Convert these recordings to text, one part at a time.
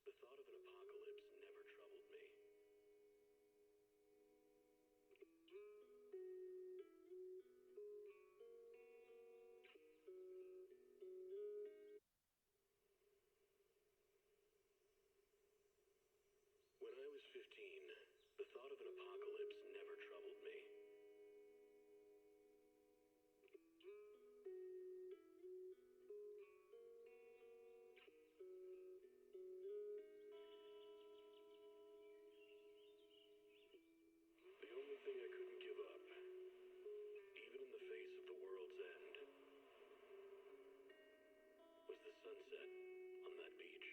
The thought of an apocalypse never troubled me. When I was 15, the thought of an apocalypse never troubled me. The only thing I couldn't give up, even in the face of the world's end, was the sunset on that beach.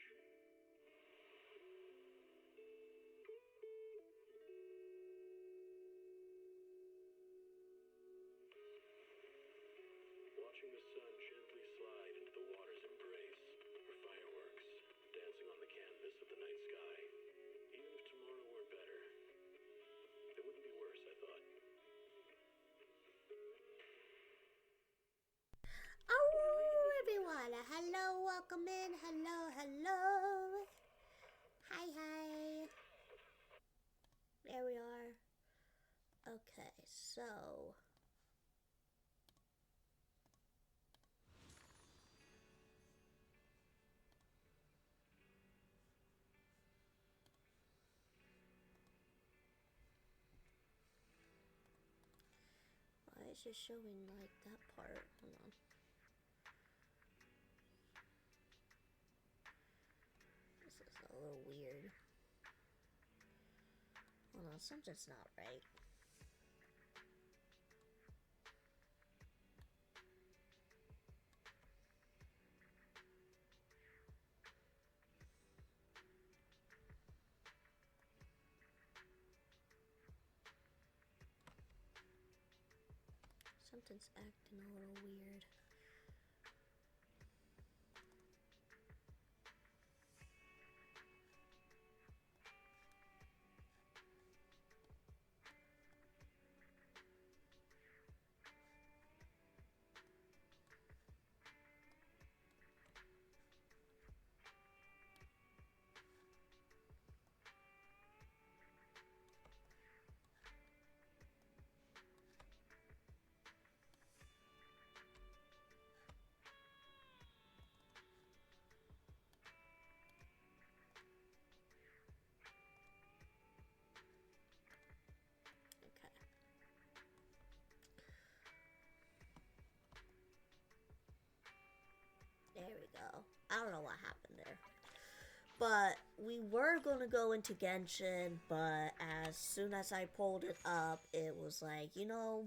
Watching the sun gently slide into the water's embrace, or fireworks dancing on the canvas of the night sky. Even if tomorrow weren't better, it wouldn't be worse, I thought. Oh, everyone. Hello, welcome in. Hello. Hi. There we are. Okay, so... why is it showing like that part? Hold on. This is a little weird. Hold on, something's not right. Something's acting a little weird. There we go. I don't know what happened there. But we were going to go into Genshin, but as soon as I pulled it up, it was like, you know,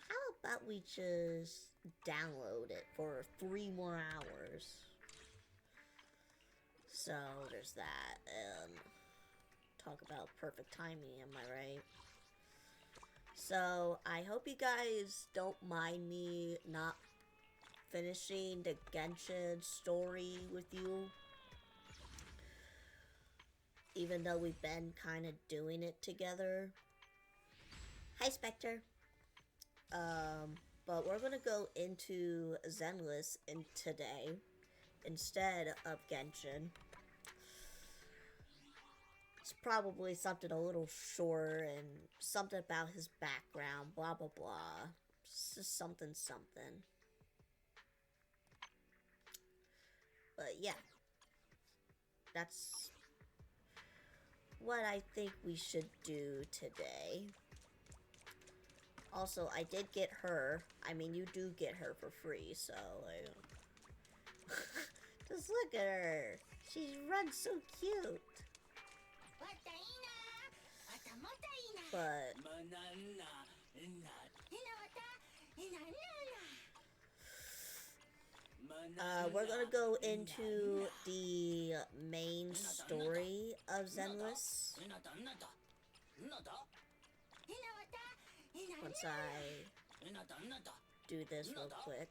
how about we just download it for 3 more hours? So there's that. Talk about perfect timing, am I right? So I hope you guys don't mind me not finishing the Genshin story with you, even though we've been kind of doing it together. Hi, Spectre. But we're gonna go into Zenless today instead of Genshin. It's probably something a little short and something about his background, blah blah blah. It's just something. But yeah, that's what I think we should do today. Also, I did get her. I mean, you do get her for free, so like, just look at her. She runs so cute. But we're gonna go into the main story of Zenless. Once I do this real quick.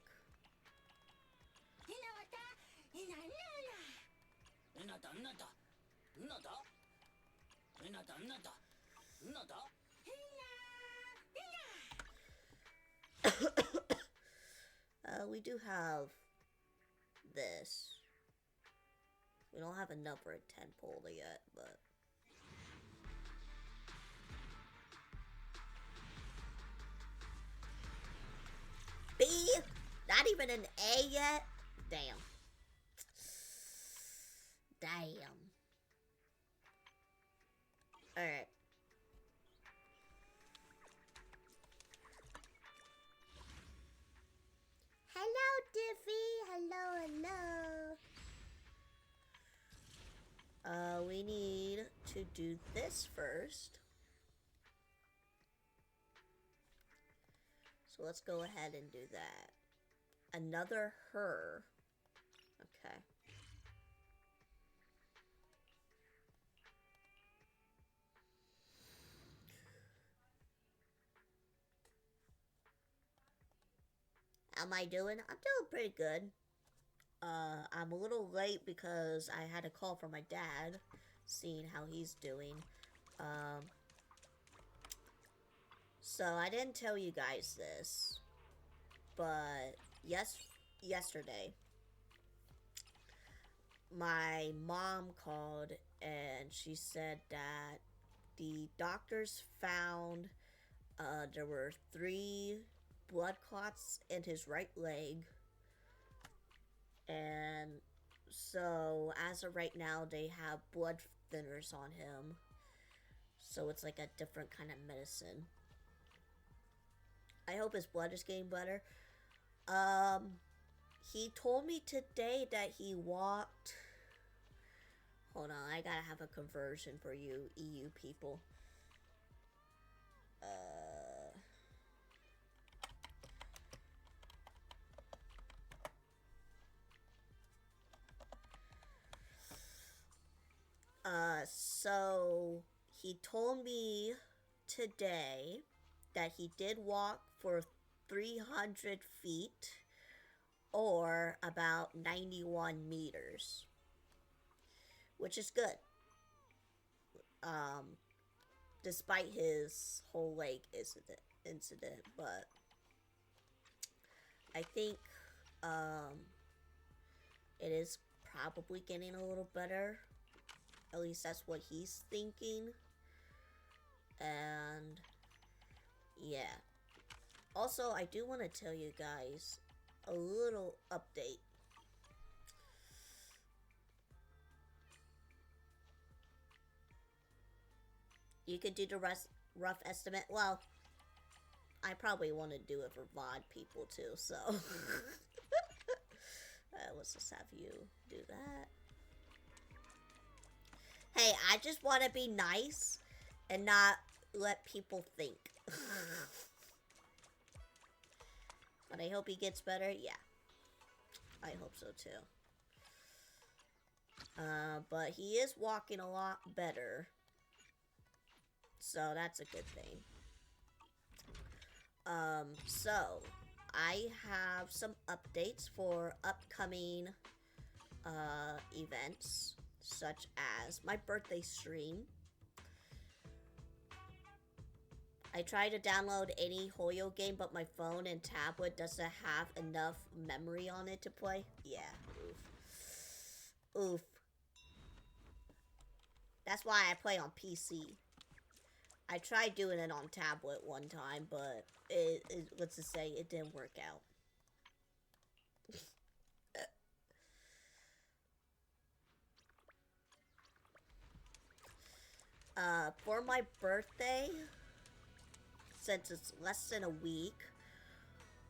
We do have this. We don't have enough for a 10 pole yet, but... B? Not even an A yet? Damn. Damn. Alright. Hello, Diffie. Hello, hello. We need to do this first. So let's go ahead and do that. Another her. Okay. How am I doing? I'm doing pretty good. I'm a little late because I had a call from my dad, seeing how he's doing. So I didn't tell you guys this, but yesterday, my mom called and she said that the doctors found there were 3 blood clots in his right leg. And so as of right now, they have blood thinners on him. So it's like a different kind of medicine. I hope his blood is getting better. He told me today that he walked... Hold on, I gotta have a conversion for you EU people. So he told me today that he did walk for 300 feet or about 91 meters, which is good. Despite his whole leg incident, but I think it is probably getting a little better. At least that's what he's thinking. And yeah. Also, I do want to tell you guys a little update. You could do the rough estimate. Well, I probably want to do it for VOD people too, so let's just have you do that. Hey, I just want to be nice and not let people think. But I hope he gets better. Yeah, I hope so too. But he is walking a lot better, so that's a good thing. So I have some updates for upcoming events, such as my birthday stream. I tried to download any Hoyo game, but my phone and tablet doesn't have enough memory on it to play. Yeah, oof. That's why I play on PC. I tried doing it on tablet one time, but let's just say it didn't work out. For my birthday, since it's less than a week,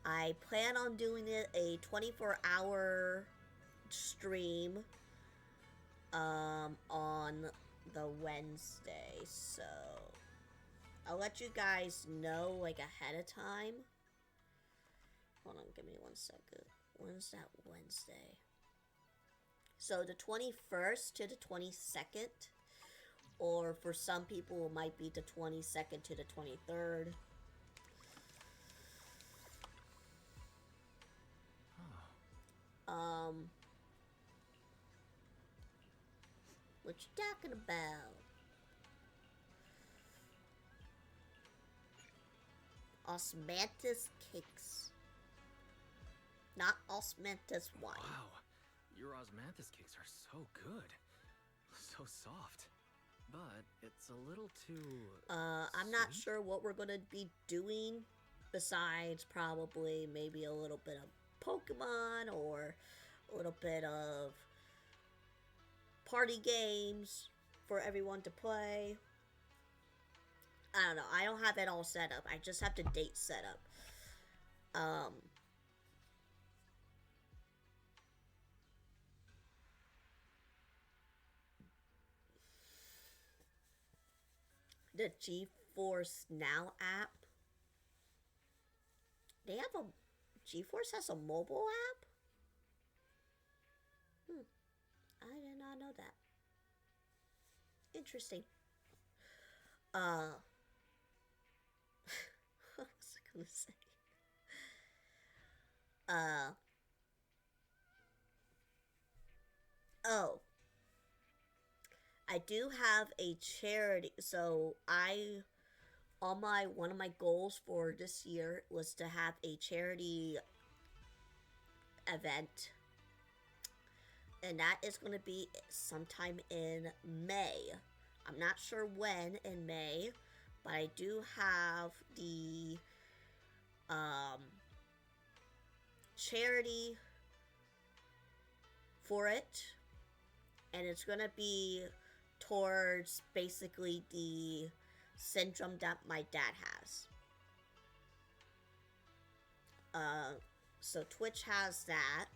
I plan on doing it a 24-hour stream on the Wednesday, so I'll let you guys know like ahead of time. Hold on, give me 1 second. When's that Wednesday? So the 21st to the 22nd, or for some people it might be the 22nd to the 23rd. What you talking about? Osmanthus cakes. Not osmanthus wine. Wow, Your osmanthus cakes are so good. So soft. But it's a little too... I'm not sweet? sure what we're gonna be doing besides probably maybe a little bit of Pokemon or a little bit of party games for everyone to play. I don't know. I don't have it all set up. I just have the date set up. The GeForce Now app. They have a GeForce has a mobile app? I did not know that. Interesting. What was I gonna say? Oh. I do have a charity, so one of my goals for this year was to have a charity event, and that is going to be sometime in May. I'm not sure when in May, but I do have the charity for it, and it's going to be towards basically the syndrome that my dad has. So Twitch has that,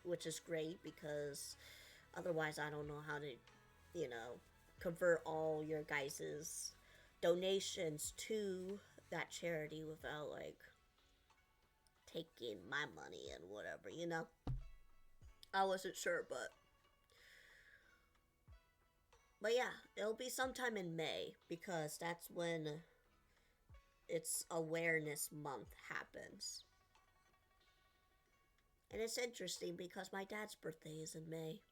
which is great because otherwise I don't know how to, convert all your guys's donations to that charity without taking my money and whatever. I wasn't sure, but yeah, it'll be sometime in May because that's when it's Awareness Month happens. And it's interesting because my dad's birthday is in May.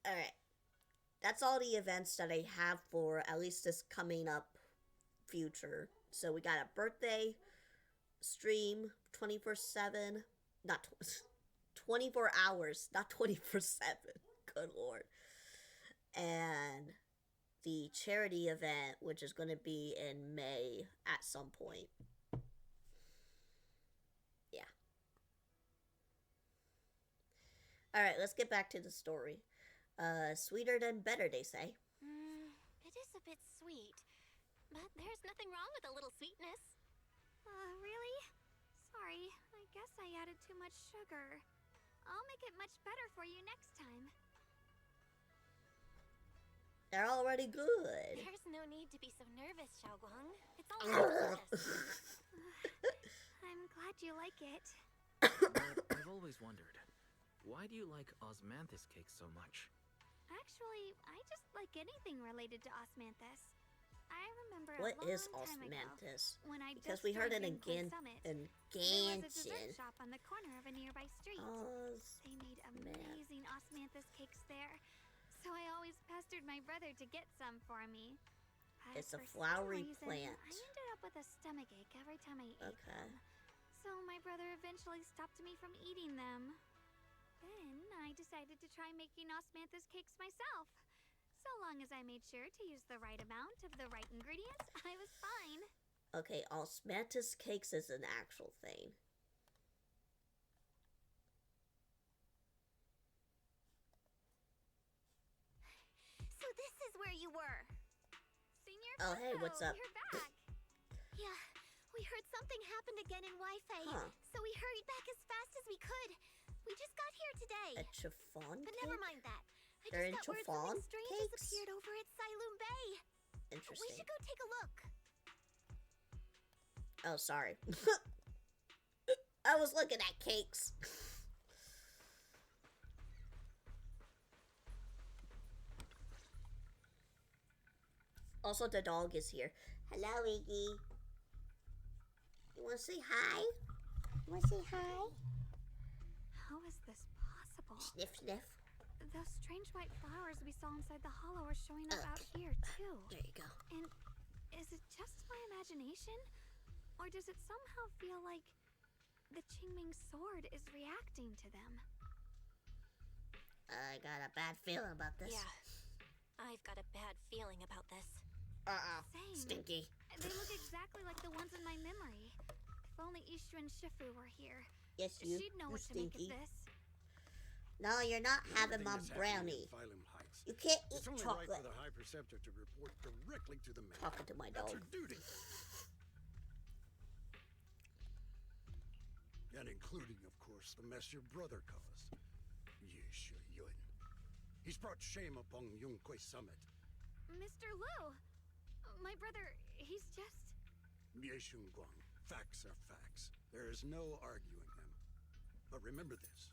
Alright. That's all the events that I have for at least this coming up future. So we got a birthday stream 24/7. Not 24 hours, not 24/7. Good lord. And the charity event, which is going to be in May at some point. Yeah. Alright, let's get back to the story. Sweeter than better, they say. It is a bit sweet, but there's nothing wrong with a little sweetness. Really? Sorry, I guess I added too much sugar. I'll make it much better for you next time. They're already good. There's no need to be so nervous, Xiaoguang. It's all delicious. I'm glad you like it. But I've always wondered, why do you like osmanthus cakes so much? Actually, I just like anything related to osmanthus. I remember What a long is time osmanthus? ago, when I Because just we heard it joined in Summit. in There was a dessert Genshin. shop on the corner of a nearby street. They made amazing osmanthus cakes there, so I always pestered my brother to get some for me. But It's a for some flowery reason, plant. I ended up with a stomachache every time I ate Okay. them. So my brother eventually stopped me from eating them. Then I decided to try making osmanthus cakes myself. So long as I made sure to use the right amount of the right ingredients, I was fine. Okay, osmanthus cakes is an actual thing. So this is where you were. Senior Oh, hey, what's up? You're back. Yeah, we heard something happened again in Wi-Fi, so we hurried back as fast as we could. We just got here today. A chiffon But cake? never mind that. I They're just in got word chiffon something strange cakes? has appeared over at Siloon Bay. We Interesting. should go take a look. Oh, sorry. I was looking at cakes. Also, the dog is here. Hello, Iggy. You want to say hi? You want to say hi? How is this possible? Sniff, sniff. Those strange white flowers we saw inside the hollow are showing up out here, too. There you go. And is it just my imagination? Or does it somehow feel like the Qingming sword is reacting to them. I got a bad feeling about this. Yeah, I've got a bad feeling about this. Same. Stinky. They look exactly like the ones in my memory. If only Ishu and Shifu were here. Yes, you. She'd know You what to make of stinky. this. No, you're not having Everything my that's happening brownie. in Phylum Heights. You can't eat It's only right chocolate. for the High Preceptor to report directly to the man. Talking to my That's dog. her duty. And including, of course, the mess your brother caused. Yeshu Yun. He's brought shame upon Yunquay Summit. Mr. Liu! My brother, he's just... Yeshun Guang. Facts are facts. There is no arguing them. But remember this.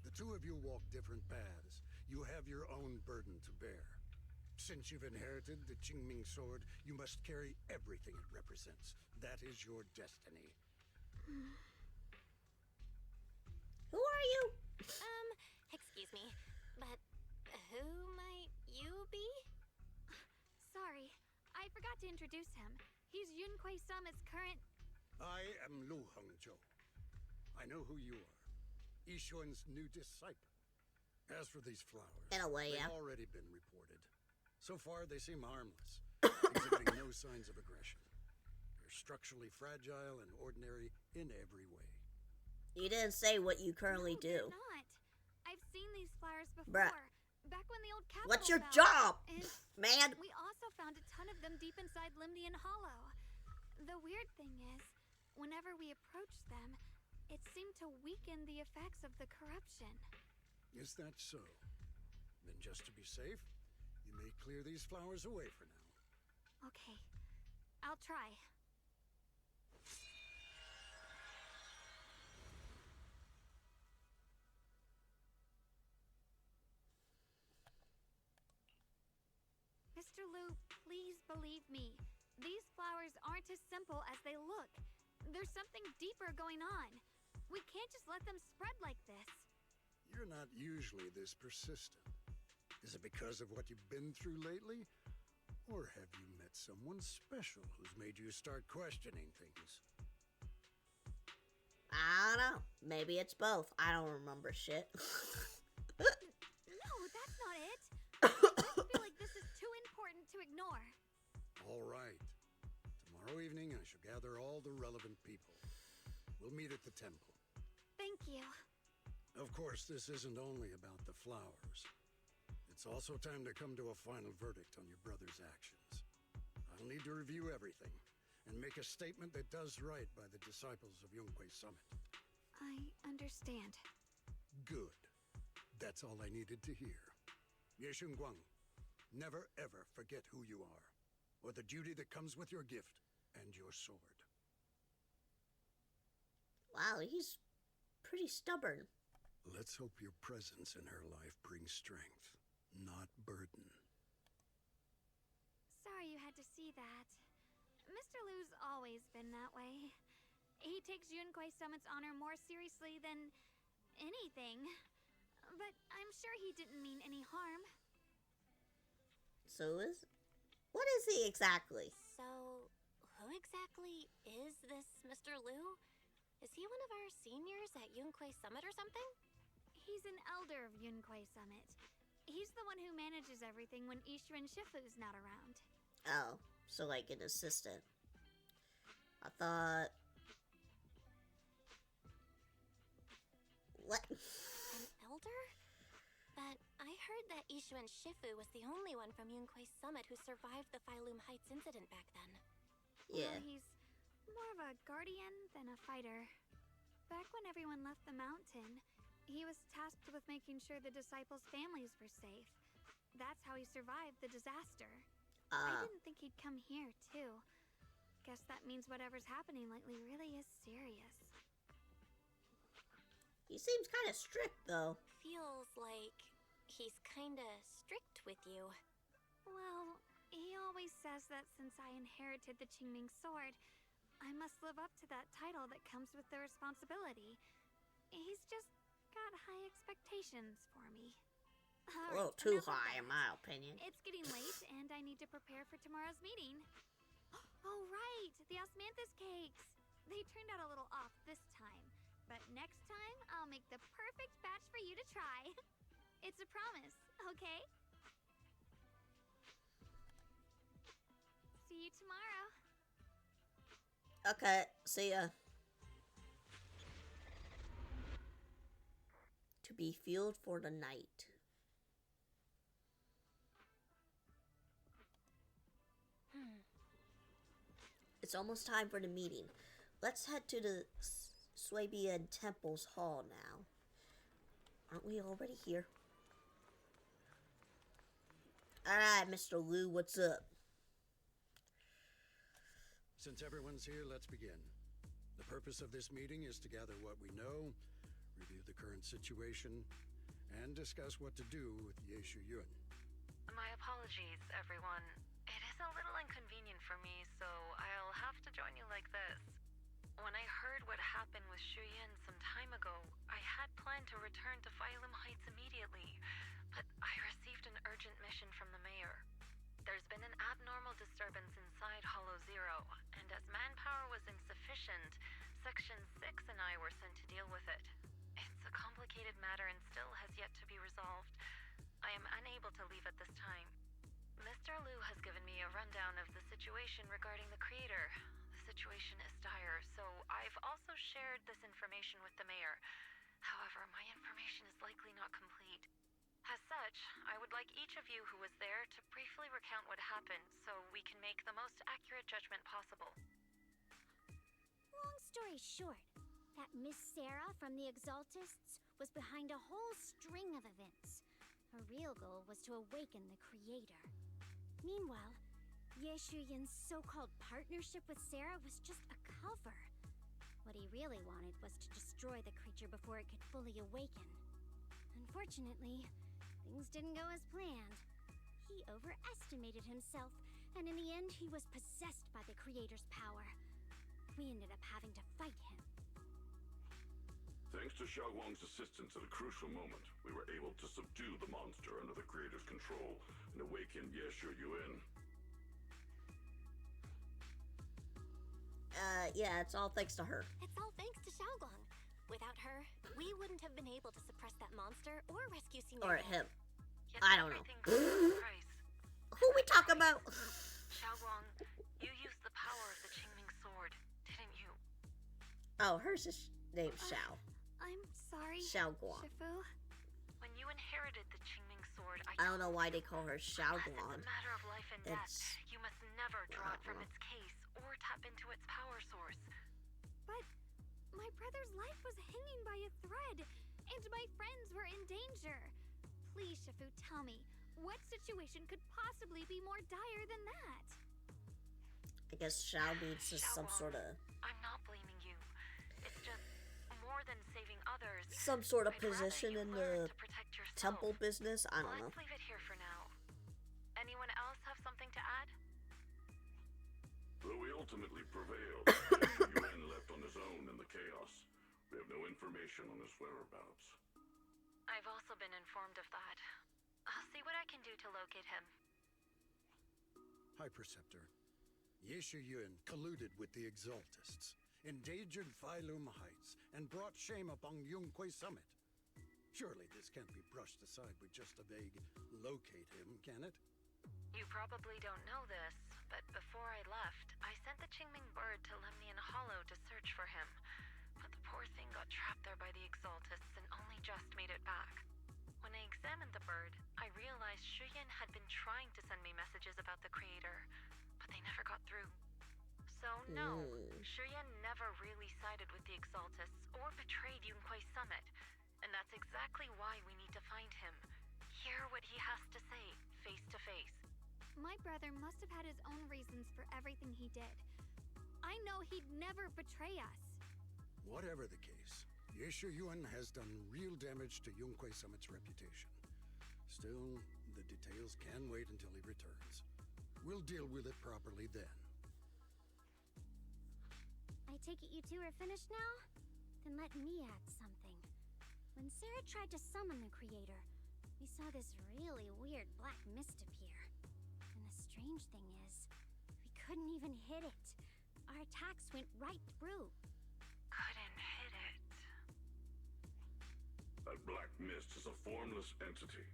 The two of you walk different paths. You have your own burden to bear. Since you've inherited the Qingming sword, you must carry everything it represents. That is your destiny. Who are you? Excuse me, but who might you be? Sorry, I forgot to introduce him. He's Yunquay Summit's current... I am Lu Hongzhou. I know who you are. Yixuan's new disciple. As for these flowers, In a way, they've yeah. already been reported. So far, they seem harmless, exhibiting no signs of aggression. They're structurally fragile and ordinary in every way. You didn't say what you currently No, do. they're not. I've seen these flowers before. Bruh. Back when the old capital What's your fell. job, And man? we also found a ton of them deep inside Limnian Hollow. The weird thing is, whenever we approached them, it seemed to weaken the effects of the corruption. Is that so? Then just to be safe, you may clear these flowers away for now. Okay, I'll try. Mr. Liu, please believe me. These flowers aren't as simple as they look. There's something deeper going on. We can't just let them spread like this. You're not usually this persistent. Is it because of what you've been through lately? Or have you met someone special who's made you start questioning things? I don't know. Maybe it's both. I don't remember shit. No, that's not it. I feel like this is too important to ignore. All right. Tomorrow evening, I shall gather all the relevant people. We'll meet at the temple. Thank you. Of course, this isn't only about the flowers. It's also time to come to a final verdict on your brother's actions. I'll need to review everything and make a statement that does right by the disciples of Yunquay Summit. I understand. Good. That's all I needed to hear. Yeshun Guang, never ever forget who you are, or the duty that comes with your gift and your sword. Wow, he's pretty stubborn. Let's hope your presence in her life brings strength, not burden. Sorry you had to see that. Mr. Liu's always been that way. He takes Yunquay Summit's honor more seriously than anything. But I'm sure he didn't mean any harm. So what is he exactly? So, who exactly is this Mr. Liu? Is he one of our seniors at Yunquay Summit or something? He's an elder of Yunquay Summit. He's the one who manages everything when Ishu and Shifu's not around. Oh, so like an assistant. I thought... What? An elder? But I heard that Ishu and Shifu was the only one from Yunquay Summit who survived the Phylum Heights incident back then. Yeah. Well, he's more of a guardian than a fighter. Back when everyone left the mountain, he was tasked with making sure the disciples' families were safe. That's how he survived the disaster. I didn't think he'd come here, too. Guess that means whatever's happening lately really is serious. He seems kind of strict, though. Feels like he's kinda strict with you. Well, he always says that since I inherited the Qingming sword, I must live up to that title that comes with the responsibility. He's just got high expectations for me. A little too high, in my opinion. It's getting late, and I need to prepare for tomorrow's meeting. Oh, right! The osmanthus cakes! They turned out a little off this time, but next time I'll make the perfect batch for you to try. It's a promise, okay? See you tomorrow. Okay, see ya. To be fueled for the night. It's almost time for the meeting. Let's head to the Swabian Temple's Hall now. Aren't we already here? Alright, Mr. Liu, what's up? Since everyone's here, let's begin. The purpose of this meeting is to gather what we know, review the current situation, and discuss what to do with Ye Shuyun. My apologies, everyone. It is a little inconvenient for me, so I'll have to join you like this. When I heard what happened with Shuyun some time ago, I had planned to return to Phylum Heights immediately, but I received an urgent mission from the mayor. There's been an abnormal disturbance inside Hollow Zero, and as manpower was insufficient, Section 6 and I were sent to deal with it. It's a complicated matter and still has yet to be resolved. I am unable to leave at this time. Mr. Liu has given me a rundown of the situation regarding the creator. The situation is dire, so I've also shared this information with the mayor. However, my information is likely not complete. As such, I would like each of you who was there to briefly recount what happened so we can make the most accurate judgment possible. Long story short, that Miss Sarah from the Exaltists was behind a whole string of events. Her real goal was to awaken the creator. Meanwhile, Ye Shuyun's so-called partnership with Sarah was just a cover. What he really wanted was to destroy the creature before it could fully awaken. Unfortunately, things didn't go as planned. He overestimated himself, and in the end he was possessed by the creator's power. We ended up having to fight him. Thanks to Xiaoguang's assistance at a crucial moment, we were able to subdue the monster under the creator's control and awaken Ye Shuyun. Yeah, it's all thanks to her. It's all thanks to Xiaoguang. Without her, we wouldn't have been able to suppress that monster or rescue Senior. Or him. Yet I don't know. everything comes with a price. Who we talking about? Xiaoguang, you used the power of the Qingming sword, didn't you? Oh, hers is named Xiao. I'm sorry, Xiaoguang. Shifu. When you inherited the Qingming sword, I don't know why they call her As it's Xiaoguang. a matter of life and death, It's... you must never draw it from its case or tap into its power source. But my brother's life was hanging by a thread, and my friends were in danger. Please, Shifu, tell me, what situation could possibly be more dire than that? I guess Xiao means just some sort of... I'm not blaming you. It's just more than saving others. Some sort of I'd rather position you in learn the to protect yourself. temple business. I don't know. Let's leave it here for now. Anyone else have something to add? Though we ultimately prevailed, Ye Shuyun left on his own in the chaos. We have no information on his whereabouts. I've also been informed of that. I'll see what I can do to locate him. High Preceptor, Ye Shuyun colluded with the Exaltists, endangered Phylum Heights, and brought shame upon Yunquay Summit. Surely this can't be brushed aside with just a vague locate him, can it? You probably don't know this, but before I left, I sent the Qingming bird to Lemnian Hollow to search for him. But the poor thing got trapped there by the Exaltists and only just made it back. When I examined the bird, I realized Shuyun had been trying to send me messages about the creator, but they never got through. So no, Shuyun never really sided with the Exaltists or betrayed Yunquay Summit. And that's exactly why we need to find him. Hear what he has to say, face to face. My brother must have had his own reasons for everything he did. I know he'd never betray us. Whatever the case, Ye Shuyun has done real damage to Yunquay Summit's reputation. Still, the details can wait until he returns. We'll deal with it properly then. I take it you two are finished now? Then let me add something. When Sarah tried to summon the creator, we saw this really weird black mist appear. And the strange thing is, we couldn't even hit it. our attacks went right through. Couldn't hit it. That black mist is a formless entity.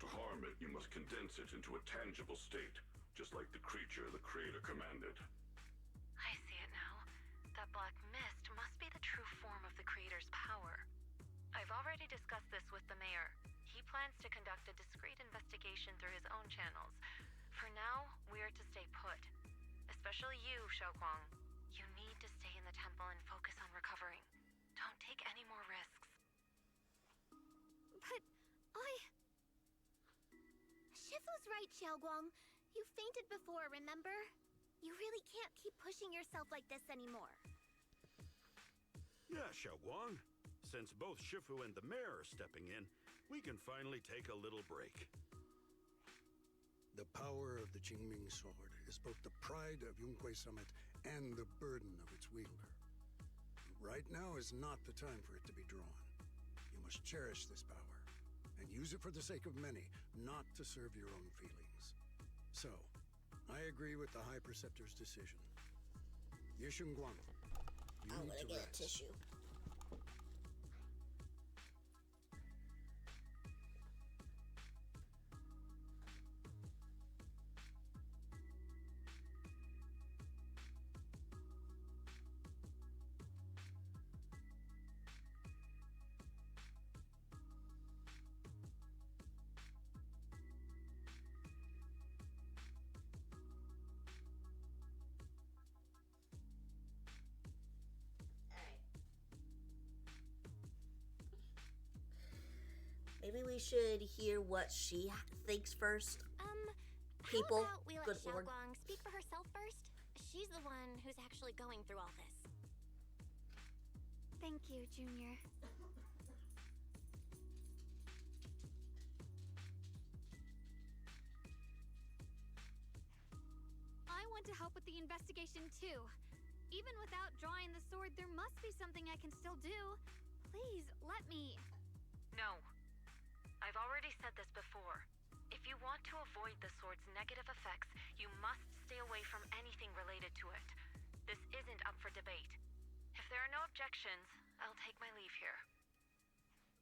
To harm it, you must condense it into a tangible state, just like the creature the Creator commanded. I see it now. That black mist must be the true form of the Creator's power. I've already discussed this with the mayor. He plans to conduct a discreet investigation through his own channels. For now, we're to stay put. Especially you, Xiaoguang. You need to stay in the temple and focus on recovering. Don't take any more risks. But Shifu's right, Xiaoguang. You fainted before, remember? You really can't keep pushing yourself like this anymore. Yeah, Xiaoguang. Since both Shifu and the mayor are stepping in, we can finally take a little break. The power of the Qingming sword is both the pride of Yunhui Summit and the burden of its wielder. Right now is not the time for it to be drawn. You must cherish this power, and use it for the sake of many, not to serve your own feelings. So, I agree with the High Preceptor's decision. Yishunguang, you I'm need gonna to get rest. a tissue. Maybe we should hear what she thinks first. People, How about we let good lord. Xiaoguang speak for herself first? She's the one who's actually going through all this. Thank you, Junior. I want to help with the investigation too. Even without drawing the sword, there must be something I can still do. Please, let me. No. I've already said this before. If you want to avoid the sword's negative effects, you must stay away from anything related to it. This isn't up for debate. If there are no objections, I'll take my leave here.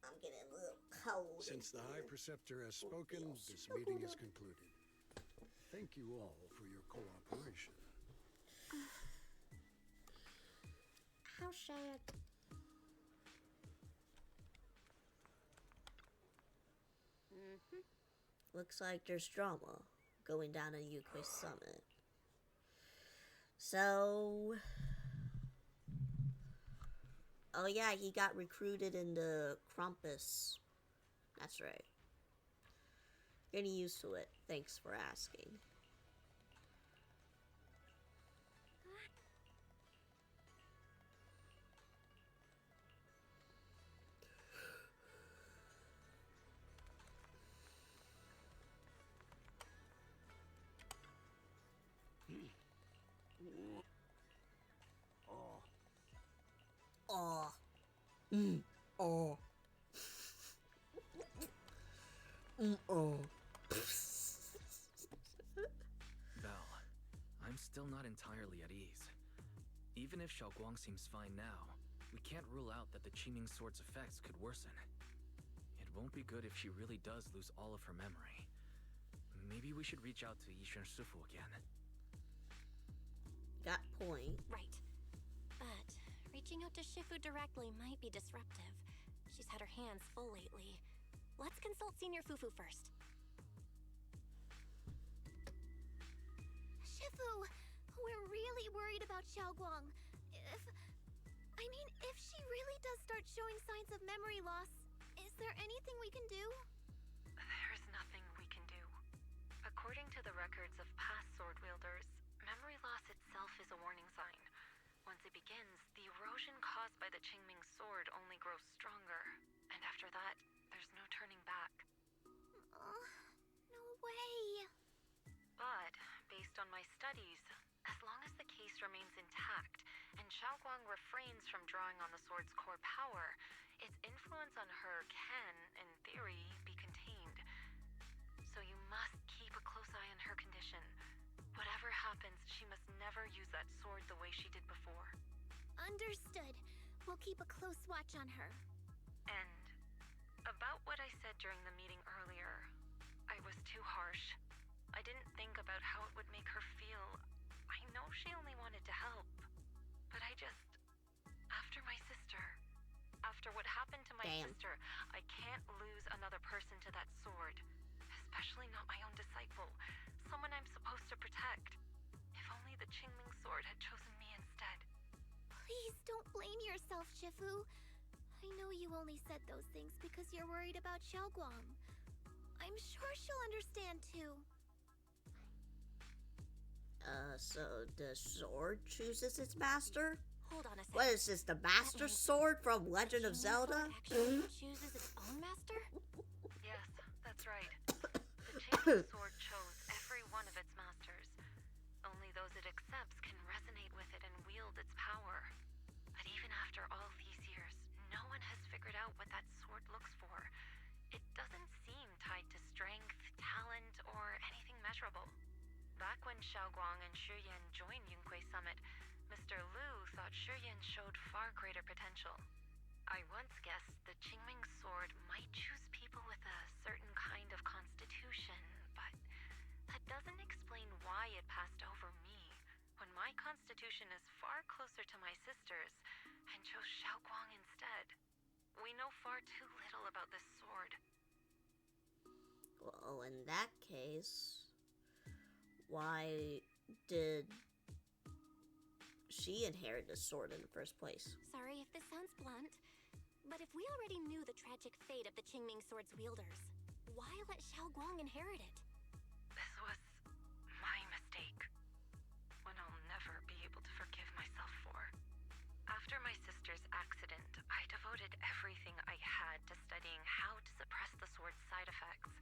I'm getting a little cold. Since the High in here. Preceptor has spoken, this meeting is concluded. Thank you all for your cooperation. How sad. Looks like there's drama going down in Yunhui Summit. So, oh yeah, he got recruited into Krampus. That's right. Getting used to it. Thanks for asking. Oh. Oh. Oh. Belle, I'm still not entirely at ease. Even if Xiaoguang seems fine now, we can't rule out that the Qiming Sword's effects could worsen. It won't be good if she really does lose all of her memory. Maybe we should reach out to Yishan Shifu again. Got point. Right. But reaching out to Shifu directly might be disruptive. She's had her hands full lately. Let's consult Senior Fufu first. Shifu, we're really worried about Xiaoguang. If she really does start showing signs of memory loss, is there anything we can do? There's nothing we can do. According to the records of past sword wielders, memory loss itself is a warning sign. Once it begins, the erosion caused by the Qingming sword only grows stronger. And after that, there's no turning back. No way. But, based on my studies, as long as the case remains intact, and Xiaoguang refrains from drawing on the sword's core power, its influence on her can, in theory, be contained. So you must keep a close eye on her condition. Whatever happens, she must never use that sword the way she did before. Understood. We'll keep a close watch on her. And about what I said during the meeting earlier, I was too harsh. I didn't think about how it would make her feel. I know she only wanted to help, but after my sister, after what happened to my sister, I can't lose another person to that sword. Especially not my own disciple, someone I'm supposed to protect. If only the Qingming sword had chosen me instead. Please don't blame yourself, Shifu. I know you only said those things because you're worried about Xiaoguang. I'm sure she'll understand too. So the sword chooses its master? Hold on a second. What is this, the Master Sword from Legend of Zelda? Actually chooses its own master? Yes, that's right. The Qingming sword chose every one of its masters. Only those it accepts can resonate with it and wield its power. But even after all these years, no one has figured out what that sword looks for. It doesn't seem tied to strength, talent, or anything measurable. Back when Xiaoguang and Shuyan joined Yunque Summit, Mr. Liu thought Shuyan showed far greater potential. I once guessed the Qingming sword might choose people with a certain kind of constitution, but that doesn't explain why it passed over me, when my constitution is far closer to my sister's, and chose Xiaoguang instead. We know far too little about this sword. Well, in that case, why did she inherit the sword in the first place? Sorry if this sounds blunt, but if we already knew the tragic fate of the Qingming sword's wielders, why let Xiaoguang inherit it? This was my mistake. One I'll never be able to forgive myself for. After my sister's accident, I devoted everything I had to studying how to suppress the sword's side effects.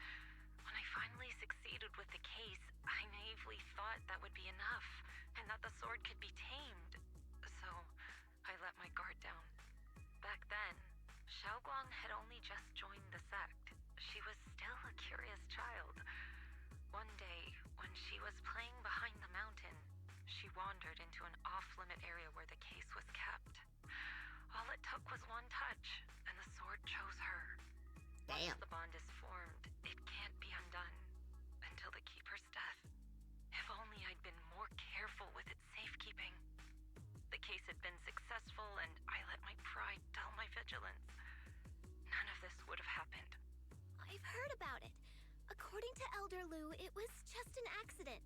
When I finally succeeded with the case, I naively thought that would be enough, and that the sword could be tamed. So, I let my guard down. Back then, Xiaoguang had only just joined the sect. She was still a curious child. One day, when she was playing behind the mountain, she wandered into an off-limit area where the case was kept. All it took was one touch, and the sword chose her. Damn. Once the bond is formed, it can't be undone until the keeper's death. If only I'd been more careful with its safekeeping. The case had been successful, and I let my pride dull my vigilance. None of this would have happened. I've heard about it. According to Elder Liu, it was just an accident.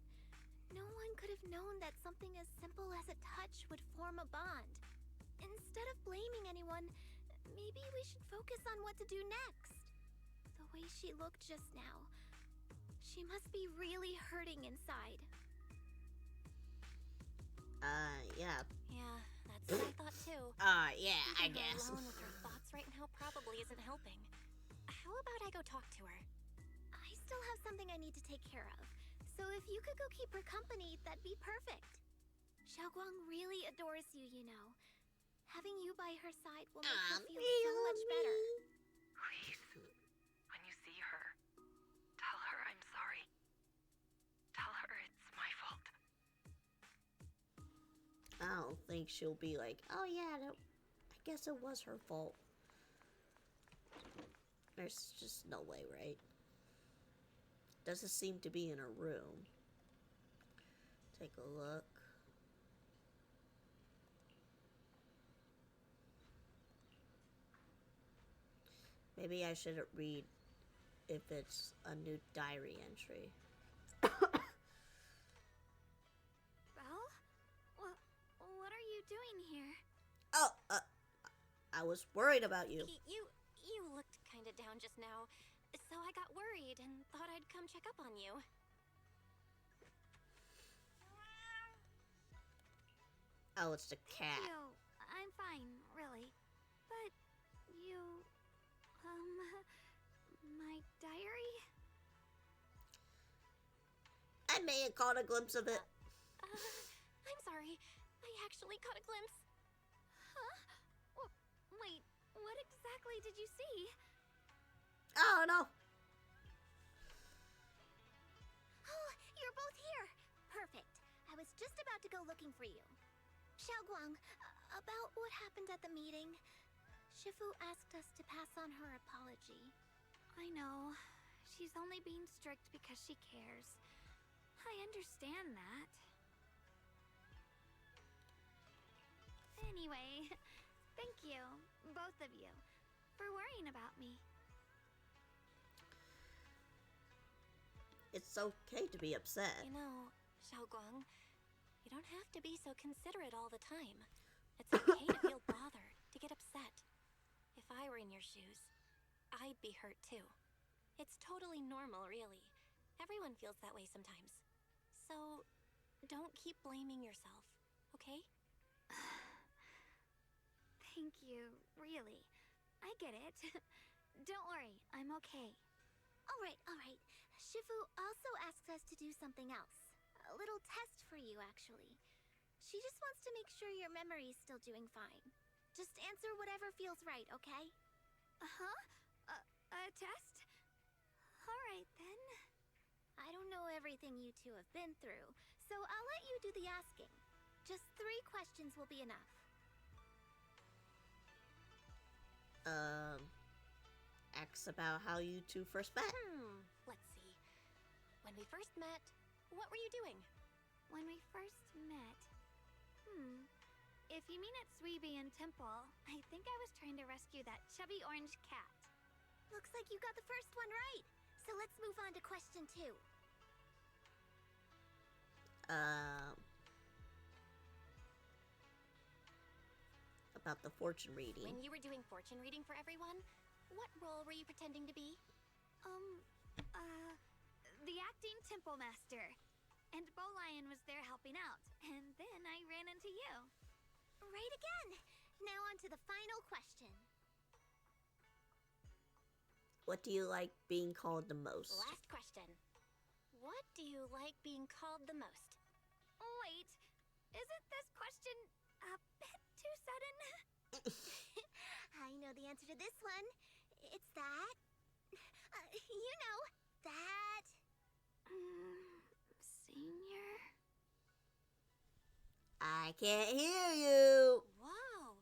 No one could have known that something as simple as a touch would form a bond. Instead of blaming anyone, maybe we should focus on what to do next. The way she looked just now, she must be really hurting inside. Yeah. Yeah, that's what I thought too. Yeah, I Leaving her guess. alone with her thoughts right now probably isn't helping. How about I go talk to her? I still have something I need to take care of, so if you could go keep her company, that'd be perfect. Xiaoguang really adores you, you know. Having you by her side will make her feel so much better. Please, when you see her, tell her I'm sorry. Tell her it's my fault. I don't think she'll be like, oh yeah, I guess it was her fault. There's just no way, right? Doesn't seem to be in her room. Take a look. Maybe I shouldn't read if it's a new diary entry. Belle? What are you doing here? Oh, I was worried about you. You looked kinda down just now, so I got worried and thought I'd come check up on you. Oh, it's the cat. You, I'm fine, really. But you, my diary? I may have caught a glimpse of it. I'm sorry. I actually caught a glimpse. Huh? Wait, what exactly did you see? Oh no. Oh, you're both here. Perfect. was just about to go looking for you. Xiaoguang, about what happened at the meeting. Shifu asked us to pass on her apology. I know. She's only being strict because she cares. I understand that. Anyway, thank you, both of you, for worrying about me. It's okay to be upset. You know, Xiaoguang, you don't have to be so considerate all the time. It's okay to feel bothered, to get upset. If I were in your shoes, I'd be hurt too. It's totally normal, really. Everyone feels that way sometimes. So, don't keep blaming yourself, okay? Thank you, really. I get it. Don't worry, I'm okay. Alright. Shifu also asks us to do something else. A little test for you, actually. She just wants to make sure your memory's still doing fine. Just answer whatever feels right, okay? Uh-huh? A test? Alright, then. I don't know everything you two have been through, so I'll let you do the asking. Just 3 questions will be enough. Ask about how you two first met. Let's see. When we first met, what were you doing? When we first met... If you mean at Suibian Temple, I think I was trying to rescue that chubby orange cat. Looks like you got the first one right. So let's move on to question 2. About the fortune reading. When you were doing fortune reading for everyone, what role were you pretending to be? The acting temple master. And Bolion was there helping out. And then I ran into you. Right again. Now on to the final question. What do you like being called the most? Last question. What do you like being called the most? Wait, isn't this question a bit too sudden? I know the answer to this one. It's that... you know, that... Senior? I can't hear you. Wow,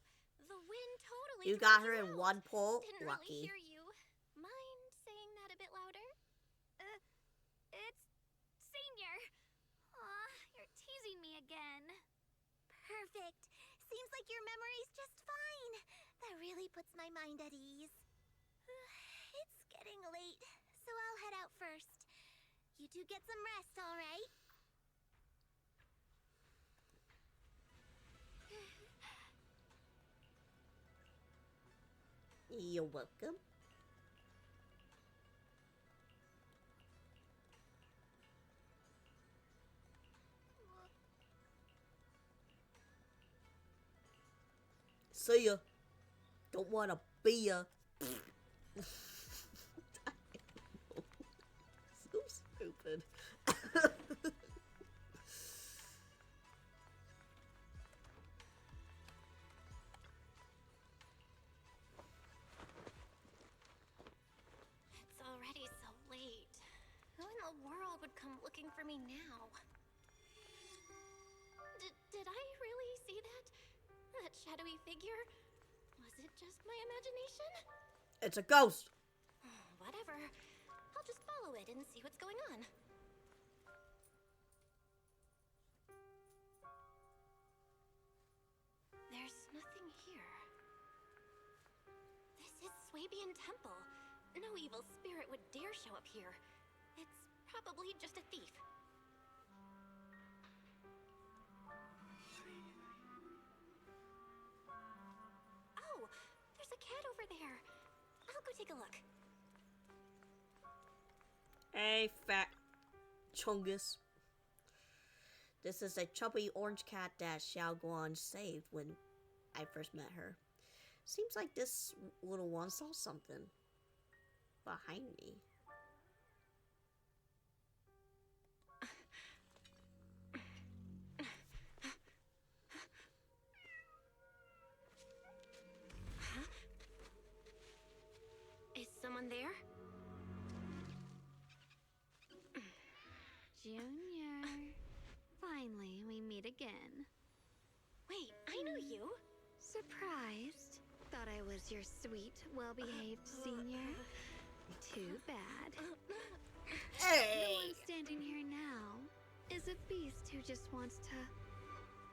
the wind totally You got drowned her you in out. one pull. Didn't Lucky. really hear you. Mind saying that a bit louder? It's Senior. Aw, you're teasing me again. Perfect. Seems like your memory's just fine. That really puts my mind at ease. It's getting late, so I'll head out first. You two get some rest, all right? You're welcome. See ya. Don't wanna be ya. So stupid. It's already so late. Who in the world would come looking for me now? Did I really see that? That shadowy figure? Was it just my imagination? It's a ghost. Whatever. I'll just follow it and see what's going on. There's nothing here. This is Swabian Temple. No evil spirit would dare show up here. It's probably just a thief. Oh, there's a cat over there. I'll go take a look. Hey, fat chungus. This is a chubby orange cat that Xiaoguan saved when I first met her. Seems like this little one saw something behind me. Is someone there? Junior. Finally, we Surprised? Thought I was your sweet, well-behaved senior? Too bad. The Hey! one standing here now is a beast who just wants to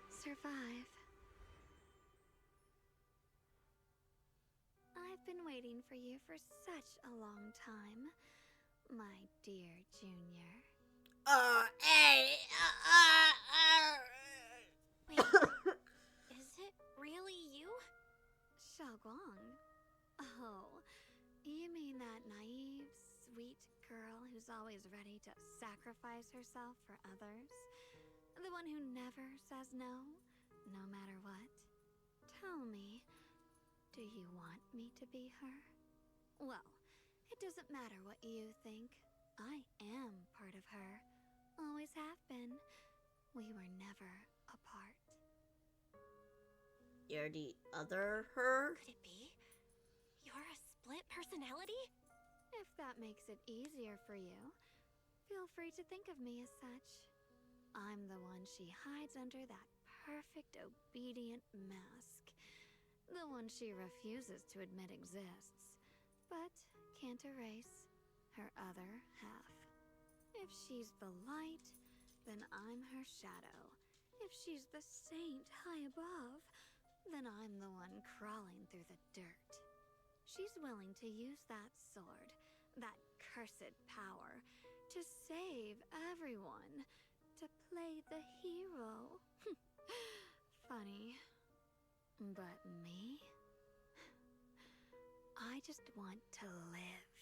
survive. I've been waiting for you for such a long time, my dear Junior. Hey! Wait, is it really you? Xiaoguang? Oh, you mean that naive, sweet girl who's always ready to sacrifice herself for others? The one who never says no, no matter what? Tell me, do you want me to be her? Well, it doesn't matter what you think. I am part of her. Always have been. We were never apart. You're the other her? Could it be? You're a split personality? If that makes it easier for you, feel free to think of me as such. I'm the one she hides under that perfect obedient mask. The one she refuses to admit exists, but can't erase her other half. If she's the light, then I'm her shadow. If she's the saint high above, then I'm the one crawling through the dirt. She's willing to use that sword, that cursed power, to save everyone, to play the hero. Funny. But me? I just want to live.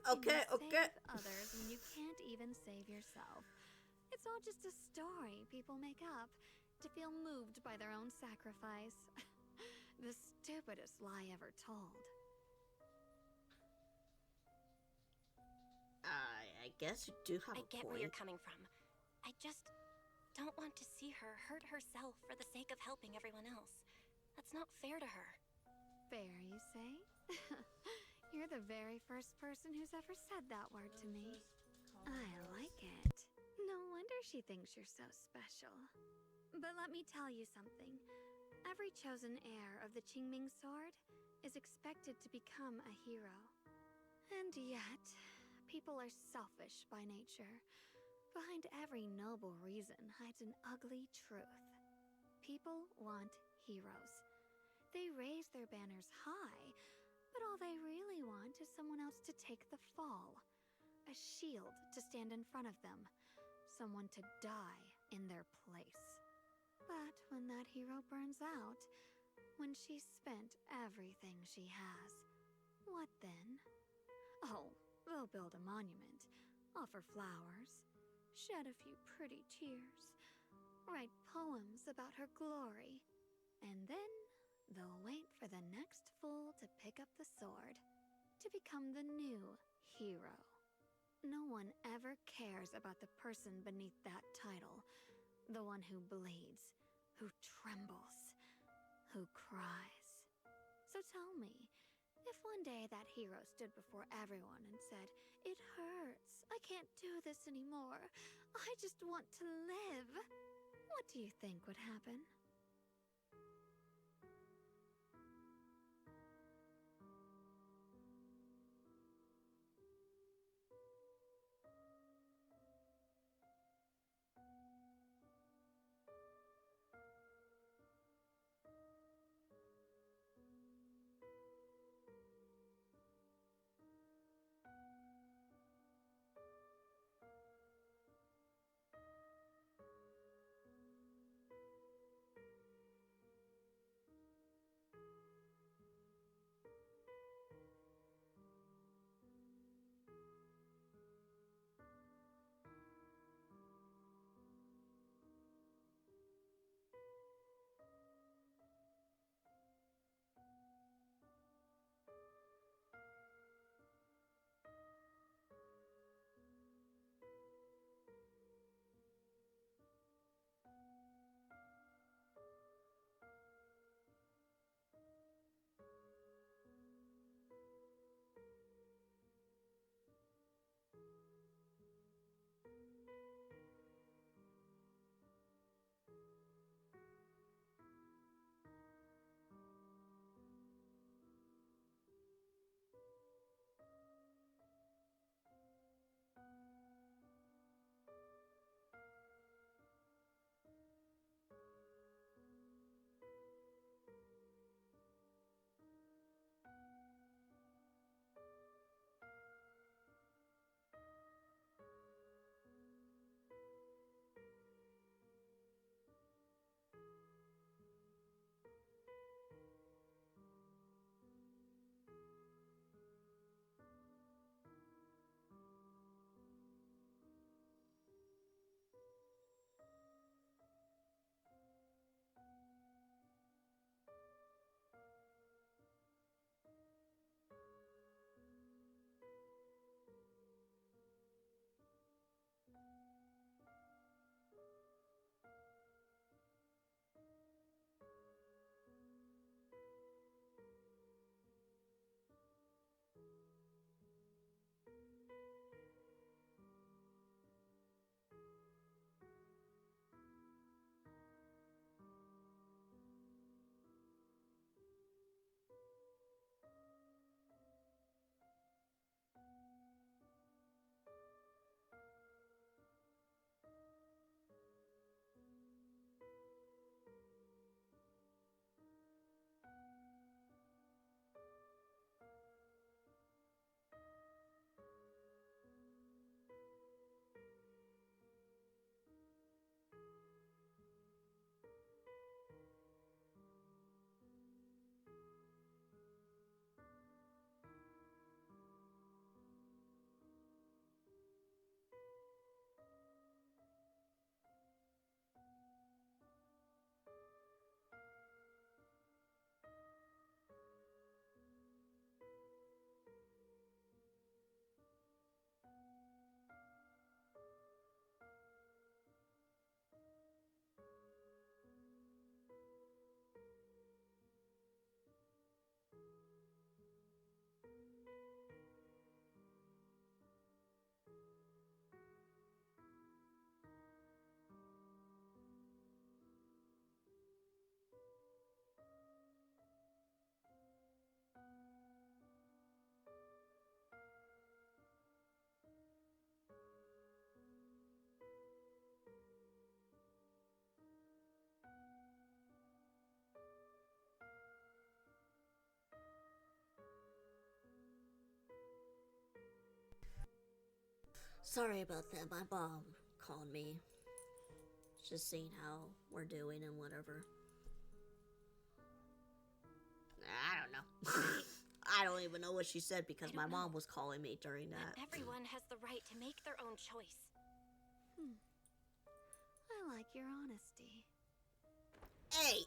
How can you save others when you can't even save yourself? It's all just a story people make up to feel moved by their own sacrifice. The stupidest lie ever told. I guess you do have a I get point. where you're coming from. I just don't want to see her hurt herself for the sake of helping everyone else. That's not fair to her. Fair, you say? You're the very first person who's ever said that word to me. I like it. No wonder she thinks you're so special. But let me tell you something. Every chosen heir of the Qingming sword is expected to become a hero. And yet, people are selfish by nature. Behind every noble reason hides an ugly truth. People want heroes. They raise their banners high, but all they really want is someone else to take the fall. A shield to stand in front of them. Someone to die in their place. But when that hero burns out, when she's spent everything she has, what then? Oh, they'll build a monument, offer flowers, shed a few pretty tears, write poems about her glory, and then they'll wait for the next fool to pick up the sword, to become the new hero. No one ever cares about the person beneath that title, the one who bleeds, who trembles, who cries. So tell me, if one day that hero stood before everyone and said, "It hurts, I can't do this anymore, I just want to live," what do you think would happen? Sorry about that. My mom called me. Just seeing how we're doing and whatever. I don't know. I don't even know what she said because my mom was calling me during that. But everyone has the right to make their own choice. I like your honesty. Hey!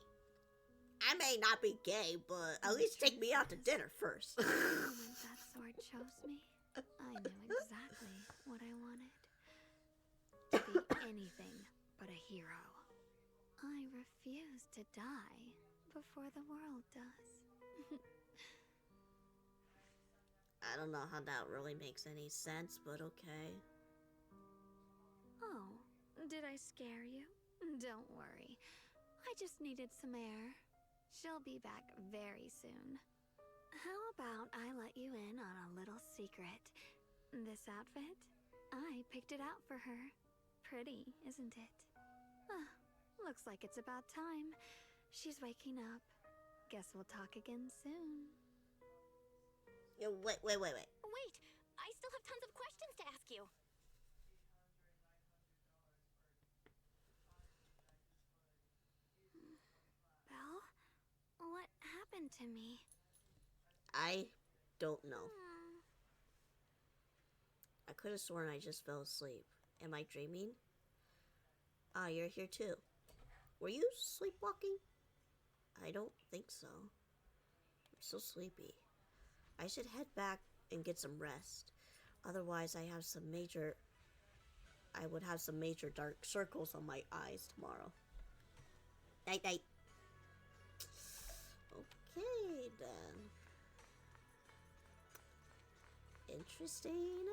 I may not be gay, but at least take me out to dinner first. The moment that sword chose me, I knew exactly what I wanted. To be anything but a hero. I refuse to die before the world does. I don't know how that really makes any sense, but okay. Oh, did I scare you? Don't worry. I just needed some air. She'll be back very soon. How about I let you in on a little secret? This outfit? I picked it out for her. Pretty, isn't it? Looks like it's about time. She's waking up. Guess we'll talk again soon. Wait. Wait, I still have tons of questions to ask you. Belle? What happened to me? I don't know. I could have sworn I just fell asleep. Am I dreaming? Ah, you're here too. Were you sleepwalking? I don't think so. I'm so sleepy. I should head back and get some rest. Otherwise, I would have some major dark circles on my eyes tomorrow. Night, night. Okay, then. Interesting.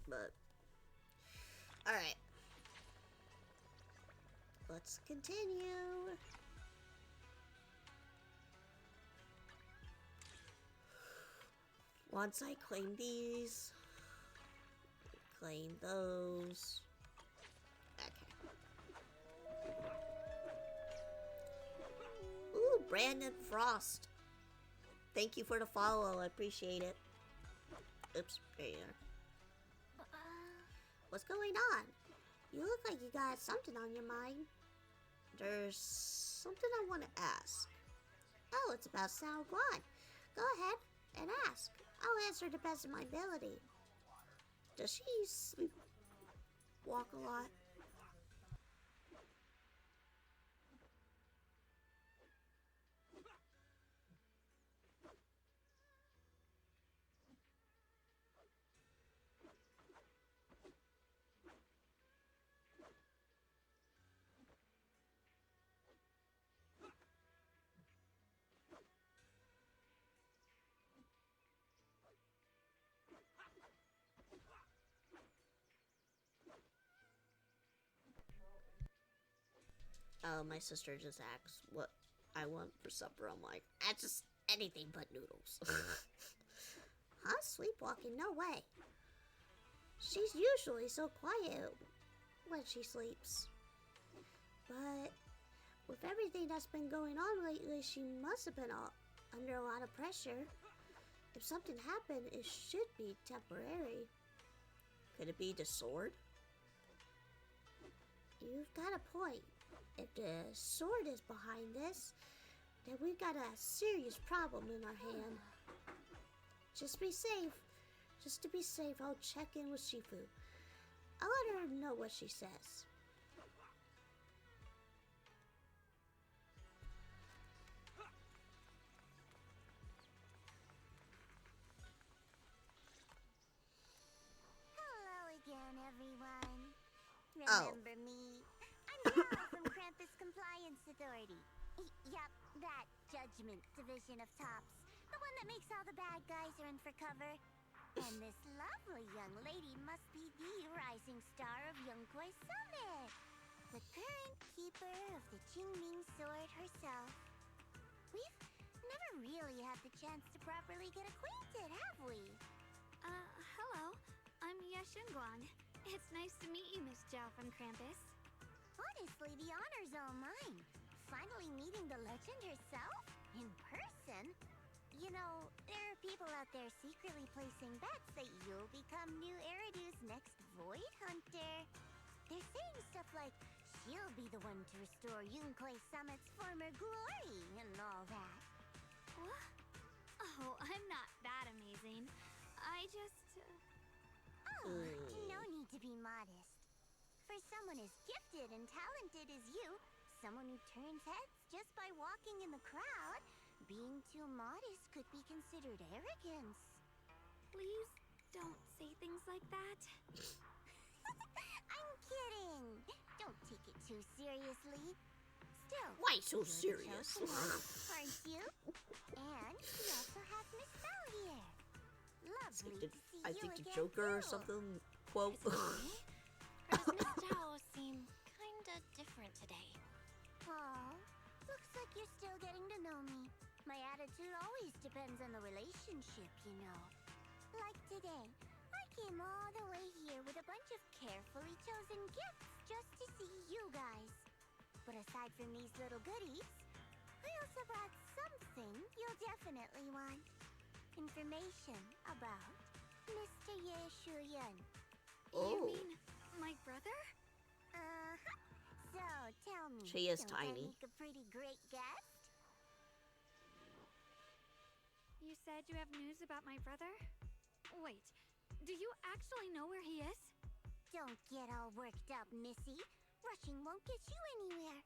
But, alright. Let's continue. Once I claim these, claim those. Okay. Ooh, Brandon Frost. Thank you for the follow. I appreciate it. Oops, there you are. What's going on? You look like you got something on your mind. There's something I want to ask. Oh, it's about Sao Guan. Go ahead and ask. I'll answer the best of my ability. Does she sleepwalk a lot? My sister just asked what I want for supper. I'm like, that's just anything but noodles. Huh? Sleepwalking? No way. She's usually so quiet when she sleeps. But with everything that's been going on lately, she must have been under a lot of pressure. If something happened, it should be temporary. Could it be the sword? You've got a point. If the sword is behind this, then we've got a serious problem in our hand. Just be safe. Just to be safe, I'll check in with Shifu. I'll let her know what she says. Hello again, everyone. Remember me? I'm Carol from Krampus Compliance Authority. Yup, that Judgment Division of Tops. The one that makes all the bad guys run for cover. And this lovely young lady must be the rising star of Yongkoi Summit. The current keeper of the Qingming sword herself. We've never really had the chance to properly get acquainted, have we? Hello. I'm Yashunguang. It's nice to meet you, Miss Zhao from Krampus. Honestly, the honor's all mine. Finally meeting the legend herself? In person? You know, there are people out there secretly placing bets that you'll become new Eridu's next Void Hunter. They're saying stuff like, she'll be the one to restore Yunkwei Summit's former glory and all that. What? Oh, I'm not that amazing. I just... Oh, no need to be modest. For someone as gifted and talented as you, someone who turns heads just by walking in the crowd, being too modest could be considered arrogance. Please don't say things like that. I'm kidding. Don't take it too seriously. Still, Why so you're the serious? chosen one, aren't you? And we also have Miss Bell here. Lovely to see I you think the again, Joker or too. something quote. Or does Miss Zhao seem kinda different today? Aw, looks like you're still getting to know me. My attitude always depends on the relationship, you know. Like today, I came all the way here with a bunch of carefully chosen gifts just to see you guys. But aside from these little goodies, I also brought something you'll definitely want. Information about Mr. Ye Shuyan. Oh. You mean my brother? Uh-huh. So, tell me, She is don't I tiny. make a pretty great guest? You said you have news about my brother? Wait, do you actually know where he is? Don't get all worked up, Missy. Rushing won't get you anywhere.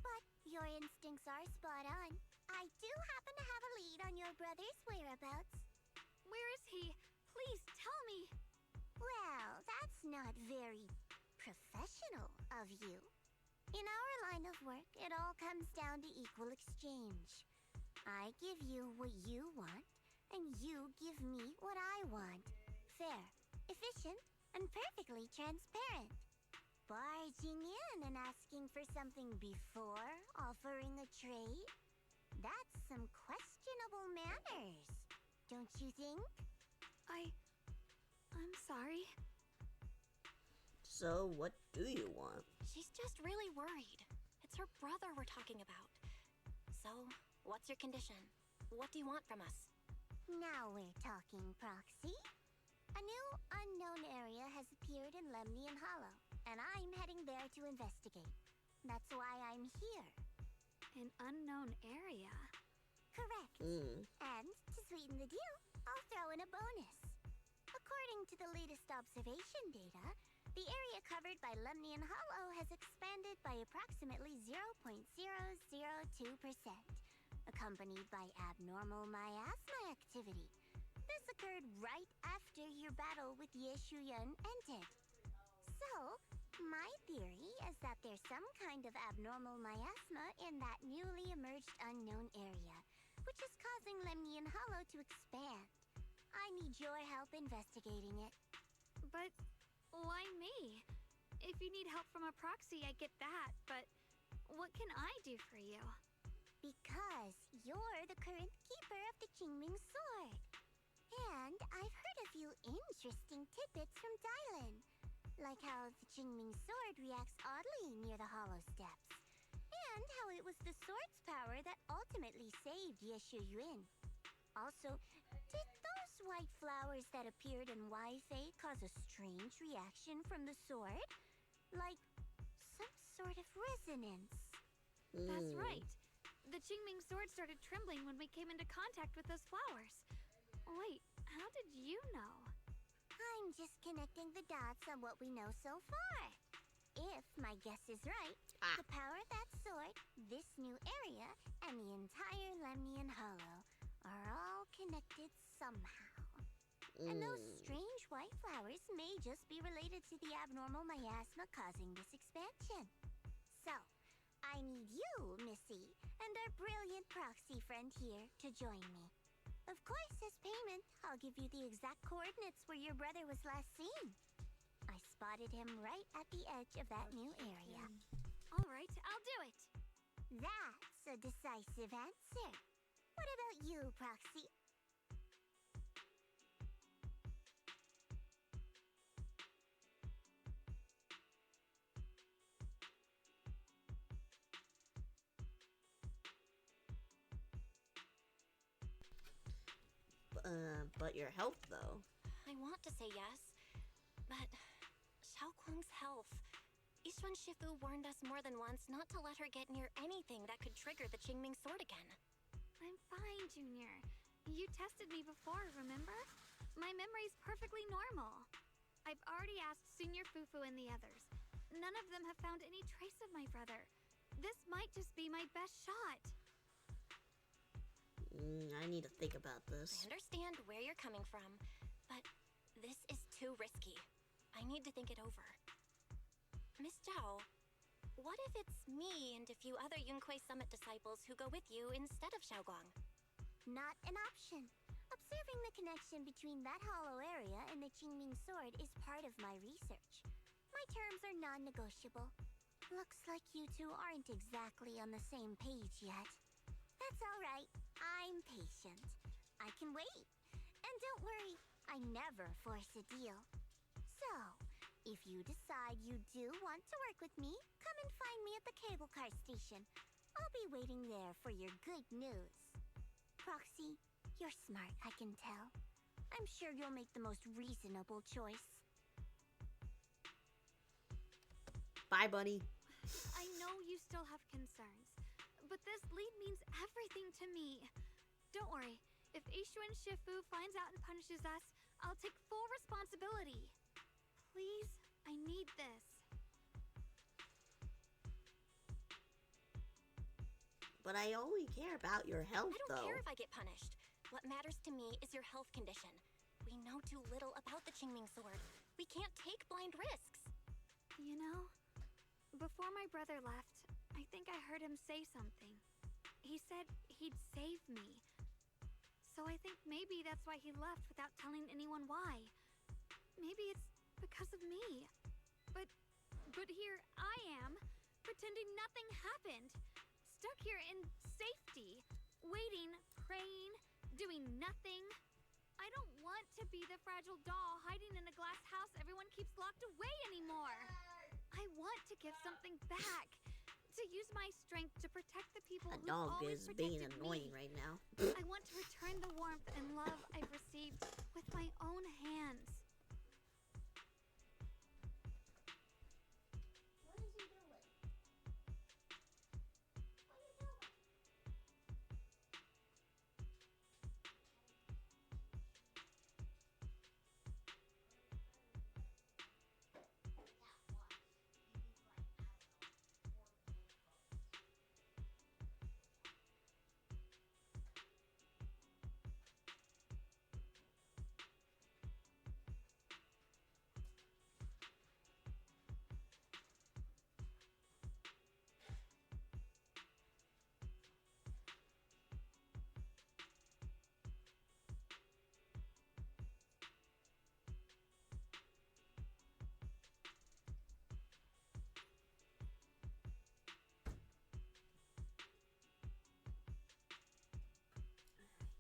But your instincts are spot on. I do happen to have a lead on your brother's whereabouts. Where is he? Please tell me. Well, that's not very professional of you. In our line of work, it all comes down to equal exchange. I give you what you want, and you give me what I want. Fair, efficient, and perfectly transparent. Barging in and asking for something before offering a trade? That's some questionable manners, don't you think? I'm sorry. So, what do you want? She's just really worried. It's her brother we're talking about. So, what's your condition? What do you want from us? Now we're talking, Proxy. A new unknown area has appeared in Lemnian Hollow, and I'm heading there to investigate. That's why I'm here. An unknown area? Correct. And to sweeten the deal, I'll throw in a bonus. According to the latest observation data, the area covered by Lemnian Hollow has expanded by approximately 0.002%, accompanied by abnormal miasma activity. This occurred right after your battle with Ye Shuyan ended. So, my theory is that there's some kind of abnormal miasma in that newly emerged unknown area, which is causing Lemnian Hollow to expand. I need your help investigating it. But why me? If you need help from a proxy, I get that, but what can I do for you? Because you're the current keeper of the Qingming Sword. And I've heard a few interesting tidbits from Dylan. Like how the Qingming Sword reacts oddly near the Hollow Steps. And how it was the sword's power that ultimately saved Yeshu Yuan. Also, did those white flowers that appeared in Waifei cause a strange reaction from the sword? Like some sort of resonance. That's right. The Qingming sword started trembling when we came into contact with those flowers. Wait, how did you know? I'm just connecting the dots on what we know so far. If my guess is right, the power of that sword, this new area, and the entire Lemnian Hollow are all connected somehow. And those strange white flowers may just be related to the abnormal miasma causing this expansion. So, I need you, Missy, and our brilliant proxy friend here to join me. Of course, as payment, I'll give you the exact coordinates where your brother was last seen. I spotted him right at the edge of that new area. All right, I'll do it. That's a decisive answer. What about you, Proxy? But your health, though. I want to say yes, but Xiaoguang's health. Yishuan Shifu warned us more than once not to let her get near anything that could trigger the Qingming sword again. I'm fine, Junior. You tested me before, remember? My memory's perfectly normal. I've already asked Senior Fufu and the others. None of them have found any trace of my brother. This might just be my best shot. I need to think about I this. understand where you're coming from, but this is too risky. I need to think it over. Miss Zhao, what if it's me and a few other Yunquei Summit disciples who go with you instead of Xiaoguang? Not an option. Observing the connection between that hollow area and the Qingming sword is part of my research. My terms are non-negotiable. Looks like you two aren't exactly on the same page yet. That's all right. I'm patient. I can wait. And don't worry, I never force a deal. So, if you decide you do want to work with me, come and find me at the cable car station. I'll be waiting there for your good news. Proxy, you're smart, I can tell. I'm sure you'll make the most reasonable choice. Bye, bunny. I know you still have concerns, but this lead means everything to me. Don't worry, if Yishuan Shifu finds out and punishes us, I'll take full responsibility. Please, I need this. But I only care about your health, I don't though. care if I get punished. What matters to me is your health condition. We know too little about the Qingming sword. We can't take blind risks. You know, before my brother left, I think I heard him say something. He said he'd save me. So I think maybe that's why he left without telling anyone why. Maybe it's because of me. But here I am, pretending nothing happened. Stuck here in safety, waiting, praying, doing nothing. I don't want to be the fragile doll hiding in a glass house everyone keeps locked away anymore. I want to give something back. To use my strength to protect the people A who dog always is being protected annoying me. right now. I want to return the warmth and love I've received with my own hands. What is he doing? What are you doing?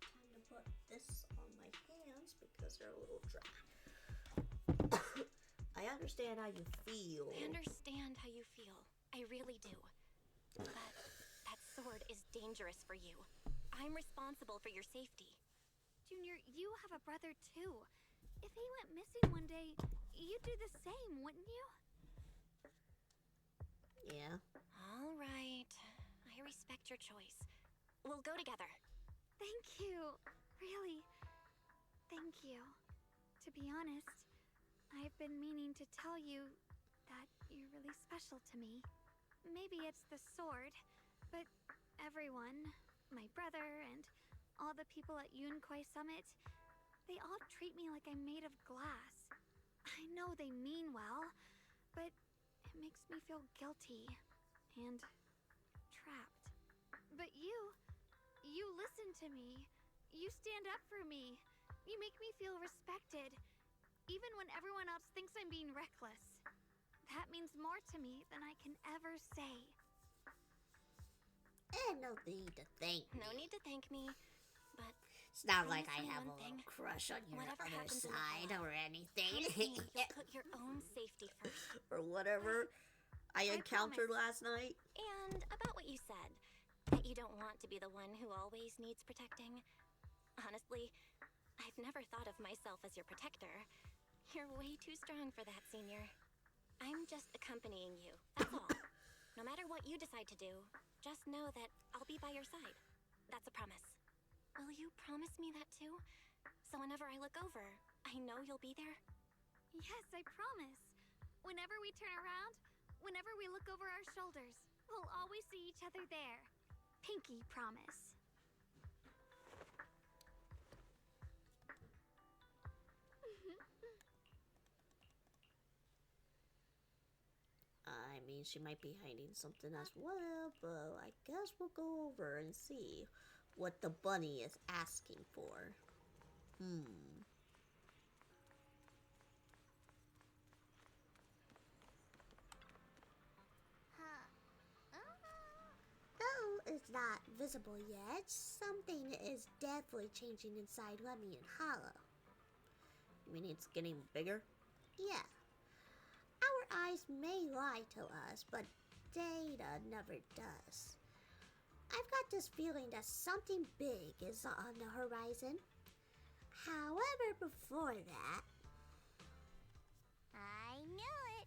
Time to put this on my hands because they're a little dry. I understand how you feel. I understand how you feel. I really do. But that sword is dangerous for you. I'm responsible for your safety. Junior, you have a brother too. If he went missing one day, you'd do the same, wouldn't you? Yeah. All right. I respect your choice. We'll go together. Thank you. Really. Thank you. To be honest, I've been meaning to tell you that you're really special to me. Maybe it's the sword, but everyone, my brother and all the people at Yunquei Summit, they all treat me like I'm made of glass. I know they mean well, but it makes me feel guilty and trapped. But you listen to me. You stand up for me. You make me feel respected, even when everyone else thinks I'm being reckless. That means more to me than I can ever say. And no need to thank me. No need to thank me. It's not like Promise I me have a one little thing. crush on your Whatever other happens in the side fallout, or anything. Promise me you'll put your own safety first. Or whatever I encountered last night. And about what you said, that you don't want to be the one who always needs protecting. Honestly, I've never thought of myself as your protector. You're way too strong for that, Senior. I'm just accompanying you, that's all. No matter what you decide to do, just know that I'll be by your side. That's a promise. Will you promise me that too? So whenever I look over, I know you'll be there? Yes, I promise. Whenever we turn around, whenever we look over our shoulders, we'll always see each other there. Pinky promise. I mean, she might be hiding something as well, but I guess we'll go over and see what the bunny is asking for. Though it's not visible yet, something is definitely changing inside Lemmy and Hollow. You mean it's getting bigger? Yeah. Our eyes may lie to us, but data never does. I've got this feeling that something big is on the horizon. However, before that... I knew it.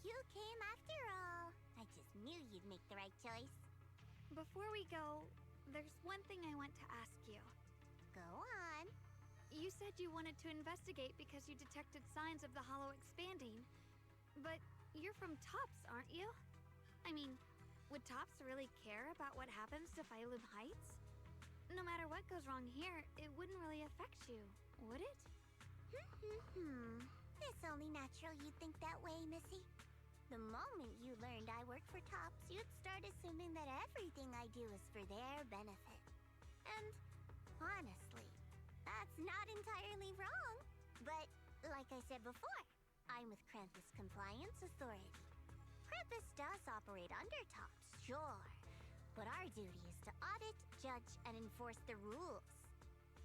You came after all. I just knew you'd make the right choice. Before we go, there's one thing I want to ask you. Go on. You said you wanted to investigate because you detected signs of the hollow expanding. But you're from Tops, aren't you? I mean, would Tops really care about what happens to Phylum Heights? No matter what goes wrong here, it wouldn't really affect you, would it? It's only natural you'd think that way, Missy. The moment you learned I work for Tops, you'd start assuming that everything I do is for their benefit. And honestly, that's not entirely wrong. But like I said before, I'm with Krampus Compliance Authority. Krampus does operate under Tops, sure. But our duty is to audit, judge, and enforce the rules.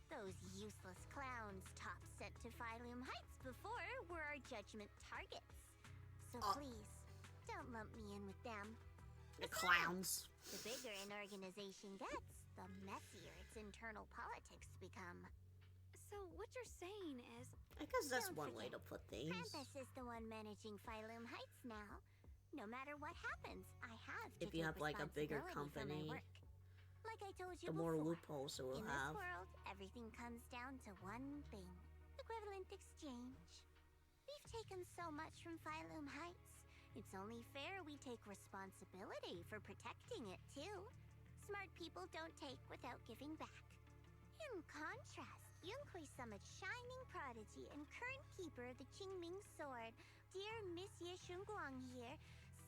Those useless clowns Tops sent to Phylum Heights before were our judgment targets. So please, don't lump me in with them. The clowns. The bigger an organization gets, the messier its internal politics become. So what you're saying is... I guess that's Don't one way to forget, put things. Krampus is the one managing Phylum Heights now. No matter what happens, I have to If you take have like a bigger responsibility for my company, work. Like I told you the more before, loopholes it will in have. this world, everything comes down to one thing. Equivalent exchange. We've taken so much from Phylum Heights. It's only fair we take responsibility for protecting it, too. Smart people don't take without giving back. In contrast, Yunhui Summit's shining prodigy and current keeper of the Qingming Sword, dear Miss Ye Shunguang here,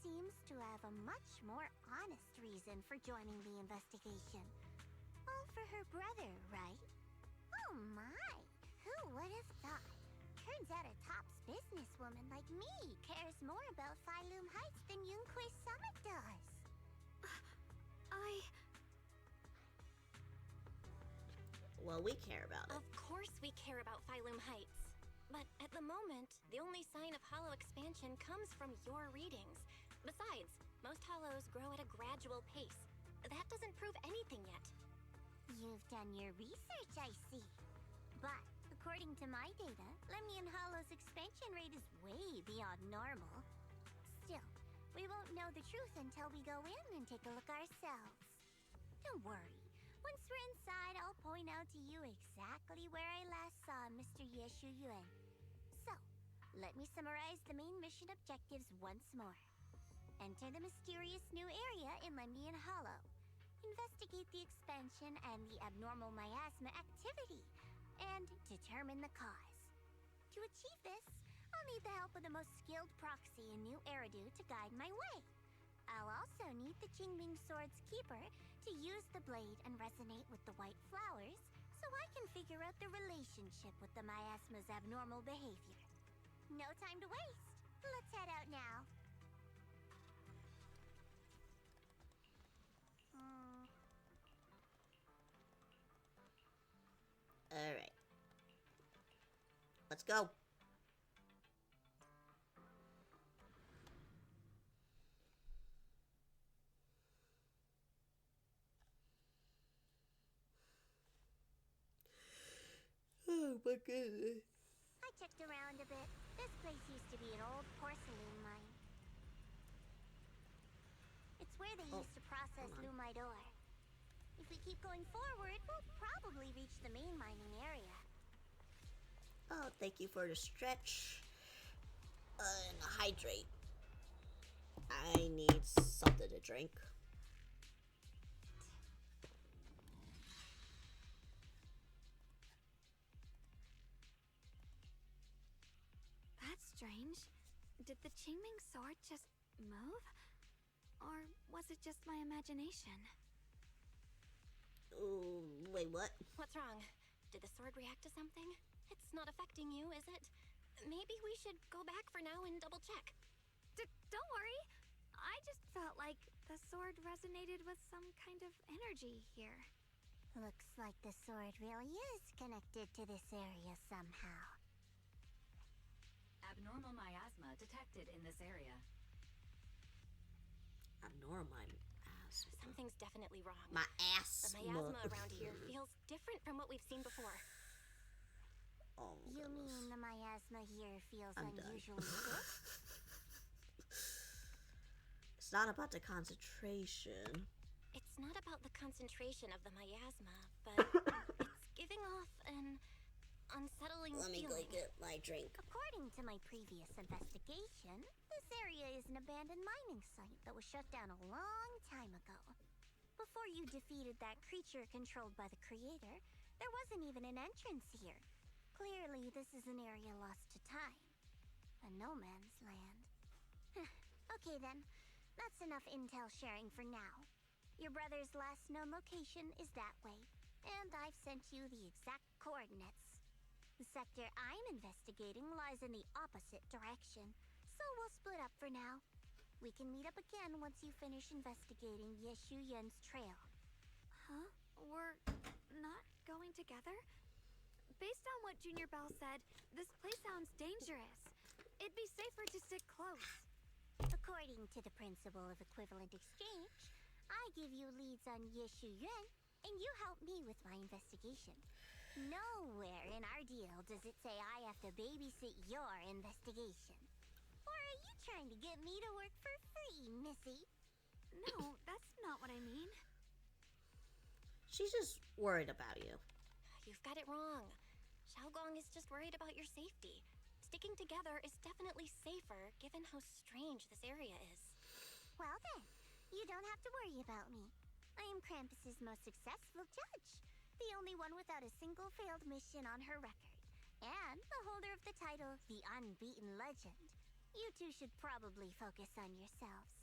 seems to have a much more honest reason for joining the investigation. All for her brother, right? Oh my! Who would have thought? Turns out a Tops businesswoman like me cares more about Phylum Heights than Yunhui Summit does. Well, we care about it. Of course we care about Phylum Heights. But at the moment, the only sign of hollow expansion comes from your readings. Besides, most hollows grow at a gradual pace. That doesn't prove anything yet. You've done your research, I see. But, according to my data, Lemian Hollow's expansion rate is way beyond normal. Still, we won't know the truth until we go in and take a look ourselves. Don't worry. Once we're inside, I'll point out to you exactly where I last saw Mr. Yeshu Yuan. So, let me summarize the main mission objectives once more. Enter the mysterious new area in Lemian Hollow. Investigate the expansion and the abnormal miasma activity, and determine the cause. To achieve this, I'll need the help of the most skilled proxy in New Eridu to guide my way. I'll also need the Qingming Sword's keeper to use the blade and resonate with the white flowers, so I can figure out the relationship with the miasma's abnormal behavior. No time to waste. Let's head out now. Let's go. Oh my goodness. I checked around a bit. This place used to be an old porcelain mine. It's where they used to process lumite ore. If we keep going forward, we'll probably reach the main mining area. Oh, thank you for the stretch. And hydrate. I need something to drink. That's strange. Did the Qingming sword just move? Or was it just my imagination? Ooh, wait, what? What's wrong? Did the sword react to something? It's not affecting you, is it? Maybe we should go back for now and double check. Don't worry. I just felt like the sword resonated with some kind of energy here. Looks like the sword really is connected to this area somehow. Abnormal miasma detected in this area. Abnormal asthma. Something's definitely wrong. My The asthma. miasma around here feels different from what we've seen before. Oh, You goodness. mean the miasma here feels I'm done. unusually thick? It's not about the concentration. It's not about the concentration of the miasma, but it's giving off an unsettling Let me go feeling. get my drink. According to my previous investigation, this area is an abandoned mining site that was shut down a long time ago. Before you defeated that creature controlled by the creator, there wasn't even an entrance here. Clearly, this is an area lost to time. A no man's land. Okay then, that's enough intel sharing for now. Your brother's last known location is that way, and I've sent you the exact coordinates. The sector I'm investigating lies in the opposite direction, so we'll split up for now. We can meet up again once you finish investigating Yeshu Yen's trail. Huh? We're not going together? Based on what Junior Bell said, this place sounds dangerous. It'd be safer to stick close. According to the principle of equivalent exchange, I give you leads on Yeshu Yuan, and you help me with my investigation. Nowhere in our deal does it say I have to babysit your investigation. Or are you trying to get me to work for free, Missy? No, that's not what I mean. She's just worried about you. You've got it wrong. Xiaogong is just worried about your safety. Sticking together is definitely safer, given how strange this area is. Well then, you don't have to worry about me. I am Krampus's most successful judge, the only one without a single failed mission on her record, and the holder of the title, the Unbeaten Legend. You two should probably focus on yourselves.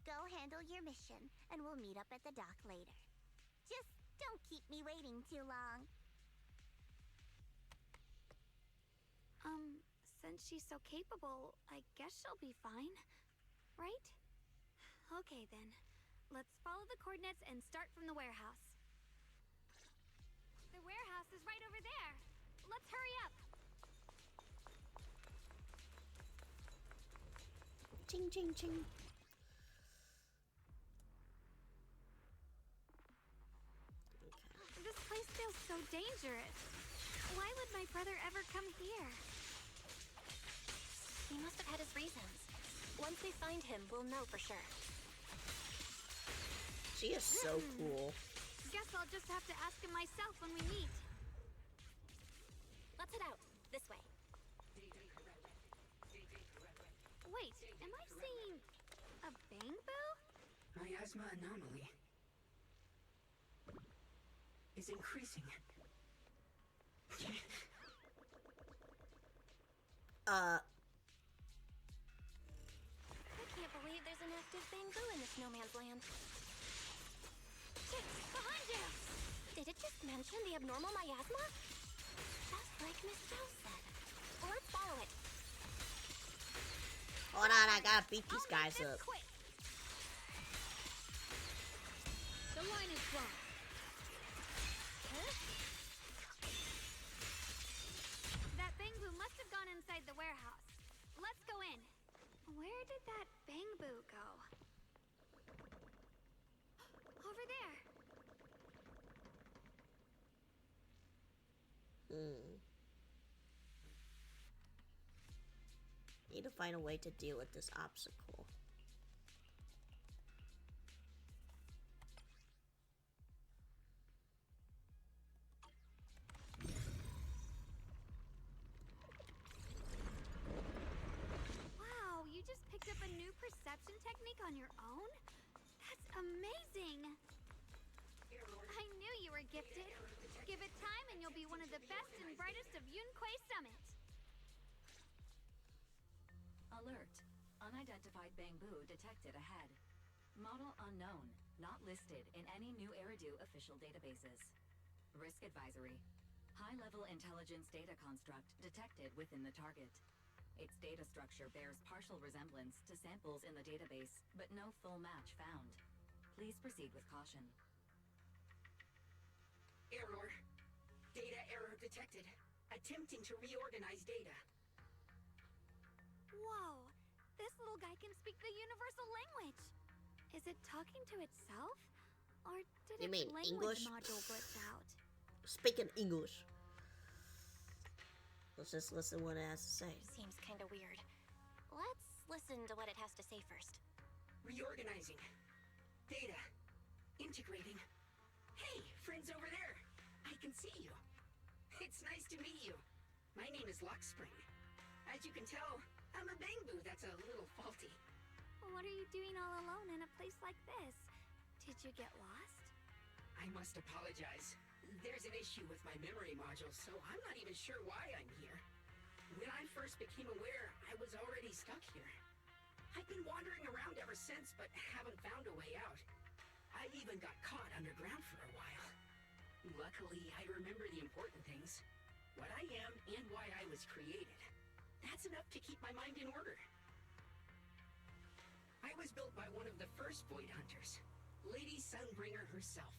Go handle your mission, and we'll meet up at the dock later. Just don't keep me waiting too long. Since she's so capable, I guess she'll be fine. Right? Okay then. Let's follow the coordinates and start from the warehouse. The warehouse is right over there. Let's hurry up. Ching, ching, ching. This place feels so dangerous. Why would my brother ever come here? He must have had his reasons. Once we find him, we'll know for sure. She is so cool. Guess I'll just have to ask him myself when we meet. Let's head out. This way. Wait, am I seeing a bangbu? Miasma anomaly is increasing. I can't believe there's an active bamboo in this no man's land. Shit, behind you! Did it just mention the abnormal miasma? Just like Miss Zhao said. Let's follow it. Hold on, I gotta beat these guys up. Quick. The line is drawn. That bangbu must have gone inside the warehouse. Let's go in. Where did that Bangbu go? Over there. Need to find a way to deal with this obstacle. Wow, you just picked up a new perception technique on your own? That's amazing! I knew you were gifted. Give it time and you'll be one of the best and brightest of Yunquay Summit. Alert. Unidentified Bangbu detected ahead. Model unknown. Not listed in any new Eridu official databases. Risk advisory. High-level intelligence data construct detected within the target. Its data structure bears partial resemblance to samples in the database, but no full match found. Please proceed with caution. Error. Data error detected. Attempting to reorganize data. Whoa! This little guy can speak the universal language! Is it talking to itself? Or did You its mean language English? module glitch out? Speaking English. Let's just listen what it has to say. Seems kinda weird. Let's listen to what it has to say first. Reorganizing. Data. Integrating. Hey, friends over there. I can see you. It's nice to meet you. My name is Lockspring. As you can tell, I'm a Bangbu that's a little faulty. What are you doing all alone in a place like this? Did you get lost? I must apologize. There's an issue with my memory module, so I'm not even sure why I'm here. When I first became aware, I was already stuck here. I've been wandering around ever since, but haven't found a way out. I even got caught underground for a while. Luckily, I remember the important things. What I am and why I was created. That's enough to keep my mind in order. I was built by one of the first Void Hunters, Lady Sunbringer herself.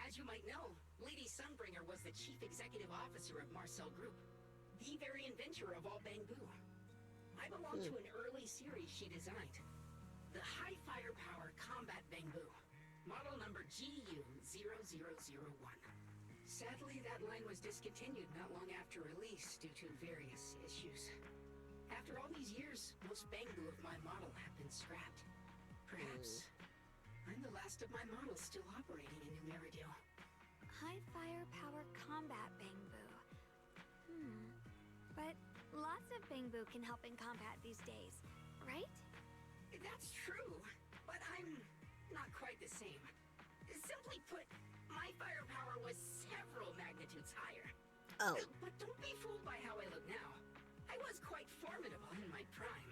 As you might know, Lady Sunbringer was the chief executive officer of Marcel Group, the very inventor of all Bangbu. I belong to an early series she designed, the High Firepower Combat Bangbu, model number GU0001. Sadly, that line was discontinued not long after release due to various issues. After all these years, most Bangbu of my model have been scrapped. Perhaps I'm the last of my models still operating in New Eridu. High firepower combat Bangbu. But lots of Bangbu can help in combat these days, right? That's true, but I'm not quite the same. Simply put, my firepower was several magnitudes higher. Oh. But don't be fooled by how I look now. I was quite formidable in my prime.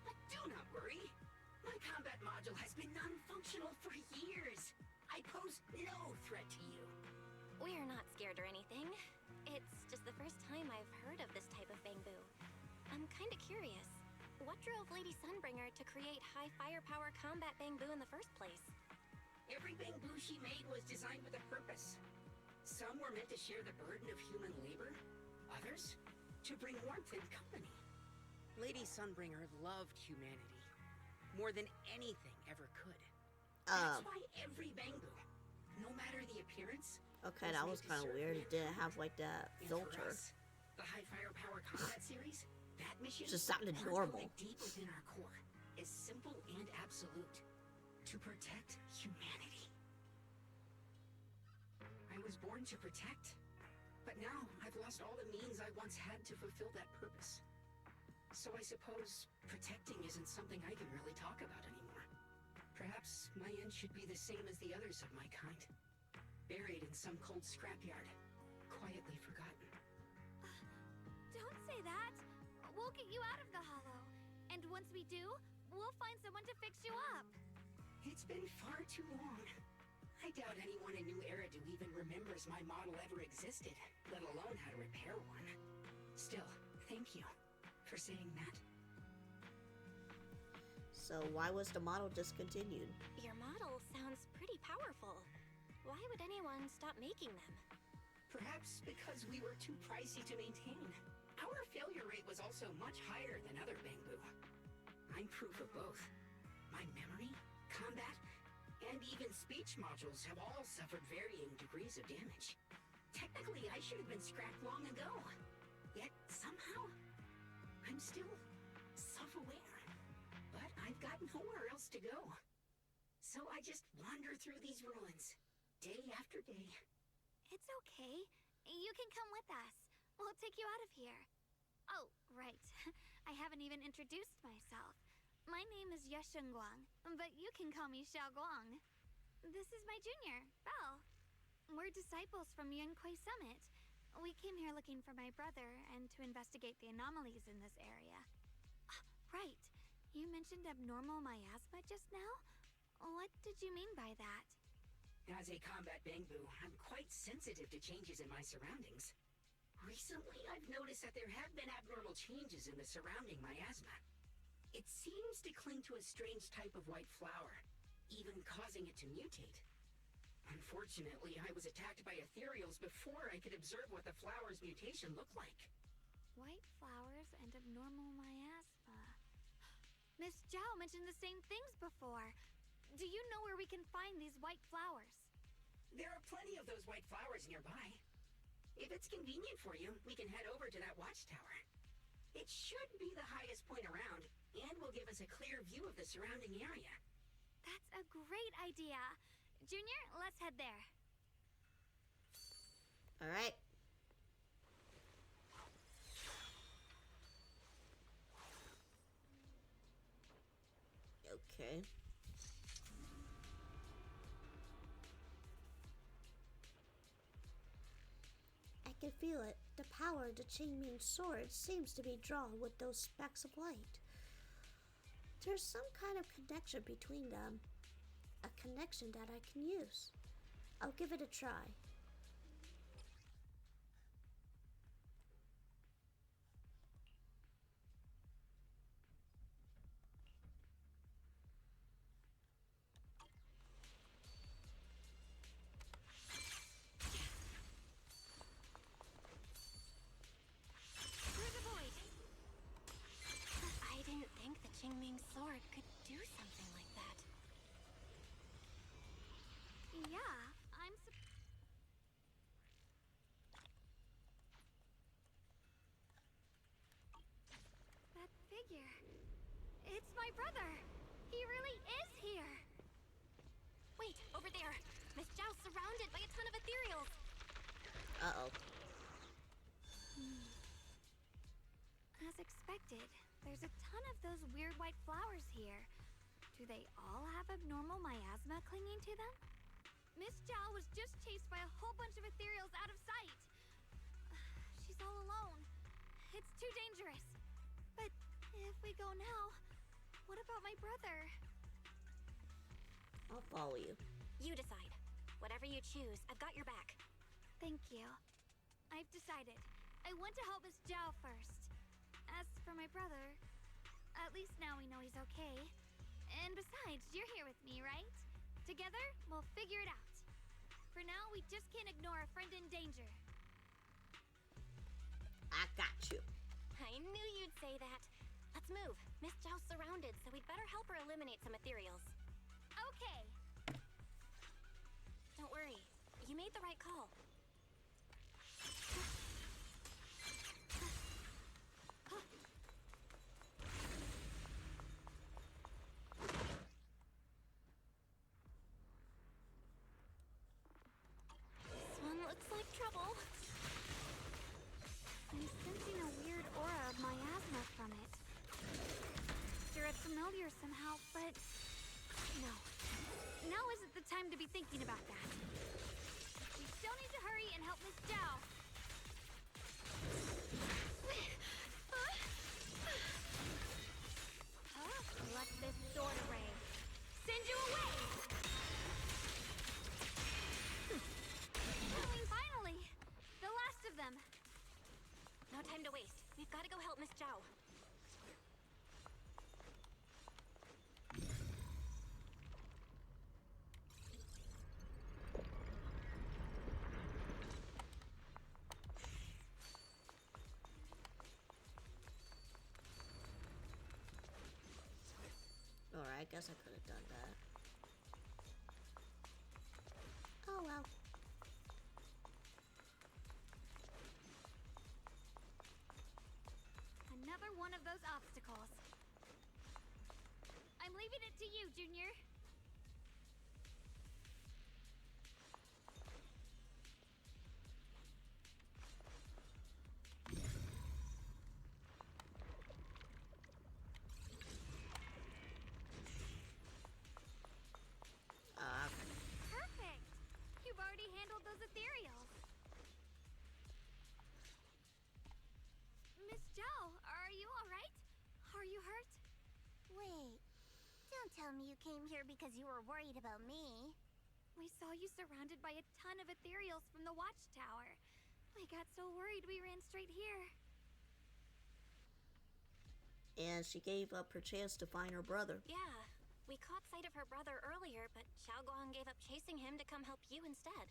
But do not worry. My combat module has been non-functional for years. I pose no threat to you. We're not scared or anything. It's just the first time I've heard of this type of Bangbu. I'm kinda curious. What drove Lady Sunbringer to create high firepower combat Bangbu in the first place? Every Bangbu she made was designed with a purpose. Some were meant to share the burden of human labor. Others, to bring warmth and company. Lady Sunbringer loved humanity. More than anything ever could. That's why every Bangbu, no matter the appearance... Okay, that was kind of weird. It didn't have like that filter. Us, the High Firepower Combat series, that mission Just sounded normal. deep within our core is simple and absolute. To protect humanity. I was born to protect, but now I've lost all the means I once had to fulfill that purpose. So I suppose protecting isn't something I can really talk about anymore. Perhaps my end should be the same as the others of my kind. Buried in some cold scrapyard, quietly forgotten. Don't say that. We'll get you out of the hollow. And once we do, we'll find someone to fix you up. It's been far too long. I doubt anyone in New Eridu even remembers my model ever existed, let alone how to repair one. Still, thank you for saying that. So why was the model discontinued? Your model sounds pretty powerful. Why would anyone stop making them? Perhaps because we were too pricey to maintain. Our failure rate was also much higher than other Bangbu. I'm proof of both. My memory, combat, and even speech modules have all suffered varying degrees of damage. Technically, I should have been scrapped long ago. Yet, somehow, I'm still self-aware. But I've got nowhere else to go. So I just wander through these ruins, day after day. It's okay. You can come with us. We'll take you out of here. Oh, right. I haven't even introduced myself. My name is Yeshengguang, but you can call me Xiaoguang. This is my junior, Belle. We're disciples from Yunquei Summit. We came here looking for my brother and to investigate the anomalies in this area. Right. You mentioned abnormal miasma just now? What did you mean by that? As a combat Bangbu, I'm quite sensitive to changes in my surroundings. Recently, I've noticed that there have been abnormal changes in the surrounding miasma. It seems to cling to a strange type of white flower, even causing it to mutate. Unfortunately, I was attacked by ethereals before I could observe what the flower's mutation looked like. White flowers and abnormal miasma. Miss Zhao mentioned the same things before. Do you know where we can find these white flowers? There are plenty of those white flowers nearby. If it's convenient for you, we can head over to that watchtower. It should be the highest point around, and will give us a clear view of the surrounding area. That's a great idea. Junior, let's head there. All right. Okay. I can feel it. The power of the Qingming sword seems to be drawn with those specks of light. There's some kind of connection between them. A connection that I can use. I'll give it a try. I didn't think the Qingming sword could do something like that. Yeah, that figure. It's my brother. He really is here. Wait, over there. Miss Zhao's surrounded by a ton of ethereals. Uh-oh. As expected, there's a ton of those weird white flowers here. Do they all have abnormal miasma clinging to them? Miss Zhao was just chased by a whole bunch of ethereals out of sight. She's all alone. It's too dangerous. But if we go now, what about my brother? I'll follow you. You decide. Whatever you choose, I've got your back. Thank you. I've decided. I want to help Miss Zhao first. As for my brother, at least now we know he's okay. And besides, you're here with me, right? Together, we'll figure it out. For now, we just can't ignore a friend in danger. I got you. I knew you'd say that. Let's move. Miss Zhao's surrounded, so we'd better help her eliminate some ethereals. Okay. Don't worry. You made the right call. This one looks like trouble. I'm sensing a weird aura of miasma from it. Sure, it's familiar somehow, but no. Now isn't the time to be thinking about that. We still need to hurry and help Miss Zhao. Let this sword array send you away! Finally! The last of them! No time to waste. We've got to go help Miss Zhao. I guess I could have done that. Oh well. Another one of those obstacles. I'm leaving it to you, Junior. Perfect! You've already handled those ethereals. Miss Zhao, are you alright? Are you hurt? Wait, don't tell me you came here because you were worried about me. We saw you surrounded by a ton of ethereals from the watchtower. We got so worried we ran straight here. And she gave up her chance to find her brother. Yeah, we caught sight of her brother earlier, but Xiaoguang gave up chasing him to come help you instead.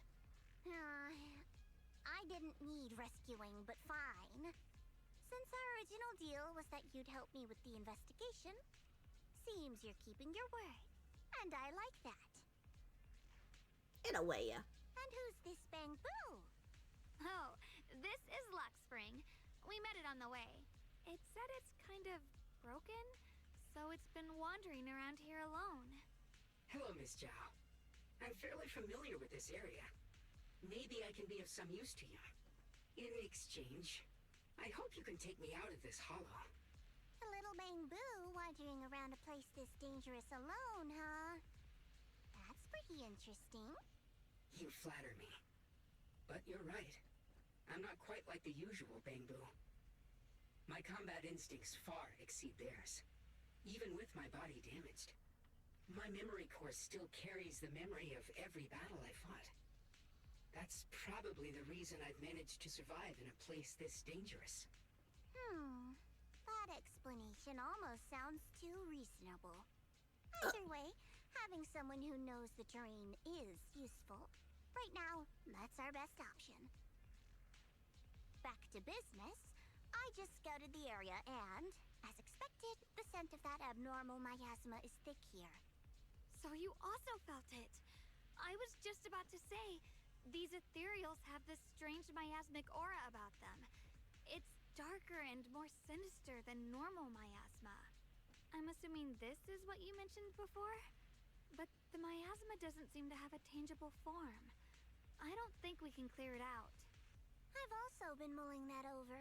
I didn't need rescuing, but fine. Since our original deal was that you'd help me with the investigation, seems you're keeping your word. And I like that. In a way, yeah. And who's this Bangbu? Oh, this is Luck Spring. We met it on the way. It said it's kind of broken, so it's been wandering around here alone. Hello, Miss Zhao. I'm fairly familiar with this area. Maybe I can be of some use to you. In exchange, I hope you can take me out of this hollow. A little Bangbu wandering around a place this dangerous alone, huh? That's pretty interesting. You flatter me. But you're right. I'm not quite like the usual Bangbu. My combat instincts far exceed theirs, even with my body damaged. My memory core still carries the memory of every battle I fought. That's probably the reason I've managed to survive in a place this dangerous. That explanation almost sounds too reasonable. Either way, having someone who knows the terrain is useful. Right now, that's our best option. Back to business. I just scouted the area and, as expected, the scent of that abnormal miasma is thick here. So you also felt it. I was just about to say, these ethereals have this strange miasmic aura about them. It's darker and more sinister than normal miasma. I'm assuming this is what you mentioned before? But the miasma doesn't seem to have a tangible form. I don't think we can clear it out. I've also been mulling that over.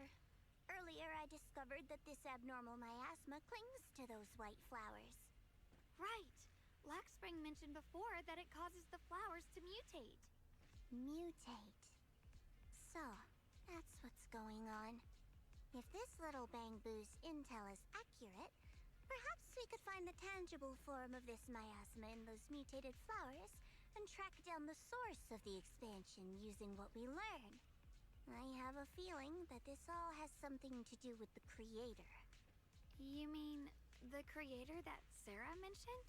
Earlier, I discovered that this abnormal miasma clings to those white flowers. Right. Laxspring mentioned before that it causes the flowers to mutate. Mutate. So, that's what's going on. If this little Bangbu's intel is accurate, perhaps we could find the tangible form of this miasma in those mutated flowers and track down the source of the expansion using what we learn. I have a feeling that this all has something to do with the creator. You mean the creator that Sarah mentioned?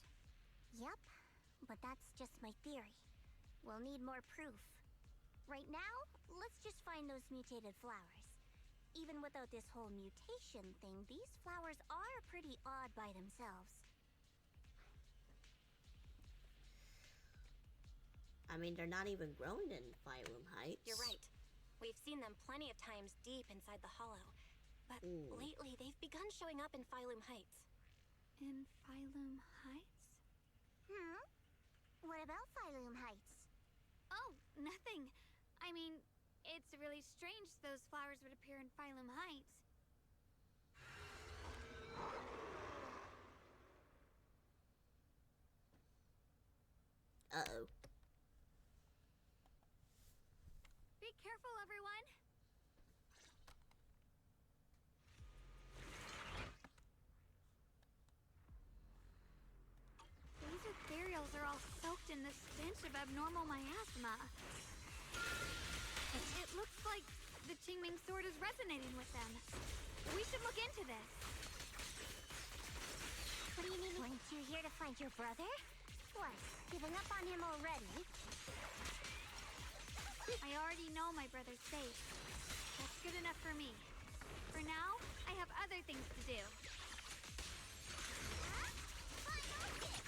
Yep, but that's just my theory. We'll need more proof. Right now, let's just find those mutated flowers. Even without this whole mutation thing, these flowers are pretty odd by themselves. I mean, they're not even growing in Phylum Heights. You're right. We've seen them plenty of times deep inside the hollow. But lately, they've begun showing up in Phylum Heights. In Phylum Heights? What about Phylum Heights? Oh, nothing. I mean, it's really strange those flowers would appear in Phylum Heights. Uh-oh. Be careful, everyone! These ethereals are all soaked in the stench of abnormal miasma. It looks like the Qingming sword is resonating with them. We should look into this. What do you mean? Weren't you here to find your brother? What, giving up on him already? I already know my brother's safe. That's good enough for me. For now, I have other things to do. Final hit!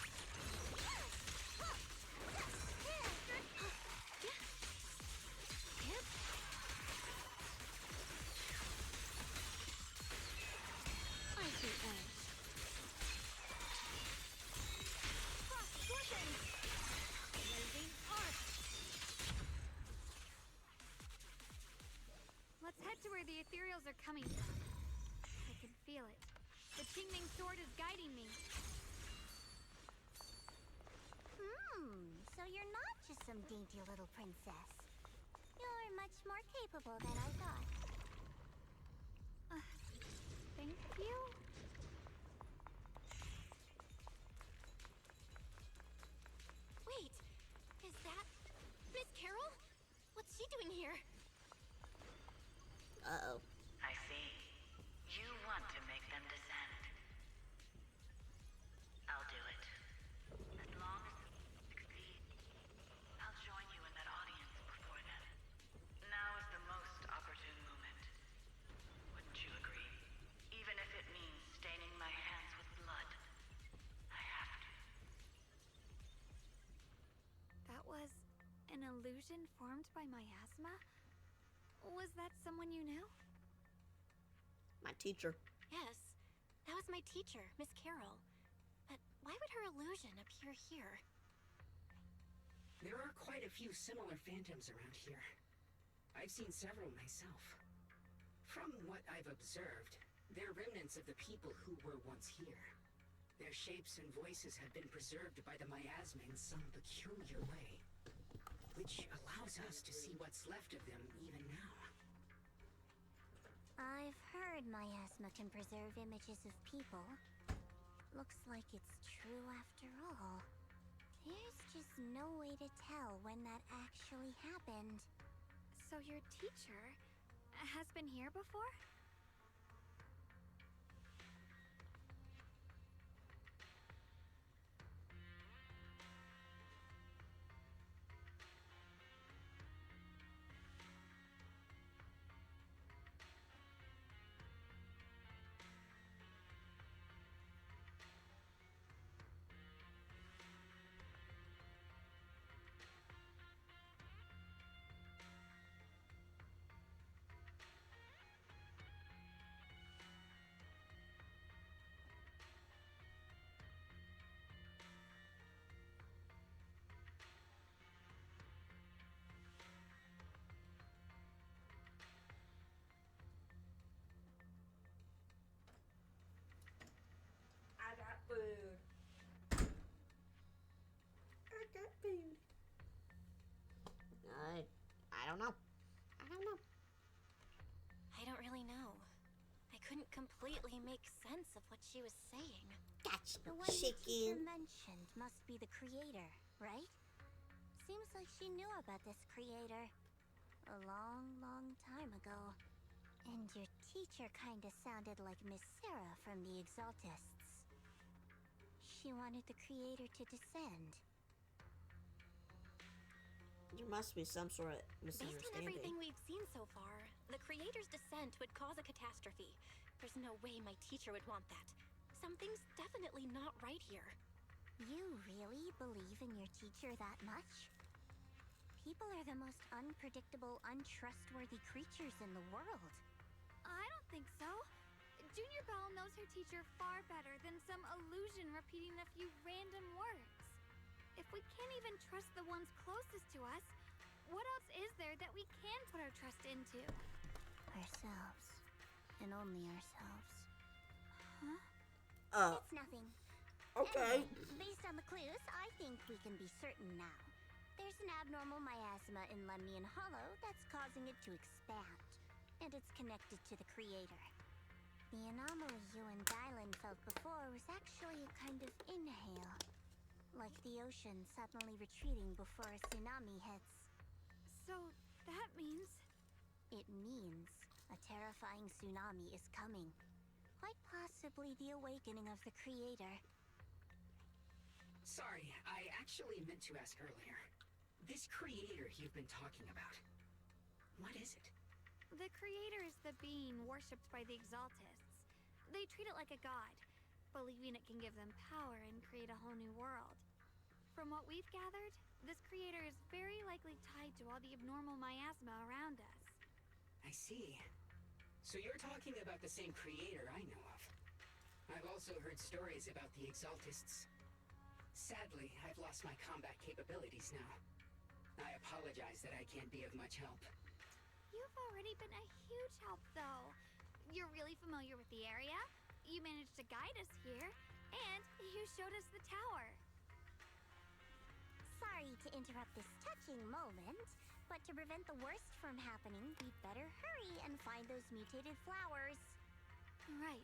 arrows are coming from. I can feel it. The Qingming sword is guiding me. So you're not just some dainty little princess. You're much more capable than I thought. Thank you. Wait, is that Miss Carol? What's she doing here? Uh-oh. I see. You want to make them descend. I'll do it. As long as you succeed, I'll join you in that audience before them. Now is the most opportune moment. Wouldn't you agree? Even if it means staining my hands with blood, I have to. That was an illusion formed by miasma? Was that someone you knew? My teacher. Yes, that was my teacher, Miss Carol. But why would her illusion appear here? There are quite a few similar phantoms around here. I've seen several myself. From what I've observed, they're remnants of the people who were once here. Their shapes and voices have been preserved by the miasma in some peculiar way, which allows us to see what's left of them even now. I've heard miasma can preserve images of people. Looks like it's true after all. There's just no way to tell when that actually happened. So your teacher has been here before? I got food. I got food. I don't know. I don't know. I don't really know. I couldn't completely make sense of what she was saying. That's The one the teacher chicken. mentioned must be the creator, right? Seems like she knew about this creator a long, long time ago. And your teacher kinda sounded like Miss Sarah from the Exaltists. She wanted the creator to descend. There must be some sort of Based on misunderstanding. everything we've seen so far, the creator's descent would cause a catastrophe. There's no way my teacher would want that. Something's definitely not right here. You really believe in your teacher that much? People are the most unpredictable, untrustworthy creatures in the world. I don't think so. Junior Belle knows her teacher far better than some illusion repeating a few random words. If we can't even trust the ones closest to us, what else is there that we can put our trust into? Ourselves. And only ourselves. Huh? It's nothing. Okay. Anyway, based on the clues, I think we can be certain now. There's an abnormal miasma in Lemnian Hollow that's causing it to expand. And it's connected to the creator. The anomaly you and Dylan felt before was actually a kind of inhale. Like the ocean suddenly retreating before a tsunami hits. So that means... It means a terrifying tsunami is coming. Quite possibly the awakening of the creator. Sorry, I actually meant to ask earlier. This creator you've been talking about, what is it? The creator is the being worshipped by the Exaltists. They treat it like a god, believing it can give them power and create a whole new world. From what we've gathered, this creator is very likely tied to all the abnormal miasma around us. I see. So you're talking about the same creator I know of. I've also heard stories about the Exaltists. Sadly, I've lost my combat capabilities now. I apologize that I can't be of much help. You've already been a huge help, though. you're really familiar with the area. You managed to guide us here, and you showed us the tower. Sorry to interrupt this touching moment, but to prevent the worst from happening, we'd better hurry and find those mutated flowers. Right.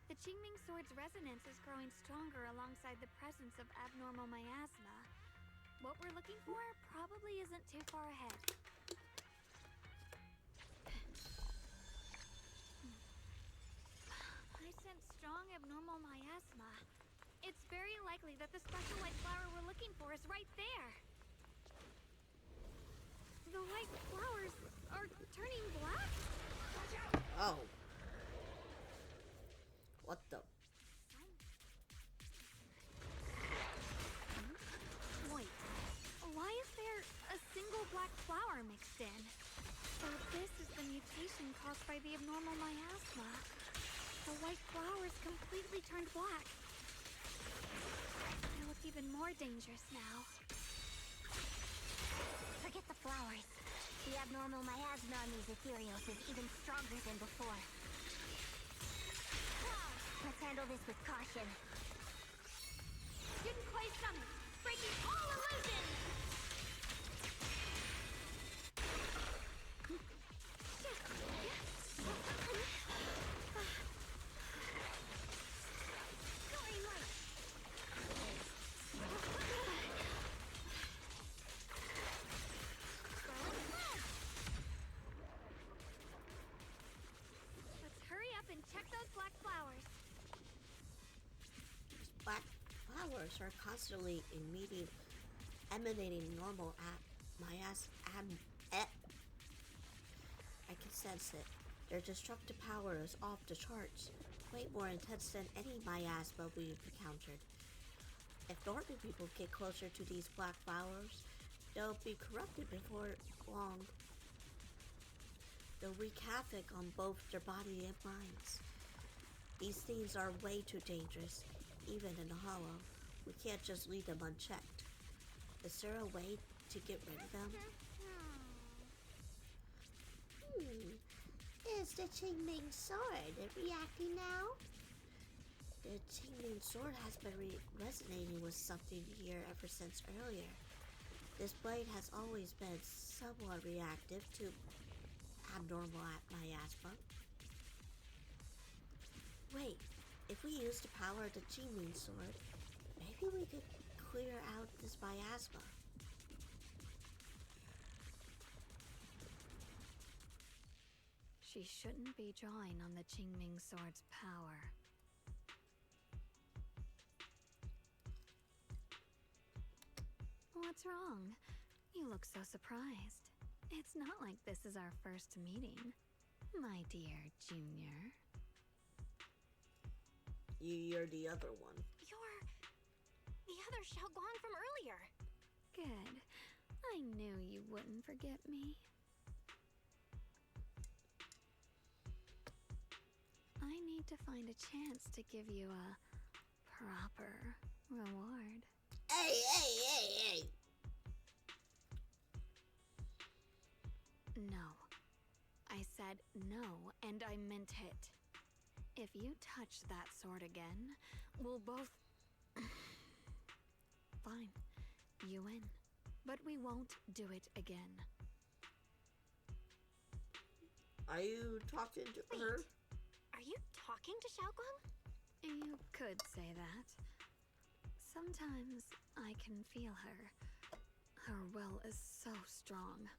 The Qingming Sword's resonance is growing stronger alongside the presence of abnormal miasma. What we're looking for probably isn't too far ahead. I sense strong abnormal miasma. It's very likely that the special white flower we're looking for is right there. The white flowers are turning black? Oh. What the? Wait, why is there a single black flower mixed in? So this is the mutation caused by the abnormal miasma. The white flowers completely turned black. They look even more dangerous now. Forget the flowers. The abnormal miasma on these ethereals is even stronger than before. Let's handle this with caution. Didn't quite summon, breaking all illusions! Let's hurry up and check those black flowers. Black flowers are constantly emanating normal I can sense it. Their destructive power is off the charts, way more intense than any miasma we've encountered. If normal people get closer to these black flowers, they'll be corrupted before long. They'll wreak havoc on both their body and minds. These things are way too dangerous, even in a hollow. We can't just leave them unchecked. Is there a way to get rid of them? Is the Qingming Sword reacting now? The Qingming Sword has been resonating with something here ever since earlier. This blade has always been somewhat reactive to abnormal miasma. Wait, if we use the power of the Qingming Sword, maybe we could clear out this miasma. She shouldn't be drawing on the Qingming Sword's power. What's wrong? You look so surprised. It's not like this is our first meeting, my dear Junior. You're the other one. You're the other Xiaoguang from earlier. Good. I knew you wouldn't forget me. I need to find a chance to give you a proper reward. Hey! No. I said no, and I meant it. If you touch that sword again, we'll both... Fine. You win. But we won't do it again. Are you talking to her? Are you talking to Xiaoguang? You could say that. Sometimes I can feel her. Her will is so strong.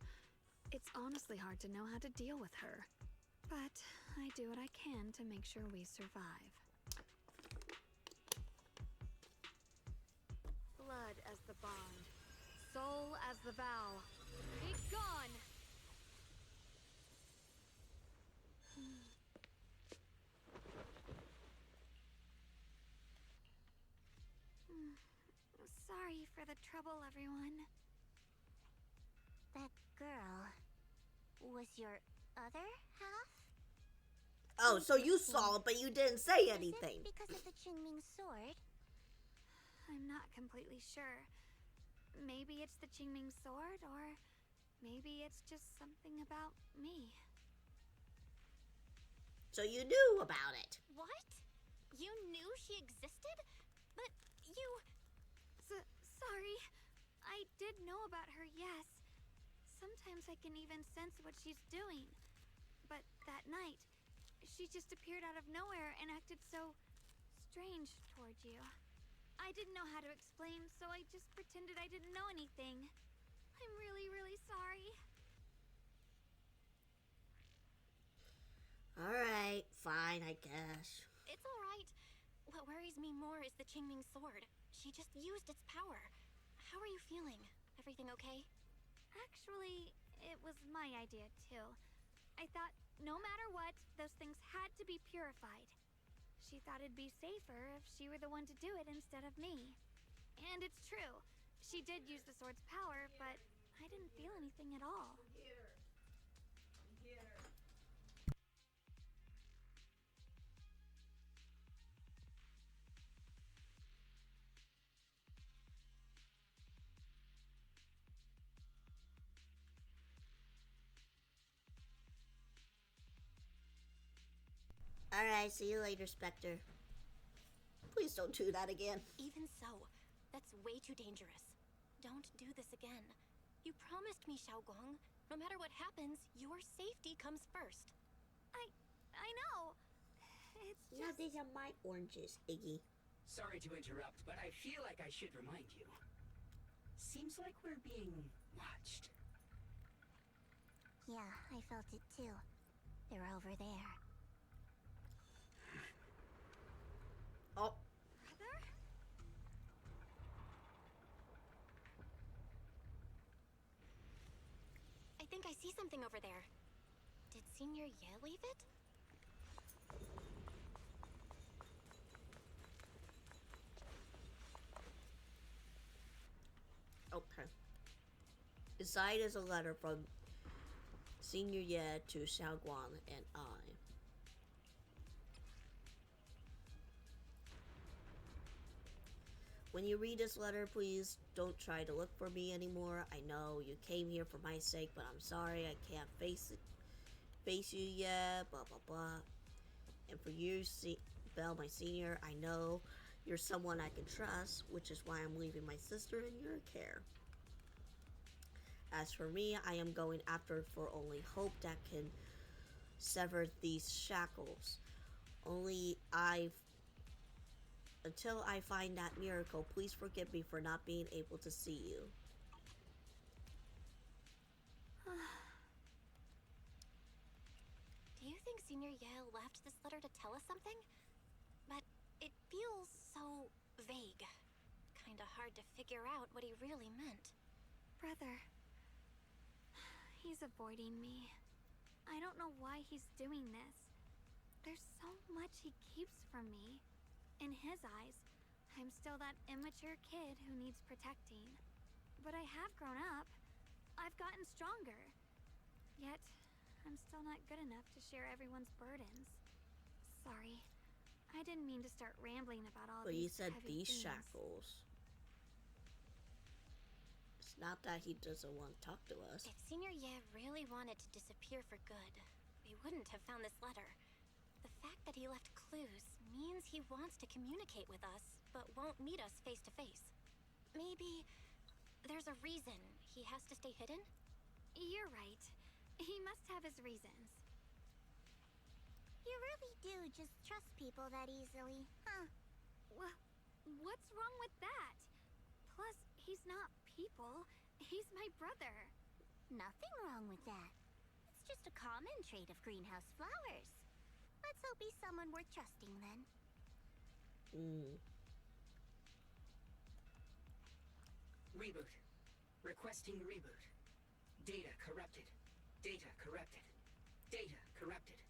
It's honestly hard to know how to deal with her. But I do what I can to make sure we survive. Blood as the bond. Soul as the vow. Be gone! Sorry for the trouble, everyone. That girl was your other half? Oh, so you saw it, but you didn't say anything. Is it because of the Qingming Sword? I'm not completely sure. Maybe it's the Qingming Sword, or maybe it's just something about me. So you knew about it. What? You knew she existed? But you... Sorry. I did know about her, yes. Sometimes I can even sense what she's doing. But that night, she just appeared out of nowhere and acted so strange towards you. I didn't know how to explain, so I just pretended I didn't know anything. I'm really, really sorry. Alright, fine, I guess. It's alright. What worries me more is the Qingming sword. She just used its power. How are you feeling? Everything okay? Actually, it was my idea, too. I thought, no matter what, those things had to be purified. She thought it'd be safer if she were the one to do it instead of me. And it's true. She did use the sword's power, but I didn't feel anything at all. Alright, see you later, Spectre. Please don't do that again. Even so, that's way too dangerous. Don't do this again. You promised me, Xiaoguang. No matter what happens, your safety comes first. I know. It's just... No, these are my oranges, Iggy. Sorry to interrupt, but I feel like I should remind you. Seems like we're being watched. Yeah, I felt it too. They're over there. Oh. Brother? I think I see something over there. Did Senior Ye leave it? Okay. Inside is a letter from Senior Ye to Xiaoguang and I. When you read this letter, please don't try to look for me anymore. I know you came here for my sake, but I'm sorry I can't face you yet, blah blah blah. And for you, Belle, my senior, I know you're someone I can trust, which is why I'm leaving my sister in your care. As for me, I am going after for only hope that can sever these shackles. Until I find that miracle, please forgive me for not being able to see you. Do you think Senior Ye left this letter to tell us something? But it feels so vague. Kinda hard to figure out what he really meant. Brother. He's avoiding me. I don't know why he's doing this. There's so much he keeps from me. In his eyes, I'm still that immature kid who needs protecting. But I have grown up. I've gotten stronger. Yet, I'm still not good enough to share everyone's burdens. Sorry. I didn't mean to start rambling about all But these you said heavy these things. shackles. It's not that he doesn't want to talk to us. If Senior Ye really wanted to disappear for good, we wouldn't have found this letter. The fact that he left clues means he wants to communicate with us, but won't meet us face to face. Maybe there's a reason he has to stay hidden? You're right. He must have his reasons. You really do just trust people that easily, huh? Well, what's wrong with that? Plus, he's not people. He's my brother. Nothing wrong with that. It's just a common trait of greenhouse flowers. Let's hope he's someone worth trusting then. Reboot. Requesting reboot. Data corrupted. Data corrupted. Data corrupted.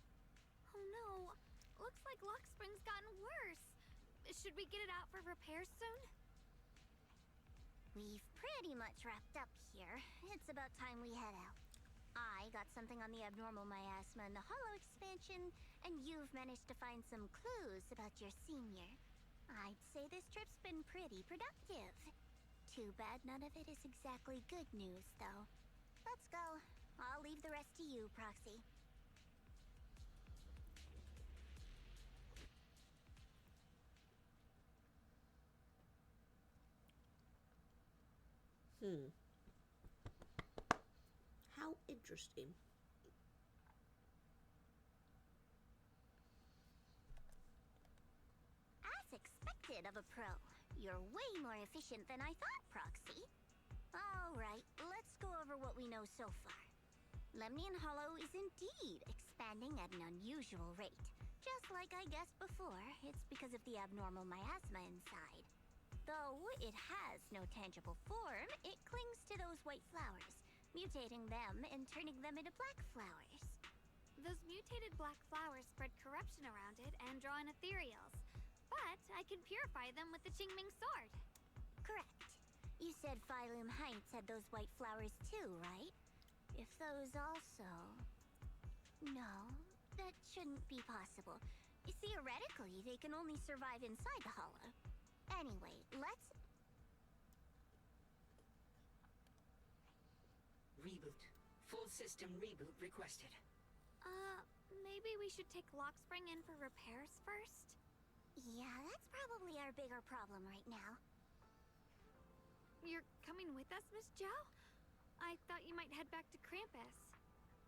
Oh no. Looks like Lockspring's gotten worse. Should we get it out for repairs soon? We've pretty much wrapped up here. It's about time we head out. I got something on the abnormal miasma and the hollow expansion, and you've managed to find some clues about your senior. I'd say this trip's been pretty productive. Too bad none of it is exactly good news, though. Let's go. I'll leave the rest to you, Proxy. How interesting. As expected of a pro, you're way more efficient than I thought, Proxy. Alright, let's go over what we know so far. Lemnian Hollow is indeed expanding at an unusual rate. Just like I guessed before, it's because of the abnormal miasma inside. Though it has no tangible form, it clings to those white flowers, mutating them and turning them into black flowers. Those mutated black flowers spread corruption around it and draw in ethereals. But I can purify them with the Qingming sword. Correct. You said Phylum Heights had those white flowers too, right? If those also... No, that shouldn't be possible. Theoretically, they can only survive inside the hollow. Anyway, let's... Reboot. Full system reboot requested. Maybe we should take Lockspring in for repairs first? Yeah, that's probably our bigger problem right now. You're coming with us, Miss Joe? I thought you might head back to Krampus.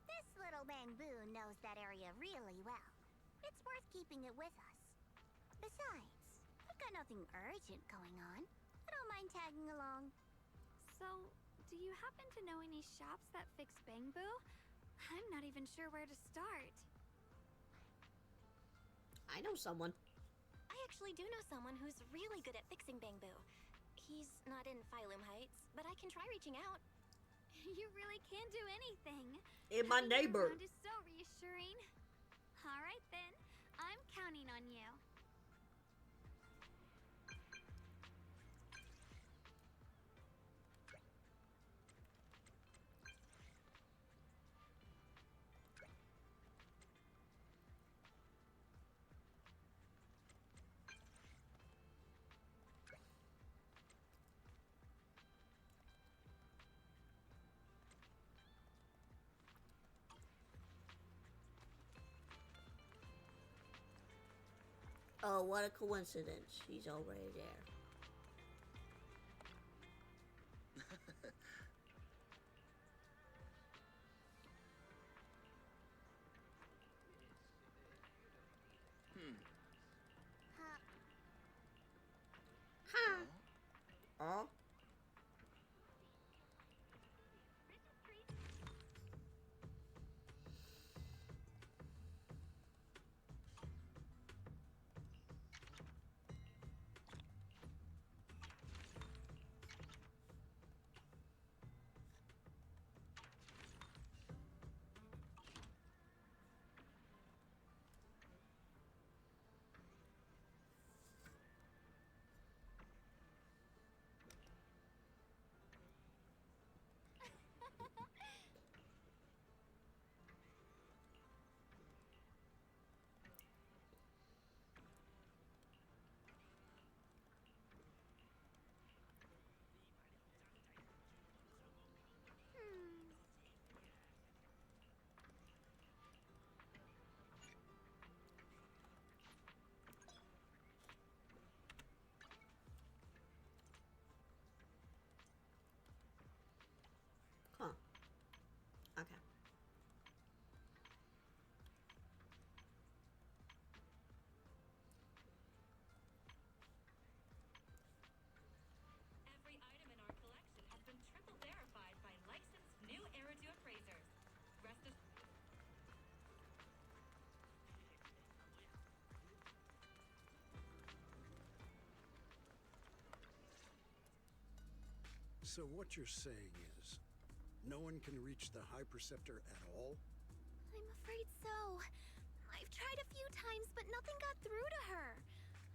This little bamboo knows that area really well. It's worth keeping it with us. Besides, we've got nothing urgent going on. I don't mind tagging along. So, do you happen to know any shops that fix bamboo? I'm not even sure where to start. I know someone. I actually do know someone who's really good at fixing bamboo. He's not in Phylum Heights, but I can try reaching out. You really can do anything. And my Having you neighbor. around is so reassuring. All right then, I'm counting on you. Oh, what a coincidence. He's already there. Huh? Huh. Okay. Every item in our collection has been triple verified by licensed new Eridu appraisers. Rest assured. So what you're saying is, no one can reach the High Preceptor at all? I'm afraid so. I've tried a few times, but nothing got through to her.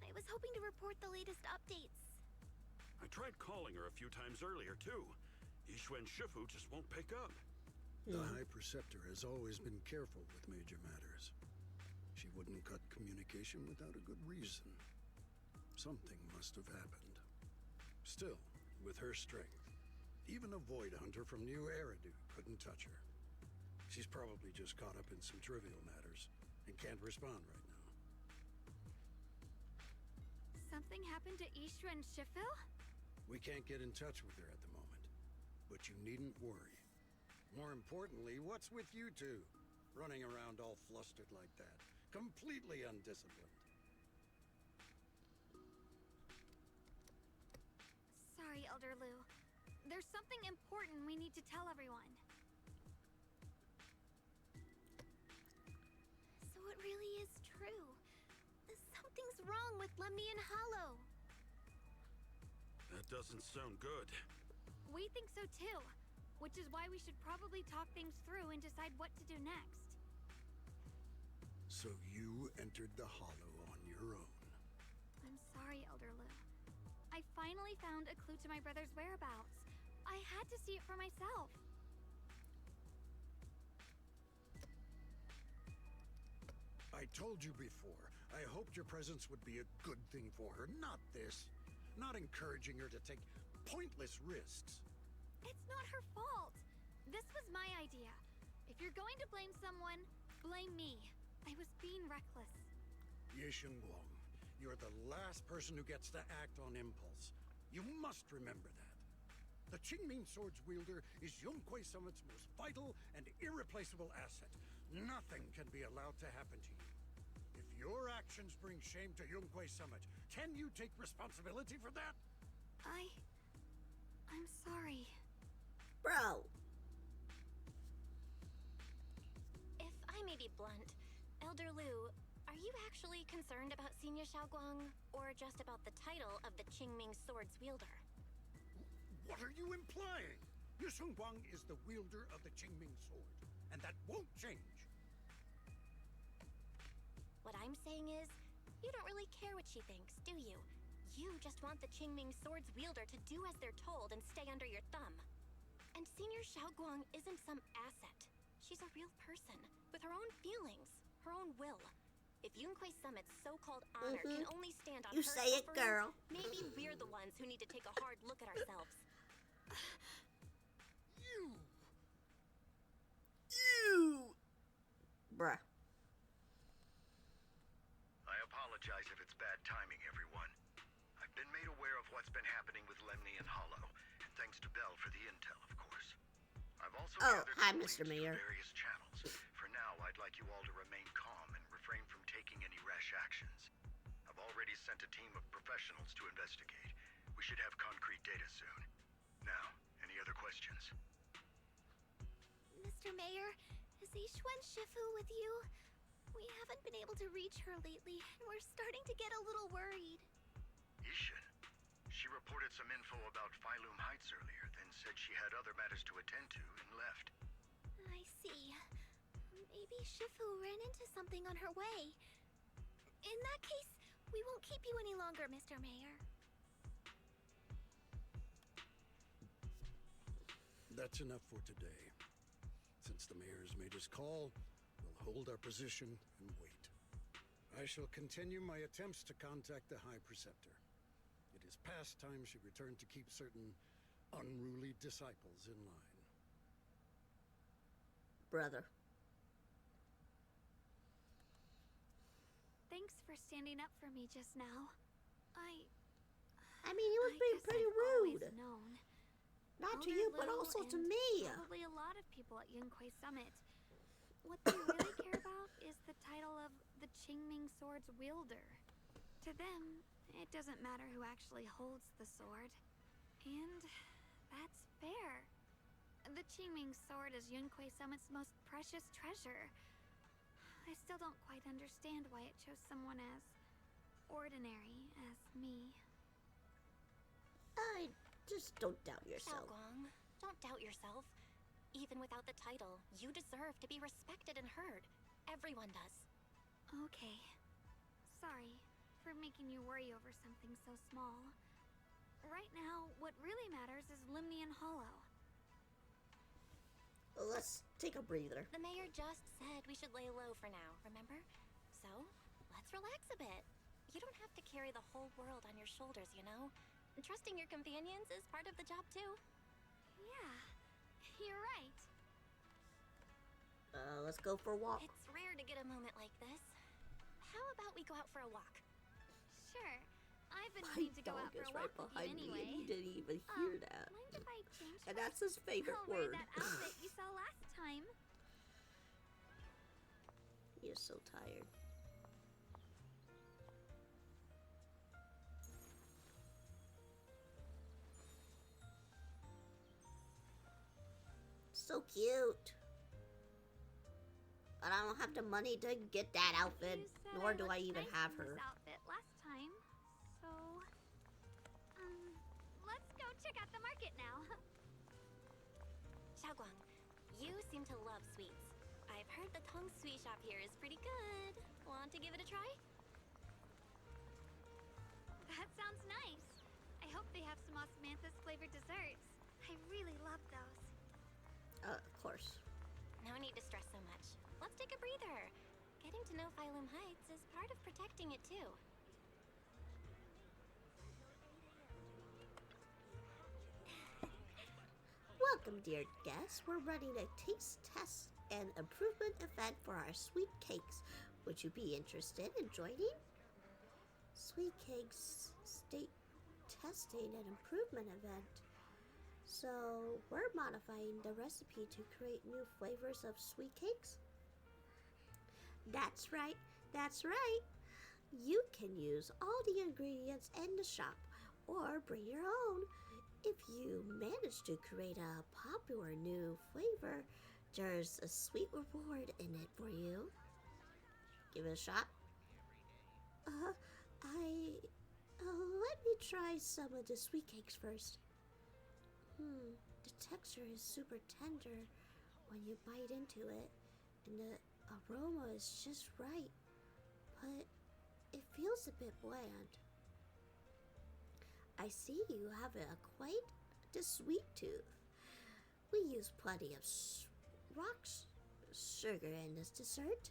I was hoping to report the latest updates. I tried calling her a few times earlier, too. Yixuan Shifu just won't pick up. The High Preceptor has always been careful with major matters. She wouldn't cut communication without a good reason. Something must have happened. Still, with her strength, even a Void Hunter from New Eridu couldn't touch her. She's probably just caught up in some trivial matters and can't respond right now. Something happened to Ishu and Shifu? We can't get in touch with her at the moment. But you needn't worry. More importantly, what's with you two? Running around all flustered like that. Completely undisciplined. Sorry, Elder Lu. There's something important we need to tell everyone. So it really is true. Something's wrong with Lemny and Hollow. That doesn't sound good. We think so too, which is why we should probably talk things through and decide what to do next. So you entered the Hollow on your own. I'm sorry, Elder Lu. I finally found a clue to my brother's whereabouts. I had to see it for myself. I told you before, I hoped your presence would be a good thing for her, not this. Not encouraging her to take pointless risks. It's not her fault. This was my idea. If you're going to blame someone, blame me. I was being reckless. Ye Guang, you're the last person who gets to act on impulse. You must remember that. The Qingming Sword's wielder is Yunque Summit's most vital and irreplaceable asset. Nothing can be allowed to happen to you. If your actions bring shame to Yunque Summit, can you take responsibility for that? I'm sorry. Bro. If I may be blunt, Elder Lu, are you actually concerned about Senior Xiaoguang, or just about the title of the Qingming Sword's wielder? What are you implying? Ye Guang is the wielder of the Qingming Sword, and that won't change. What I'm saying is, you don't really care what she thinks, do you? You just want the Qingming Sword's wielder to do as they're told and stay under your thumb. And Senior Xiaoguang isn't some asset. She's a real person, with her own feelings, her own will. If Yunque Summit's so-called honor can only stand on You her say it, suffering, girl. maybe we're the ones who need to take a hard look at ourselves. Ew. Bruh. I apologize if it's bad timing, everyone. I've been made aware of what's been happening with Lemny and Hollow, and thanks to Bell for the intel, of course. I've also gathered hi, some Mr. leads Mayor. through various channels. For now, I'd like you all to remain calm and refrain from taking any rash actions. I've already sent a team of professionals to investigate. We should have concrete data soon. Now, any other questions? Mr. Mayor, is Yixuan Shifu with you? We haven't been able to reach her lately, and we're starting to get a little worried. Yishin. She reported some info about Phylum Heights earlier, then said she had other matters to attend to and left. I see. Maybe Shifu ran into something on her way. In that case, we won't keep you any longer, Mr. Mayor. That's enough for today. Since the mayor's made his call, we'll hold our position and wait. I shall continue my attempts to contact the High Preceptor. It is past time she returned to keep certain unruly disciples in line. Brother. Thanks for standing up for me just now. I mean, he was being pretty rude. Known. Not to you, but also to me. Probably a lot of people at Yunque Summit. What they really care about is the title of the Qingming Sword's wielder. To them, it doesn't matter who actually holds the sword. And that's fair. The Qingming Sword is Yunque Summit's most precious treasure. I still don't quite understand why it chose someone as ordinary as me. Just don't doubt yourself. Xiaoguang, don't doubt yourself. Even without the title, you deserve to be respected and heard. Everyone does. Okay. Sorry for making you worry over something so small. Right now, what really matters is Lemny and Hollow. Let's take a breather. The mayor just said we should lay low for now, remember? So, let's relax a bit. You don't have to carry the whole world on your shoulders, you know? Trusting your companions is part of the job, too. Yeah, you're right. Let's go for a walk. It's rare to get a moment like this. How about we go out for a walk? Sure. I've been My meaning to go dog out for is a walk right with behind you me, anyway. and he didn't even hear that. Mind if I change And that's his favorite I'll wear word. that outfit you saw last time. You're so tired. So cute. But I don't have the money to get that outfit, nor do I even have her. This outfit last time, so let's go check out the market now. Xiaoguang, you seem to love sweets. I've heard the Tong Sweet shop here is pretty good. Want to give it a try? That sounds nice. I hope they have some osmanthus flavored desserts. I really love those. Of course. No need to stress so much. Let's take a breather. Getting to know Phylum Heights is part of protecting it too. Welcome, dear guests. We're running a taste test and improvement event for our sweet cakes. Would you be interested in joining? Sweet cakes state testing and improvement event. So we're modifying the recipe to create new flavors of sweet cakes. That's right. That's right. You can use all the ingredients in the shop or bring your own. If you manage to create a popular new flavor, there's a sweet reward in it for you. Give it a shot. Let me try some of the sweet cakes first. The texture is super tender when you bite into it, and the aroma is just right, but it feels a bit bland. I see you have quite the sweet tooth. We use plenty of rock sugar in this dessert.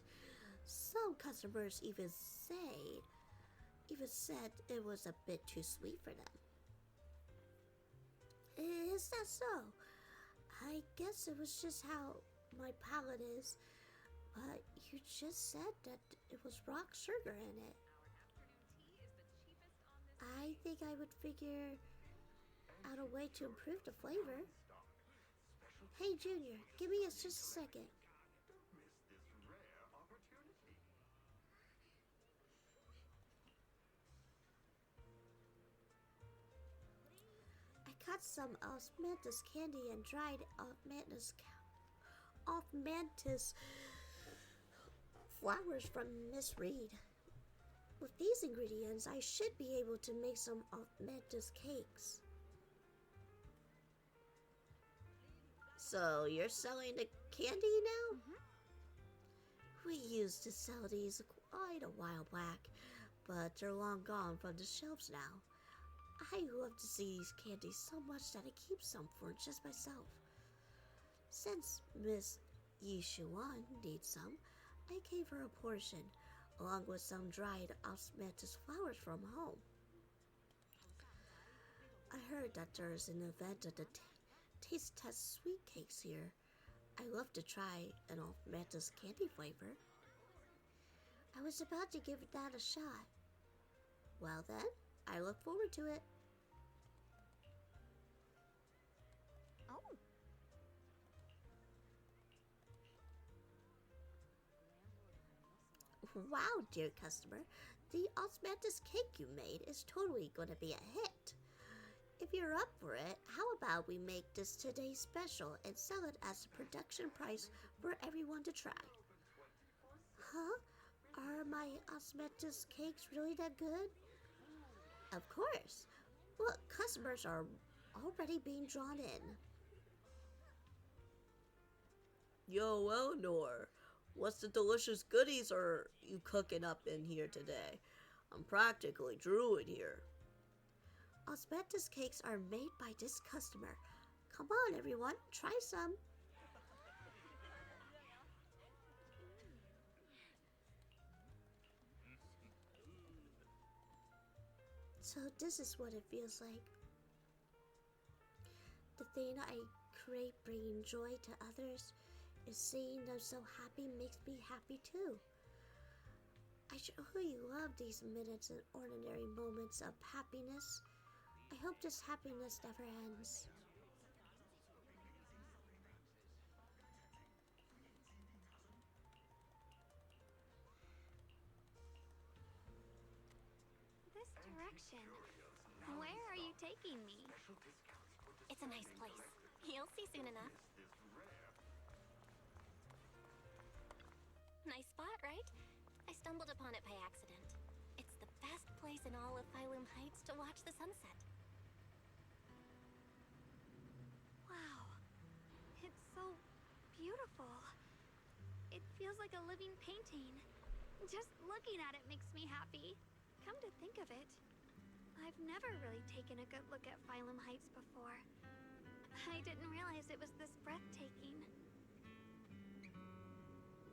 Some customers even said it was a bit too sweet for them. Is that so? I guess it was just how my palate is, but you just said that it was rock sugar in it. I think I would figure out a way to improve the flavor. Hey, Junior, give me just a second. I got some osmanthus candy and dried osmanthus flowers from Miss Reed. With these ingredients, I should be able to make some osmanthus cakes. So, you're selling the candy now? We used to sell these quite a while back, but they're long gone from the shelves now. I love to see these candies so much that I keep some for just myself. Since Miss Yishuan needs some, I gave her a portion, along with some dried osmanthus flowers from home. I heard that there's an event of the taste test sweet cakes here. I love to try an osmanthus candy flavor. I was about to give that a shot. Well then, I look forward to it. Oh. Wow, dear customer, the osmanthus cake you made is totally going to be a hit. If you're up for it, how about we make this today's special and sell it as a production price for everyone to try? Huh? Are my osmanthus cakes really that good? Of course. Look, customers are already being drawn in. Yo, Eleanor, what's the delicious goodies are you cooking up in here today? I'm practically drooling here. Osmanthus cakes are made by this customer. Come on, everyone, try some. So this is what it feels like. The thing I create bringing joy to others is seeing them so happy makes me happy too. I truly love these minutes and ordinary moments of happiness. I hope this happiness never ends. direction. Where are you taking me? It's a nice place. You'll see soon enough. Nice spot, right? I stumbled upon it by accident. It's the best place in all of Phylum Heights to watch the sunset. Wow. It's so beautiful. It feels like a living painting. Just looking at it makes me happy. Come to think of it, I've never really taken a good look at Phylum Heights before. I didn't realize it was this breathtaking.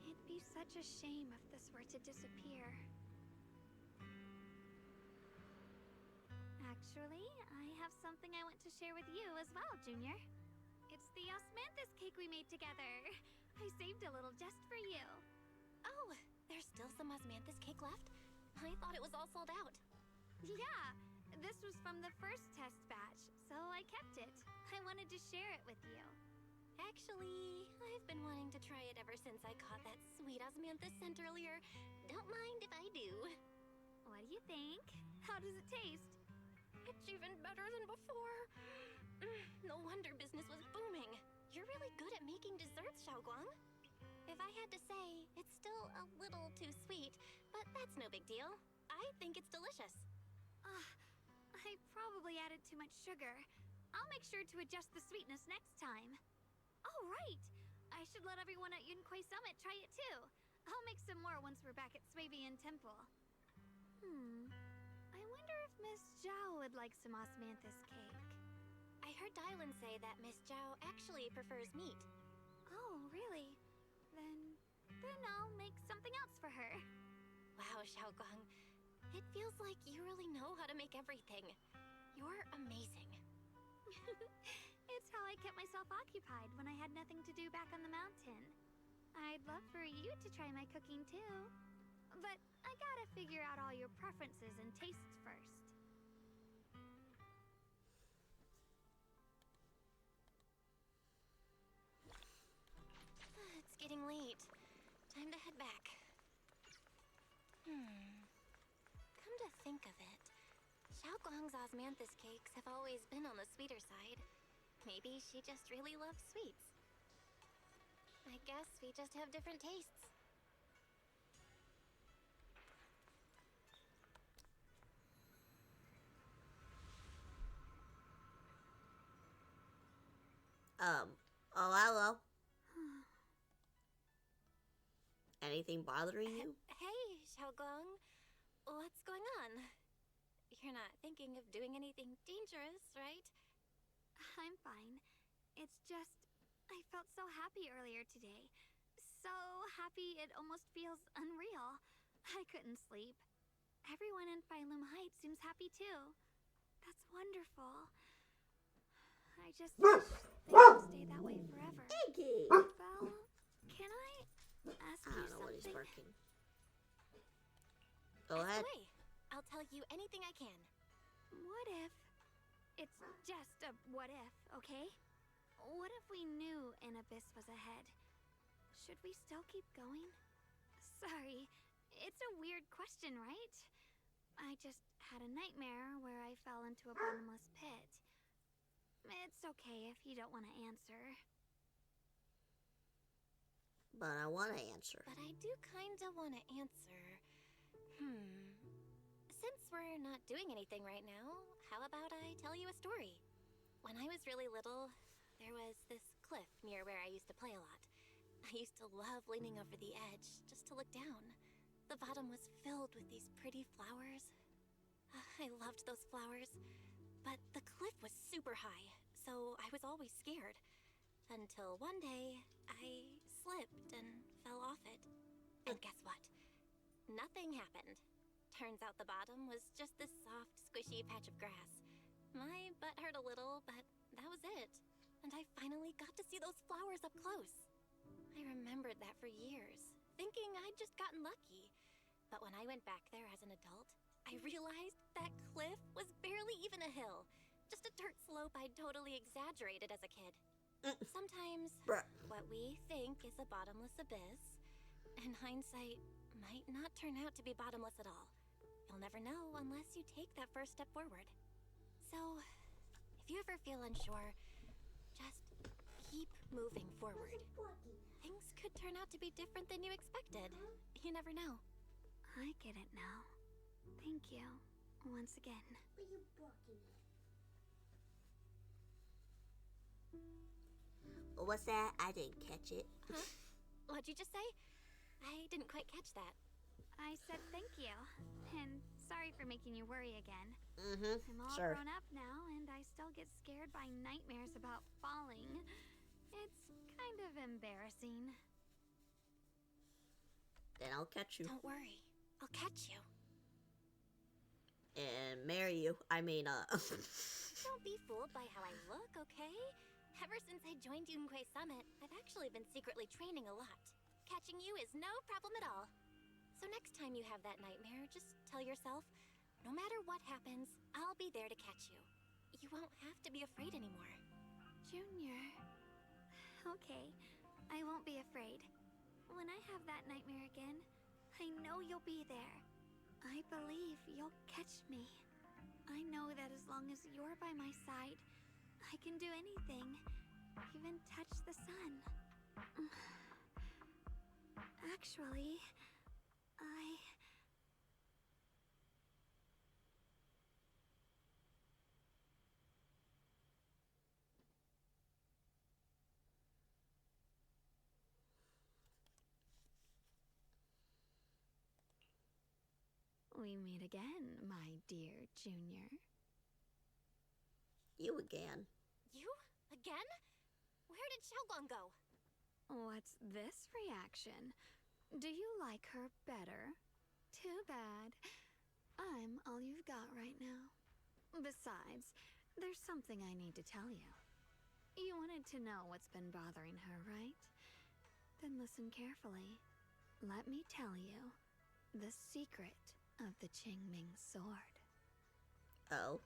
It'd be such a shame if this were to disappear. Actually, I have something I want to share with you as well, Junior. It's the osmanthus cake we made together. I saved a little just for you. Oh, there's still some osmanthus cake left? I thought it was all sold out. Yeah, this was from the first test batch, so I kept it. I wanted to share it with you. Actually, I've been wanting to try it ever since I caught that sweet osmanthus scent earlier. Don't mind if I do. What do you think? How does it taste? It's even better than before. No wonder business was booming. You're really good at making desserts, Xiaoguang. If I had to say, it's still a little too sweet, but that's no big deal. I think it's delicious. I probably added too much sugar. I'll make sure to adjust the sweetness next time. Oh, right! I should let everyone at Yunquay Summit try it too. I'll make some more once we're back at Swabian Temple. I wonder if Miss Zhao would like some osmanthus cake. I heard Dylan say that Miss Zhao actually prefers meat. Oh, really? Then I'll make something else for her. Wow, Xiaoguang. It feels like you really know how to make everything. You're amazing. It's how I kept myself occupied when I had nothing to do back on the mountain. I'd love for you to try my cooking too. But I gotta figure out all your preferences and tastes first. It's getting late. Time to head back. Come to think of it, Xiaoguang's osmanthus cakes have always been on the sweeter side. Maybe she just really loves sweets. I guess we just have different tastes. Oh, hello. Anything bothering you? Hey, Xiaoguang. What's going on? You're not thinking of doing anything dangerous, right? I'm fine. It's just, I felt so happy earlier today. So happy it almost feels unreal. I couldn't sleep. Everyone in Phylum Heights seems happy too. That's wonderful. I just wish they could stay that way forever. Iggy! Well, can I ask I you don't know what he's something? working. Go Ask ahead. away. I'll tell you anything I can. What if... It's just a what if, okay? What if we knew an abyss was ahead? Should we still keep going? Sorry, it's a weird question, right? I just had a nightmare where I fell into a bottomless pit. It's okay if you don't want to answer. But I want to answer. But I do kinda want to answer. Since we're not doing anything right now, how about I tell you a story? When I was really little, there was this cliff near where I used to play a lot. I used to love leaning over the edge just to look down. The bottom was filled with these pretty flowers. I loved those flowers. But the cliff was super high, so I was always scared. Until one day, I slipped and fell off it. And guess what? Nothing happened. Turns out the bottom was just this soft, squishy patch of grass. My butt hurt a little, but that was it. And I finally got to see those flowers up close. I remembered that for years, thinking I'd just gotten lucky. But when I went back there as an adult, I realized that cliff was barely even a hill. Just a dirt slope I'd totally exaggerated as a kid. Sometimes, what we think is a bottomless abyss, in hindsight, might not turn out to be bottomless at all. You'll never know unless you take that first step forward. So, if you ever feel unsure, just keep moving forward. Things could turn out to be different than you expected. You never know. I get it now. Thank you, once again. What's that? I didn't catch it. Huh? What'd you just say? I didn't quite catch that. I said thank you, and sorry for making you worry again. I'm all Sure. grown up now, and I still get scared by nightmares about falling. It's kind of embarrassing. Then I'll catch you. Don't worry. I'll catch you. And marry you. I mean, Don't be fooled by how I look, okay? Ever since I joined Yunquei Summit, I've actually been secretly training a lot. Catching you is no problem at all. So next time you have that nightmare, just tell yourself, no matter what happens, I'll be there to catch you. You won't have to be afraid anymore. Junior. Okay, I won't be afraid. When I have that nightmare again, I know you'll be there. I believe you'll catch me. I know that as long as you're by my side, I can do anything, even touch the sun. Actually, we meet again, my dear Junior. you again. You? Again? Where did Xiaoguang go? What's this reaction? Do you like her better? Too bad. I'm all you've got right now. Besides, there's something I need to tell you. You wanted to know what's been bothering her, right? Then listen carefully. Let me tell you the secret of the Qingming sword. Oh.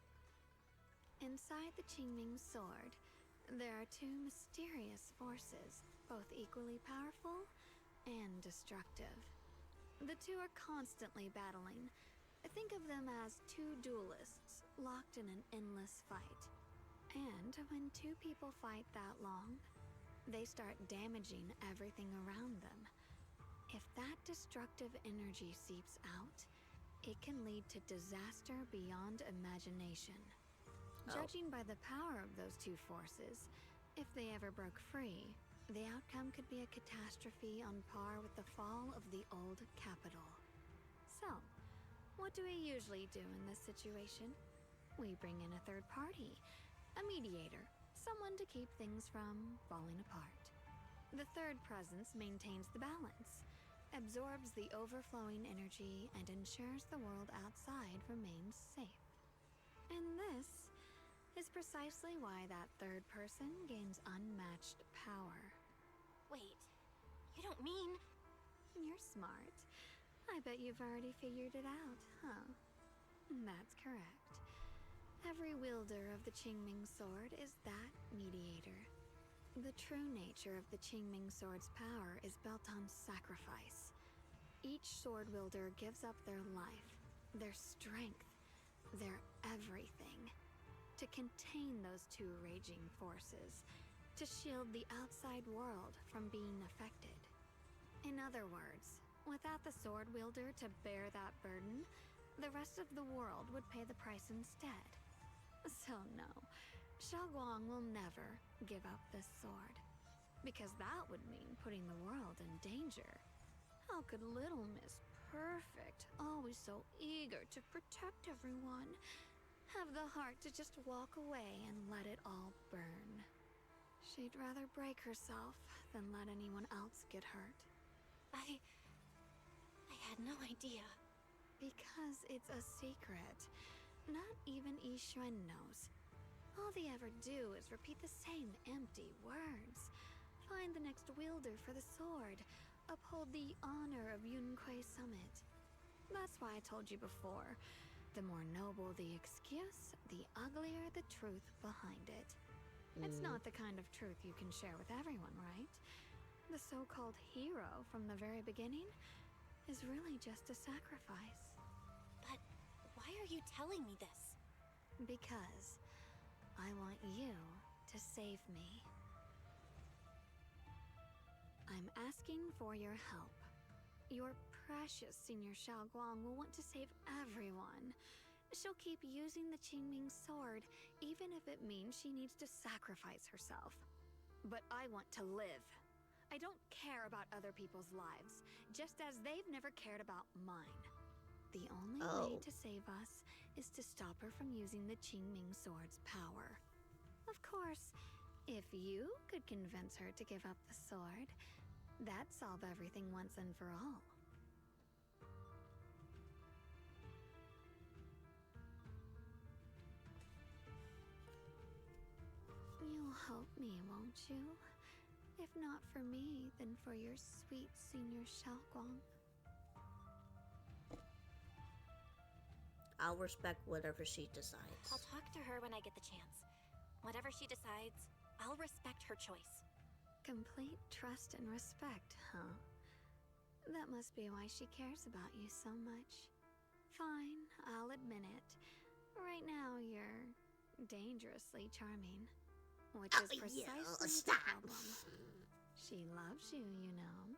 Inside the Qingming sword, there are two mysterious forces, both equally powerful and destructive. The two are constantly battling. Think of them as two duelists locked in an endless fight. And when two people fight that long, they start damaging everything around them. If that destructive energy seeps out, it can lead to disaster beyond imagination. Judging by the power of those two forces, if they ever broke free, the outcome could be a catastrophe on par with the fall of the old capital. So, what do we usually do in this situation? We bring in a third party, a mediator, someone to keep things from falling apart. The third presence maintains the balance, absorbs the overflowing energy, and ensures the world outside remains safe. And this is precisely why that third person gains unmatched power. Wait, you don't mean... You're smart. I bet you've already figured it out, huh? That's correct. Every wielder of the Qingming sword is that mediator. The true nature of the Qingming sword's power is built on sacrifice. Each sword wielder gives up their life, their strength, their everything, to contain those two raging forces, to shield the outside world from being affected. In other words, without the sword wielder to bear that burden, the rest of the world would pay the price instead. So no, Xiaoguang will never give up this sword, because that would mean putting the world in danger. How could little Miss Perfect, always so eager to protect everyone, have the heart to just walk away and let it all burn? She'd rather break herself than let anyone else get hurt. I had no idea. Because it's a secret. Not even Yixuan knows. All they ever do is repeat the same empty words. Find the next wielder for the sword. Uphold the honor of Yunquei Summit. That's why I told you before. The more noble the excuse, the uglier the truth behind it. It's not the kind of truth you can share with everyone, right? The so-called hero from the very beginning is really just a sacrifice. But are you telling me this? Because I want you to save me. I'm asking for your help. Your precious Senior Xiaoguang will want to save everyone. She'll keep using the Qingming sword, even if it means she needs to sacrifice herself. But I want to live. I don't care about other people's lives, just as they've never cared about mine. The only way to save us is to stop her from using the Qingming sword's power. Of course, if you could convince her to give up the sword, that'd solve everything once and for all. You'll help me, won't you? If not for me, then for your sweet Senior Xiaoguang. I'll respect whatever she decides. I'll talk to her when I get the chance. Whatever she decides, I'll respect her choice. Complete trust and respect, huh? That must be why she cares about you so much. Fine, I'll admit it. Right now, you're dangerously charming. Which is precisely the problem. She loves you, you know.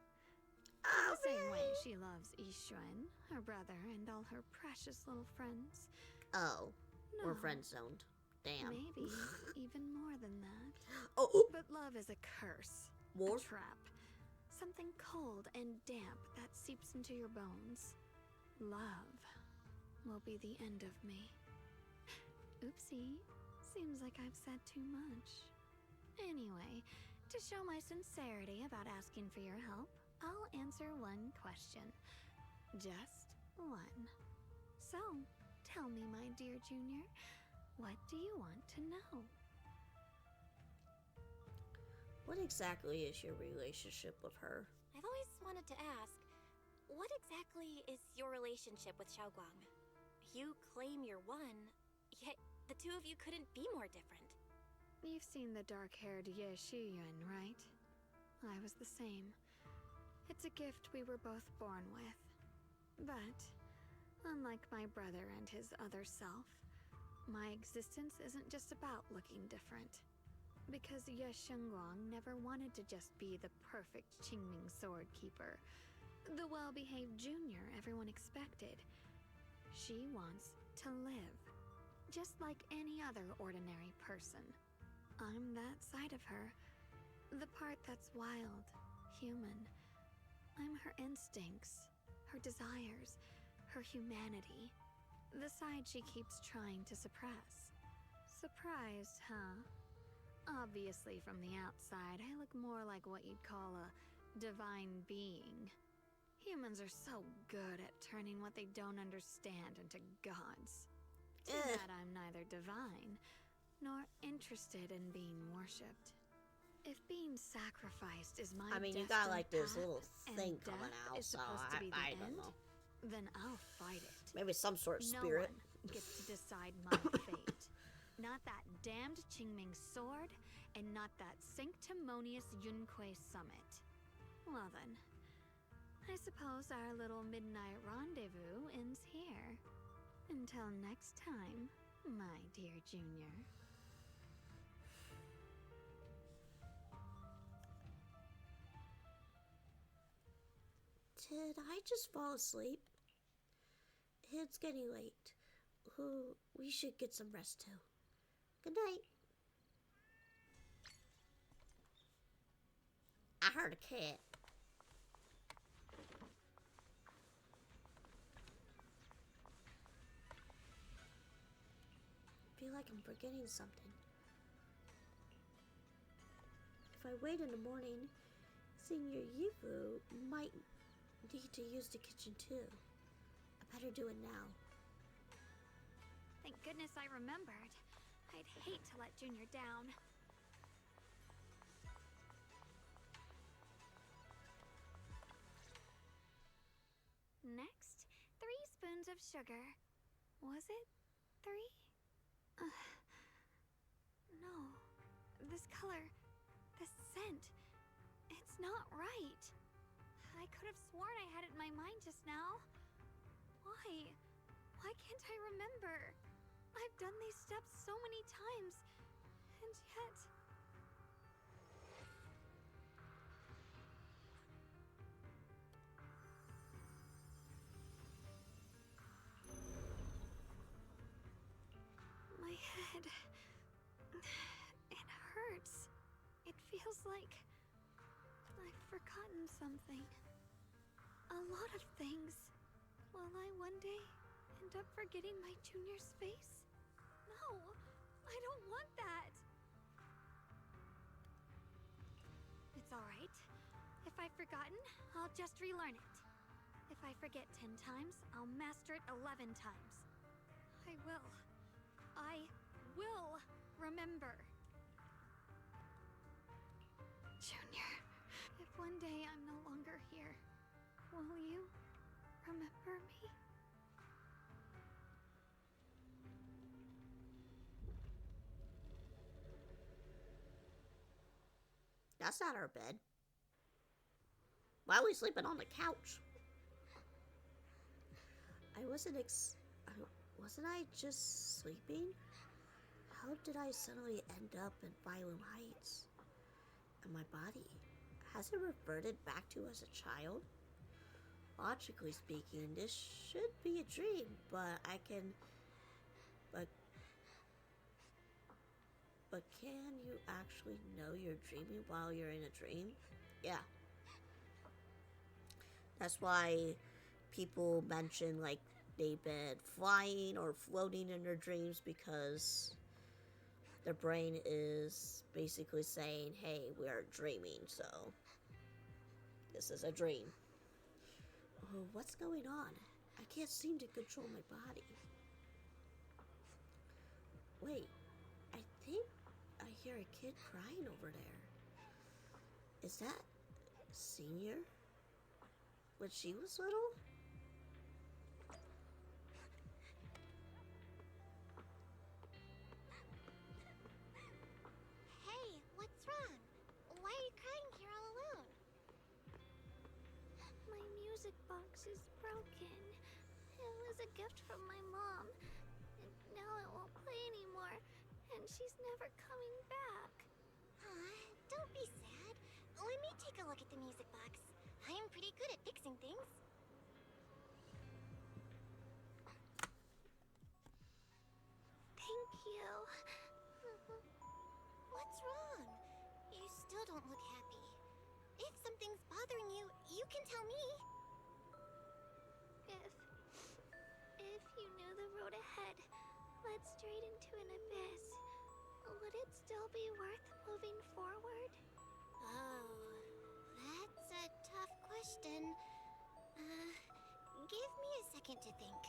The same way she loves Yixuan, her brother, and all her precious little friends. Oh, No. we're friend-zoned. Damn. Maybe even more than that. Oh. But love is a curse. More? A trap. Something cold and damp that seeps into your bones. Love will be the end of me. Oopsie. Seems like I've said too much. Anyway, to show my sincerity about asking for your help, I'll answer one question. Just one. So, tell me, my dear Junior, what do you want to know? What exactly is your relationship with her? I've always wanted to ask, what exactly is your relationship with Xiaoguang? You claim you're one, yet the two of you couldn't be more different. You've seen the dark-haired Ye Shiyuan, right? I was the same. It's a gift we were both born with. But, unlike my brother and his other self, my existence isn't just about looking different. Because Ye Shengguang never wanted to just be the perfect Qingming sword keeper, the well-behaved junior everyone expected. She wants to live, just like any other ordinary person. I'm that side of her, the part that's wild, human. I'm her instincts, her desires, her humanity, the side she keeps trying to suppress. Surprised, huh? Obviously, from the outside, I look more like what you'd call a divine being. Humans are so good at turning what they don't understand into gods. Too bad I'm neither divine nor interested in being worshipped. If being sacrificed is my you got like this path, little thing and coming death out, is so supposed to be the I don't end, know. then I'll fight it. Maybe some sort of No spirit. one gets to decide my fate. Not that damned Qingming sword, and not that sanctimonious Yunque summit. Well then, I suppose our little midnight rendezvous ends here. Until next time, my dear Junior. Did I just fall asleep? It's getting late. We should get some rest too. Good night. I heard a cat. I feel like I'm forgetting something. If I wait in the morning, Senior Yifu might need to use the kitchen too. I better do it now. Thank goodness I remembered. I'd hate to let Junior down. Next, 3 spoons of sugar. Was it 3? No. This color, this scent, it's not right. I could have sworn I had it in my mind just now. Why? Why can't I remember? I've done these steps so many times, and yet... My head... it hurts. It feels like... I've forgotten something. A lot of things. Will I one day end up forgetting my junior's face? No, I don't want that. It's alright. If I've forgotten, I'll just relearn it. If I forget 10 times, I'll master it 11 times. I will remember. Junior, if one day I'm no longer here, will you remember me? That's not our bed. Why are we sleeping on the couch? Wasn't I just sleeping? How did I suddenly end up in Phylum Heights? And my body, has it reverted back to as a child? Logically speaking, this should be a dream, but But can you actually know you're dreaming while you're in a dream? Yeah. That's why people mention like they've been flying or floating in their dreams, because their brain is basically saying, hey, we are dreaming, so this is a dream. Oh, what's going on? I can't seem to control my body. Wait, I think I hear a kid crying over there. Is that Senior? When she was little? Hey, what's wrong? Why are you crying here all alone? My music box is broken. It was a gift from my mom. And now it won't play anymore. And she's never coming back. Don't be sad. Let me take a look at the music box. I'm pretty good at fixing things. Thank you. What's wrong? You still don't look happy. If something's bothering you, you can tell me. If you knew the road ahead led straight into an abyss, would it still be worth moving forward? Oh, that's a tough question. Give me a second to think.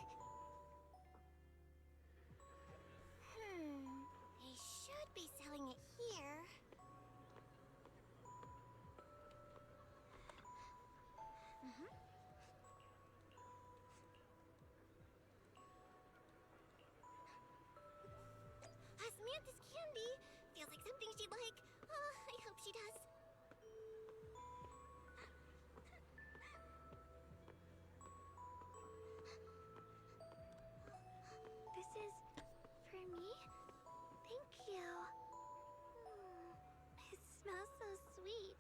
They should be selling it here. Samantha's candy. Feels like something she'd like. Oh, I hope she does. This is for me? Thank you. It smells so sweet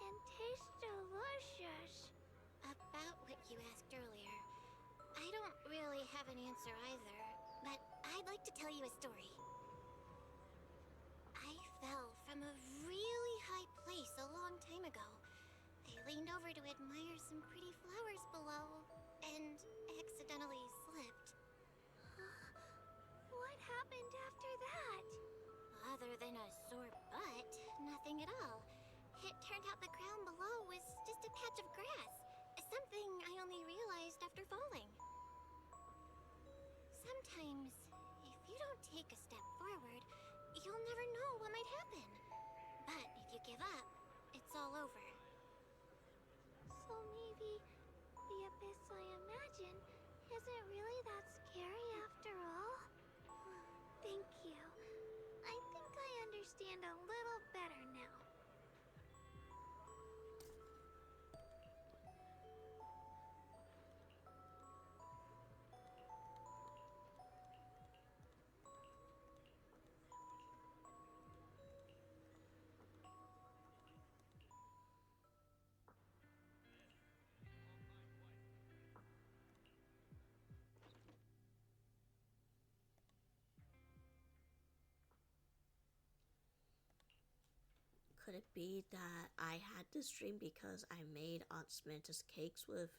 and tastes delicious. About what you asked earlier, I don't really have an answer either, but I'd like to tell you a story. I fell from a really high place a long time ago. I leaned over to admire some pretty flowers below, and accidentally slipped. What happened after that? Other than a sore butt, nothing at all. It turned out the ground below was just a patch of grass. Something I only realized after falling. Sometimes, if you don't take a step forward, you'll never know what might happen. But if you give up, it's all over. So maybe the abyss I imagine isn't really that scary after all? Thank you. I think I understand a little better now. Could it be that I had this dream because I made Aunt Samantha's cakes with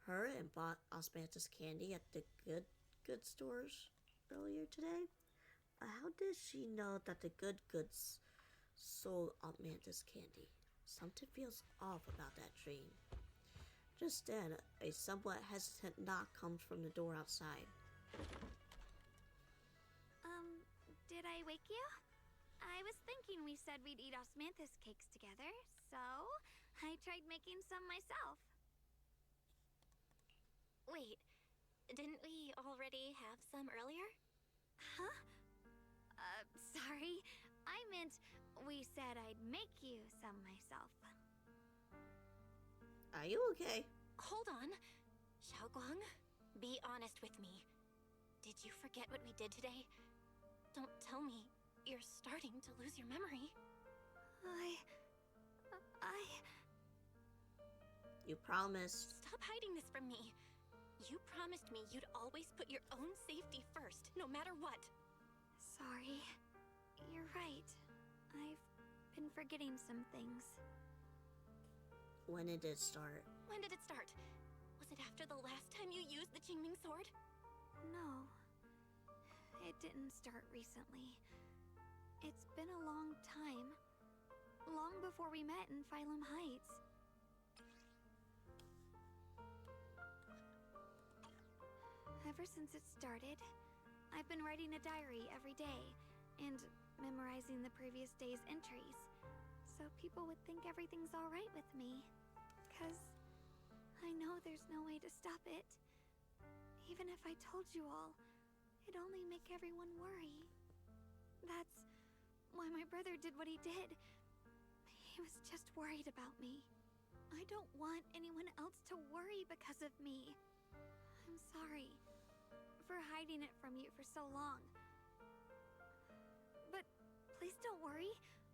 her and bought Aunt Samantha's candy at the good stores earlier today? How did she know that the good goods sold Aunt Samantha's candy? Something feels off about that dream. Just then, a somewhat hesitant knock comes from the door outside. Did I wake you? I was thinking we said we'd eat osmanthus cakes together, so I tried making some myself. Wait, didn't we already have some earlier? Huh? Sorry. I meant we said I'd make you some myself. Are you okay? Hold on. Xiaoguang, be honest with me. Did you forget what we did today? Don't tell me you're starting to lose your memory. You promised. Stop hiding this from me. You promised me you'd always put your own safety first, no matter what. Sorry. You're right. I've been forgetting some things. When did it start? When did it start? Was it after the last time you used the Qingming sword? No. It didn't start recently. It's been a long time. Long before we met in Phylum Heights. Ever since it started, I've been writing a diary every day and memorizing the previous day's entries, so people would think everything's alright with me. 'Cause I know there's no way to stop it. Even if I told you all, it'd only make everyone worry. That's why my brother did what he did. He was just worried about me. I don't want anyone else to worry because of me. I'm sorry for hiding it from you for so long. But please don't worry.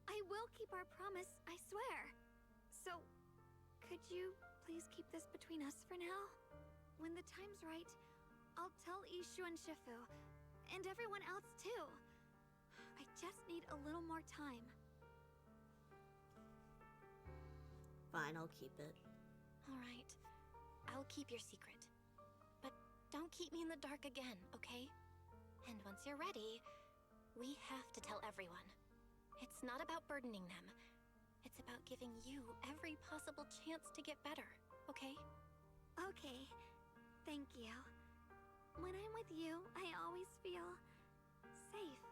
I will keep our promise, I swear. So, could you please keep this between us for now? When the time's right, I'll tell Ishu and Shifu, and everyone else too. I just need a little more time. Fine, I'll keep it. Alright. I'll keep your secret. But don't keep me in the dark again, okay? And once you're ready, we have to tell everyone. It's not about burdening them. It's about giving you every possible chance to get better, okay? Okay. Thank you. When I'm with you, I always feel safe.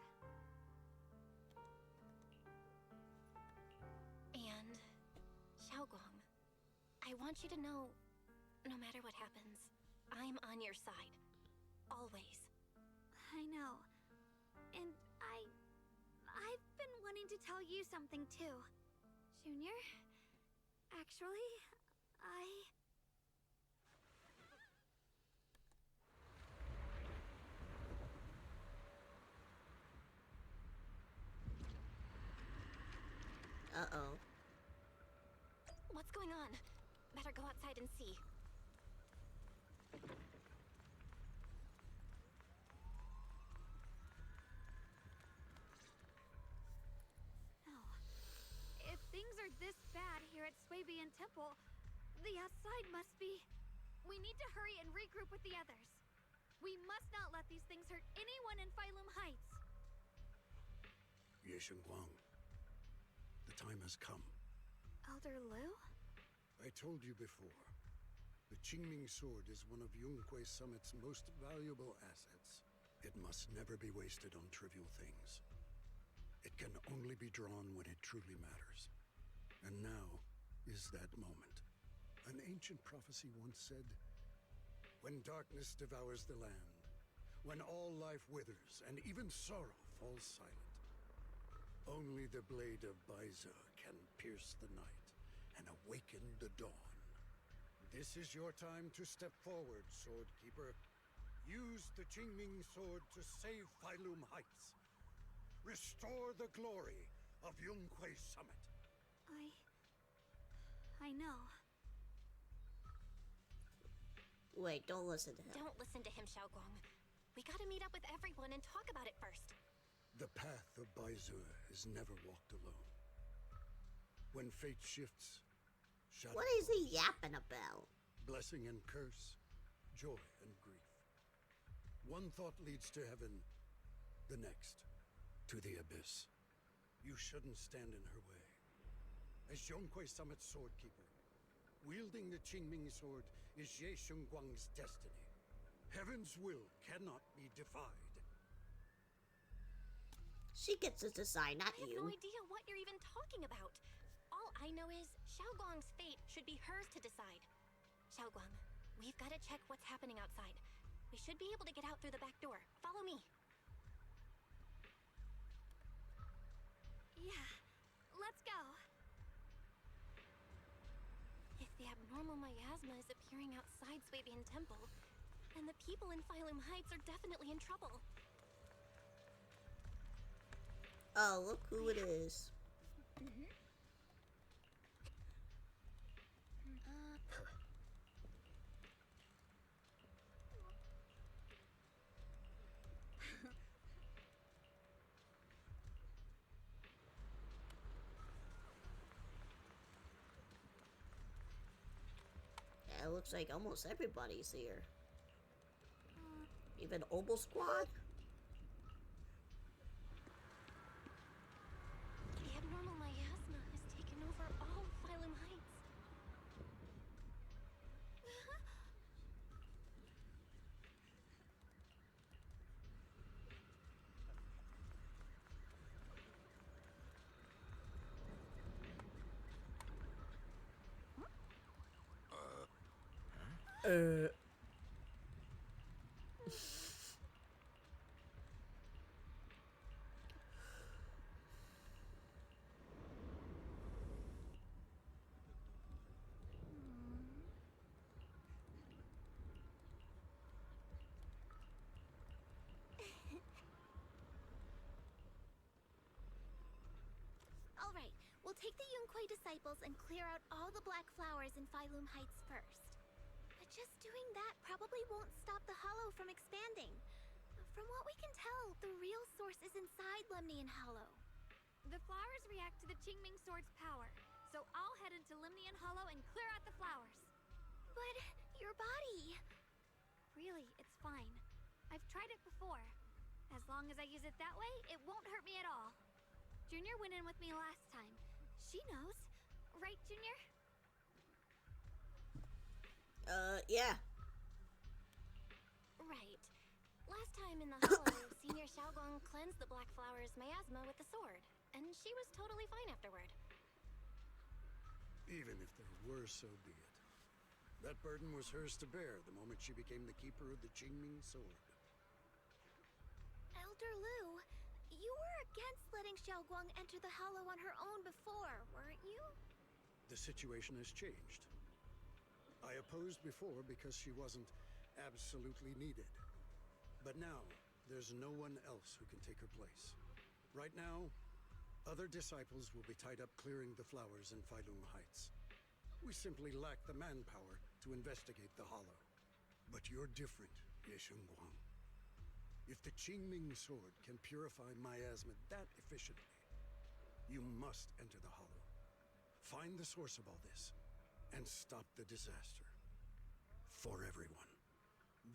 And Xiaoguang, I want you to know, no matter what happens, I'm on your side. Always. I know. And I've been wanting to tell you something too. Junior, actually, Uh-oh. What's going on? Better go outside and see. If things are this bad here at Swabian Temple, the outside must be... We need to hurry and regroup with the others. We must not let these things hurt anyone in Phylum Heights. Ye Shengguang, the time has come. Elder Liu? I told you before, the Qingming sword is one of Yunhui Summit's most valuable assets. It must never be wasted on trivial things. It can only be drawn when it truly matters. And now is that moment. An ancient prophecy once said, when darkness devours the land, when all life withers and even sorrow falls silent, only the blade of Baize can pierce the night and awaken the dawn. This is your time to step forward, Sword Keeper. Use the Qingming sword to save Phylum Heights. Restore the glory of Yunhui Summit. I know. Wait, don't listen to him. Don't listen to him, Xiaoguang. We gotta meet up with everyone and talk about it first. The path of Baize is never walked alone. When fate shifts, shadow What is he falls. yapping about? Blessing and curse, joy and grief. One thought leads to heaven, the next to the abyss. You shouldn't stand in her way. As Zhonghui Summit's swordkeeper, wielding the Qingming sword is Ye Shengguang's destiny. Heaven's will cannot be defied. She gets to decide, not I have you. no idea what you're even talking about. All I know is Xiaoguang's fate should be hers to decide. Xiaoguang, we've got to check what's happening outside. We should be able to get out through the back door. Follow me. Yeah, let's go. If the abnormal miasma is appearing outside Swabian Temple, then the people in Phylum Heights are definitely in trouble. Oh, look who it is. Yeah, it looks like almost everybody's here. Even Obel Squad? The abnormal miasma has taken over all of Phylum Heights. All right, we'll take the Yunquei disciples and clear out all the black flowers in Phylum Heights first. But just doing that probably won't stop the Hollow from expanding. From what we can tell, the real source is inside Lemnian Hollow. The flowers react to the Qingming sword's power, so I'll head into Limnian Hollow and clear out the flowers. But your body... Really, it's fine. I've tried it before. As long as I use it that way, it won't hurt me at all. Junior went in with me last time. She knows. Right, Junior? Yeah. Right. Last time in the Hollow, Senior Xiaoguang cleansed the black flower's miasma with the sword, and she was totally fine afterward. Even if there were, so be it. That burden was hers to bear the moment she became the keeper of the Qingming sword. Elder Lu, you were against letting Xiaoguang enter the Hollow on her own before, weren't you? The situation has changed. I opposed before because she wasn't absolutely needed. But now, there's no one else who can take her place. Right now, other disciples will be tied up clearing the flowers in Phylum Heights. We simply lack the manpower to investigate the Hollow. But you're different, Ye Shengguang. If the Qingming sword can purify miasma that efficiently, you must enter the Hollow. Find the source of all this, and stop the disaster. For everyone.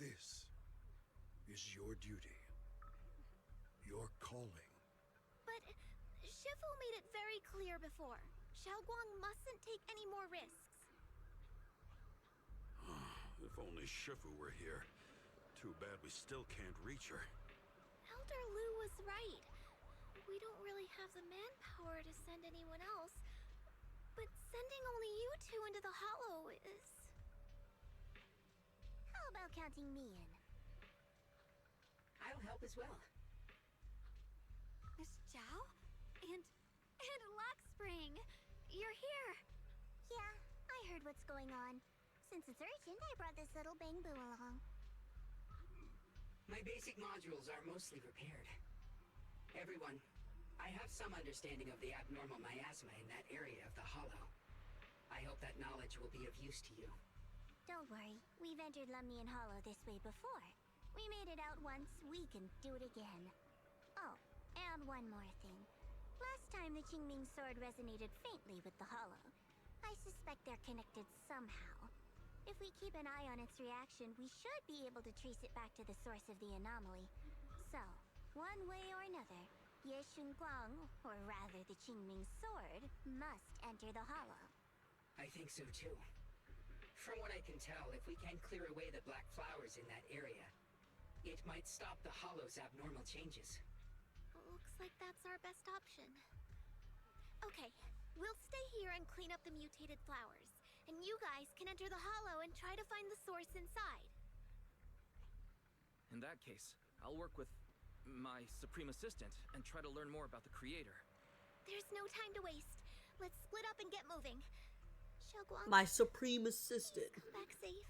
This is your duty. Your calling. But Shifu made it very clear before. Xiaoguang mustn't take any more risks. If only Shifu were here. Too bad we still can't reach her. Elder Lu was right. We don't really have the manpower to send anyone else. But sending only you two into the Hollow is... How about counting me in? I'll help as well. Miss Zhao? And Luxspring! You're here! Yeah, I heard what's going on. Since it's urgent, I brought this little Bangbu along. My basic modules are mostly repaired. Everyone, I have some understanding of the abnormal miasma in that area of the Hollow. I hope that knowledge will be of use to you. Don't worry, we've entered Lemnian Hollow this way before. We made it out once, we can do it again. Oh, and one more thing. Last time the Qingming sword resonated faintly with the hollow. I suspect they're connected somehow. If we keep an eye on its reaction, we should be able to trace it back to the source of the anomaly. So, one way or another, Ye Guang, or rather the Qingming sword, must enter the hollow. I think so too. From what I can tell, if we can clear away the black flowers in that area, it might stop the hollow's abnormal changes. Looks like that's our best option. Okay, we'll stay here and clean up the mutated flowers. And you guys can enter the hollow and try to find the source inside. In that case, I'll work with my Supreme Assistant and try to learn more about the creator. There's no time to waste. Let's split up and get moving. Xiaoguang, My Supreme Assistant. come back safe.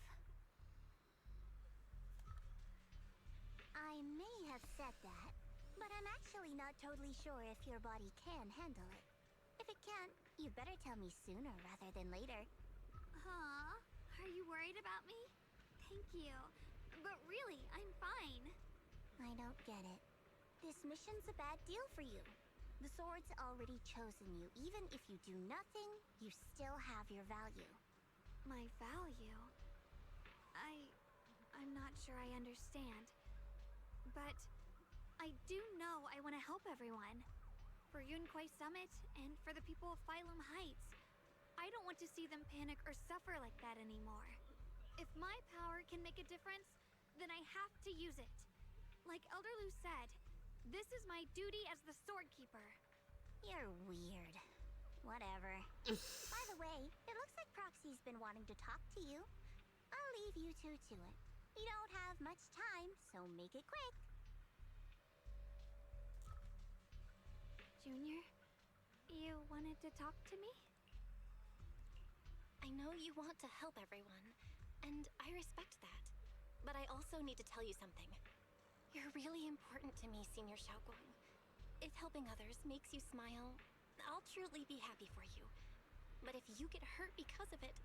I may have said that, but I'm actually not totally sure if your body can handle it. If it can't, you better tell me sooner rather than later. Aw, are you worried about me? Thank you. But really, I'm fine. I don't get it. This mission's a bad deal for you. The sword's already chosen you. Even if you do nothing, you still have your value. My value? I'm not sure I understand. But I do know I want to help everyone. For Yunquai Summit and for the people of Phylum Heights. I don't want to see them panic or suffer like that anymore. If my power can make a difference, then I have to use it. Like Elder Lu said, this is my duty as the Sword Keeper. You're weird. Whatever. By the way, it looks like Proxy's been wanting to talk to you. I'll leave you two to it. You don't have much time, so make it quick. Junior, you wanted to talk to me? I know you want to help everyone, and I respect that. But I also need to tell you something. You're really important to me, Senior Xiaoguang. If helping others makes you smile, I'll truly be happy for you. But if you get hurt because of it,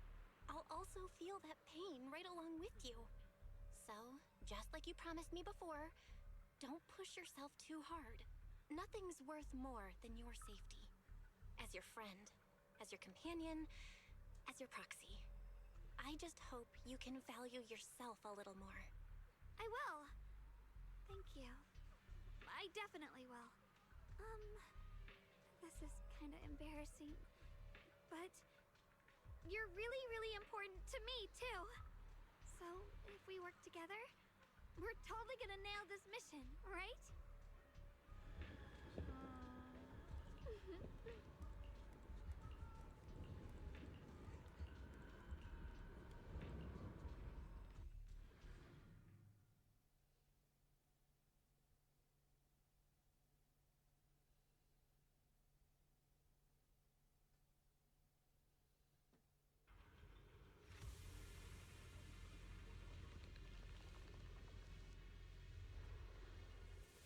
I'll also feel that pain right along with you. So, just like you promised me before, don't push yourself too hard. Nothing's worth more than your safety. As your friend, as your companion, as your proxy. I just hope you can value yourself a little more. I will. Thank you. I definitely will. This is kind of embarrassing. But you're really, really important to me, too. So, if we work together, we're totally gonna nail this mission, right?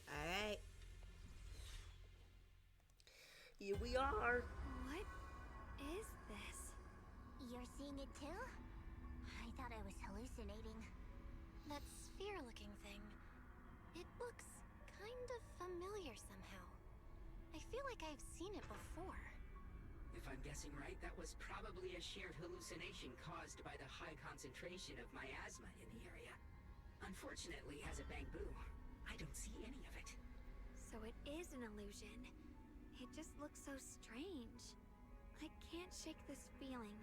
Alright. Here we are. What is this? You're seeing it too? I thought I was hallucinating. That sphere-looking thing. It looks kind of familiar somehow. I feel like I've seen it before. If I'm guessing right, that was probably a shared hallucination caused by the high concentration of miasma in the area. Unfortunately, as a bamboo, I don't see any of it. So it is an illusion. It just looks so strange. I can't shake this feeling.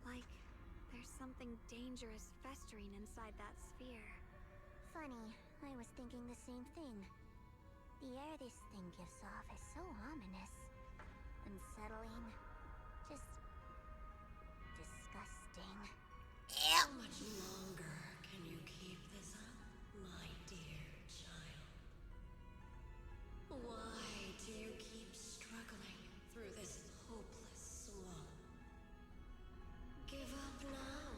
Like there's something dangerous festering inside that sphere. Funny, I was thinking the same thing. The air this thing gives off is so ominous. Unsettling. Just disgusting. How much longer can you keep this up, my dear child? Why do you keep struggling through this hopeless swamp? Give up now.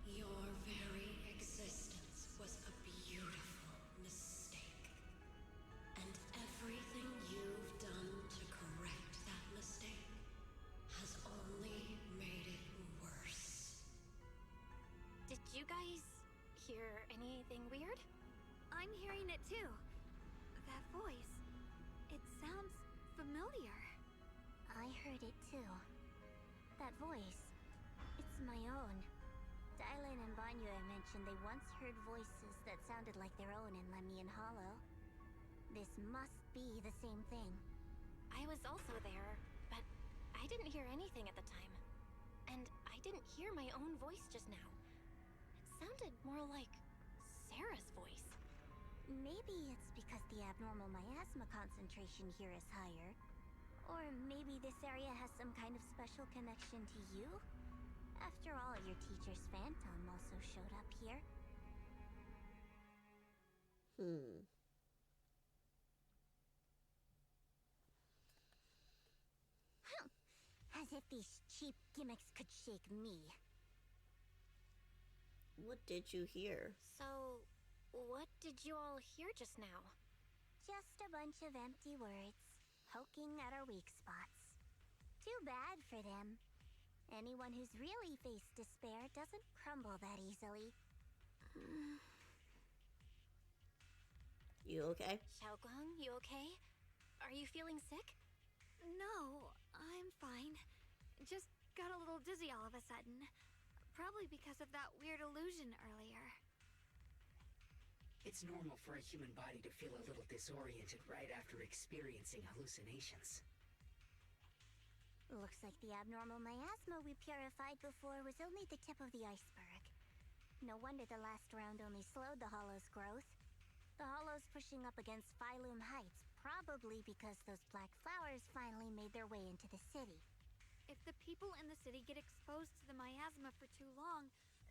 Your very existence was a beautiful mistake. And everything you've done to correct that mistake has only made it worse. Did you guys hear anything weird? I'm hearing it too. That voice. It sounds familiar. I heard it too. That voice. It's my own. Dylan and Banya mentioned they once heard voices that sounded like their own in Lemian Hollow. This must be the same thing. I was also there, but I didn't hear anything at the time. And I didn't hear my own voice just now. It sounded more like Sarah's voice. Maybe it's because the abnormal miasma concentration here is higher. Or maybe this area has some kind of special connection to you? After all, your teacher's phantom also showed up here. As if these cheap gimmicks could shake me. What did you hear? So, what did you all hear just now? Just a bunch of empty words, poking at our weak spots. Too bad for them. Anyone who's really faced despair doesn't crumble that easily. You okay? Xiaoguang, you okay? Are you feeling sick? No, I'm fine. Just got a little dizzy all of a sudden. Probably because of that weird illusion earlier. It's normal for a human body to feel a little disoriented right after experiencing hallucinations. Looks like the abnormal miasma we purified before was only the tip of the iceberg. No wonder the last round only slowed the Hollow's growth. The Hollow's pushing up against Phylum Heights, probably because those black flowers finally made their way into the city. If the people in the city get exposed to the miasma for too long,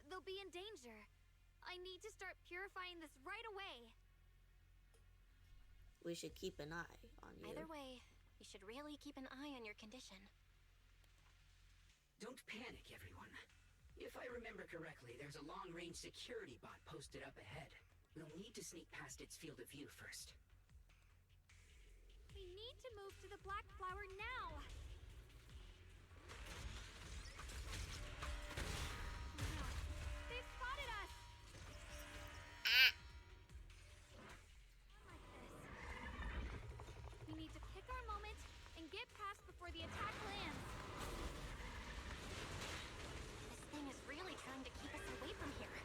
they'll be in danger. I need to start purifying this right away. We should keep an eye on you. Either way, you should really keep an eye on your condition. Don't panic, everyone. If I remember correctly, there's a long-range security bot posted up ahead. We'll need to sneak past its field of view first. We need to move to the black flower now. No, they've spotted us. Like this. We need to pick our moment and get past before the attack lands. This thing is really trying to keep us away from here.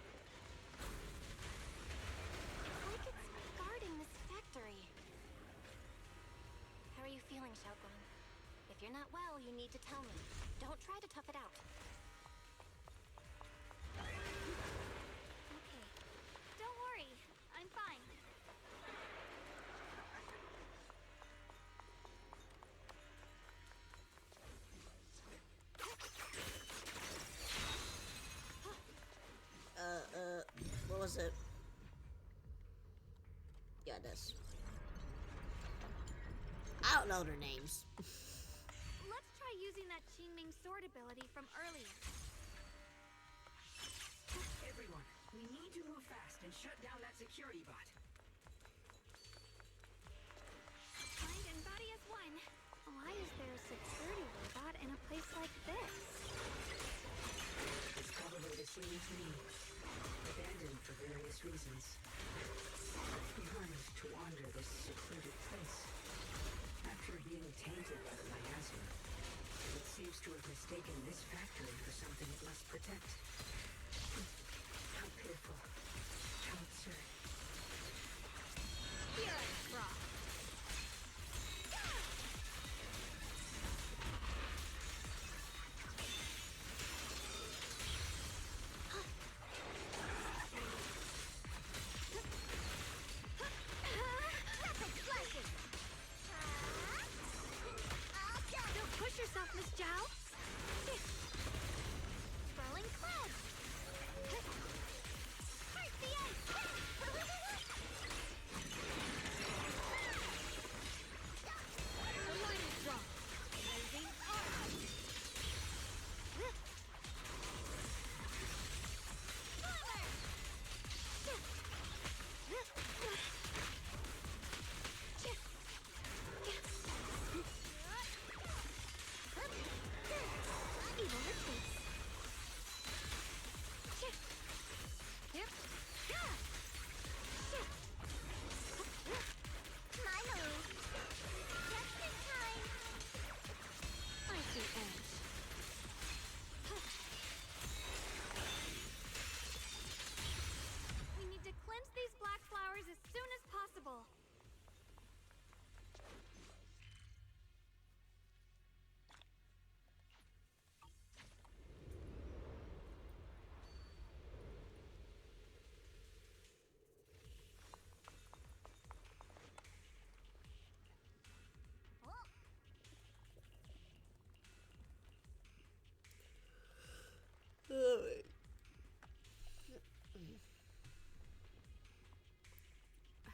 It's like it's guarding this factory. How are you feeling, Xiaoguang? If you're not well, you need to tell me. Don't try to tough it out. Okay. Don't worry. I'm fine. What was it? Yeah, this. I don't know their names. Let's try using that Qingming sword ability from earlier. Everyone, we need to move fast and shut down that security bot. Mind and body as one. Why is there a security robot in a place like this? It's probably the same thing. Abandoned for various reasons. We learned to wander this secluded place. After being tainted by the miasma, it seems to have mistaken this factory for something it must protect. How pitiful. How absurd. Here I drop.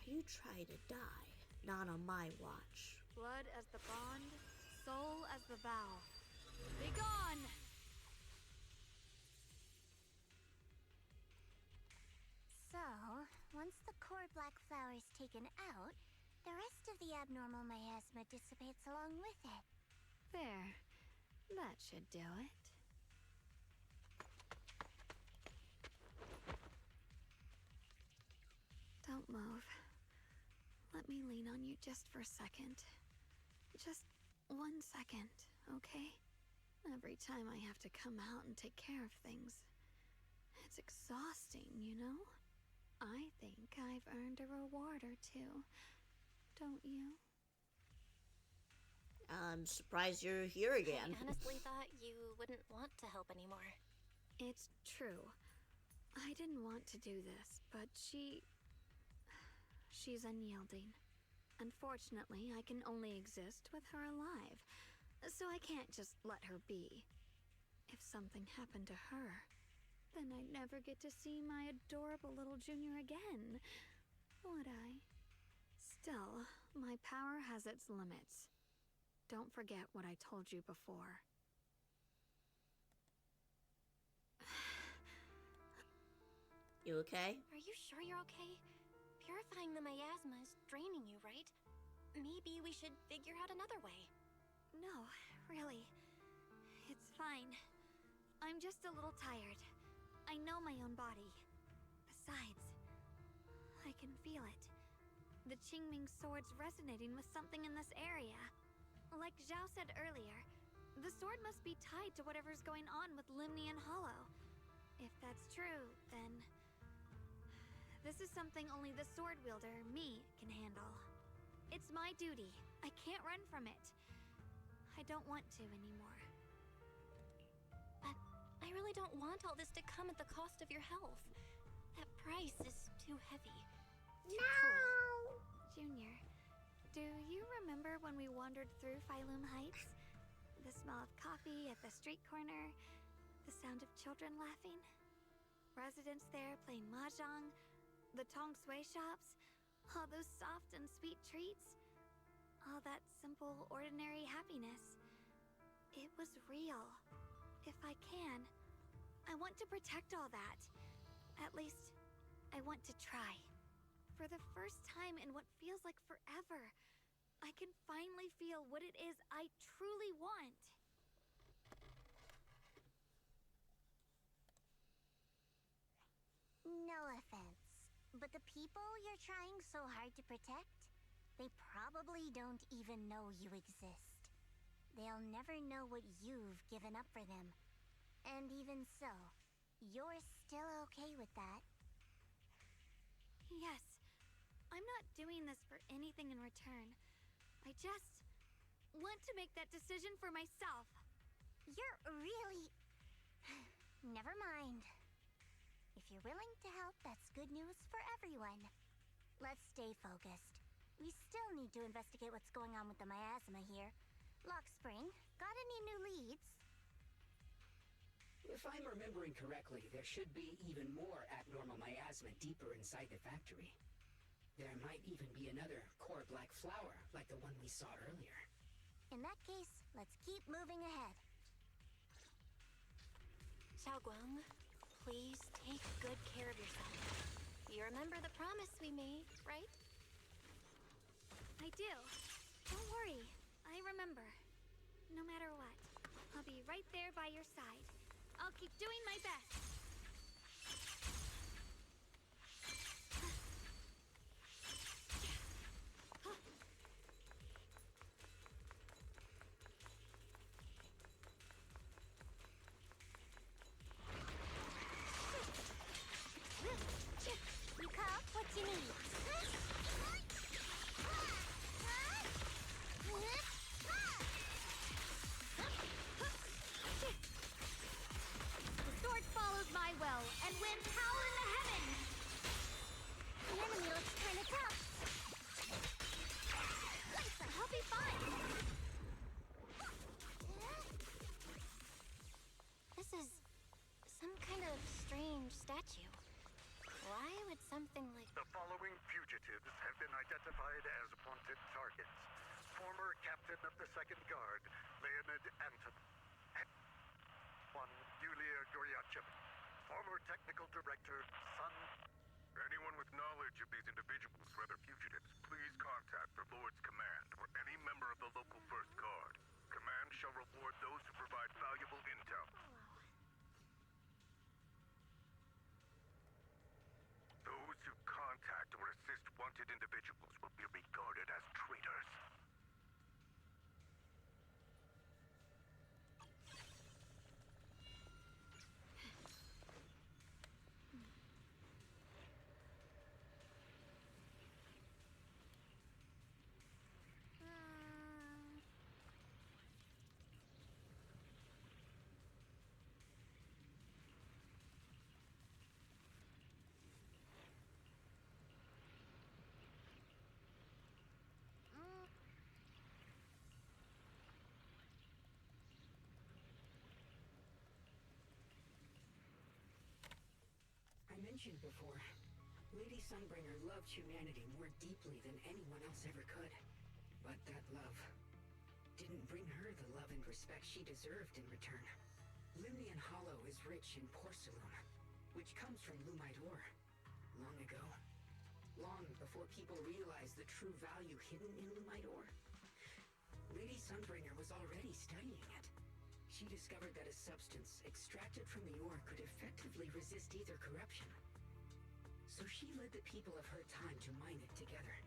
You try to die. Not on my watch. Blood as the bond, soul as the vow. Be gone! So, once the core black flower is taken out, the rest of the abnormal miasma dissipates along with it. There. That should do it. Don't move. Let me lean on you just for a second. Just 1 second, okay? Every time I have to come out and take care of things, it's exhausting, you know? I think I've earned a reward or two, don't you? I'm surprised you're here again. I honestly thought you wouldn't want to help anymore. It's true. I didn't want to do this, but she's unyielding. Unfortunately, I can only exist with her alive, so I can't just let her be. If something happened to her, then I'd never get to see my adorable little junior again, would I? Still, my power has its limits. Don't forget what I told you before. You okay? Are you sure you're okay? Purifying the miasma is draining you, right? Maybe we should figure out another way. No, really. It's fine. I'm just a little tired. I know my own body. Besides, I can feel it. The Qingming sword's resonating with something in this area. Like Zhao said earlier, the sword must be tied to whatever's going on with Limnian Hollow. If that's true, then this is something only the sword wielder, me, can handle. It's my duty. I can't run from it. I don't want to anymore. But I really don't want all this to come at the cost of your health. That price is too heavy. Too cruel. Junior, do you remember when we wandered through Phylum Heights? The smell of coffee at the street corner, the sound of children laughing? Residents there playing mahjong, the tong sui shops, all those soft and sweet treats, all that simple, ordinary happiness. It was real. If I can, I want to protect all that. At least, I want to try. For the first time in what feels like forever, I can finally feel what it is I truly want. No offense, but the people you're trying so hard to protect, they probably don't even know you exist. They'll never know what you've given up for them. And even so, you're still okay with that. Yes, I'm not doing this for anything in return. I just want to make that decision for myself. You're really... Never mind. If you're willing to help, that's good news for everyone. Let's stay focused. We still need to investigate what's going on with the miasma here. Lock Spring, got any new leads? If I'm remembering correctly, there should be even more abnormal miasma deeper inside the factory. There might even be another core black flower, like the one we saw earlier. In that case, let's keep moving ahead. Xiaoguang, please take good care of yourself. You remember the promise we made, right? I do. Don't worry. I remember. No matter what, I'll be right there by your side. I'll keep doing my best. You call what you need. The sword follows my will and wins power in the heavens. The enemy looks kind of tough. I'll be fine. This is some kind of strange statue. why would something like... The following fugitives have been identified as wanted targets. Former captain of the Second Guard, Leonid Anton. One, Yulia Goryachev. Former technical director, Sun. Anyone with knowledge of these individuals or other fugitives, please contact the Lord's Command or any member of the local First Guard. Command shall reward those who provide valuable intel. Those who contact or assist wanted individuals will be regarded as traitors. I mentioned before, Lady Sunbringer loved humanity more deeply than anyone else ever could. But that love didn't bring her the love and respect she deserved in return. Limnian Hollow is rich in porcelain, which comes from Lumite ore. Long ago, long before people realized the true value hidden in Lumite ore, Lady Sunbringer was already studying it. She discovered that a substance extracted from the ore could effectively resist ether corruption. So she led the people of her time to mine it together.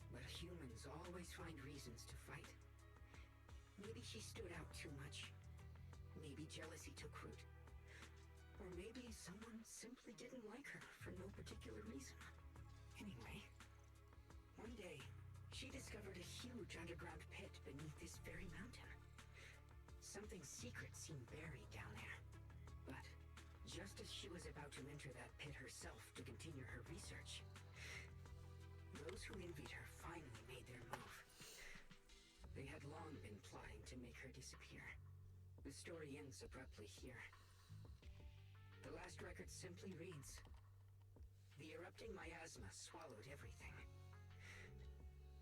But humans always find reasons to fight. Maybe she stood out too much. Maybe jealousy took root. Or maybe someone simply didn't like her for no particular reason. Anyway, one day, she discovered a huge underground pit beneath this very mountain. Something secret seemed buried down there. But just as she was about to enter that pit herself to continue her research, those who envied her finally made their move. They had long been plotting to make her disappear. The story ends abruptly here. The last record simply reads, "The erupting miasma swallowed everything."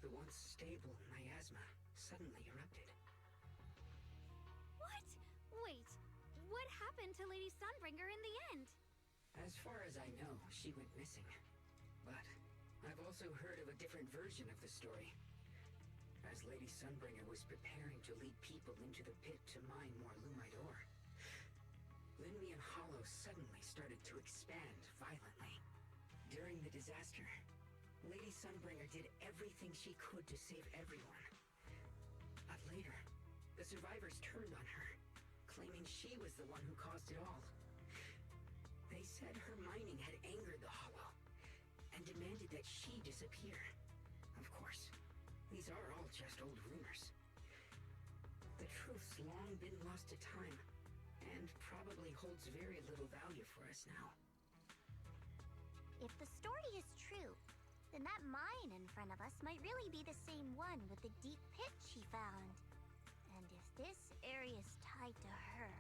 The once stable miasma suddenly erupted. What? Wait, what happened to Lady Sunbringer in the end? As far as I know, she went missing. But I've also heard of a different version of the story. As Lady Sunbringer was preparing to lead people into the pit to mine more Lumite ore, Limnian Hollow suddenly started to expand violently. During the disaster, Lady Sunbringer did everything she could to save everyone. But later, the survivors turned on her, claiming she was the one who caused it all. They said her mining had angered the Hollow, and demanded that she disappear. Of course, these are all just old rumors. The truth's long been lost to time, and probably holds very little value for us now. If the story is true, then that mine in front of us might really be the same one with the deep pit she found. And if this area is tied to her,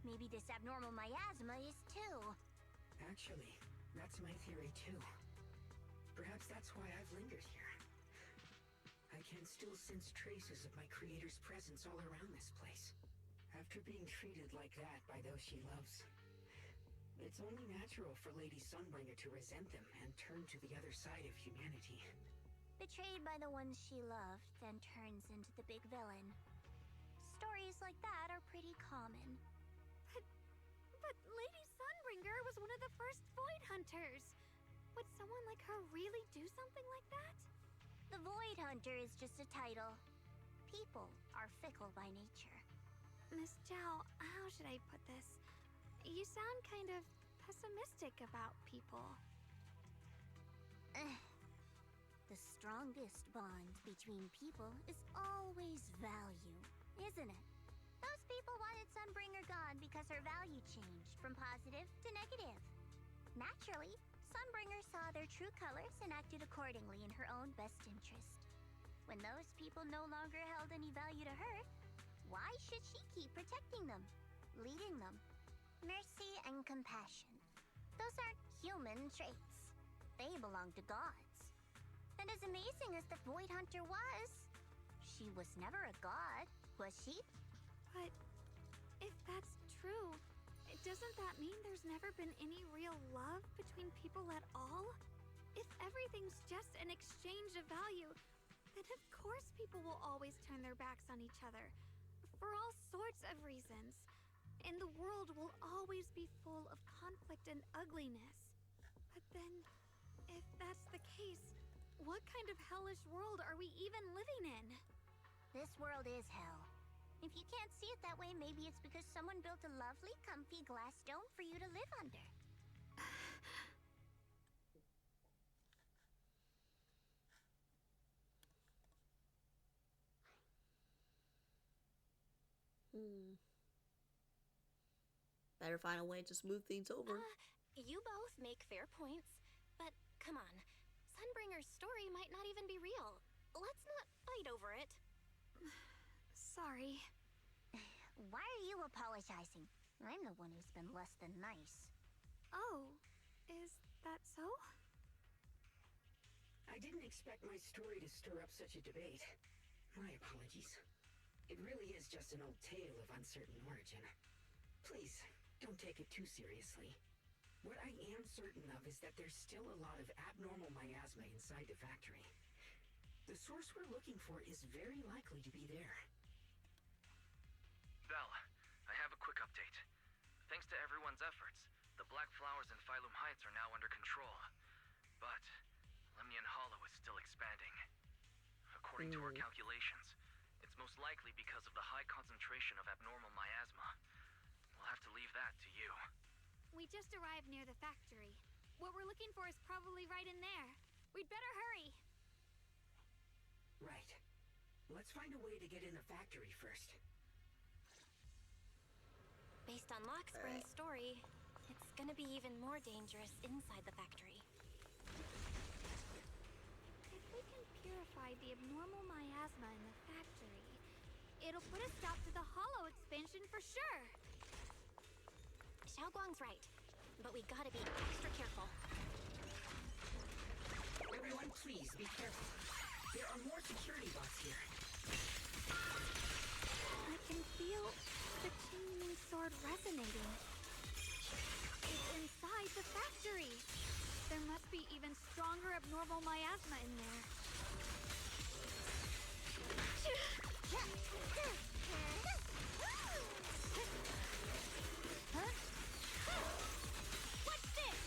maybe this abnormal miasma is too. Actually, that's my theory too. Perhaps that's why I've lingered here. I can still sense traces of my creator's presence all around this place. After being treated like that by those she loves, it's only natural for Lady Sunbringer to resent them and turn to the other side of humanity. Betrayed by the ones she loved, then turns into the big villain. Stories like that are pretty common. But Lady Sunbringer was one of the first Void Hunters. Would someone like her really do something like that? The Void Hunter is just a title. People are fickle by nature. Miss Zhao, how should I put this? You sound kind of pessimistic about people. The strongest bond between people is always value, isn't it? Those people wanted Sunbringer gone because her value changed from positive to negative. Naturally, Sunbringer saw their true colors and acted accordingly in her own best interest. When those people no longer held any value to her, why should she keep protecting them, leading them? Mercy and compassion. Those aren't human traits. they belong to gods. And as amazing as the Void Hunter was, she was never a god, was she? But if that's true, doesn't that mean there's never been any real love between people at all? If everything's just an exchange of value, then of course people will always turn their backs on each other, for all sorts of reasons. And the world will always be full of conflict and ugliness. But then, if that's the case, what kind of hellish world are we even living in? This world is hell. If you can't see it that way, maybe it's because someone built a lovely, comfy glass dome for you to live under. Better find a way to smooth things over. You both make fair points, but come on. Sunbringer's story might not even be real. Let's not fight over it. Sorry. Why are you apologizing? I'm the one who's been less than nice. Oh, is that so? I didn't expect my story to stir up such a debate. My apologies. It really is just an old tale of uncertain origin. Please, don't take it too seriously. What I am certain of is that there's still a lot of abnormal miasma inside the factory. The source we're looking for is very likely to be there. Val, I have a quick update. Thanks to everyone's efforts, the Black Flowers in Phylum Heights are now under control. But Lemnian Hollow is still expanding. According to our calculations, it's most likely because of the high concentration of abnormal miasma. We'll have to leave that to you. We just arrived near the factory. What we're looking for is probably right in there. We'd better hurry. Right. Let's find a way to get in the factory first. Based on Lockspring's story, it's gonna be even more dangerous inside the factory. If we can purify the abnormal miasma in the factory, it'll put a stop to the Hollow expansion for sure. Xiaoguang's right, but we gotta be extra careful. Everyone, please be careful. There are more security bots here. I can feel the Qingming sword resonating. It's inside the factory. There must be even stronger abnormal miasma in there. Huh? What's this?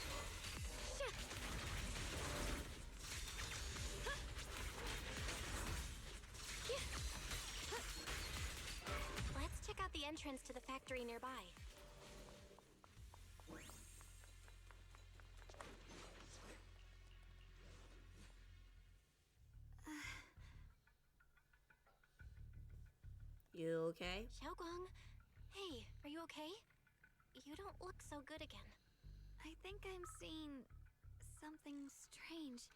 Let's check out the entrance to the factory nearby. You okay? Xiaoguang, hey, are you okay? You don't look so good again. I think I'm seeing something strange.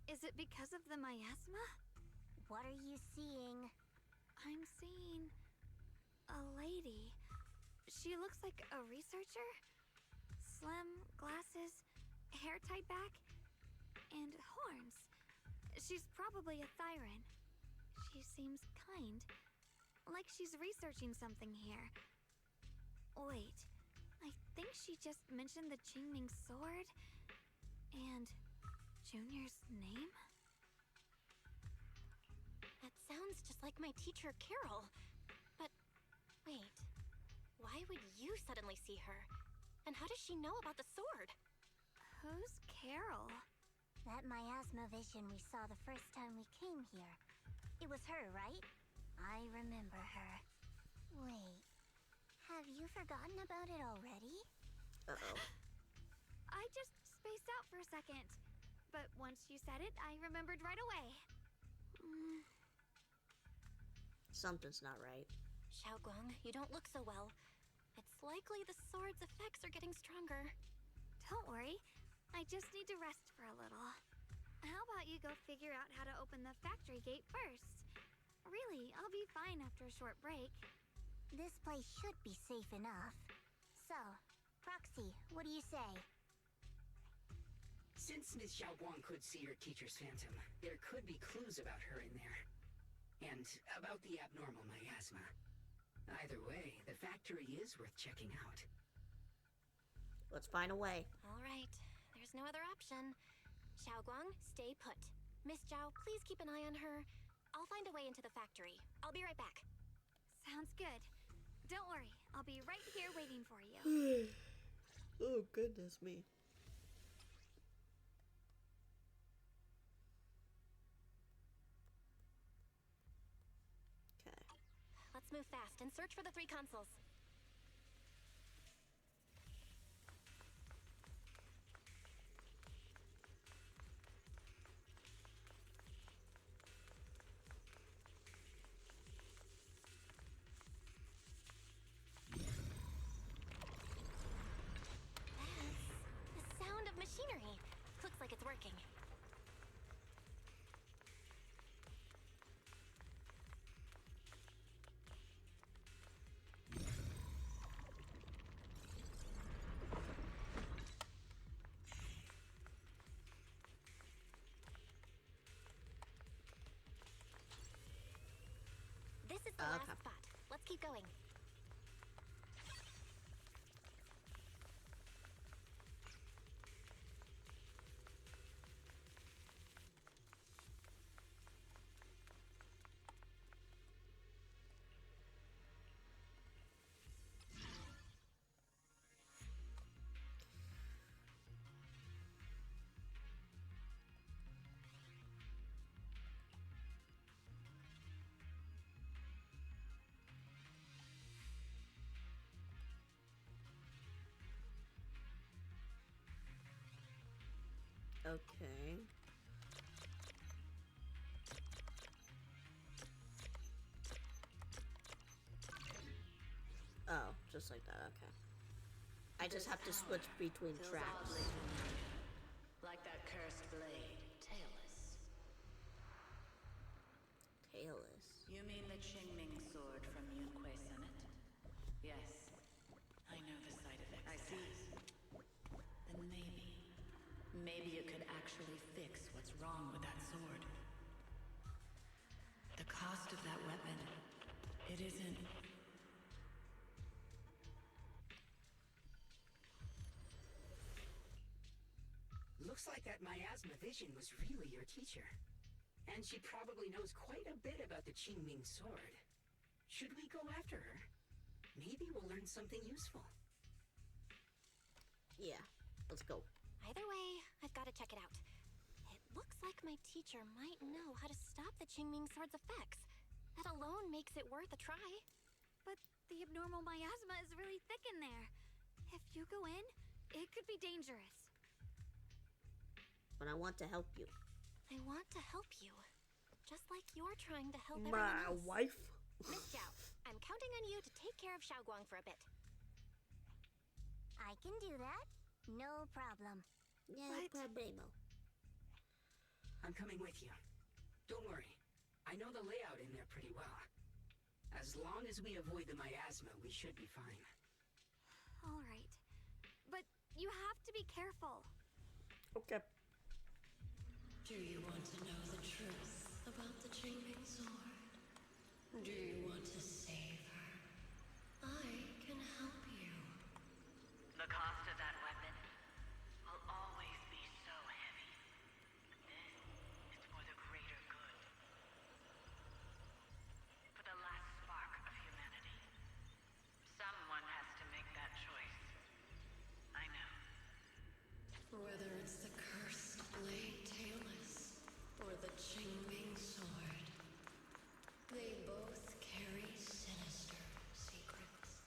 Is it because of the miasma? What are you seeing? I'm seeing a lady. She looks like a researcher. Slim, glasses, hair tied back, and horns. She's probably a Thyran. She seems kind, like she's researching something here. Wait, I think she just mentioned the Qingming sword and Junior's name? That sounds just like my teacher, Carol. But wait, why would you suddenly see her? And how does she know about the sword? Who's Carol? That miasma vision we saw the first time we came here. It was her, right? I remember her. Wait, have you forgotten about it already? Uh-oh. I just spaced out for a second. But once you said it, I remembered right away. Something's not right. Xiaoguang, you don't look so well. It's likely the sword's effects are getting stronger. Don't worry. I just need to rest for a little. How about you go figure out how to open the factory gate first? Really, I'll be fine after a short break. This place should be safe enough. So, Proxy, what do you say? Since Ms. Xiaoguang could see her teacher's phantom, there could be clues about her in there. And about the abnormal miasma. Either way, the factory is worth checking out. Let's find a way. All right, there's no other option. Xiaoguang, stay put. Miss Zhao, please keep an eye on her. I'll find a way into the factory. I'll be right back. Sounds good. Don't worry, I'll be right here waiting for you. Oh, goodness me. Okay. Let's move fast and search for the 3 consoles. The sound of machinery. Looks like it's working. This is the last spot. Let's keep going. Okay. Oh, just like that, okay. I just have to switch between tracks. Like that cursed blade, tailless. Tailless. You mean the Qingming sword from Yunque Summit? Yes. I know the side effects. I see. Then maybe you could actually fix what's wrong with that sword. The cost of that weapon, it isn't... Looks like that miasma vision was really your teacher. And she probably knows quite a bit about the Qingming sword. Should we go after her? Maybe we'll learn something useful. Yeah, let's go. Either way, I've got to check it out. It looks like my teacher might know how to stop the Qingming sword's effects. That alone makes it worth a try. But the abnormal miasma is really thick in there. If you go in, it could be dangerous. But I want to help you. I want to help you. Just like you're trying to help My everyone else. wife? Miss Zhao, I'm counting on you to take care of Xiaoguang for a bit. I can do that. No problem. No problemo. I'm coming with you. Don't worry. I know the layout in there pretty well. As long as we avoid the miasma, we should be fine. All right. But you have to be careful. Okay. Do you want to know the truth about the Qingming sword? Do you want to save her? I can help you. The cost of that weapon will always be so heavy. This is for the greater good. For the last spark of humanity. Someone has to make that choice. I know. Whether it's the cursed blade tailless or the Qingming sword, they both carry sinister secrets.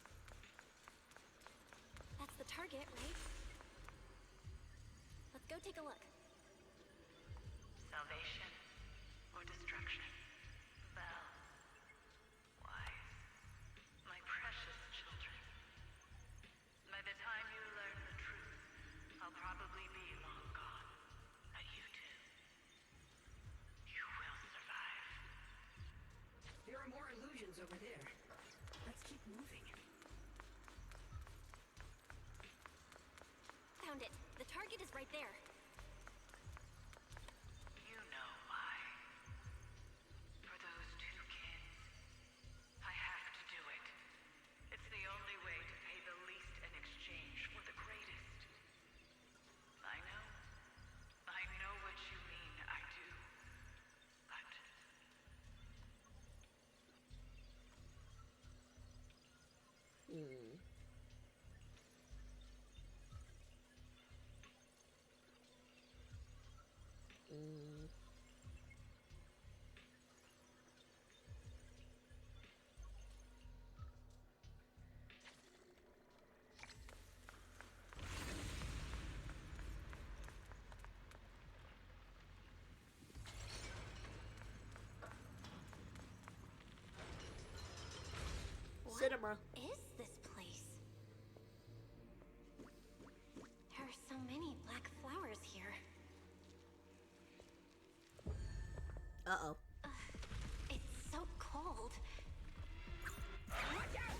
That's the target, right? Let's go take a look. Salvation or destruction? Belle, wise, my precious children. By the time you learn the truth, I'll probably be long gone. But you two, you will survive. There are more illusions over there. Let's keep moving. Found it. The target is right there. Uh-oh. It's so cold. Watch out!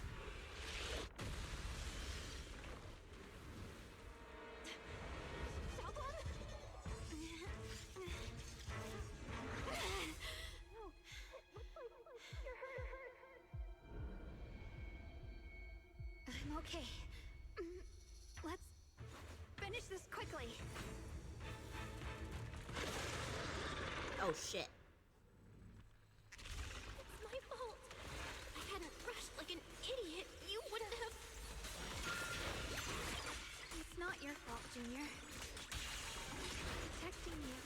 I'm okay. Let's finish this quickly. Oh, shit. It's my fault. I hadn't rushed like an idiot. You wouldn't have... It's not your fault, Junior. Protecting you.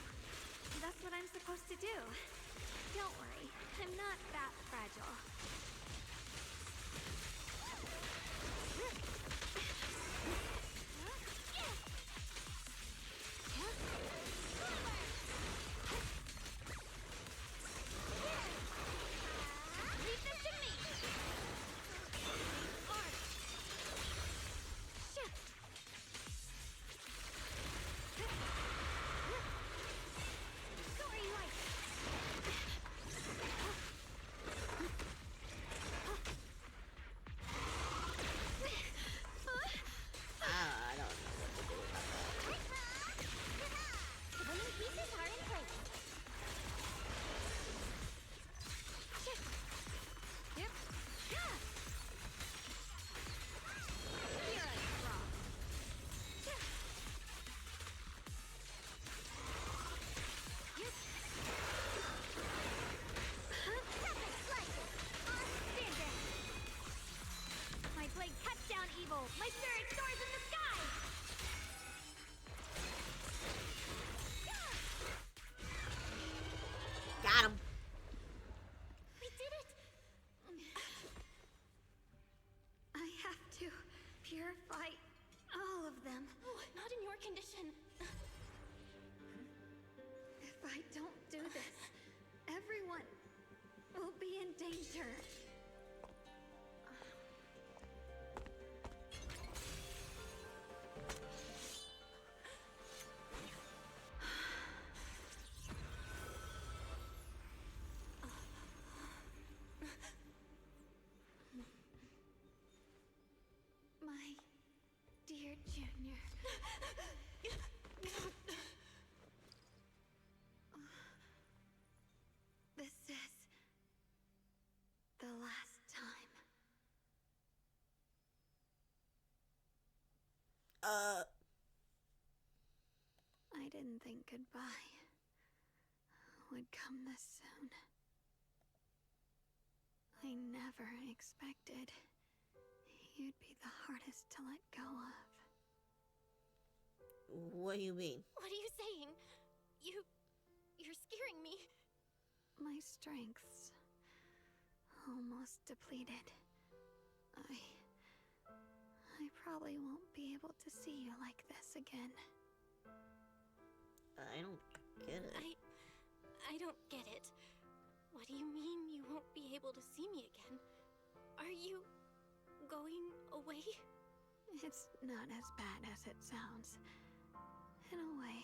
That's what I'm supposed to do. Don't worry. I'm not that fragile. Leave this to me! Shit! Sorry, Light! I don't know what to do about that. The winning pieces are in place. Yep. Yeah. Here I drop. Perfect slices. Outstanding. My blade cuts down evil. My spirit soars in the sky. Got him. We did it! I have to purify all of them. Oh, not in your condition. If I don't do this, everyone will be in danger. My dear Junior. This is the last time. I didn't think goodbye would come this soon. I never expected you'd be the hardest to let go of. What do you mean? What are you saying? You're scaring me. My strength's almost depleted. I probably won't be able to see you like this again. I don't get it. I don't get it. What do you mean you won't be able to see me again? Are you going away? It's not as bad as it sounds. In a way,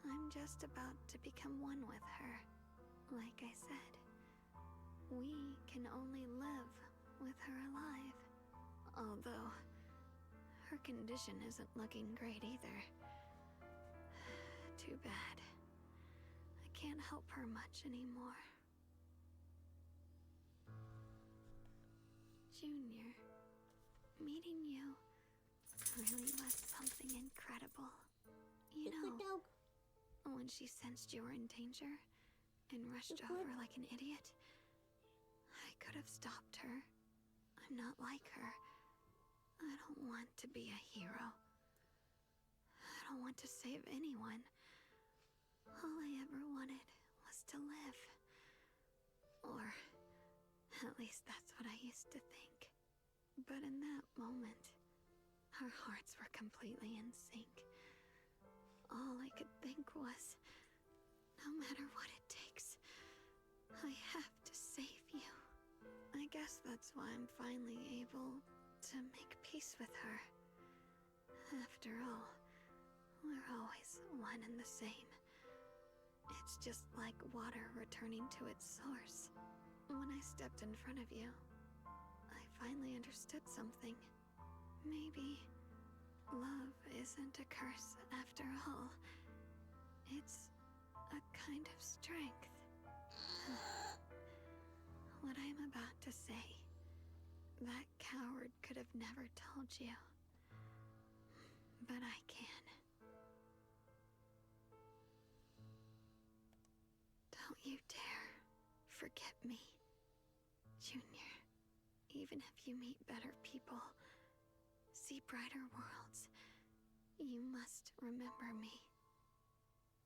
I'm just about to become one with her. Like I said, we can only live with her alive. Although, her condition isn't looking great either. Too bad. I can't help her much anymore. Junior, meeting you really was something incredible. You know, when she sensed you were in danger and rushed over like an idiot, I could have stopped her. I'm not like her. I don't want to be a hero. I don't want to save anyone. All I ever wanted was to live. Or, at least that's what I used to think. But in that moment, our hearts were completely in sync. All I could think was, no matter what it takes, I have to save you. I guess that's why I'm finally able to make peace with her. After all, we're always one and the same. It's just like water returning to its source. When I stepped in front of you, I finally understood something. Maybe love isn't a curse after all. It's a kind of strength. What I'm about to say, that coward could have never told you. But I can. Don't you dare forget me, Junior. Even if you meet better people, see brighter worlds, you must remember me.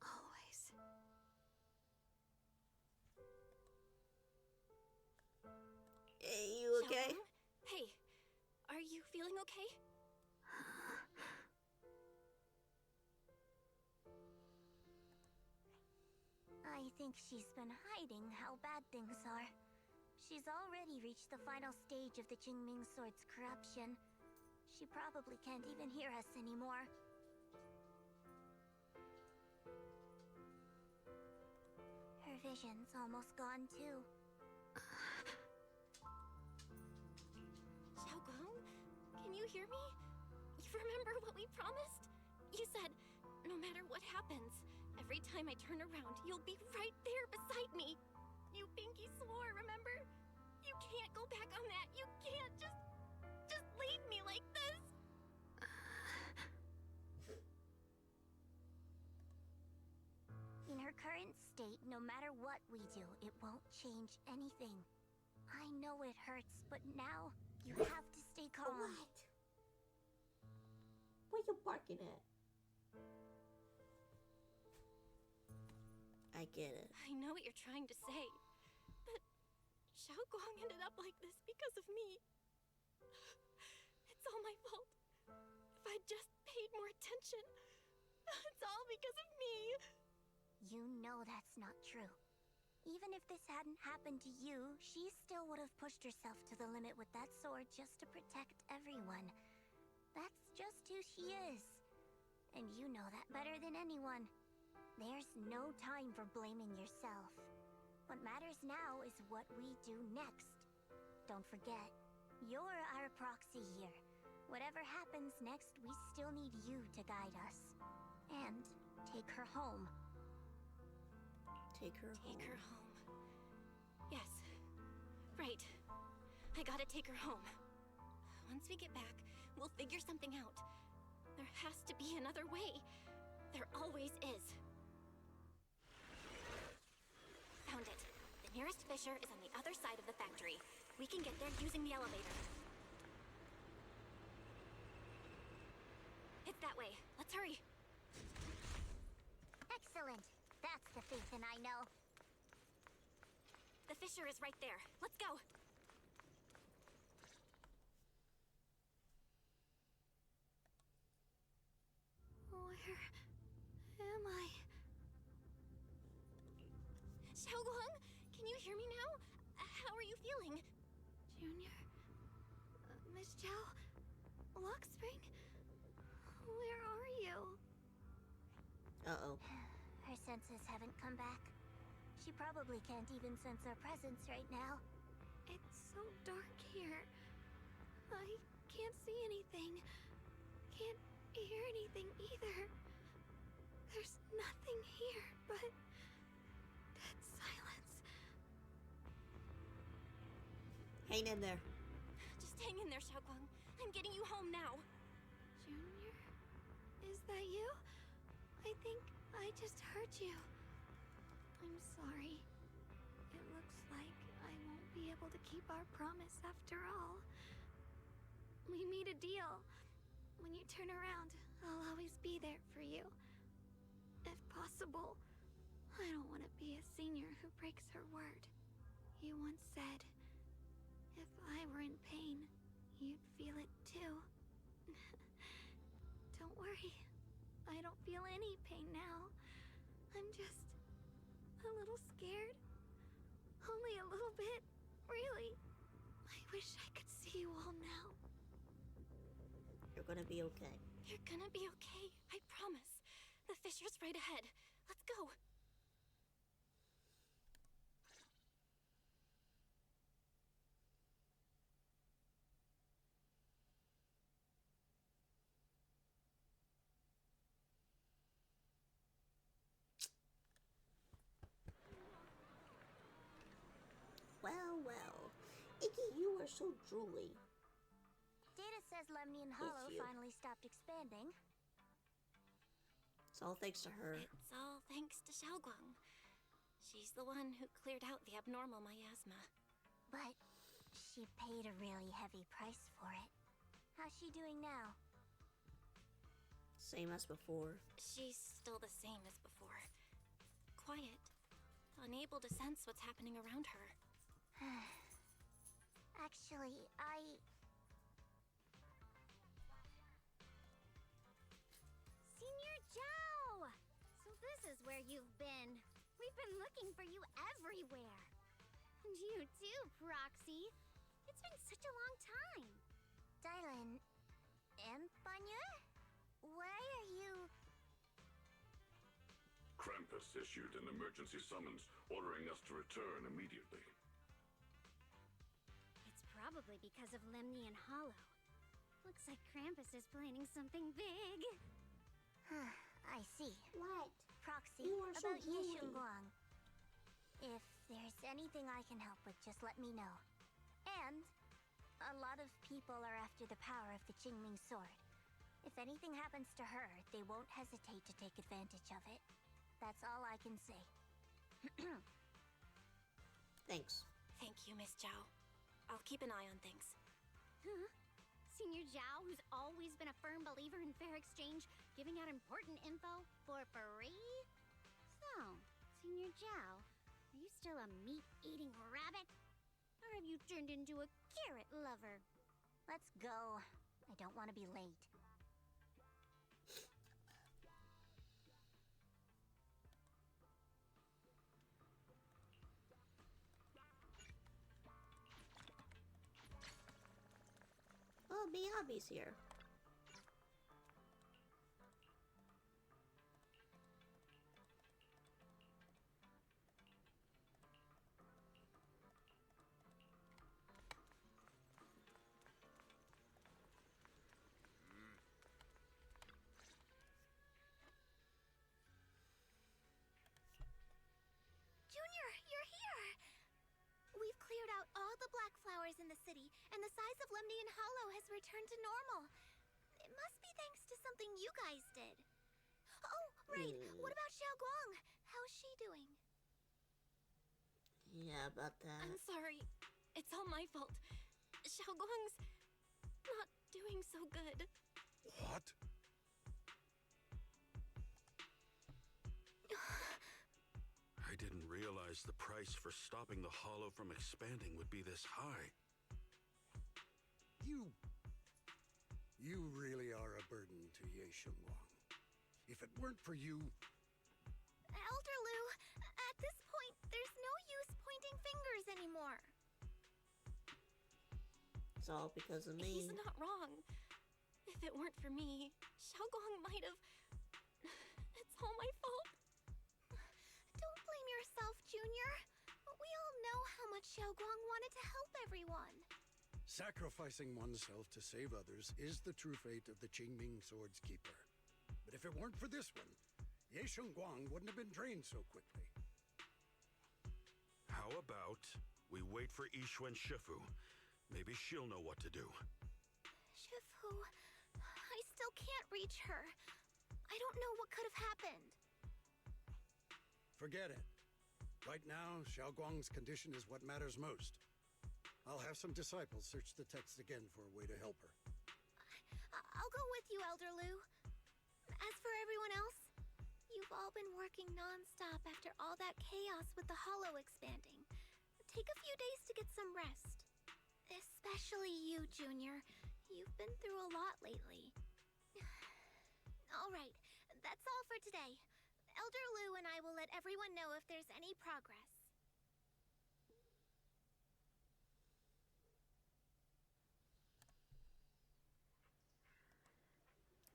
Always. Hey, you okay? Hey, are you feeling okay? I think she's been hiding how bad things are. She's already reached the final stage of the Jingming Sword's corruption. She probably can't even hear us anymore. Her vision's almost gone too. Xiaoguang, can you hear me? You remember what we promised? You said, no matter what happens, every time I turn around, you'll be right there beside me. You pinky swore, remember? You can't go back on that. You can't just leave me like this. In her current state, no matter what we do, it won't change anything. I know it hurts, but now you have to stay calm. What? Where you barking at? I get it. I know what you're trying to say, but Xiaoguang ended up like this because of me. It's all my fault. If I just paid more attention, it's all because of me. You know that's not true. Even if this hadn't happened to you, she still would have pushed herself to the limit with that sword just to protect everyone. That's just who she is. And you know that better than anyone. There's no time for blaming yourself. What matters now is what we do next. Don't forget, you're our proxy here. Whatever happens next, we still need you to guide us. And take her home. Take her home. Take her home. Yes. Right. I gotta take her home. Once we get back, we'll figure something out. There has to be another way. There always is. Found it. The nearest fissure is on the other side of the factory. We can get there using the elevator. It's that way. Let's hurry. Excellent. That's the Phaethon I know. The fissure is right there. Let's go. Where am I? Xiaoguang, can you hear me now? How are you feeling? Junior? Miss Chow? Lock Spring? Where are you? Uh-oh. Her senses haven't come back. She probably can't even sense our presence right now. It's so dark here. I can't see anything. Can't hear anything either. There's nothing here but dead silence. Hang in there. Just hang in there, Xiaoguang. I'm getting you home now. Junior? Is that you? I think I just heard you. I'm sorry. It looks like I won't be able to keep our promise after all. We made a deal. When you turn around, I'll always be there for you. If possible, I don't want to be a senior who breaks her word. You once said, if I were in pain, you'd feel it too. Don't worry. I don't feel any pain now. I'm just a little scared. Only a little bit, really. I wish I could see you all now. You're gonna be okay. You're gonna be okay, I promise. The fissure's right ahead. Let's go. well. Iggy, you are so drooly. Data says Lemnian Hollow finally stopped expanding. It's all thanks to her. It's all thanks to Xiaoguang. She's the one who cleared out the abnormal miasma. But she paid a really heavy price for it. How's she doing now? Same as before. She's still the same as before. Quiet. Unable to sense what's happening around her. Actually, Senior Zhao! So this is where you've been. We've been looking for you everywhere. And you too, Proxy. It's been such a long time. Dylan, Empanya? Why are you... Krampus issued an emergency summons ordering us to return immediately. It's probably because of Lemnian Hollow. Looks like Krampus is planning something big. I see. What? Proxy, You are so about Ye drooly. Shunguang. If there's anything I can help with, just let me know. And a lot of people are after the power of the Qingming sword. If anything happens to her, they won't hesitate to take advantage of it. That's all I can say. Thanks. Thank you, Miss Zhao. I'll keep an eye on things. Huh? Senior Zhao, who's always been a firm believer in fair exchange, giving out important info for free? So, Senior Zhao, are you still a meat-eating rabbit? Or have you turned into a carrot lover? Let's go. I don't want to be late. Oh, Miyabi's here. Junior, you're here! We've cleared out all the black flowers in the city, and the size of Lemnian Hollow has returned to normal. It must be thanks to something you guys did. Oh, right. What about Xiaoguang? How's she doing? Yeah, about that. I'm sorry. It's all my fault. Xiaoguang's not doing so good. What? I didn't realize the price for stopping the hollow from expanding would be this high. You really are a burden to Ye Shunguang. If it weren't for you... Elder Lu, at this point, there's no use pointing fingers anymore. It's all because of me. He's not wrong. If it weren't for me, Xiaoguang might have... It's all my fault. Don't blame yourself, Junior. We all know how much Xiaoguang wanted to help everyone. Sacrificing oneself to save others is the true fate of the Qingming Sword's keeper. But if it weren't for this one, Ye Shunguang wouldn't have been drained so quickly. How about we wait for Yixuan Shifu? Maybe she'll know what to do. Shifu, I still can't reach her. I don't know what could have happened. Forget it. Right now, Xiaoguang's condition is what matters most. I'll have some disciples search the text again for a way to help her. I'll go with you, Elder Lu. As for everyone else, you've all been working non-stop after all that chaos with the Hollow expanding. Take a few days to get some rest. Especially you, Junior. You've been through a lot lately. All right, that's all for today. Elder Lu and I will let everyone know if there's any progress.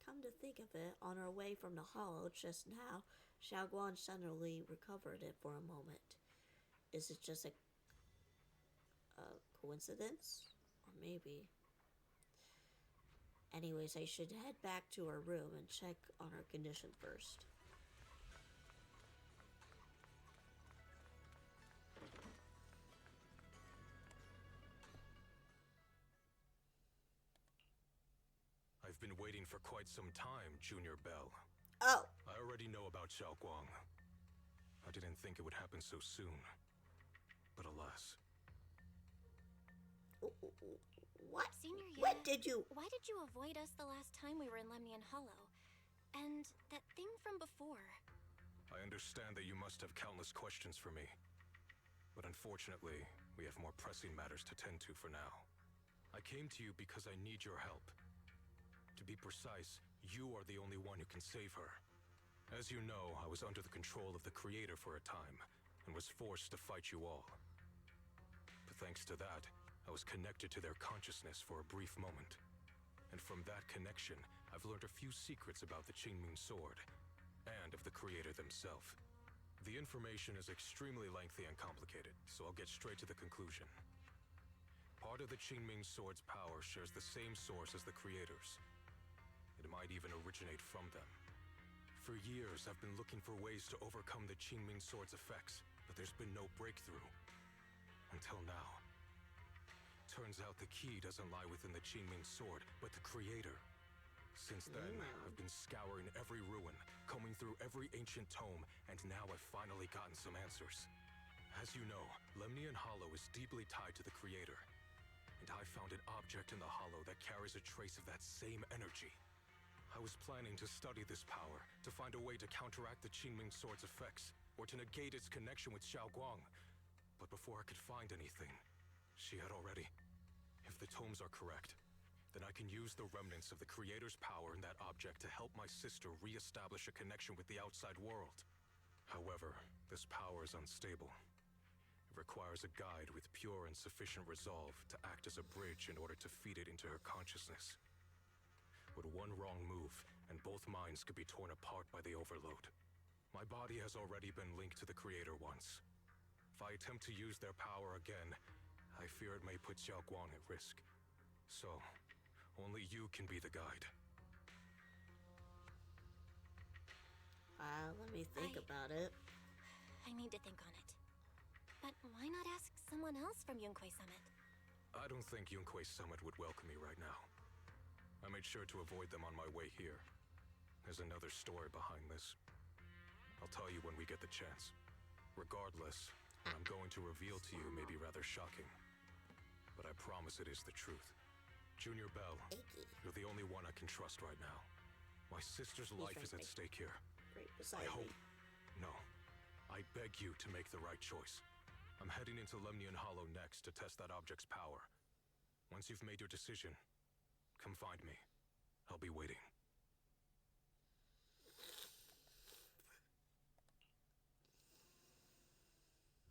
Come to think of it, on our way from the hollow just now, Xiaoguang suddenly recovered it for a moment. Is it just a coincidence? Or maybe... Anyways, I should head back to our room and check on her condition first. I've been waiting for quite some time, Junior Bell. Oh. I already know about Xiaoguang. I didn't think it would happen so soon. But alas. What? Senior Ye, What did you... Why did you avoid us the last time we were in Lemnian Hollow? And that thing from before? I understand that you must have countless questions for me. But unfortunately, we have more pressing matters to tend to for now. I came to you because I need your help. To be precise, you are the only one who can save her. As you know, I was under the control of the Creator for a time, and was forced to fight you all. But thanks to that, I was connected to their consciousness for a brief moment. And from that connection, I've learned a few secrets about the Qingming Sword, and of the Creator themselves. The information is extremely lengthy and complicated, so I'll get straight to the conclusion. Part of the Qingming Sword's power shares the same source as the Creator's. It might even originate from them. For years, I've been looking for ways to overcome the Qingming Sword's effects, but there's been no breakthrough. Until now. Turns out the key doesn't lie within the Qingming Sword, but the Creator. Since then, I've been scouring every ruin, combing through every ancient tome, and now I've finally gotten some answers. As you know, Lemnian Hollow is deeply tied to the Creator. And I found an object in the hollow that carries a trace of that same energy. I was planning to study this power, to find a way to counteract the Qingming Sword's effects, or to negate its connection with Xiaoguang. But before I could find anything, she had already... If the tomes are correct, then I can use the remnants of the Creator's power in that object to help my sister re-establish a connection with the outside world. However, this power is unstable. Requires a guide with pure and sufficient resolve to act as a bridge in order to feed it into her consciousness. With one wrong move, and both minds could be torn apart by the overload. My body has already been linked to the Creator once. If I attempt to use their power again, I fear it may put Xiaoguang at risk. So, only you can be the guide. Let me think about it. I need to think on it. But why not ask someone else from Yunquei Summit? I don't think Yunquei Summit would welcome me right now. I made sure to avoid them on my way here. There's another story behind this. I'll tell you when we get the chance. Regardless, what I'm going to reveal to you may be rather shocking. But I promise it is the truth. Junior Bell, you're the only one I can trust right now. My sister's life is at stake here. I hope... No. I beg you to make the right choice. I'm heading into Lemnian Hollow next to test that object's power. Once you've made your decision, come find me. I'll be waiting.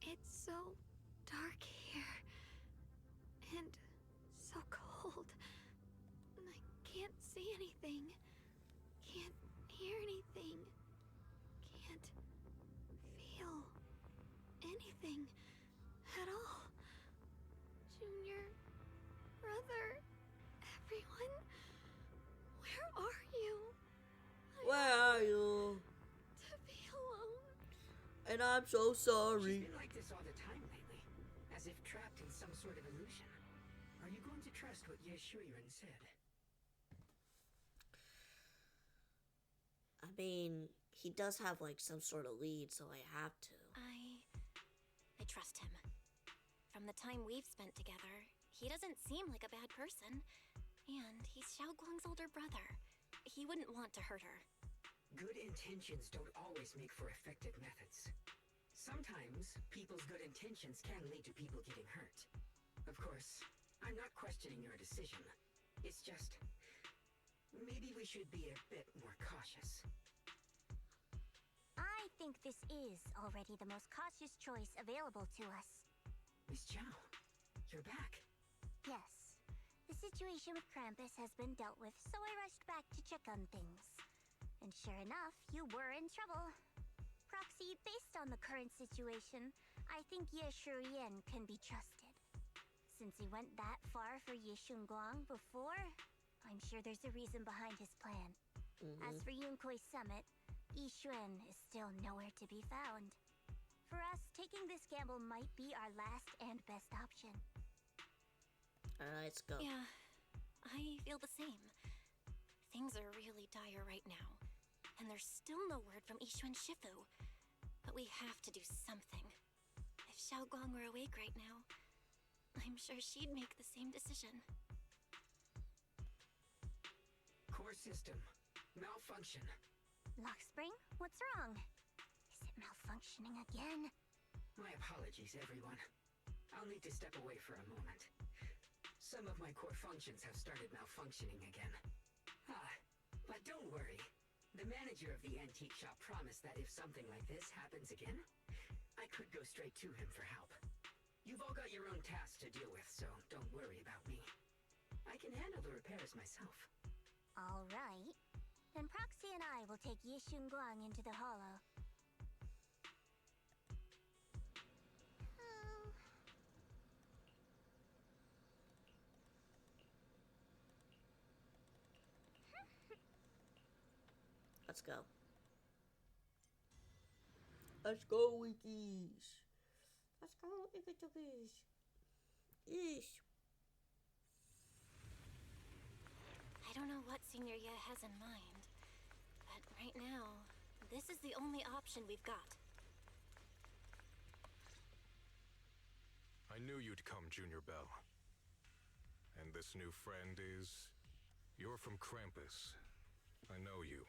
It's so dark here. And so cold. I can't see anything. Can't hear anything. Can't feel anything at all. Junior, brother, everyone, where are you? Where are you? To be alone. And I'm so sorry. She's been like this all the time lately, as if trapped in some sort of illusion. Are you going to trust what Ye Shuyan said? I mean, he does have like some sort of lead, so I have to. I trust him. From the time we've spent together, he doesn't seem like a bad person. And he's Xiaoguang's older brother. He wouldn't want to hurt her. Good intentions don't always make for effective methods. Sometimes, people's good intentions can lead to people getting hurt. Of course, I'm not questioning your decision. It's just... maybe we should be a bit more cautious. I think this is already the most cautious choice available to us. Miss Zhao, you're back. Yes. The situation with Krampus has been dealt with, so I rushed back to check on things. And sure enough, you were in trouble. Proxy, based on the current situation, I think Ye Shuyan can be trusted. Since he went that far for Ye Shunguang before, I'm sure there's a reason behind his plan. As for Yunquei Summit, Yi Xuan is still nowhere to be found. For us, taking this gamble might be our last and best option. Alright, let's go. Yeah, I feel the same. Things are really dire right now, and there's still no word from Ishu and Shifu. But we have to do something. If Xiaoguang were awake right now, I'm sure she'd make the same decision. Core system. Malfunction. Lockspring, what's wrong? Is it malfunctioning again? My apologies, everyone. I'll need to step away for a moment. Some of my core functions have started malfunctioning again. But don't worry. The manager of the antique shop promised that if something like this happens again, I could go straight to him for help. You've all got your own tasks to deal with, so don't worry about me. I can handle the repairs myself. All right. Then Proxy and I will take Yishun Guang into the hollow. Let's go. Let's go, Wikis. Let's go, Wikis. Yeesh. I don't know what Senior Ye has in mind, but right now, this is the only option we've got. I knew you'd come, Junior Bell. And this new friend is... You're from Krampus. I know you.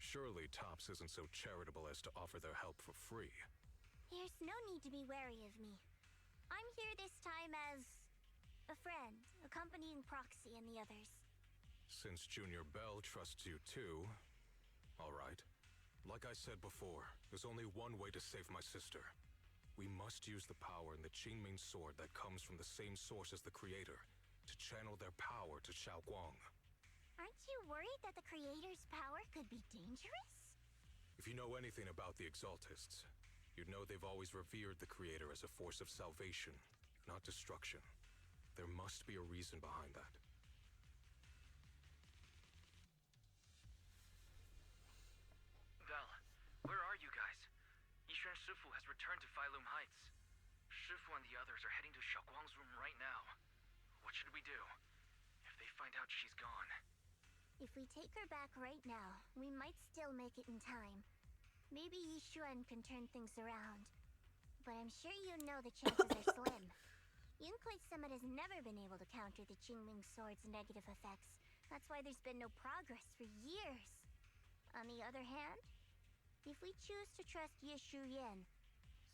Surely Tops isn't so charitable as to offer their help for free. There's no need to be wary of me. I'm here this time as a friend, accompanying Proxy and the others. Since Junior Bell trusts you too, all right. Like I said before, there's only one way to save my sister. We must use the power in the Qingming sword that comes from the same source as the creator to channel their power to Xiaoguang. Aren't you worried that the creator's power could be dangerous? If you know anything about the Exaltists, you'd know they've always revered the creator as a force of salvation, not destruction. There must be a reason behind that. Bell, where are you guys? Yishuan Shifu has returned to Failum Heights. Shifu and the others are heading to Xiaoguang's room right now. What should we do? If they find out she's gone... If we take her back right now, we might still make it in time. Maybe Yishuan can turn things around. But I'm sure you know the chances are slim. Yunkui's Summit has never been able to counter the Qingming sword's negative effects. That's why there's been no progress for years. On the other hand, if we choose to trust Yishu Yen,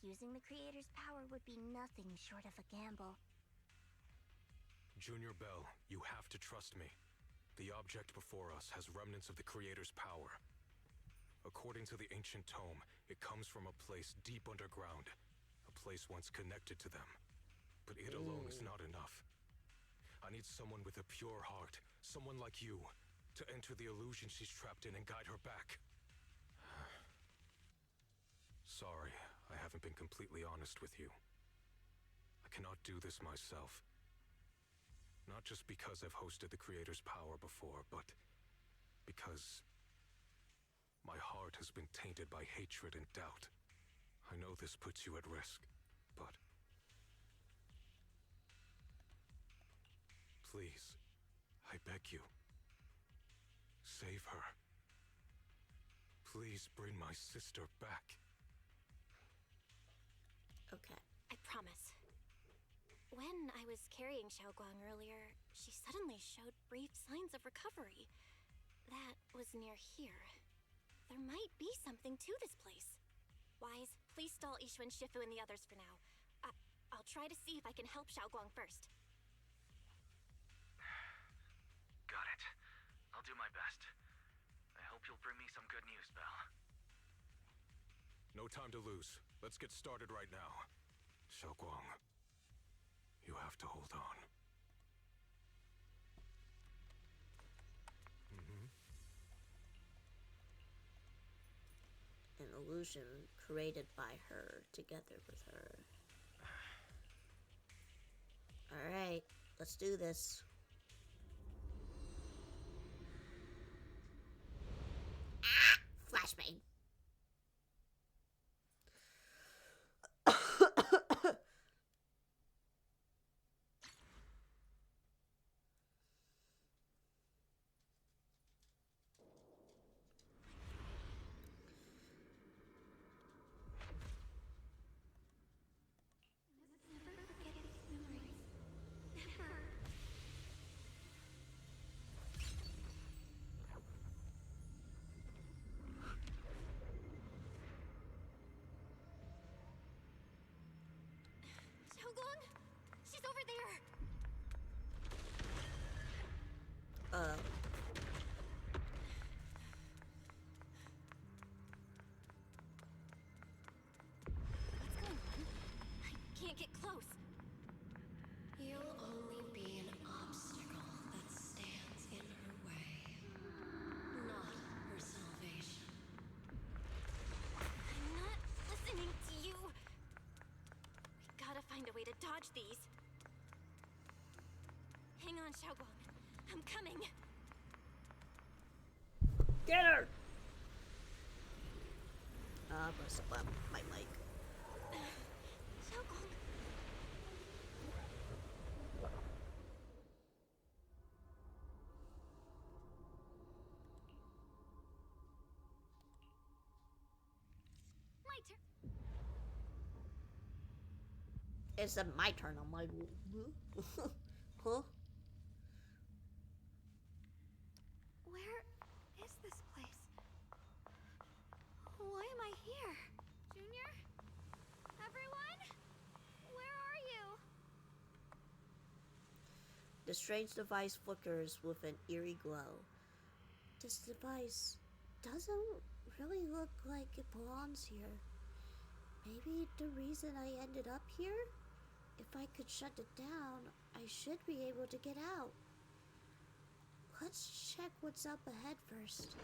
using the creator's power would be nothing short of a gamble. Junior Bell, you have to trust me. The object before us has remnants of the creator's power. According to the ancient tome, it comes from a place deep underground, a place once connected to them. But it alone is not enough. I need someone with a pure heart, someone like you, to enter the illusion she's trapped in and guide her back. Sorry, I haven't been completely honest with you. I cannot do this myself. Not just because I've hosted the creator's power before, but because my heart has been tainted by hatred and doubt. I know this puts you at risk, but please, I beg you, save her. Please bring my sister back. Okay. I promise. When I was carrying Xiaoguang earlier, she suddenly showed brief signs of recovery. That was near here. There might be something to this place. Wise, please stall Ishu and Shifu and the others for now. I'll try to see if I can help Xiaoguang first. Got it. I'll do my best. I hope you'll bring me some good news, Belle. No time to lose. Let's get started right now. Xiaoguang, you have to hold on. An illusion created by her, together with her. Alright, let's do this. Flashbang. dodge these. Hang on, Xiaoguang. I'm coming. Get her! I'm gonna slap my mic. Xiaoguang. My turn. It's my turn. I'm like, huh? Where is this place? Why am I here? Junior? Everyone? Where are you? The strange device flickers with an eerie glow. This device doesn't really look like it belongs here. Maybe the reason I ended up here? If I could shut it down, I should be able to get out. Let's check what's up ahead first.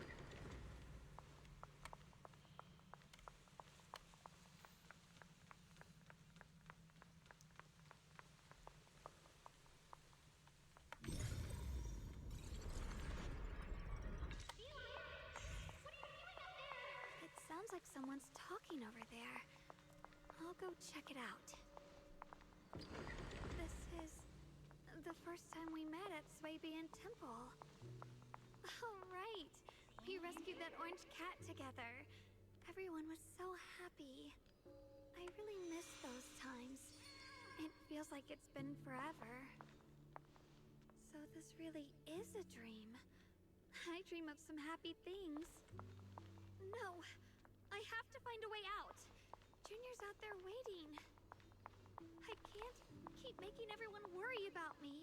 It sounds like someone's talking over there. I'll go check it out. This is the first time we met at Swabian Temple. Oh, right. We rescued that orange cat together. Everyone was so happy. I really miss those times. It feels like it's been forever. So this really is a dream. I dream of some happy things. No, I have to find a way out. Junior's out there waiting. I can't keep making everyone worry about me.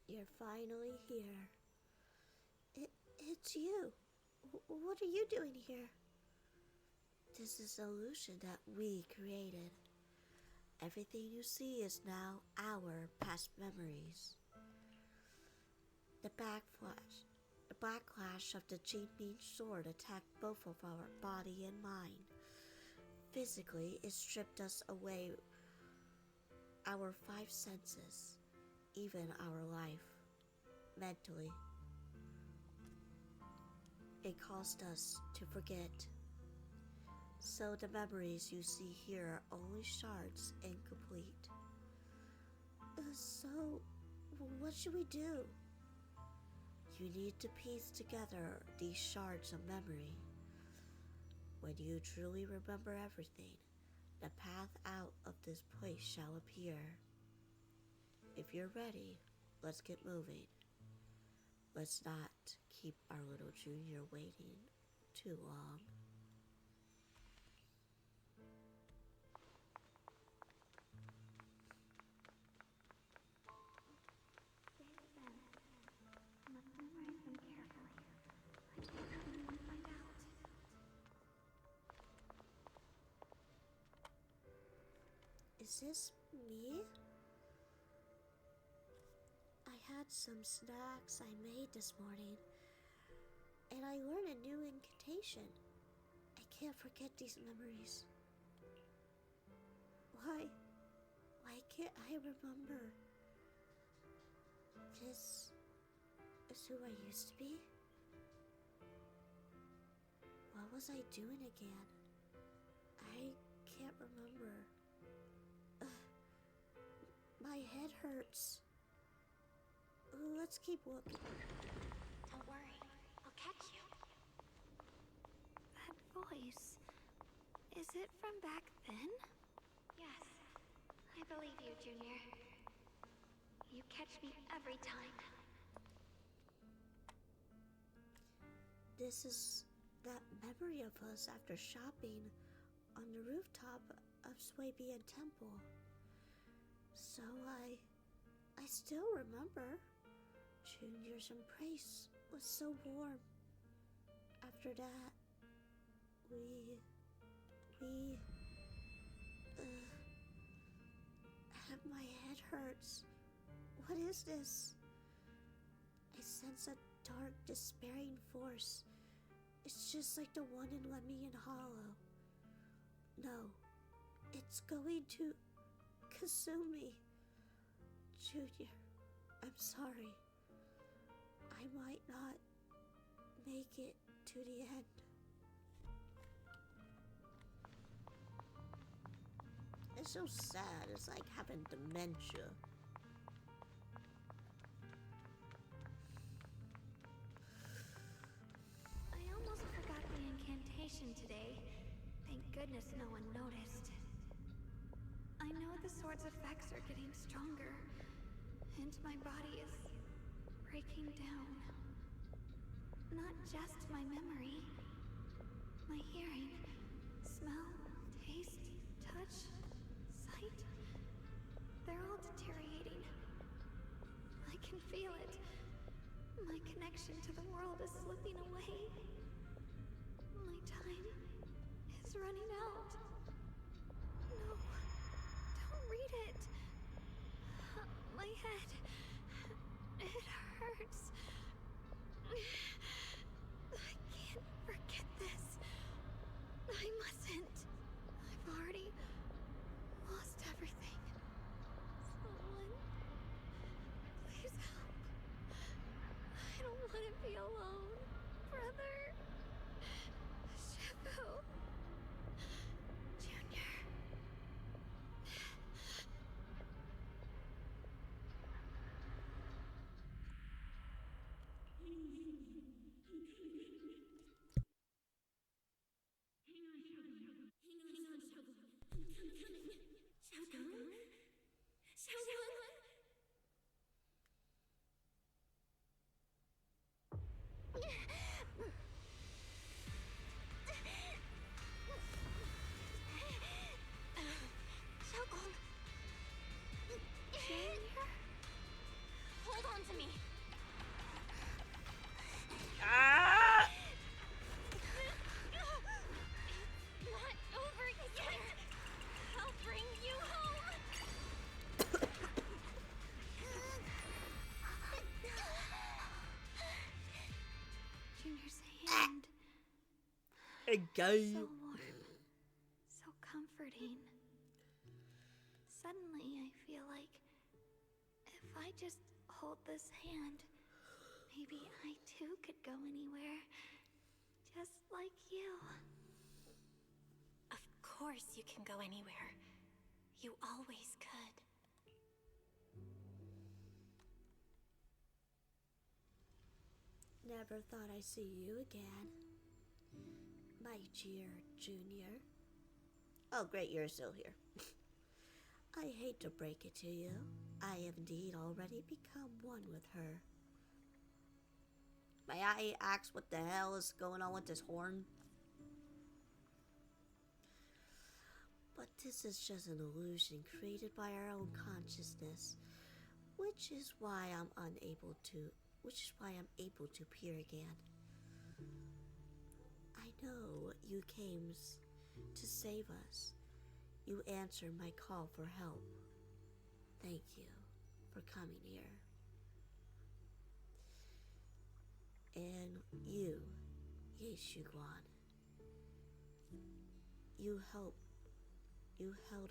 You're finally here. It's you. What are you doing here? This is an illusion that we created. Everything you see is now our past memories. The backlash of the Qingming sword attacked both of our body and mind. Physically, it stripped us away our 5 senses, even our life. Mentally, it caused us to forget. So the memories you see here are only shards, incomplete. So, what should we do? You need to piece together these shards of memory. When you truly remember everything, the path out of this place shall appear. If you're ready, let's get moving. Let's not keep our little junior waiting too long. Is this me? I had some snacks I made this morning, and I learned a new incantation. I can't forget these memories. Why can't I remember? This is who I used to be? What was I doing again? I can't remember. My head hurts. Let's keep looking. Don't worry, I'll catch you. That voice. Is it from back then? Yes. I believe you, Junior. You catch me every time. This is that memory of us after shopping on the rooftop of Swabian Temple. So I still remember. Junior's embrace was so warm. After that, my head hurts. What is this? I sense a dark, despairing force. It's just like the one in Lemmy and Hollow. No, it's going to consume me. Junior, I'm sorry. I might not make it to the end. It's so sad. It's like having dementia. I almost forgot the incantation today. Thank goodness no one noticed. I know the sword's effects are getting stronger, and my body is breaking down. Not just my memory, my hearing, smell, taste, touch, sight. They're all deteriorating. I can feel it. My connection to the world is slipping away. My time is running out. No, don't read it. My head, it hurts. I can't forget this. I mustn't. I've already lost everything. Someone, please help. I don't want to be alone, brother. Shifu. Junior. Hold on to me. Ah! It's not over yet. I'll bring you home. Junior's hand. Again. So warm. So comforting. Suddenly, I feel like if I just hold this hand, maybe I too could go anywhere. Just like you. Of course you can go anywhere. You always could. Never thought I'd see you again. My dear Junior. Oh, great, you're still here. I hate to break it to you. I have indeed already become one with her. May I ask what the hell is going on with this horn? But this is just an illusion created by our own consciousness, which is why I'm able to appear again. I know you came to save us. You answered my call for help. Thank you for coming here. And you, Yeshuguan, you held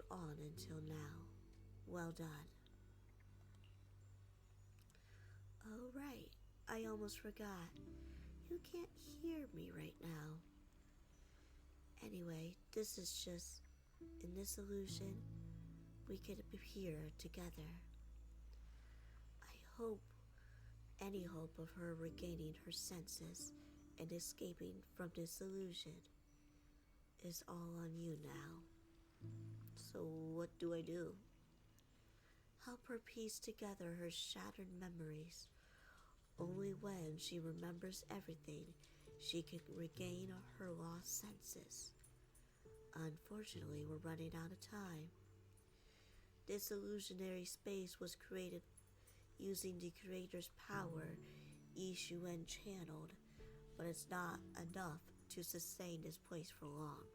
on until now. Well done. Oh right, I almost forgot. You can't hear me right now. Anyway, this is just, in this illusion, we could appear together. I hope any hope of her regaining her senses and escaping from this illusion is all on you now. So what do I do? Help her piece together her shattered memories. Only when she remembers everything, she can regain her lost senses. Unfortunately, we're running out of time. This illusionary space was created using the creator's power Yishuen channeled, but it's not enough to sustain this place for long.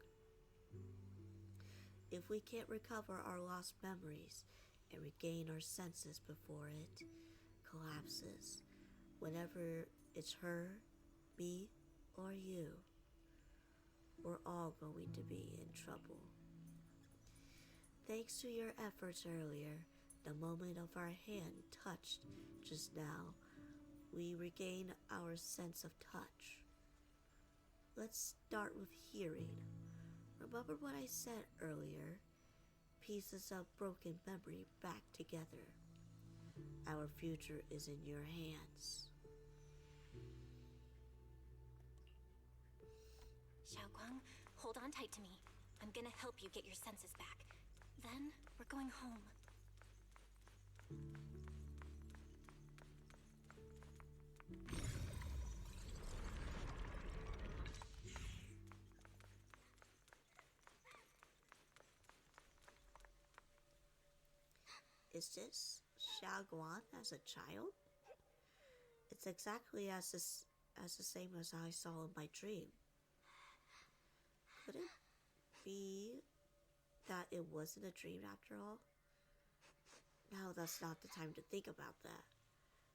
If we can't recover our lost memories and regain our senses before it collapses. Whenever it's her, me, or you, we're all going to be in trouble. Thanks to your efforts earlier, the moment of our hand touched just now, we regain our sense of touch. Let's start with hearing. Remember what I said earlier? Pieces of broken memory back together. Our future is in your hands. Xiaoguang, hold on tight to me. I'm gonna help you get your senses back. Then, we're going home. Is this Xiaoguang as a child? It's exactly as the same as I saw in my dream. Could it be that it wasn't a dream after all? Now that's not the time to think about that.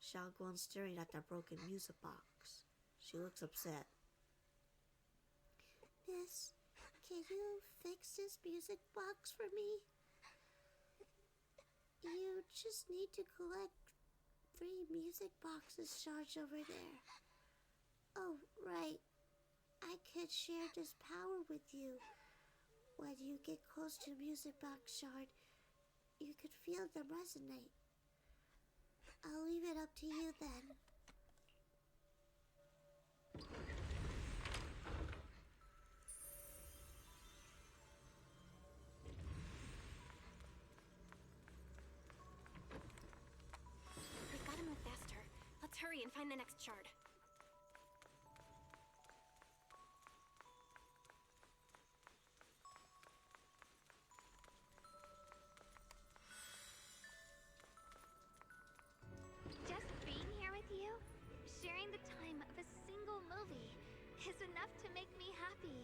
Xiaoguang staring at that broken music box. She looks upset. Miss, can you fix this music box for me? You just need to collect 3 music boxes charged over there. Oh, right. I could share this power with you. When you get close to music box shard, you could feel them resonate. I'll leave it up to you then. We've gotta move faster. Let's hurry and find the next shard. Just being here with you, sharing the time of a single movie, is enough to make me happy.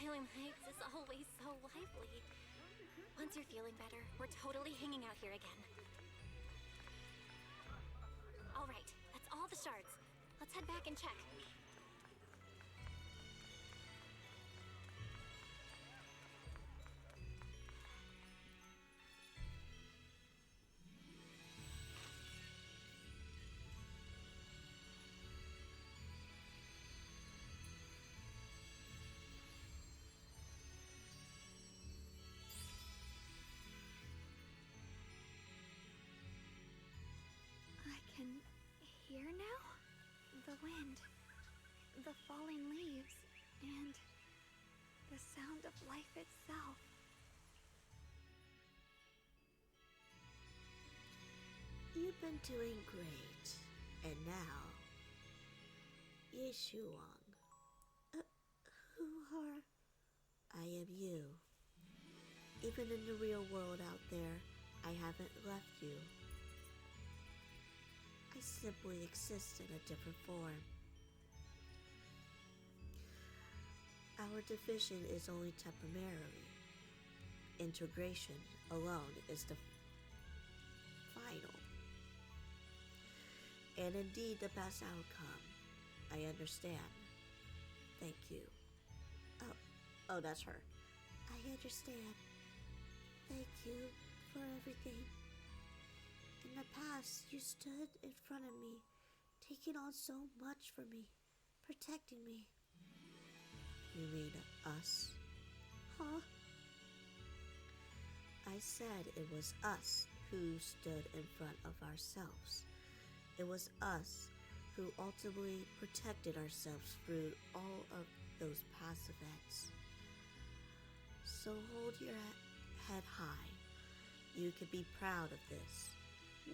Phylum Heights is always so lively. Once you're feeling better, we're totally hanging out here again. All right, that's all the shards. Let's head back and check. I can hear now? The wind, the falling leaves, and the sound of life itself. You've been doing great. And now, Yishuang. Who are... I am you. Even in the real world out there, I haven't left you. I simply exist in a different form. Our division is only temporary. Integration alone is the final. And indeed the best outcome. I understand. Thank you. Oh, that's her. I understand. Thank you for everything. In the past, you stood in front of me, taking on so much for me, protecting me. You mean us? Huh? I said it was us who stood in front of ourselves. It was us who ultimately protected ourselves through all of those past events. So hold your head high. You can be proud of this.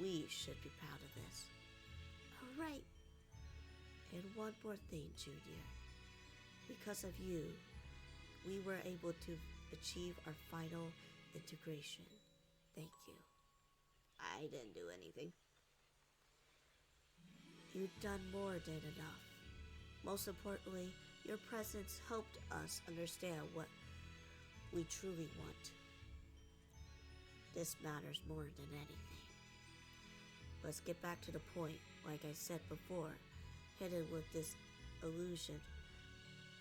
We should be proud of this. All right. And one more thing, Junior. Because of you, we were able to achieve our final integration. Thank you. I didn't do anything. You've done more than enough. Most importantly, your presence helped us understand what we truly want. This matters more than anything. Let's get back to the point. Like I said before, hidden with this illusion,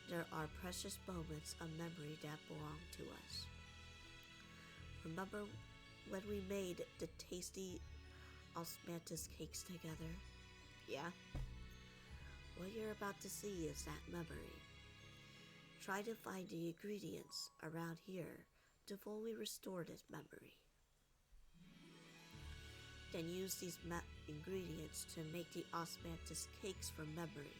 there are precious moments of memory that belong to us. Remember when we made the tasty osmanthus cakes together? Yeah? What you're about to see is that memory. Try to find the ingredients around here to fully restore this memory. Then use these ingredients to make the osmanthus cakes from memory.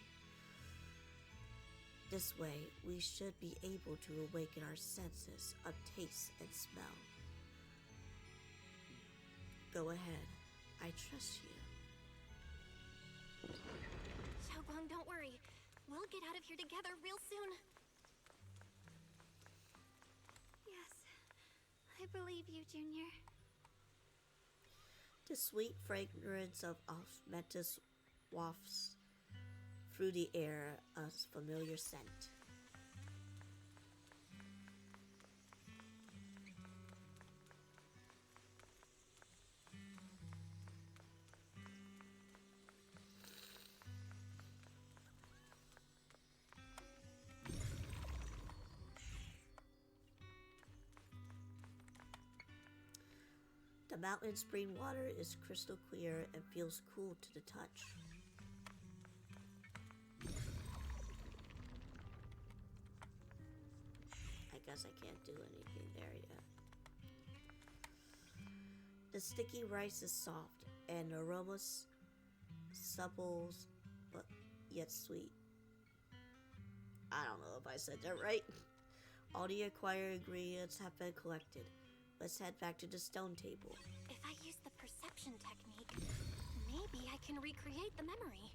This way, we should be able to awaken our senses of taste and smell. Go ahead. I trust you. Xiaoguang, don't worry. We'll get out of here together real soon. Yes, I believe you, Junior. The sweet fragrance of osmanthus wafts through the air, a familiar scent. The mountain spring water is crystal clear and feels cool to the touch. I guess I can't do anything there yet. The sticky rice is soft and aromas supple but yet sweet. I don't know if I said that right. All the acquired ingredients have been collected. Let's head back to the stone table. If I use the perception technique, maybe I can recreate the memory.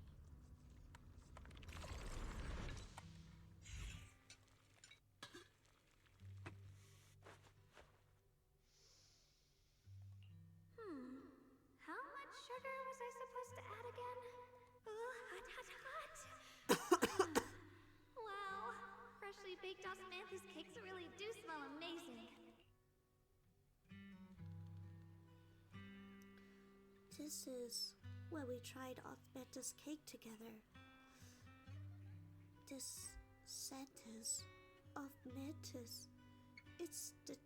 How much sugar was I supposed to add again? Hot, hot, hot. Wow, freshly baked osmanthus cakes really do smell amazing. This is when we tried osmanthus cake together. This sentence of mantis, it's the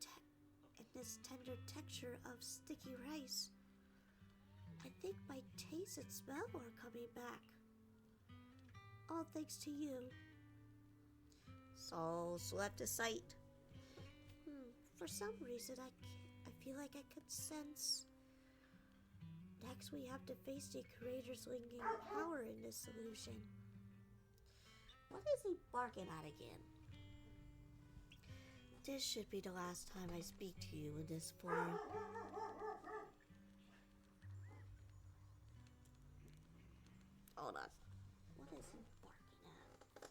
and this tender texture of sticky rice. I think my taste and smell are coming back. All thanks to you. So left to sight. For some reason, I feel like I could sense. Next, we have to face the creator's lingering power in this solution. What is he barking at again? This should be the last time I speak to you in this form. Hold on. What is he barking at?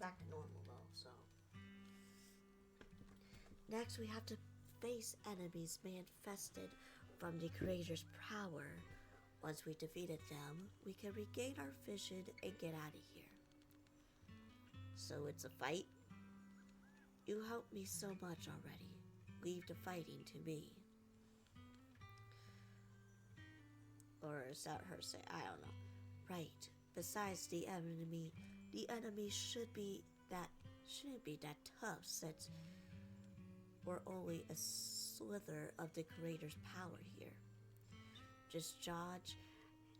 back to normal though, so. Next, we have to face enemies manifested from the creator's power. Once we defeated them, we can regain our vision and get out of here. So it's a fight? You helped me so much already. Leave the fighting to me. Or is that her say? I don't know. Right. Besides, the enemy shouldn't be that tough, since we're only a slither of the creator's power here. Just dodge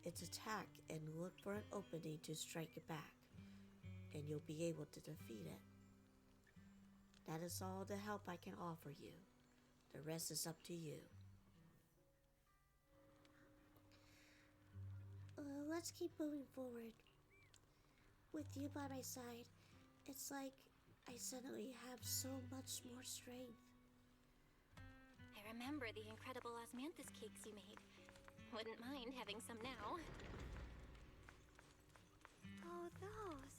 its attack and look for an opening to strike it back, and you'll be able to defeat it. That is all the help I can offer you. The rest is up to you. Let's keep moving forward. With you by my side, it's like I suddenly have so much more strength. I remember the incredible osmanthus cakes you made. Wouldn't mind having some now. Oh, those.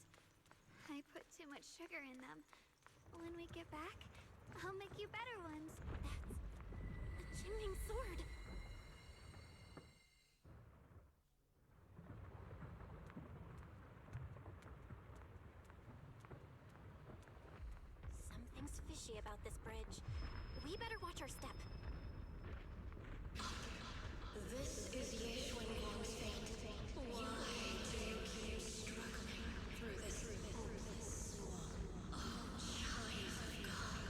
I put too much sugar in them. When we get back, I'll make you better ones. That's a Qingming sword. Something's fishy about this bridge. We better watch our step. This is Ye Xuanguang's fate. Why do you keep struggling through this swamp? Oh, child of God,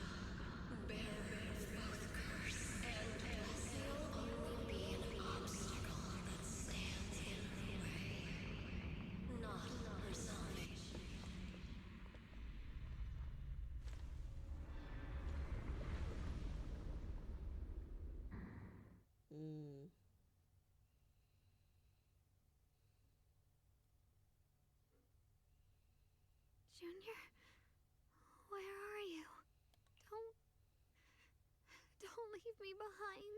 bearer of both curse and blessing, you'll only be an obstacle that stands in her way, not her salvation. Junior, where are you? Don't leave me behind.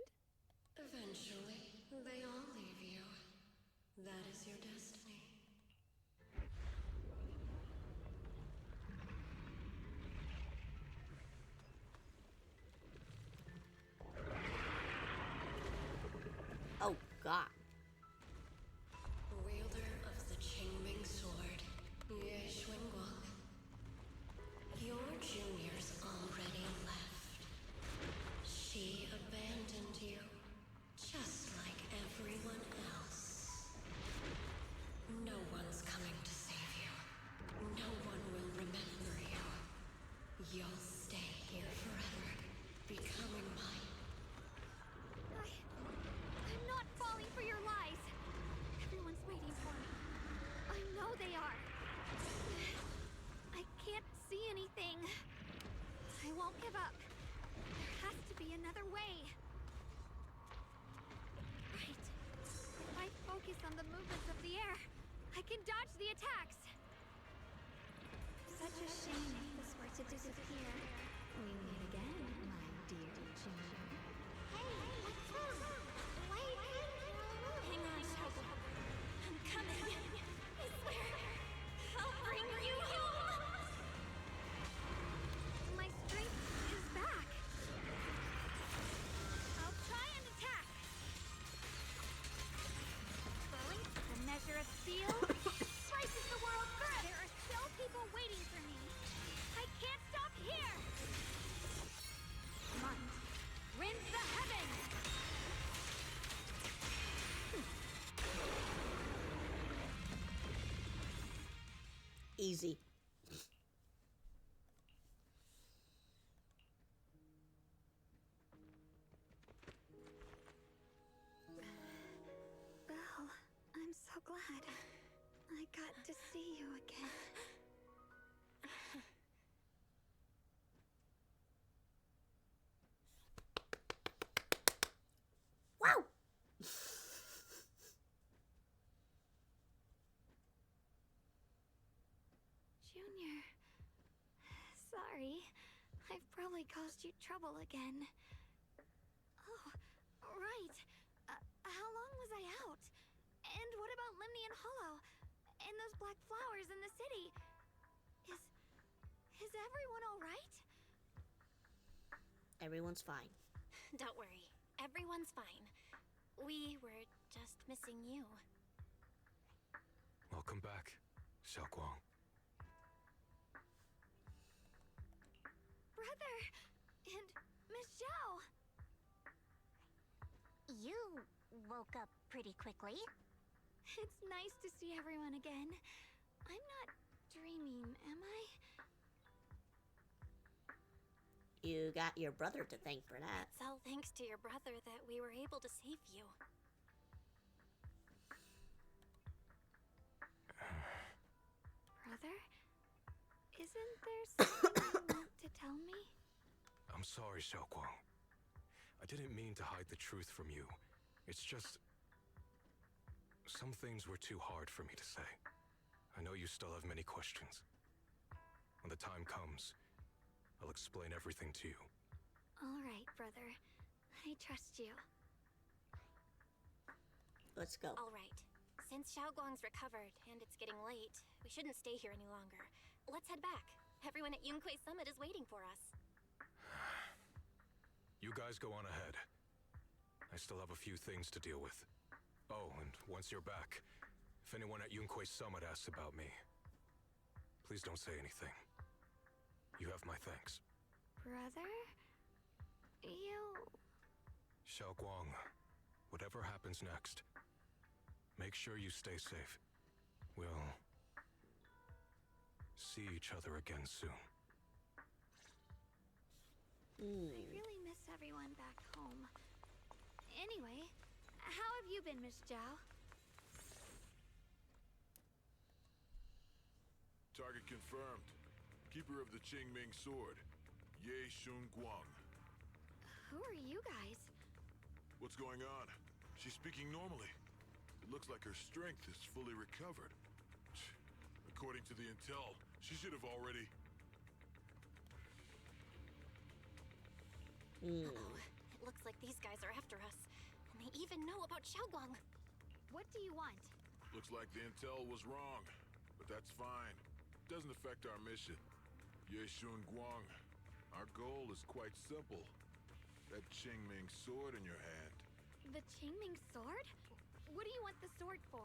Eventually, they all leave you. That is your destiny. Oh, God. Wielder of the Qingming sword, Ye Xuanguang. Your junior's already left. She abandoned you, just like everyone else. No one's coming to save you. No one will remember you. You'll stay here forever, becoming mine. I'm not falling for your lies. Everyone's waiting for me. I know they are. I can't see anything. I won't give up. There has to be another way. Right. If I focus on the movements of the air, I can dodge the attacks. Such a shame if this were to disappear. We meet again, my dear Junior. Hey, what's wrong? Wait. Hang on, Shogo. I'm coming. I swear. I'll bring you home. My strength is back. I'll try and attack. The measure of steel slices the world through. There are still people waiting for me. I can't stop here. Mind, rend the heavens. Easy. Belle, I'm so glad. I got to see you again. Wow! Junior, sorry. I've probably caused you trouble again. Oh, right. How long was I out? And what about Limnian Hollow? And those black flowers in the city? Is everyone alright? Everyone's fine. Don't worry. Everyone's fine. We were just missing you. Welcome back, Xiaoguang. Brother! And Miss Zhao! You woke up pretty quickly. It's nice to see everyone again. I'm not dreaming, am I? You got your brother to thank for that. It's all thanks to your brother that we were able to save you. Brother? Isn't there something you want to tell me? I'm sorry, Xiaoguang. I didn't mean to hide the truth from you. It's just... some things were too hard for me to say. I know you still have many questions. When the time comes, I'll explain everything to you. Alright, brother. I trust you. Let's go. Alright. Since Xiaoguang's recovered and it's getting late, we shouldn't stay here any longer. Let's head back. Everyone at Yunquei Summit is waiting for us. You guys go on ahead. I still have a few things to deal with. Oh, and once you're back, if anyone at Yunquei Summit asks about me, please don't say anything. You have my thanks. Brother? You... Xiaoguang, whatever happens next, make sure you stay safe. We'll see each other again soon. I really miss everyone back home. Anyway, how have you been, Miss Zhao? Target confirmed. Keeper of the Qingming sword, Ye Shunguang. Who are you guys? What's going on? She's speaking normally. It looks like her strength is fully recovered. According to the intel, she should have already... Uh-oh. It looks like these guys are after us. And they even know about Xiaoguang. What do you want? Looks like the intel was wrong, but that's fine. Doesn't affect our mission. Ye Shunguang, our goal is quite simple. That Qingming sword in your hand. The Qingming sword? What do you want the sword for?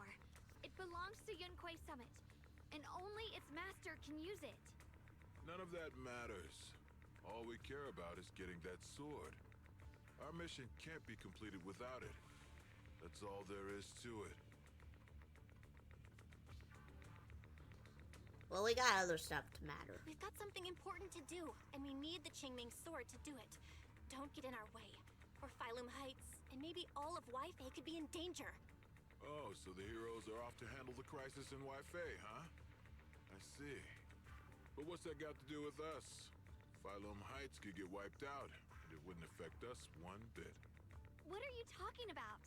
It belongs to Yunquei Summit, and only its master can use it. None of that matters. All we care about is getting that sword. Our mission can't be completed without it. That's all there is to it. Well, we got other stuff to matter. We've got something important to do, and we need the Qingming sword to do it. Don't get in our way, or Phylum Heights, and maybe all of Waifei could be in danger. Oh, so the heroes are off to handle the crisis in Waifei, huh? I see. But what's that got to do with us? Phylum Heights could get wiped out, and it wouldn't affect us one bit. What are you talking about?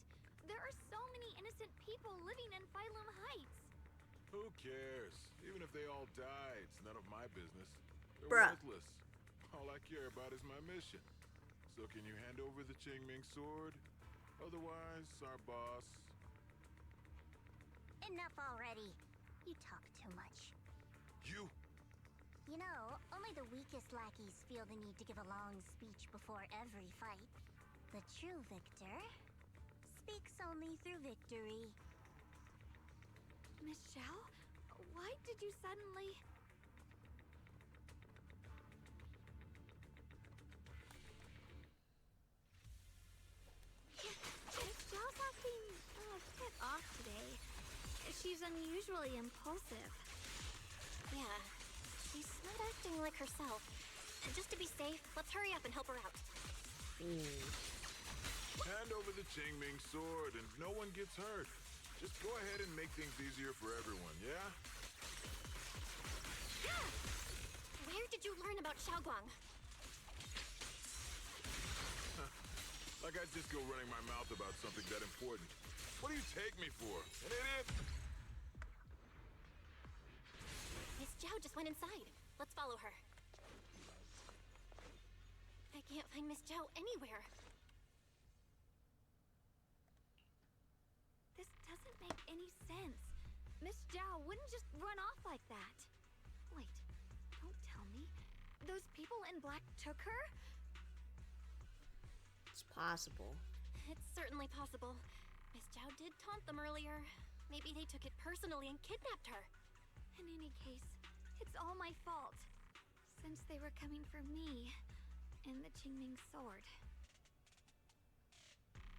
There are so many innocent people living in Phylum Heights. Who cares? Even if they all die, it's none of my business. They're Bruh. worthless. All I care about is my mission. So can you hand over the Qingming sword? Otherwise, our boss... Enough already. You talk too much. You? You know, only the weakest lackeys feel the need to give a long speech before every fight. The true victor speaks only through victory. Miss Zhao? Why did you suddenly... Miss Zhao's acting a bit off today. She's unusually impulsive. Yeah, she's not acting like herself. And just to be safe, let's hurry up and help her out. Hand over the Qingming sword and no one gets hurt. Just go ahead and make things easier for everyone, yeah? Where did you learn about Xiaoguang? Like I'd just go running my mouth about something that important. What do you take me for? An idiot? Miss Zhao just went inside. Let's follow her. I can't find Miss Zhao anywhere. This doesn't make any sense. Miss Zhao wouldn't just run off like that. Wait, don't tell me. those people in black took her? It's possible. It's certainly possible. Miss Zhao did taunt them earlier. Maybe they took it personally and kidnapped her. In any case, it's all my fault. Since they were coming for me and the Qingming sword.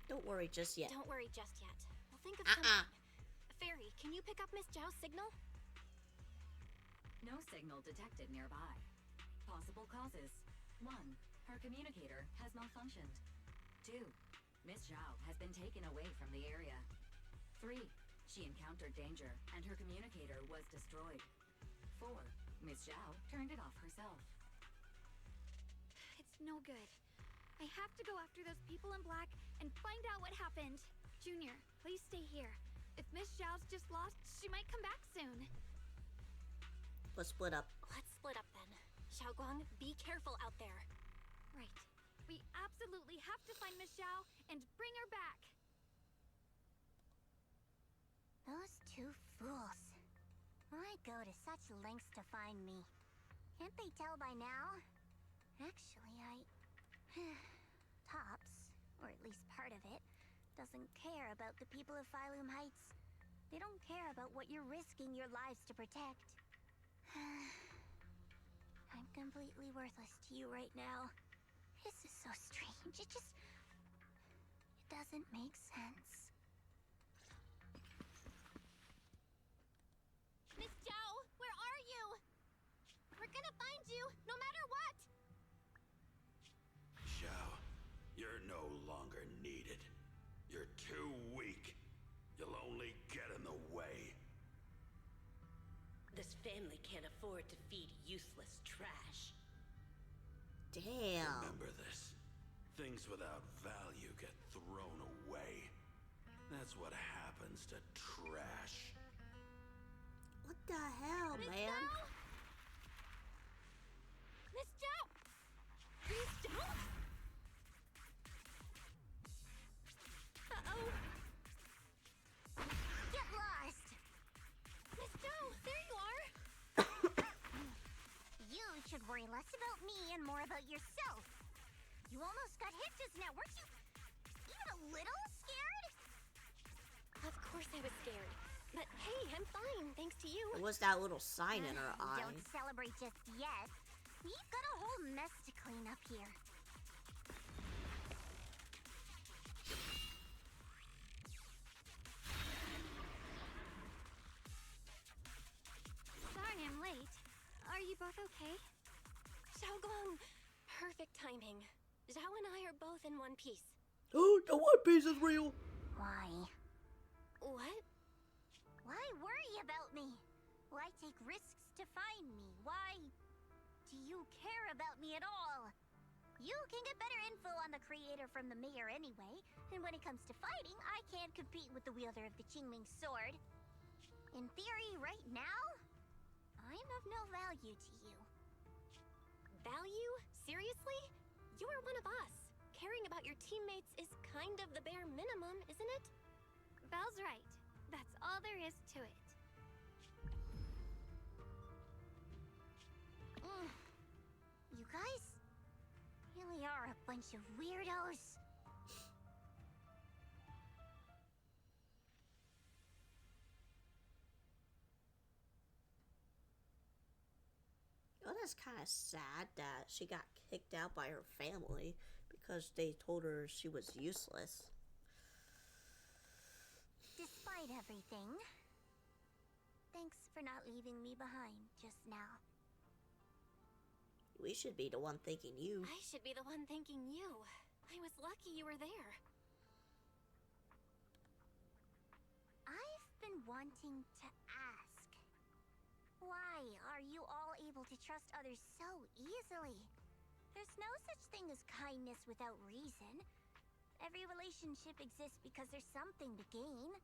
Don't worry just yet. Don't worry just yet. We'll think of something. Fairy, can you pick up Miss Zhao's signal? No signal detected nearby. Possible causes. 1. Her communicator has malfunctioned. 2. Miss Zhao has been taken away from the area. 3. She encountered danger, and her communicator was destroyed. 4. Miss Zhao turned it off herself. It's no good. I have to go after those people in black and find out what happened. Junior, please stay here. If Miss Zhao's just lost, she might come back soon. Let's split up. Let's split up then. Xiaoguang, be careful out there. Right. We absolutely have to find Miss Zhao and bring her back. Those two fools. Why go to such lengths to find me? Can't they tell by now? Actually, Tops, or at least part of it, doesn't care about the people of Phylum Heights. They don't care about what you're risking your lives to protect. I'm completely worthless to you right now. This is so strange. It doesn't make sense. Miss Zhao, where are you? We're gonna find you, no matter what! Zhao, you're no longer needed. You're too weak. You'll only get in the way. This family can't afford to feed useless trash. Damn. Remember this. Things without value get thrown away. That's what happens to trash. What the hell, man? Miss Zhao! Miss Zhao? Uh-oh! Get lost! Miss Zhao, there you are! You should worry less about me and more about yourself. You almost got hit just now, weren't you even a little scared? Of course I was scared. But hey, I'm fine, thanks to you. It was that little sign in her eye. Don't celebrate just yet. We've got a whole mess to clean up here. Sorry I'm late. Are you both okay? Xiaoguang, perfect timing. Zhao and I are both in one piece. Oh, the One Piece is real. Why? What? Why worry about me? Why take risks to find me? Why do you care about me at all? You can get better info on the creator from the mayor anyway, and when it comes to fighting, I can't compete with the wielder of the Qingming sword. In theory, right now, I'm of no value to you. Value? Seriously? You are one of us. Caring about your teammates is kind of the bare minimum, isn't it? Belle's right. That's all there is to it. You guys really are a bunch of weirdos. Oh, that's kind of sad that she got kicked out by her family because they told her she was useless. Despite everything, thanks for not leaving me behind just now. We should be the one thanking you. I should be the one thanking you. I was lucky you were there. I've been wanting to ask. Why are you all able to trust others so easily? There's no such thing as kindness without reason. Every relationship exists because there's something to gain.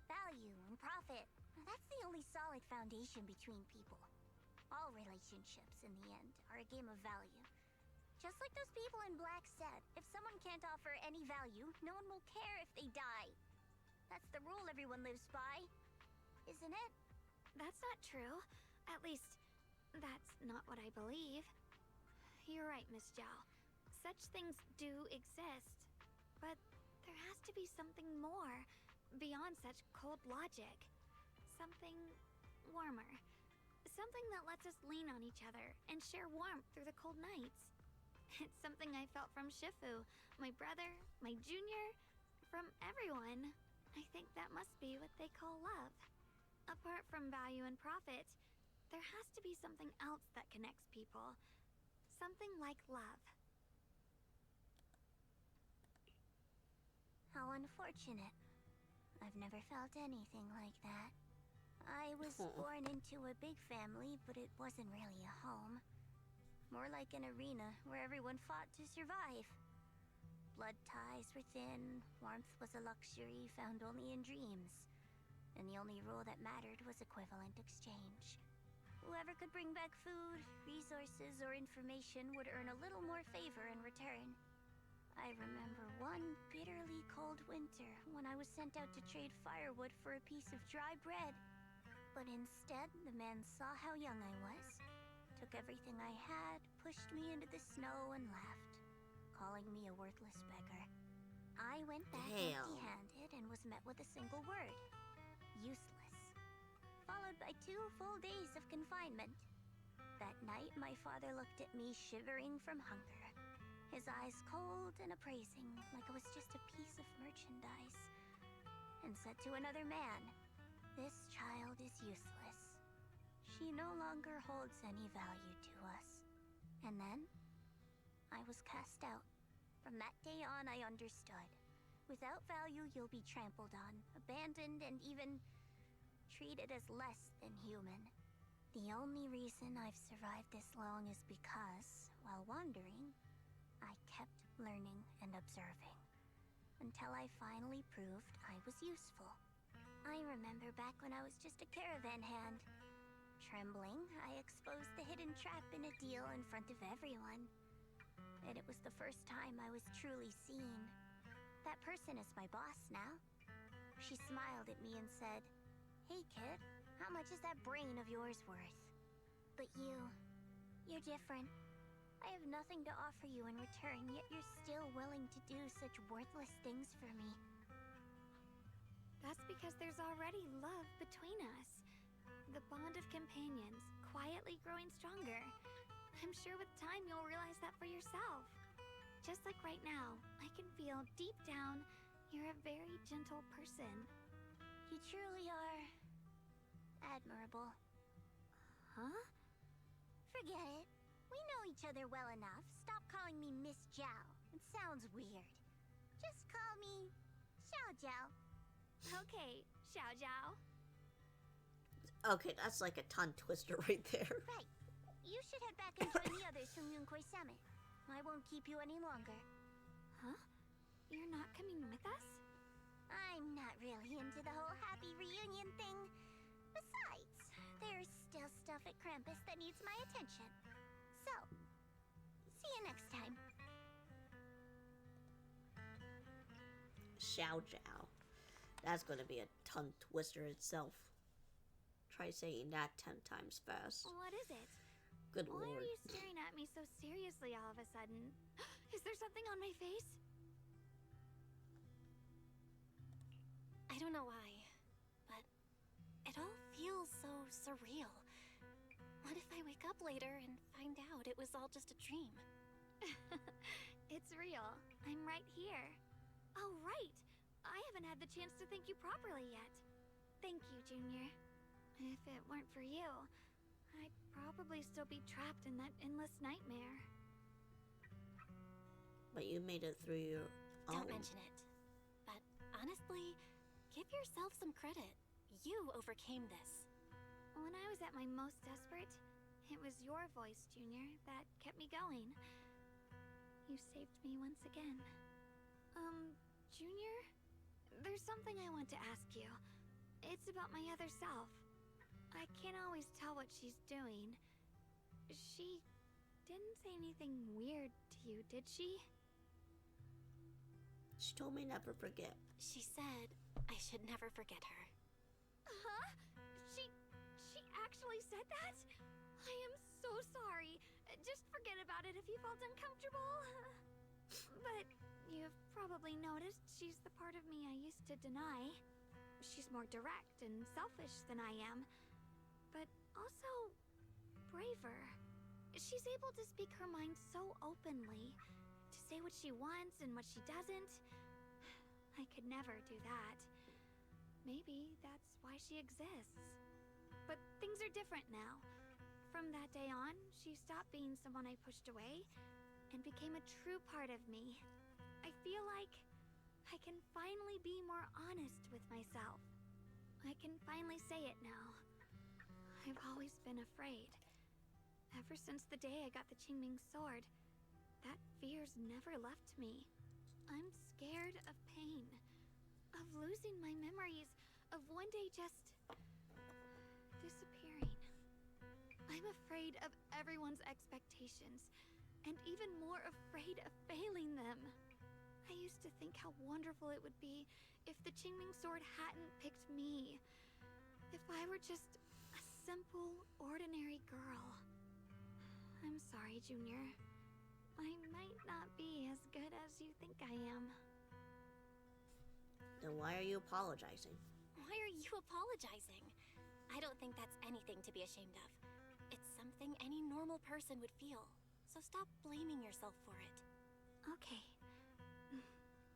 Value and profit. That's the only solid foundation between people. All relationships, in the end, are a game of value. Just like those people in black said, if someone can't offer any value, no one will care if they die. That's the rule everyone lives by, isn't it? That's not true. At least, that's not what I believe. You're right, Miss Zhao. Such things do exist. But there has to be something more beyond such cold logic. Something warmer. Something that lets us lean on each other and share warmth through the cold nights. It's something I felt from Shifu, my brother, my junior, from everyone. I think that must be what they call love. Apart from value and profit, there has to be something else that connects people. Something like love. How unfortunate. I've never felt anything like that. I was born into a big family, but it wasn't really a home. More like an arena where everyone fought to survive. Blood ties were thin, warmth was a luxury found only in dreams. And the only rule that mattered was equivalent exchange. Whoever could bring back food, resources, or information would earn a little more favor in return. I remember one bitterly cold winter when I was sent out to trade firewood for a piece of dry bread. But instead, the man saw how young I was, took everything I had, pushed me into the snow, and left, calling me a worthless beggar. I went back empty-handed and was met with a single word. Useless. Followed by 2 full days of confinement. That night, my father looked at me shivering from hunger. His eyes cold and appraising, like it was just a piece of merchandise. And said to another man, "This child is useless. She no longer holds any value to us." And then, I was cast out. From that day on, I understood. Without value, you'll be trampled on, abandoned, and even treated as less than human. The only reason I've survived this long is because, while wandering, I kept learning and observing. Until I finally proved I was useful. I remember back when I was just a caravan hand. Trembling, I exposed the hidden trap in a deal in front of everyone. And it was the first time I was truly seen. That person is my boss now. She smiled at me and said, "Hey kid, how much is that brain of yours worth?" "But you're different. I have nothing to offer you in return, yet you're still willing to do such worthless things for me." That's because there's already love between us. The bond of companions, quietly growing stronger. I'm sure with time you'll realize that for yourself. Just like right now, I can feel deep down you're a very gentle person. You truly are admirable. Huh? Forget it. We know each other well enough. Stop calling me Miss Zhao. It sounds weird. Just call me Xiao Zhao. Okay, Xiao Zhao. Okay, that's like a tongue twister right there. Right. You should head back and join the others from Yunquai Summit. I won't keep you any longer. Huh? You're not coming with us? I'm not really into the whole happy reunion thing. Besides, there's still stuff at Krampus that needs my attention. So, see you next time. Xiao Zhao. That's gonna be a tongue twister itself. Try saying that 10 times fast. What is it? Good Why lord. are you staring at me so seriously all of a sudden? Is there something on my face? I don't know why, but it all feels so surreal. What if I wake up later and find out it was all just a dream? It's real. I'm right here. Oh, right. I haven't had the chance to thank you properly yet. Thank you, Junior. If it weren't for you, I'd probably still be trapped in that endless nightmare. But you made it through your own. Don't mention it. But honestly, give yourself some credit. You overcame this. When I was at my most desperate, it was your voice, Junior, that kept me going. You saved me once again. Junior? There's something I want to ask you. It's about my other self. I can't always tell what she's doing. She didn't say anything weird to you, did she? She told me never forget. She said I should never forget her. Huh? She actually said that? I am so sorry. Just forget about it if you felt uncomfortable. But you've probably noticed she's the part of me I used to deny. She's more direct and selfish than I am, but also braver. She's able to speak her mind so openly, to say what she wants and what she doesn't. I could never do that. Maybe that's why she exists. But things are different now. From that day on, she stopped being someone I pushed away and became a true part of me. I feel like I can finally be more honest with myself. I can finally say it now. I've always been afraid. Ever since the day I got the Qingming sword, that fear's never left me. I'm scared of pain, of losing my memories, of one day just disappearing. I'm afraid of everyone's expectations, and even more afraid of failing them. I used to think how wonderful it would be if the Qingming sword hadn't picked me. If I were just a simple, ordinary girl. I'm sorry, Junior. I might not be as good as you think I am. Then why are you apologizing? Why are you apologizing? I don't think that's anything to be ashamed of. It's something any normal person would feel. So stop blaming yourself for it. Okay.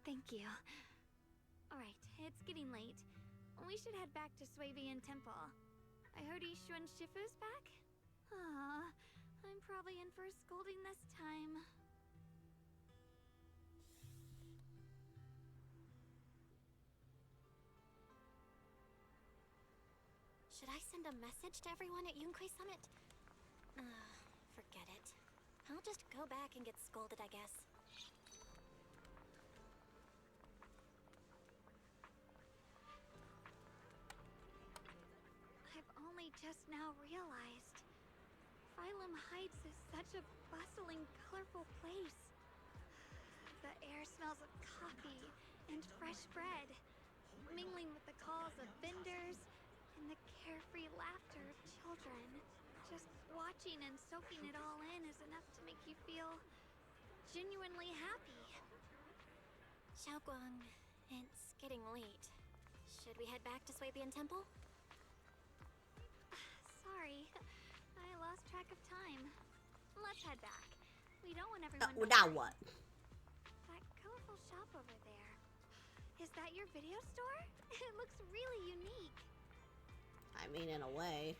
Thank you. Alright, it's getting late. We should head back to Suevian Temple. I heard Ishu and Shifu's back? Aw, I'm probably in for a scolding this time. Should I send a message to everyone at Yunkai Summit? Forget it. I'll just go back and get scolded, I guess. I've only just now realized. Phylum Heights is such a bustling, colorful place. The air smells of coffee and fresh bread, mingling with the calls of vendors and the carefree laughter of children. Just watching and soaking it all in is enough to make you feel genuinely happy. Xiaoguang, it's getting late. Should we head back to Suebian Temple? Sorry, I lost track of time. Let's head back. We don't want everyone to Now worry. what? That colorful shop over there. Is that your video store? It looks really unique. I mean, in a way.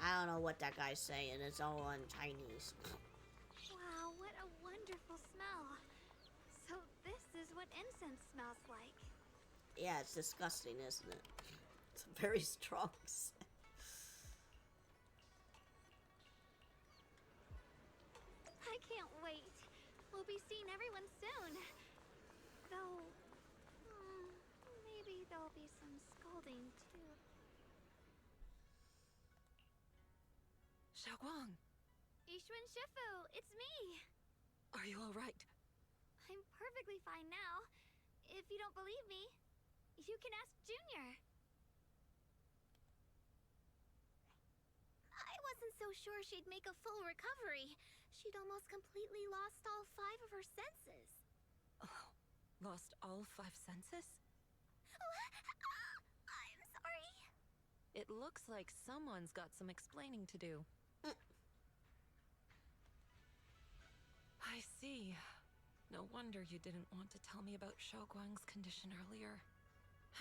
I don't know what that guy's saying. It's all in Chinese. Wow, what a wonderful smell. So this is what incense smells like. Yeah, it's disgusting, isn't it? It's a very strong scent. I can't wait. We'll be seeing everyone soon. Though, maybe there'll be some scolding too. Xiaoguang, Ishu and Shifu, it's me. are you all right? I'm perfectly fine now. If you don't believe me, you can ask Junior. I wasn't so sure she'd make a full recovery. She'd almost completely lost all 5 of her senses. Oh, lost all 5 senses? I'm sorry. It looks like someone's got some explaining to do. I see. No wonder you didn't want to tell me about Xiaoguang's condition earlier.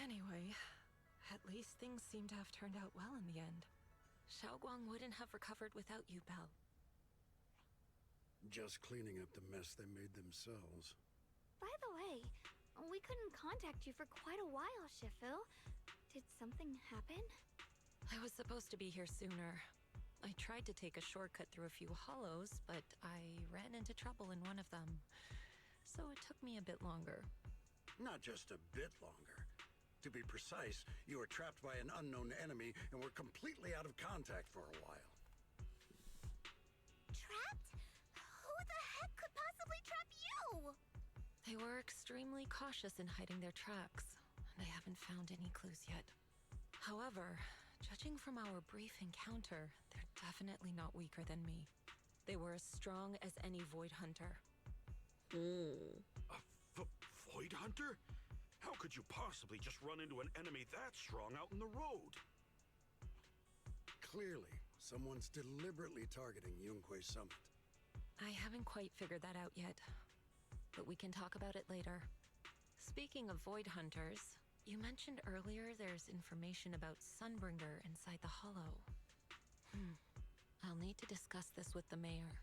Anyway, at least things seem to have turned out well in the end. Xiaoguang wouldn't have recovered without you, Belle. Just cleaning up the mess they made themselves. By the way, we couldn't contact you for quite a while, Shifu. Did something happen? I was supposed to be here sooner. I tried to take a shortcut through a few hollows, but I ran into trouble in one of them. So it took me a bit longer. Not just a bit longer. To be precise, you were trapped by an unknown enemy and were completely out of contact for a while. Trapped? Who the heck could possibly trap you? They were extremely cautious in hiding their tracks, and I haven't found any clues yet. However, judging from our brief encounter, they're definitely not weaker than me. They were as strong as any Void Hunter. A Void Hunter? How could you possibly just run into an enemy that strong out in the road? Clearly, someone's deliberately targeting Yunquei Summit. I haven't quite figured that out yet, but we can talk about it later. Speaking of Void Hunters, you mentioned earlier there's information about Sunbringer inside the Hollow. I'll need to discuss this with the mayor.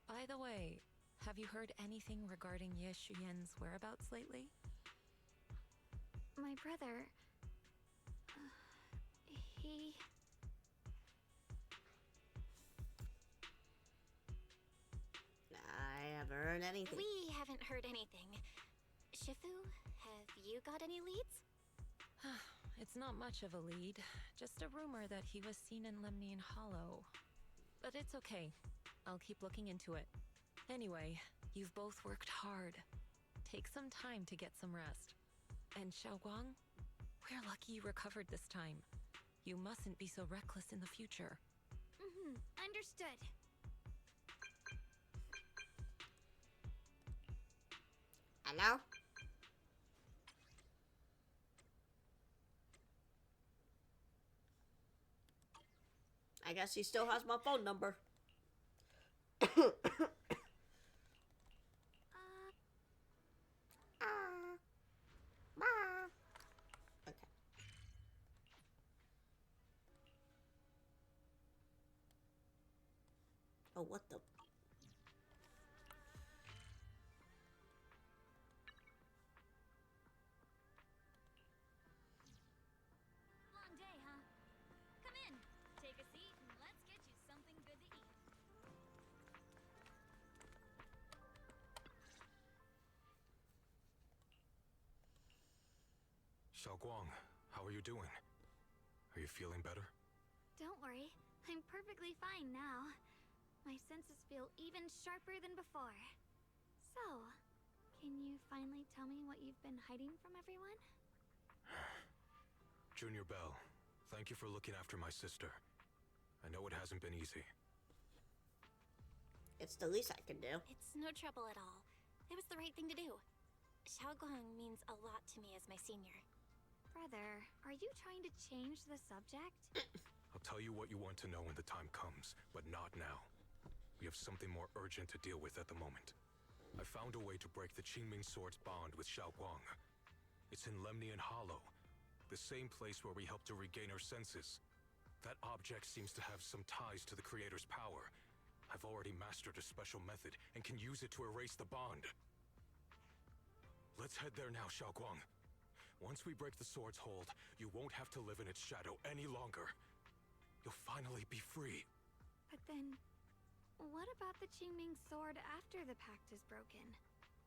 By the way, have you heard anything regarding Ye Shuyan's whereabouts lately? My brother... he... I haven't heard anything. We haven't heard anything. Shifu, have you got any leads? It's not much of a lead, just a rumor that he was seen in Lemnian Hollow. But it's okay. I'll keep looking into it. Anyway, you've both worked hard. Take some time to get some rest. And Xiaoguang, we're lucky you recovered this time. You mustn't be so reckless in the future. Understood. Hello? I guess he still has my phone number. Okay. Oh, what the? Long day, huh? Come in, take a seat, and let's get you something good to eat. Xiaoguang, how are you doing? Are you feeling better? Don't worry, I'm perfectly fine now. My senses feel even sharper than before. So, can you finally tell me what you've been hiding from everyone? Junior Bell, thank you for looking after my sister. I know it hasn't been easy. It's the least I can do. It's no trouble at all. It was the right thing to do. Xiaoguang means a lot to me as my senior. Brother, are you trying to change the subject? I'll tell you what you want to know when the time comes, but not now. We have something more urgent to deal with at the moment. I found a way to break the Qingming Sword's bond with Xiaoguang. It's in Lemnian Hollow, the same place where we helped to regain her senses. That object seems to have some ties to the Creator's power. I've already mastered a special method and can use it to erase the bond. Let's head there now, Xiaoguang. Once we break the sword's hold, you won't have to live in its shadow any longer. You'll finally be free. But then, what about the Qingming sword after the pact is broken?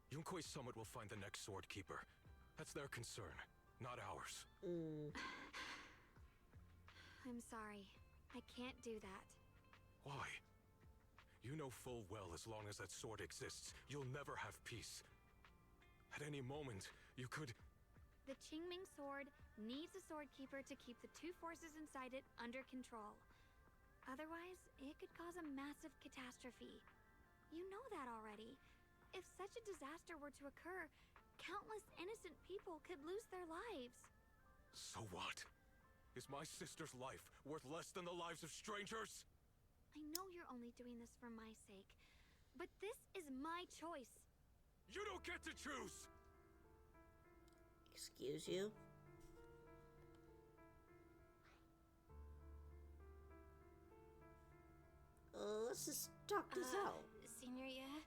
Yunquei Summit will find the next sword keeper. That's their concern, not ours. I'm sorry. I can't do that. Why? You know full well as long as that sword exists, you'll never have peace. At any moment, you could... The Qingming sword needs a sword keeper to keep the two forces inside it under control. Otherwise, it could cause a massive catastrophe. You know that already. If such a disaster were to occur, countless innocent people could lose their lives. So what? Is my sister's life worth less than the lives of strangers? I know you're only doing this for my sake, but this is my choice. You don't get to choose! Excuse you? Let's just talk this out. Senior, yeah?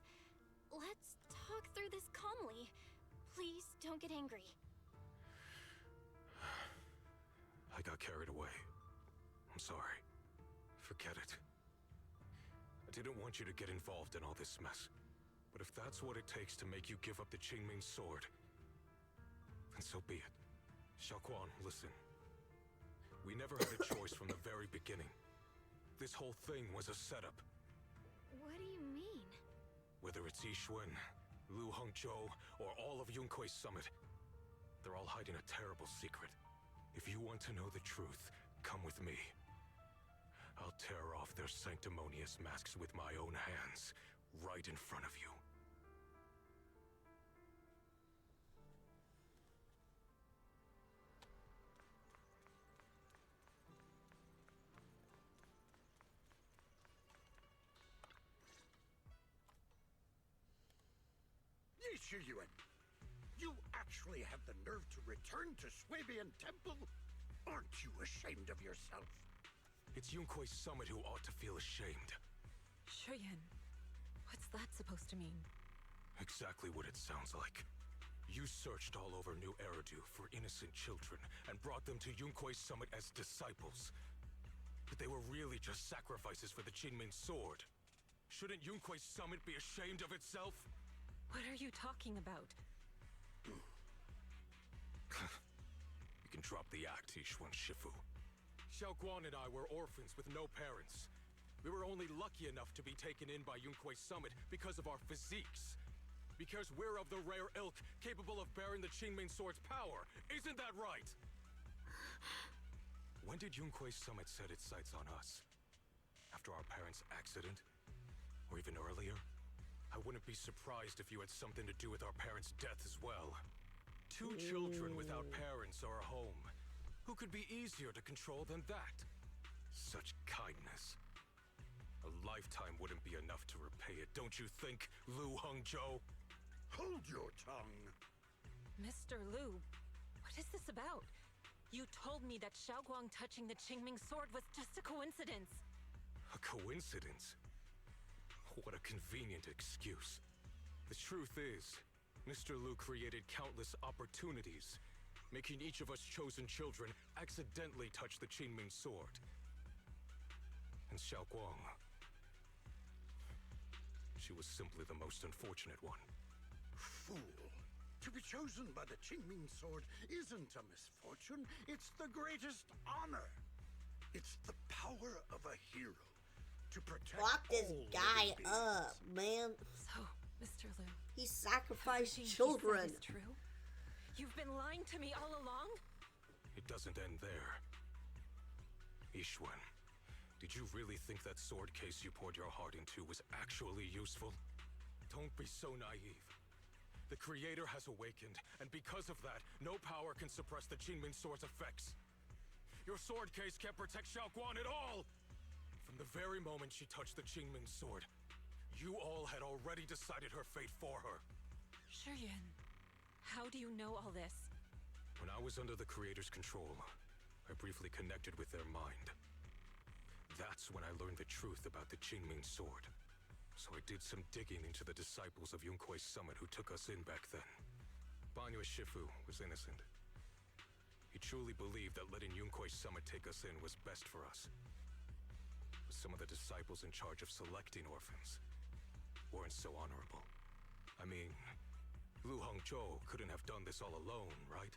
Let's talk through this calmly. Please don't get angry. I got carried away. I'm sorry. Forget it. I didn't want you to get involved in all this mess. But if that's what it takes to make you give up the Qingming sword, then so be it. Xiaoguang, listen. We never had a choice from the very beginning. This whole thing was a setup. What do you mean? Whether it's Yixuan, Lu Hongzhou, or all of Yunkui's summit, they're all hiding a terrible secret. If you want to know the truth, come with me. I'll tear off their sanctimonious masks with my own hands, right in front of you. Yixuan, you actually have the nerve to return to Swabian Temple? Aren't you ashamed of yourself? It's Yunkui's summit who ought to feel ashamed. Shuyan, what's that supposed to mean? Exactly what it sounds like. You searched all over New Eridu for innocent children and brought them to Yunkui's summit as disciples. But they were really just sacrifices for the Qingming sword. Shouldn't Yunkui's summit be ashamed of itself? What are you talking about? You can drop the act, Yixuan Shifu. Xiaoguang and I were orphans with no parents. We were only lucky enough to be taken in by Yunkui's summit because of our physiques. Because we're of the rare ilk capable of bearing the Qingming sword's power. Isn't that right? When did Yunkui's summit set its sights on us? After our parents' accident? Or even earlier? I wouldn't be surprised if you had something to do with our parents' death as well. Two children without parents or a home. Who could be easier to control than that? Such kindness. A lifetime wouldn't be enough to repay it, don't you think, Lu Hongzhou? Hold your tongue. Mr. Lu, what is this about? You told me that Xiaoguang touching the Qingming sword was just a coincidence. A coincidence? What a convenient excuse. The truth is, Mr. Lu created countless opportunities, making each of us chosen children accidentally touch the Qingming sword. And Xiaoguang, she was simply the most unfortunate one. Fool. To be chosen by the Qingming sword isn't a misfortune, it's the greatest honor. It's the power of a hero to protect Lock this all guy living up, man. So, Mr. Lu, he sacrificed everything children. He said is true? You've been lying to me all along? It doesn't end there. Yixuan, did you really think that sword case you poured your heart into was actually useful? Don't be so naive. The Creator has awakened, and because of that, no power can suppress the Qingming sword's effects. Your sword case can't protect Xiaoguang at all! From the very moment she touched the Qingming sword, you all had already decided her fate for her. Shuyan, how do you know all this? When I was under the Creator's control, I briefly connected with their mind. That's when I learned the truth about the Qingming sword. So I did some digging into the disciples of Yunkui's summit who took us in back then. Banyue Shifu was innocent. He truly believed that letting Yunkui's summit take us in was best for us. But some of the disciples in charge of selecting orphans weren't so honorable. I mean, Lu Hongzhou couldn't have done this all alone, right?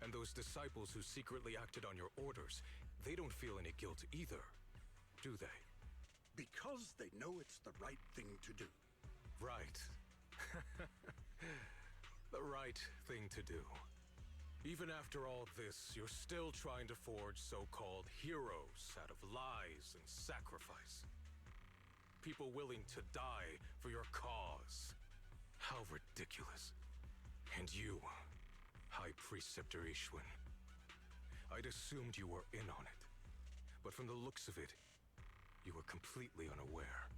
And those disciples who secretly acted on your orders, they don't feel any guilt either, do they? Because they know it's the right thing to do. Right. The right thing to do. Even after all this, you're still trying to forge so-called heroes out of lies and sacrifice. People willing to die for your cause. How ridiculous. And you, High Preceptor Yixuan, I'd assumed you were in on it. But from the looks of it, you were completely unaware.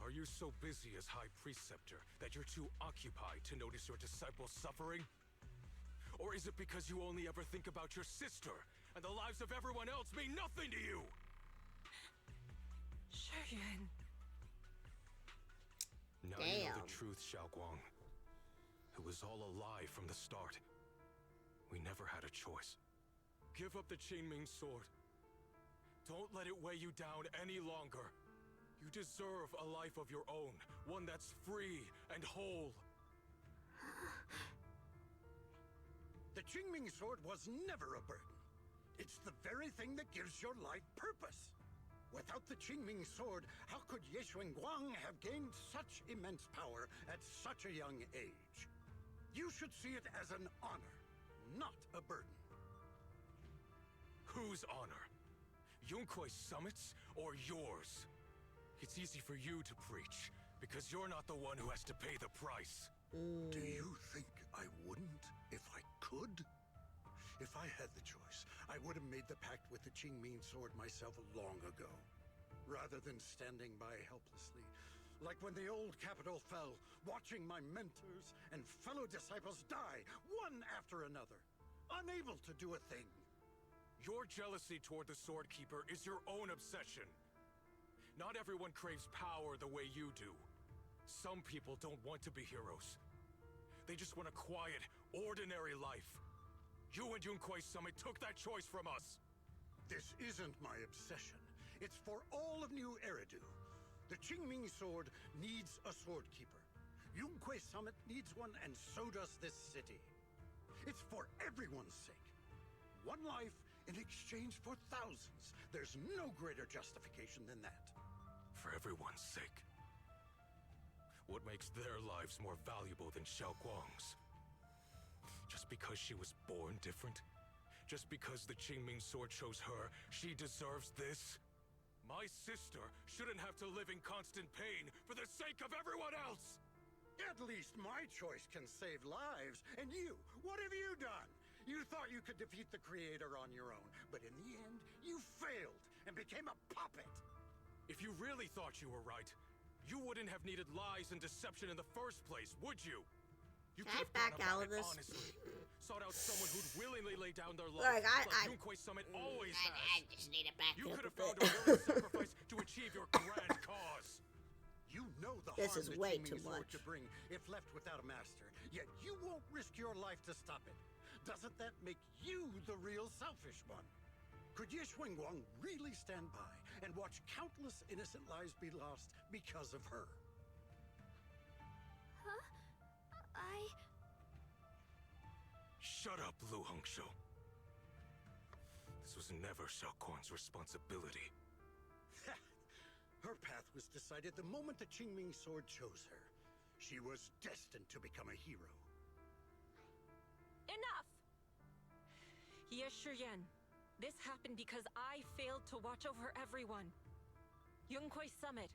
Are you so busy as High Preceptor that you're too occupied to notice your disciples suffering? Or is it because you only ever think about your sister, and the lives of everyone else mean nothing to you? Shuyan. Now you know the truth, Xiaoguang. It was all a lie from the start. We never had a choice. Give up the Qingming sword. Don't let it weigh you down any longer. You deserve a life of your own, one that's free and whole. The The Qingming sword was never a burden. It's the very thing that gives your life purpose. Without the Qingming sword, how could Ye Guang have gained such immense power at such a young age? You should see it as an honor, not a burden. Whose honor? Yunkui's summit's or yours? It's easy for you to preach, because you're not the one who has to pay the price. Do you think I wouldn't if I could? If I had the choice, I would have made the pact with the Qingming sword myself long ago, rather than standing by helplessly, like when the old capital fell, watching my mentors and fellow disciples die, one after another, unable to do a thing. Your jealousy toward the Sword Keeper is your own obsession. Not everyone craves power the way you do. Some people don't want to be heroes. They just want a quiet, ordinary life. You and Yunkui's summit took that choice from us. This isn't my obsession. It's for all of New Eridu. The Qingming sword needs a sword keeper. Yunkui's summit needs one, and so does this city. It's for everyone's sake. One life in exchange for thousands. There's no greater justification than that. For everyone's sake. What makes their lives more valuable than Xiaoguang's? Just because she was born different? Just because the Qingming sword chose her, she deserves this? My sister shouldn't have to live in constant pain for the sake of everyone else! At least my choice can save lives. And you, what have you done? You thought you could defeat the Creator on your own, but in the end, you failed and became a puppet. If you really thought you were right, you wouldn't have needed lies and deception in the first place, would you? You could have back gone out about of it this. honestly. Sought out someone who'd willingly lay down their Look, life, like Yunkui's summit always has. I just need to back You up could a have found bit. a willing sacrifice to achieve your grand cause. You know the This harm is the way Qingming too sword much. could bring if left without a master, yet you won't risk your life to stop it. Doesn't that make you the real selfish one? Could Ye Guang really stand by and watch countless innocent lives be lost because of her? Huh? Shut up, Lu Hongshou. This was never Xiaoguang's responsibility. Her path was decided the moment the Qingming sword chose her. She was destined to become a hero. Enough! Ye Shiyan, this happened because I failed to watch over everyone. Yunkui's summit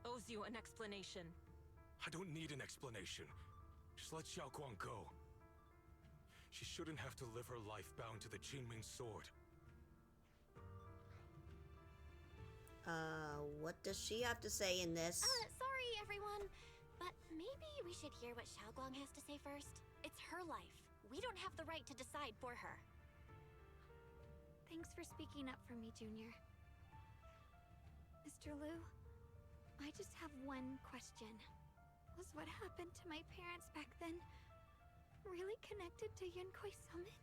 owes you an explanation. I don't need an explanation. Just let Xiaoguang go. She shouldn't have to live her life bound to the Qingming sword. What does she have to say in this? Sorry, everyone. But maybe we should hear what Xiaoguang has to say first. It's her life. We don't have the right to decide for her. Thanks for speaking up for me, Junior. Mr. Liu, I just have one question. Was what happened to my parents back then really connected to Yunkui Summit?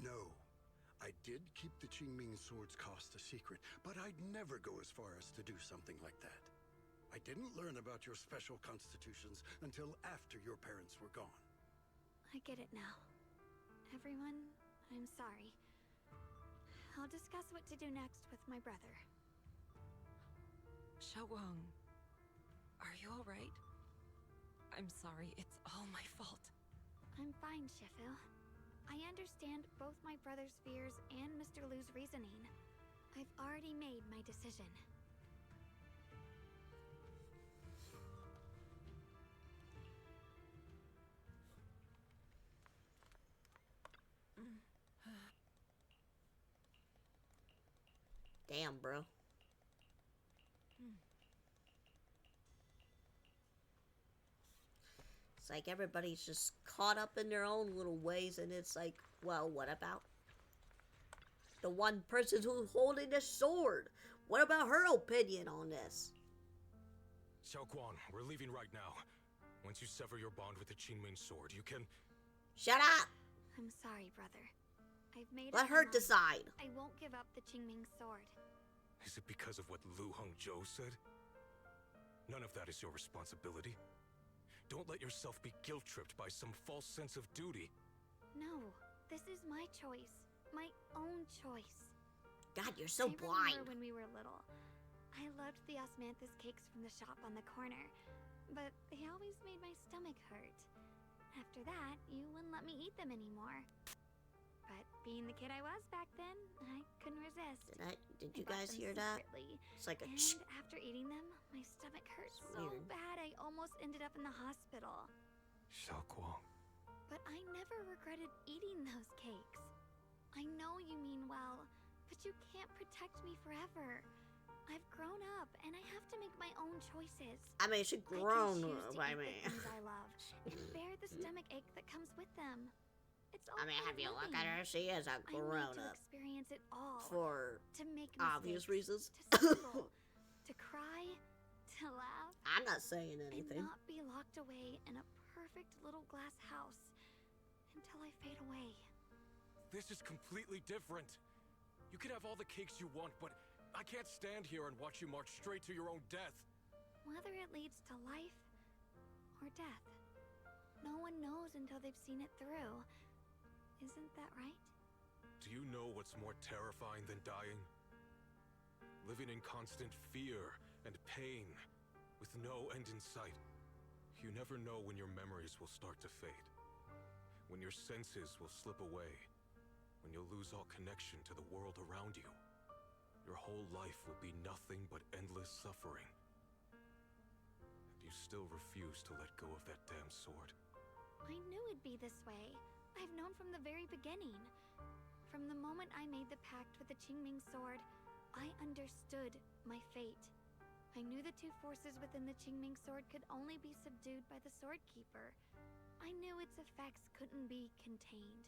No. I did keep the Qingming sword's cost a secret, but I'd never go as far as to do something like that. I didn't learn about your special constitutions until after your parents were gone. I get it now. Everyone, I'm sorry. I'll discuss what to do next with my brother. Xiaoguang, are you alright? I'm sorry, it's all my fault. I'm fine, Shifu. I understand both my brother's fears and Mr. Liu's reasoning. I've already made my decision. Damn, bro. It's like everybody's just caught up in their own little ways, and it's like, well, what about the one person who's holding the sword? What about her opinion on this? Xiaoguang, we're leaving right now. Once you sever your bond with the Qingming sword, you can... Shut up! I'm sorry, brother. I've made Let up my her mind. decide. I won't give up the Qingming sword. Is it because of what Lu Hongzhou said? None of that is your responsibility. Don't let yourself be guilt-tripped by some false sense of duty. No, This is my choice. My own choice. God, you're so I blind. remember when we were little. I loved the osmanthus cakes from the shop on the corner, but they always made my stomach hurt. After that, you wouldn't let me eat them anymore. But being the kid I was back then, I couldn't resist. Did you I bought guys them hear that? secretly, It's like a and ch. after eating them, my stomach hurt so weird. bad I almost ended up in the hospital. Xiaoguang. But I never regretted eating those cakes. I know you mean well, but you can't protect me forever. I've grown up, and I have to make my own choices. I mean, she I can grown choose to by eat me. the things I love and bear the stomach ache that comes with them. It's all I mean, part have of you look living. at her? She is a I need grown to up. experience it all. For to make obvious mistakes, reasons. to stumble, to cry, to laugh. I'm not saying And anything. not be locked away in a perfect little glass house until I fade away. This is completely different. You can have all the cakes you want, but I can't stand here and watch you march straight to your own death. Whether it leads to life or death, no one knows until they've seen it through. Isn't that right? Do you know what's more terrifying than dying? Living in constant fear and pain, with no end in sight. You never know when your memories will start to fade. When your senses will slip away. When you'll lose all connection to the world around you. Your whole life will be nothing but endless suffering. And you still refuse to let go of that damn sword. I knew it'd be this way. I've known from the very beginning. From the moment I made the pact with the Qingming sword, I understood my fate. I knew the two forces within the Qingming sword could only be subdued by the Sword Keeper. I knew its effects couldn't be contained.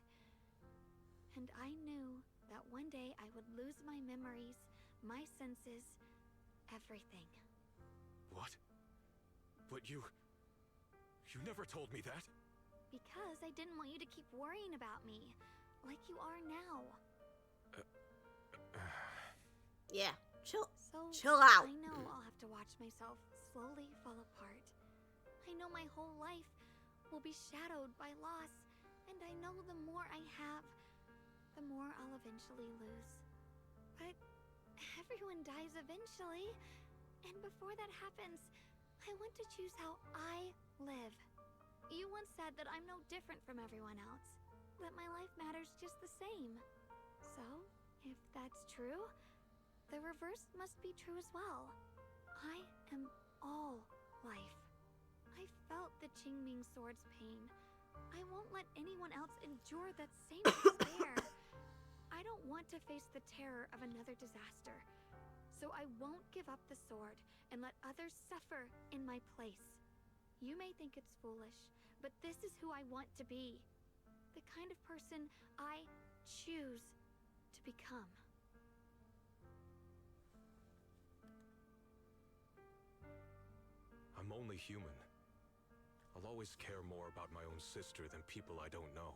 And I knew that one day I would lose my memories, my senses, everything. What? But you never told me that. Because I didn't want you to keep worrying about me, like you are now. Yeah, chill So out. I know I'll have to watch myself slowly fall apart. I know my whole life will be shadowed by loss, and I know the more I have, the more I'll eventually lose. But everyone dies eventually, and before that happens, I want to choose how I live. You once said that I'm no different from everyone else, that my life matters just the same. So, if that's true, the reverse must be true as well. I am all life. I felt the Qingming sword's pain. I won't let anyone else endure that same despair. I don't want to face the terror of another disaster. So I won't give up the sword and let others suffer in my place. You may think it's foolish, but this is who I want to be. The kind of person I choose to become. I'm only human. I'll always care more about my own sister than people I don't know.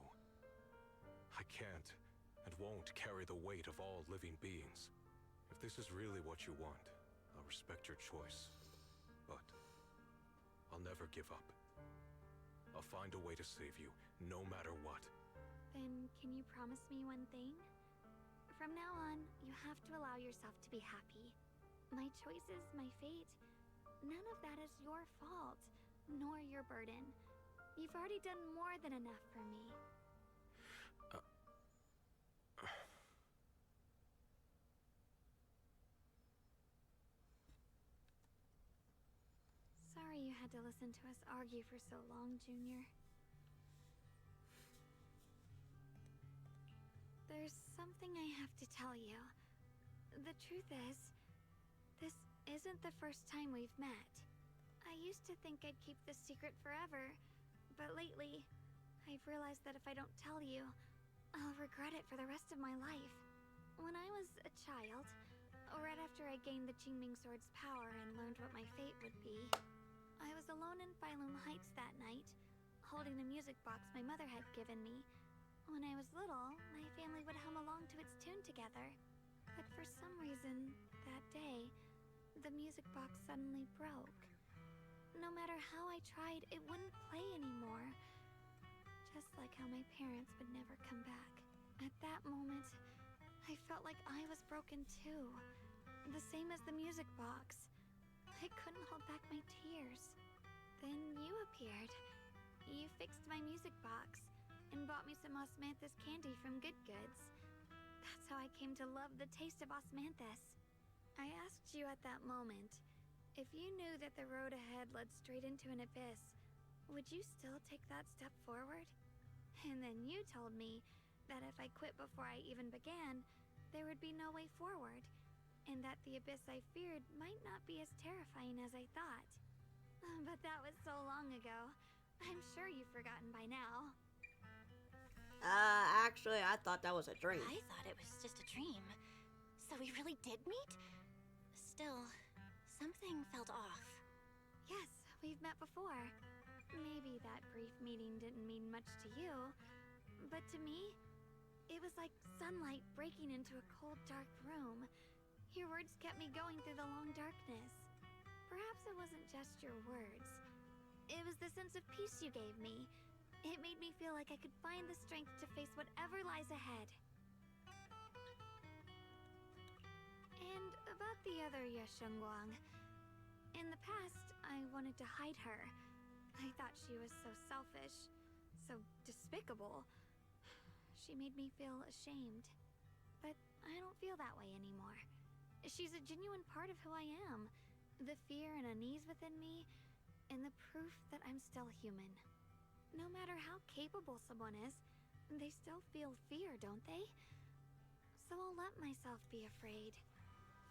I can't and won't carry the weight of all living beings. If this is really what you want, I'll respect your choice. But I'll never give up. I'll find a way to save you, no matter what. Then can you promise me one thing? From now on, you have to allow yourself to be happy. My choices, my fate, none of that is your fault, nor your burden. You've already done more than enough for me. Sorry you had to listen to us argue for so long, Junior. There's something I have to tell you. The truth is, this isn't the first time we've met. I used to think I'd keep this secret forever, but lately, I've realized that if I don't tell you, I'll regret it for the rest of my life. When I was a child, right after I gained the Qingming sword's power and learned what my fate would be, I was alone in Failum Heights that night, holding the music box my mother had given me. When I was little, my family would hum along to its tune together. But for some reason, that day, the music box suddenly broke. No matter how I tried, it wouldn't play anymore. Just like how my parents would never come back. At that moment, I felt like I was broken too. The same as the music box. I couldn't hold back my tears. Then you appeared. You fixed my music box and bought me some osmanthus candy from Good Goods. That's how I came to love the taste of osmanthus. I asked you at that moment, if you knew that the road ahead led straight into an abyss, would you still take that step forward? And then you told me that if I quit before I even began, there would be no way forward, and that the abyss I feared might not be as terrifying as I thought. But that was so long ago. I'm sure you've forgotten by now. Actually, I thought that was a dream. I thought it was just a dream. So we really did meet? Still, something felt off. Yes, we've met before. Maybe that brief meeting didn't mean much to you, but to me, it was like sunlight breaking into a cold, dark room. Your words kept me going through the long darkness. Perhaps it wasn't just your words. It was the sense of peace you gave me. It made me feel like I could find the strength to face whatever lies ahead. And about the other Yeshengguang. In the past, I wanted to hide her. I thought she was so selfish, so despicable. She made me feel ashamed. But I don't feel that way anymore. She's a genuine part of who I am. The fear and unease within me, and the proof that I'm still human. No matter how capable someone is, they still feel fear, don't they? So I'll let myself be afraid,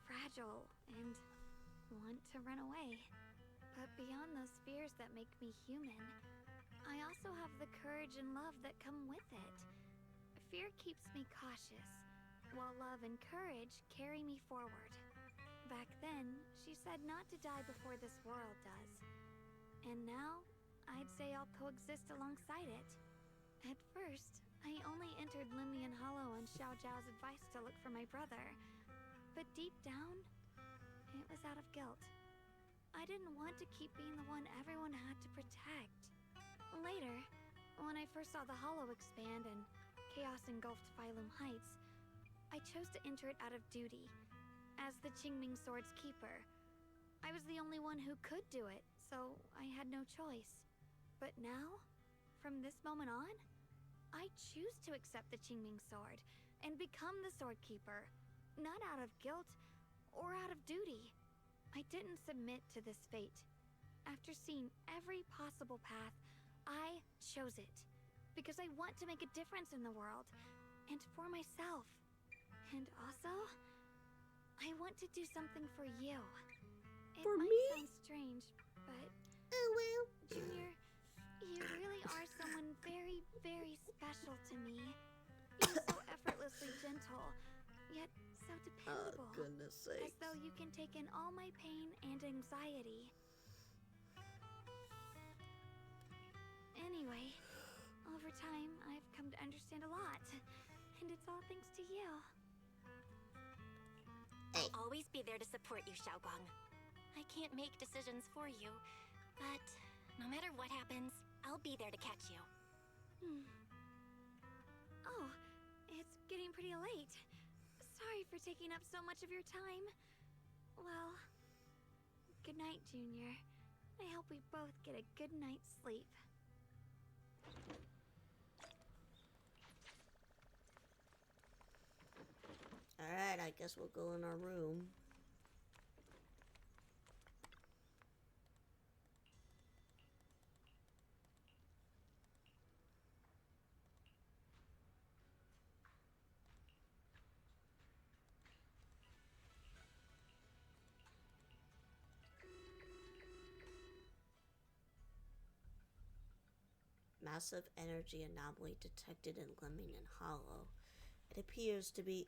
fragile, and want to run away. But beyond those fears that make me human, I also have the courage and love that come with it. Fear keeps me cautious, while love and courage carry me forward. Back then, she said not to die before this world does. And now, I'd say I'll coexist alongside it. At first, I only entered Limnian Hollow on Xiao Zhao's advice to look for my brother. But deep down, it was out of guilt. I didn't want to keep being the one everyone had to protect. Later, when I first saw the Hollow expand and chaos engulfed Phylum Heights, I chose to enter it out of duty, as the Qingming Sword's keeper. I was the only one who could do it, so I had no choice. But now, from this moment on, I choose to accept the Qingming Sword and become the Sword Keeper, not out of guilt or out of duty. I didn't submit to this fate. After seeing every possible path, I chose it, because I want to make a difference in the world, and for myself. And also, I want to do something for you. It might sound strange, but... Oh, well. Junior, you really are someone very, very special to me. You're so effortlessly gentle, yet so dependable. Oh, goodness sakes. As though you can take in all my pain and anxiety. Anyway, over time, I've come to understand a lot. And it's all thanks to you. I'll always be there to support you, Xiaoguang. I can't make decisions for you, but no matter what happens, I'll be there to catch you. Oh, it's getting pretty late. Sorry for taking up so much of your time. Well, good night, Junior. I hope we both get a good night's sleep. Alright, I guess we'll go in our room. Massive energy anomaly detected in Limnian Hollow. It appears to be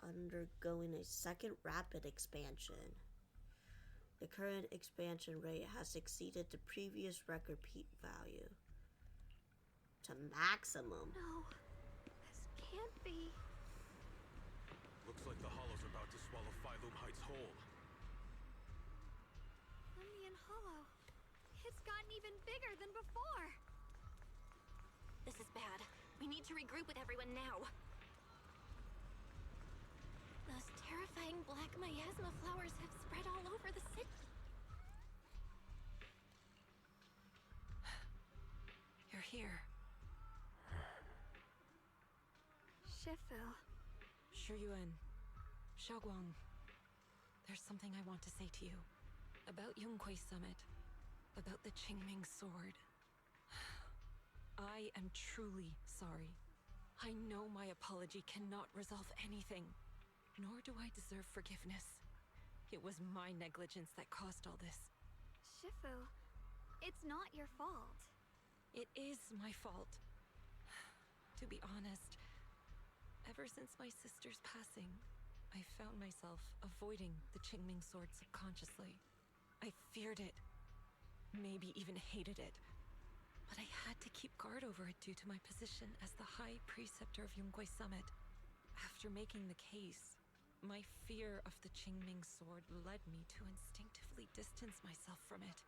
undergoing a second rapid expansion. The current expansion rate has exceeded the previous record peak value to maximum. No, this can't be. Looks like the Hollow's about to swallow Phylum Heights whole. Limnian Hollow. It's gotten even bigger than before. This is bad. We need to regroup with everyone now. Those terrifying black miasma flowers have spread all over the city. You're here. Shifu. Shuyuan. Xiaoguang. There's something I want to say to you. About Yunquei Summit. About the Qingming Sword. I am truly sorry. I know my apology cannot resolve anything, nor do I deserve forgiveness. It was my negligence that caused all this. Shifu, it's not your fault. It is my fault. To be honest, ever since my sister's passing, I found myself avoiding the Qingming Sword subconsciously. I feared it, maybe even hated it. But I had to keep guard over it due to my position as the High Preceptor of Yunquei Summit. After making the case, my fear of the Qingming Sword led me to instinctively distance myself from it.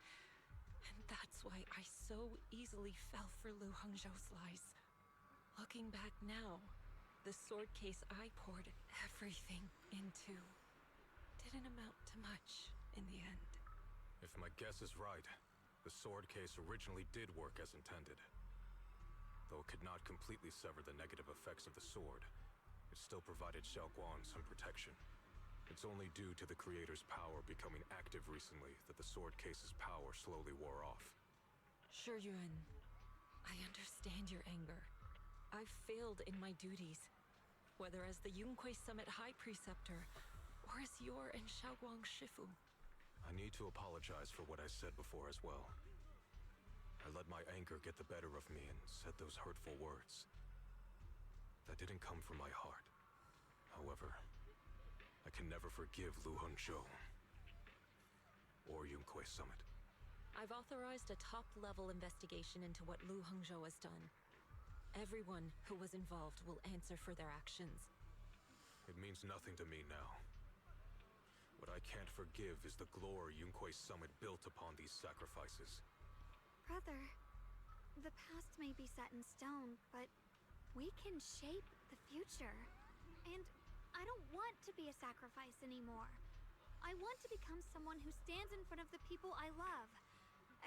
And that's why I so easily fell for Lu Hangzhou's lies. Looking back now, the sword case I poured everything into didn't amount to much in the end. If my guess is right, the sword case originally did work as intended. Though it could not completely sever the negative effects of the sword, it still provided Xiaoguang some protection. It's only due to the creator's power becoming active recently that the sword case's power slowly wore off. Shuyuan, I understand your anger. I've failed in my duties, whether as the Yunquei Summit High Preceptor or as your and Xiaoguang's Shifu. I need to apologize for what I said before as well. I let my anger get the better of me and said those hurtful words. That didn't come from my heart. However, I can never forgive Lu Hangzhou or Yunquei Summit. I've authorized a top-level investigation into what Lu Hangzhou has done. Everyone who was involved will answer for their actions. It means nothing to me now. What I can't forgive is the glory Yunquei Summit built upon these sacrifices. Brother, the past may be set in stone, but we can shape the future. And I don't want to be a sacrifice anymore. I want to become someone who stands in front of the people I love.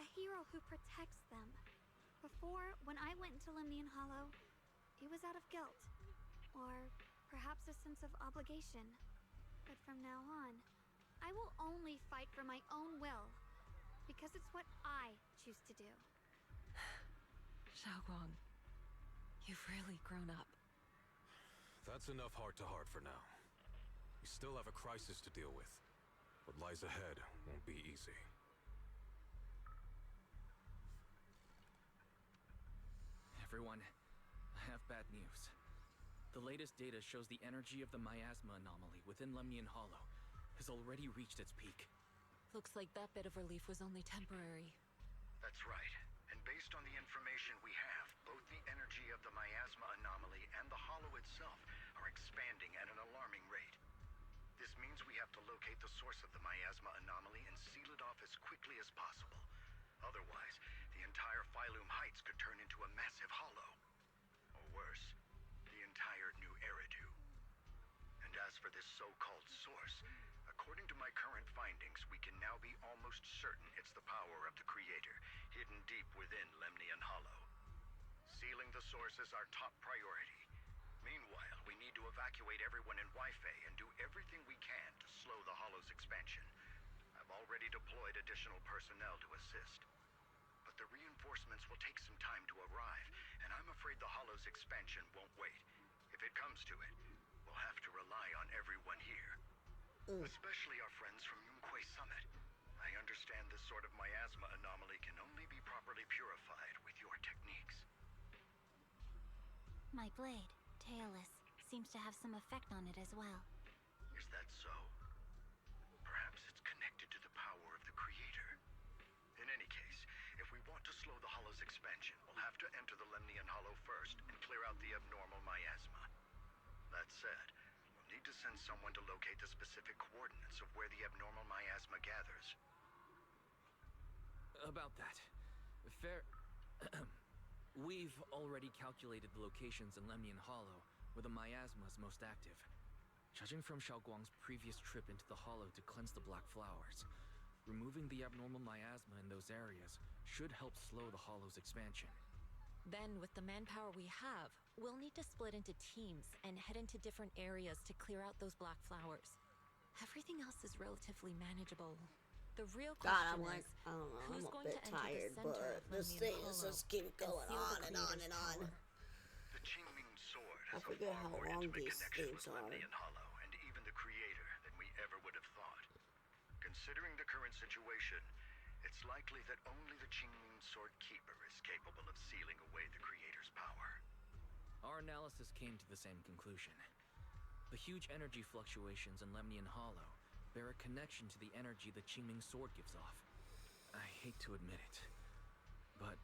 A hero who protects them. Before, when I went into Lemnian Hollow, it was out of guilt. Or perhaps a sense of obligation. But from now on, I will only fight for my own will, because it's what I choose to do. Xiaoguang, you've really grown up. That's enough heart-to-heart for now. We still have a crisis to deal with. What lies ahead won't be easy. Everyone, I have bad news. The latest data shows the energy of the miasma anomaly within Lemnian Hollow has already reached its peak. Looks like that bit of relief was only temporary. That's right. And based on the information we have, both the energy of the miasma anomaly and the hollow itself are expanding at an alarming rate. This means we have to locate the source of the miasma anomaly and seal it off as quickly as possible. Otherwise, the entire Phylum Heights could turn into a massive hollow. Or worse, the entire New Eridu. And as for this so-called source, according to my current findings, we can now be almost certain it's the power of the Creator, hidden deep within Lemnian Hollow. Sealing the source is our top priority. Meanwhile, we need to evacuate everyone in Wi-Fi and do everything we can to slow the Hollow's expansion. I've already deployed additional personnel to assist. But the reinforcements will take some time to arrive, and I'm afraid the Hollow's expansion won't wait. If it comes to it, we'll have to rely on everyone here. Especially our friends from Yunquei Summit. I understand this sort of miasma anomaly can only be properly purified with your techniques. My blade, Tailless, seems to have some effect on it as well. Is that so? Perhaps it's connected to the power of the Creator. In any case, if we want to slow the Hollow's expansion, we'll have to enter the Lemnian Hollow first and clear out the abnormal miasma. That said, we'll need to send someone to locate the specific coordinates of where the abnormal miasma gathers. About that, fair... We've already calculated the locations in Lemnian Hollow where the miasma is most active. Judging from Xiaoguang's previous trip into the Hollow to cleanse the Black Flowers, removing the abnormal miasma in those areas should help slow the Hollow's expansion. Then, with the manpower we have, we'll need to split into teams and head into different areas to clear out those Black Flowers. Everything else is relatively manageable. The real question God, I'm like, is, I don't know, who's I'm a going bit to enter tired, the center but of this Lemnian thing is Hollow just keep going seal on the and on creator's and on. power? The Qingming sword I has a forget far how more long intimate these connection things with are. Lemnian Hollow and even the creator than we ever would have thought. Considering the current situation, it's likely that only the Qingming sword keeper is capable of sealing away the creator's power. Our analysis came to the same conclusion. The huge energy fluctuations in Lemnian Hollow bear a connection to the energy the Qingming sword gives off. I hate to admit it, but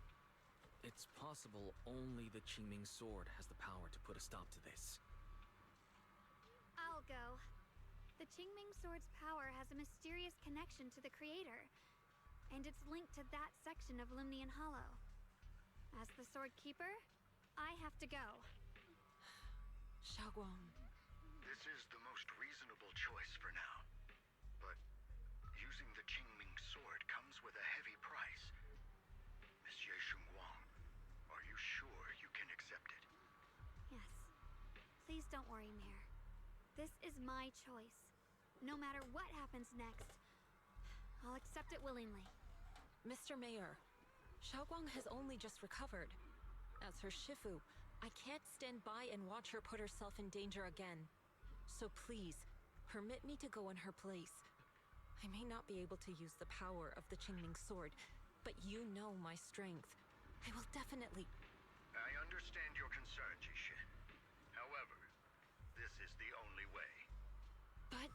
it's possible only the Qingming sword has the power to put a stop to this. I'll go. The Qingming sword's power has a mysterious connection to the creator, and it's linked to that section of Lemnian Hollow. As the sword keeper, I have to go. Xiaoguang. This is the most reasonable choice for now. But using the Qingming sword comes with a heavy price. Monsieur Xunguang, are you sure you can accept it? Yes. Please don't worry, Mayor. This is my choice. No matter what happens next, I'll accept it willingly. Mr. Mayor, Xiaoguang has only just recovered. As her Shifu, I can't stand by and watch her put herself in danger again. So please, permit me to go in her place. I may not be able to use the power of the Qingming sword, but you know my strength. I will definitely... I understand your concern, Jishin. However, this is the only way. But...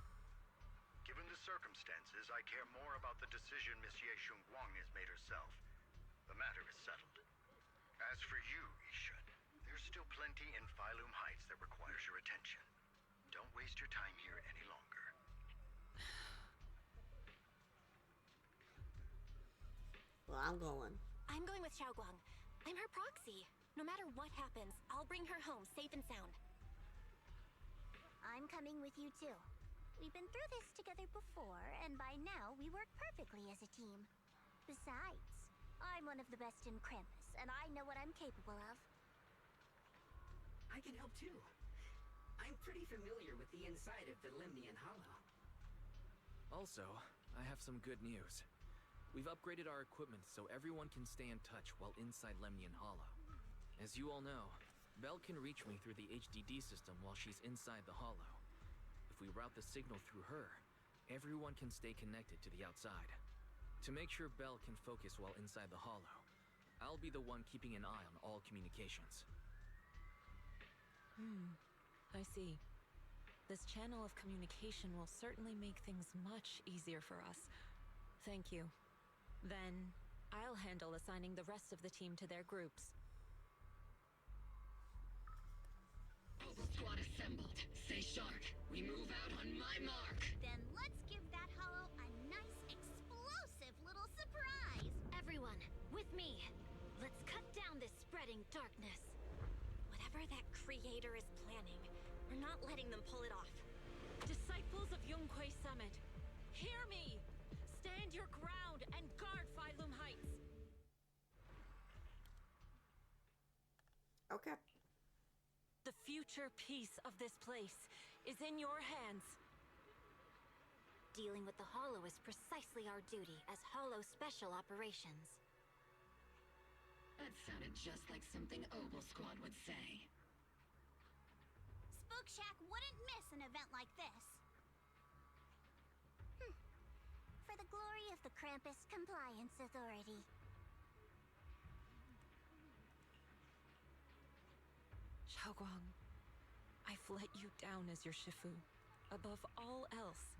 Given the circumstances, I care more about the decision Monsieur Xunguang has made herself. The matter is settled. As for you, Yishin, there's still plenty in Phylum Heights that requires your attention. Don't waste your time here any longer. Well, I'm going. I'm going with Xiaoguang. I'm her proxy. No matter what happens, I'll bring her home safe and sound. I'm coming with you too. We've been through this together before, and by now we work perfectly as a team. Besides, I'm one of the best in Krampus, and I know what I'm capable of. I can help too. I'm pretty familiar with the inside of the Lemnian Hollow. Also, I have some good news. We've upgraded our equipment so everyone can stay in touch while inside Lemnian Hollow. As you all know, Belle can reach me through the HDD system while she's inside the Hollow. If we route the signal through her, everyone can stay connected to the outside. To make sure Belle can focus while inside the Hollow, I'll be the one keeping an eye on all communications. I see. This channel of communication will certainly make things much easier for us. Thank you. Then, I'll handle assigning the rest of the team to their groups. Mobile squad assembled. Stay sharp. We move out on my mark. Then let's give that hollow a nice, explosive little surprise! Everyone, with me. Let's cut down this spreading darkness. Whatever that creator is planning, we're not letting them pull it off. Disciples of Yunquei Summit, hear me! Stand your ground and guard Phylum Heights! Okay. The future peace of this place is in your hands. Dealing with the Hollow is precisely our duty as Hollow Special Operations. That sounded just like something Obel Squad would say. Spook Shack wouldn't miss an event like this. For the glory of the Krampus Compliance Authority. Xiaoguang, I've let you down as your Shifu. Above all else,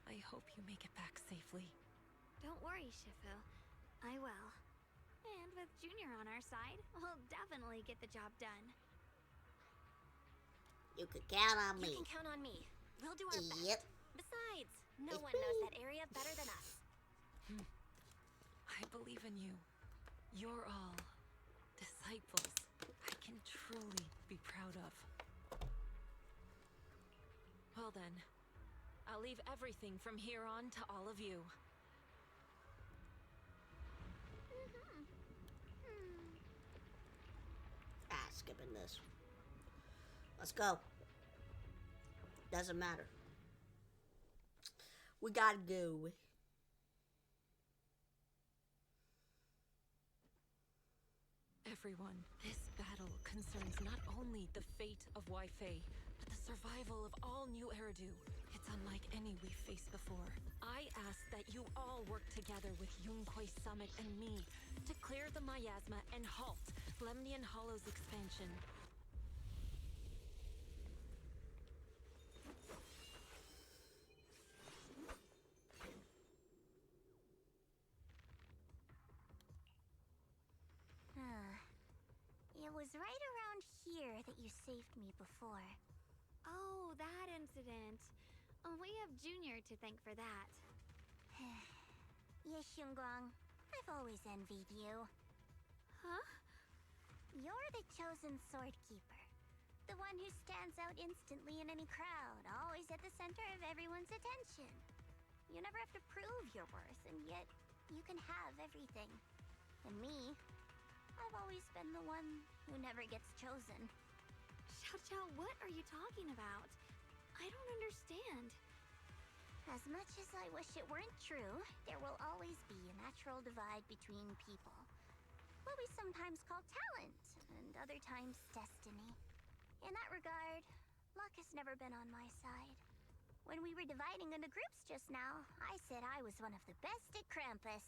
I hope you make it back safely. Don't worry, Shifu. I will. And with Junior on our side, we'll definitely get the job done. You can count on me. You can count on me. We'll do our best. Yep. Besides, no one knows that area better than us. I believe in you. You're all. disciples I can truly be proud of. Well then, I'll leave everything from here on to all of you. Skipping this. Let's go. Doesn't matter. We gotta go. Everyone, this battle concerns not only the fate of Wai-Fei, but the survival of all New Eridu. It's unlike any we've faced before. I ask that you all work together with Yunquei Summit and me to clear the miasma and halt Lemnian Hollow's expansion. It was right around here that you saved me before. Oh, that incident. Oh, we have Junior to thank for that. Yes, Xingguang. I've always envied you. Huh? You're the chosen sword keeper. The one who stands out instantly in any crowd, always at the center of everyone's attention. You never have to prove your worth, and yet you can have everything. And me, I've always been the one who never gets chosen. Xiao, what are you talking about? I don't understand. As much as I wish it weren't true, there will always be a natural divide between people. What we sometimes call talent, and other times destiny. In that regard, luck has never been on my side. When we were dividing into groups just now, I said I was one of the best at Krampus.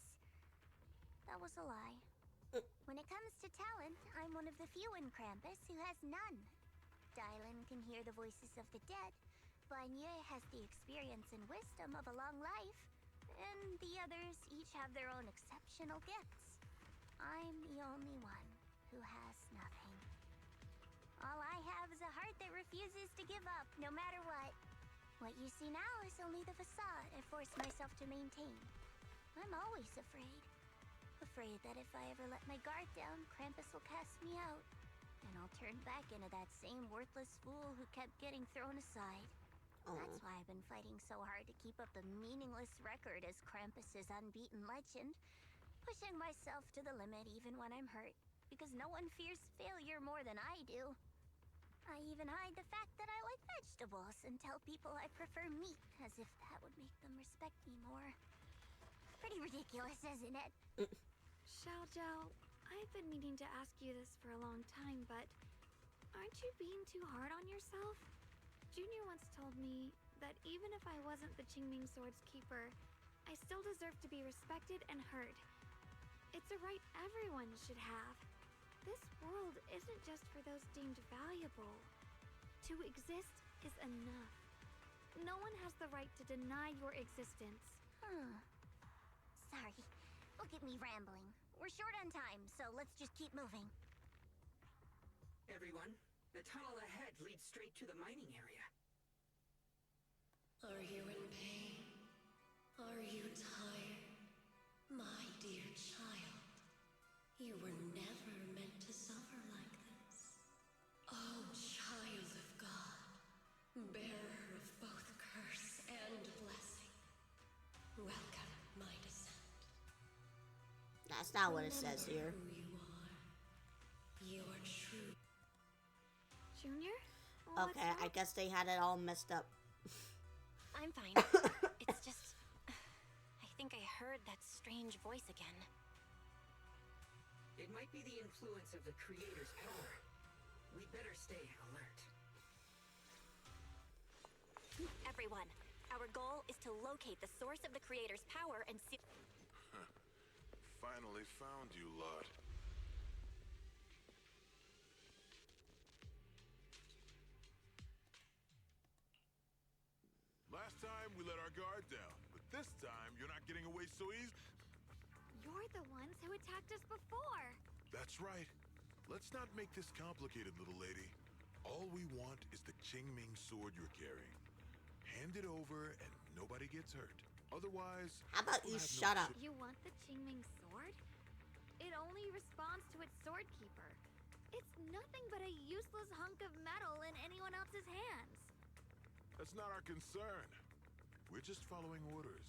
That was a lie. When it comes to talent, I'm one of the few in Krampus who has none. Dylan can hear the voices of the dead. Banye has the experience and wisdom of a long life. And the others each have their own exceptional gifts. I'm the only one who has nothing. All I have is a heart that refuses to give up, no matter what. What you see now is only the facade I forced myself to maintain. I'm always afraid. Afraid that if I ever let my guard down, Krampus will cast me out. And I'll turn back into that same worthless fool who kept getting thrown aside. That's why I've been fighting so hard to keep up the meaningless record as Krampus's unbeaten legend. Pushing myself to the limit even when I'm hurt, because no one fears failure more than I do. I even hide the fact that I like vegetables and tell people I prefer meat, as if that would make them respect me more. Pretty ridiculous, isn't it? Xiao, I've been meaning to ask you this for a long time, but aren't you being too hard on yourself? Junior once told me that even if I wasn't the Qingming Sword's keeper, I still deserve to be respected and heard. It's a right everyone should have. This world isn't just for those deemed valuable. To exist is enough. No one has the right to deny your existence. Sorry. Look at me rambling. We're short on time, so let's just keep moving. Everyone, the tunnel ahead leads straight to the mining area. Are you in pain? Are you tired? My dear child, you were never meant to suffer like this. Oh, child of God, bearer of both curse and blessing, welcome my descent. That's not what it says here. Who you are. Your true. Junior? Okay, I guess they had it all messed up. I'm fine. It's just... I think I heard that strange voice again. It might be the influence of the Creator's power. We'd better stay alert. Everyone, our goal is to locate the source of the Creator's power and see... Finally found you, lot. Last time we let our guard down, but this time you're not getting away so easy. You're the ones who attacked us before. That's right. Let's not make this complicated, little lady. All we want is the Qingming sword you're carrying. Hand it over and nobody gets hurt. Otherwise, how about you shut up? You want the Qingming sword? It only responds to its sword keeper. It's nothing but a useless hunk of metal in anyone else's hands. That's not our concern. We're just following orders.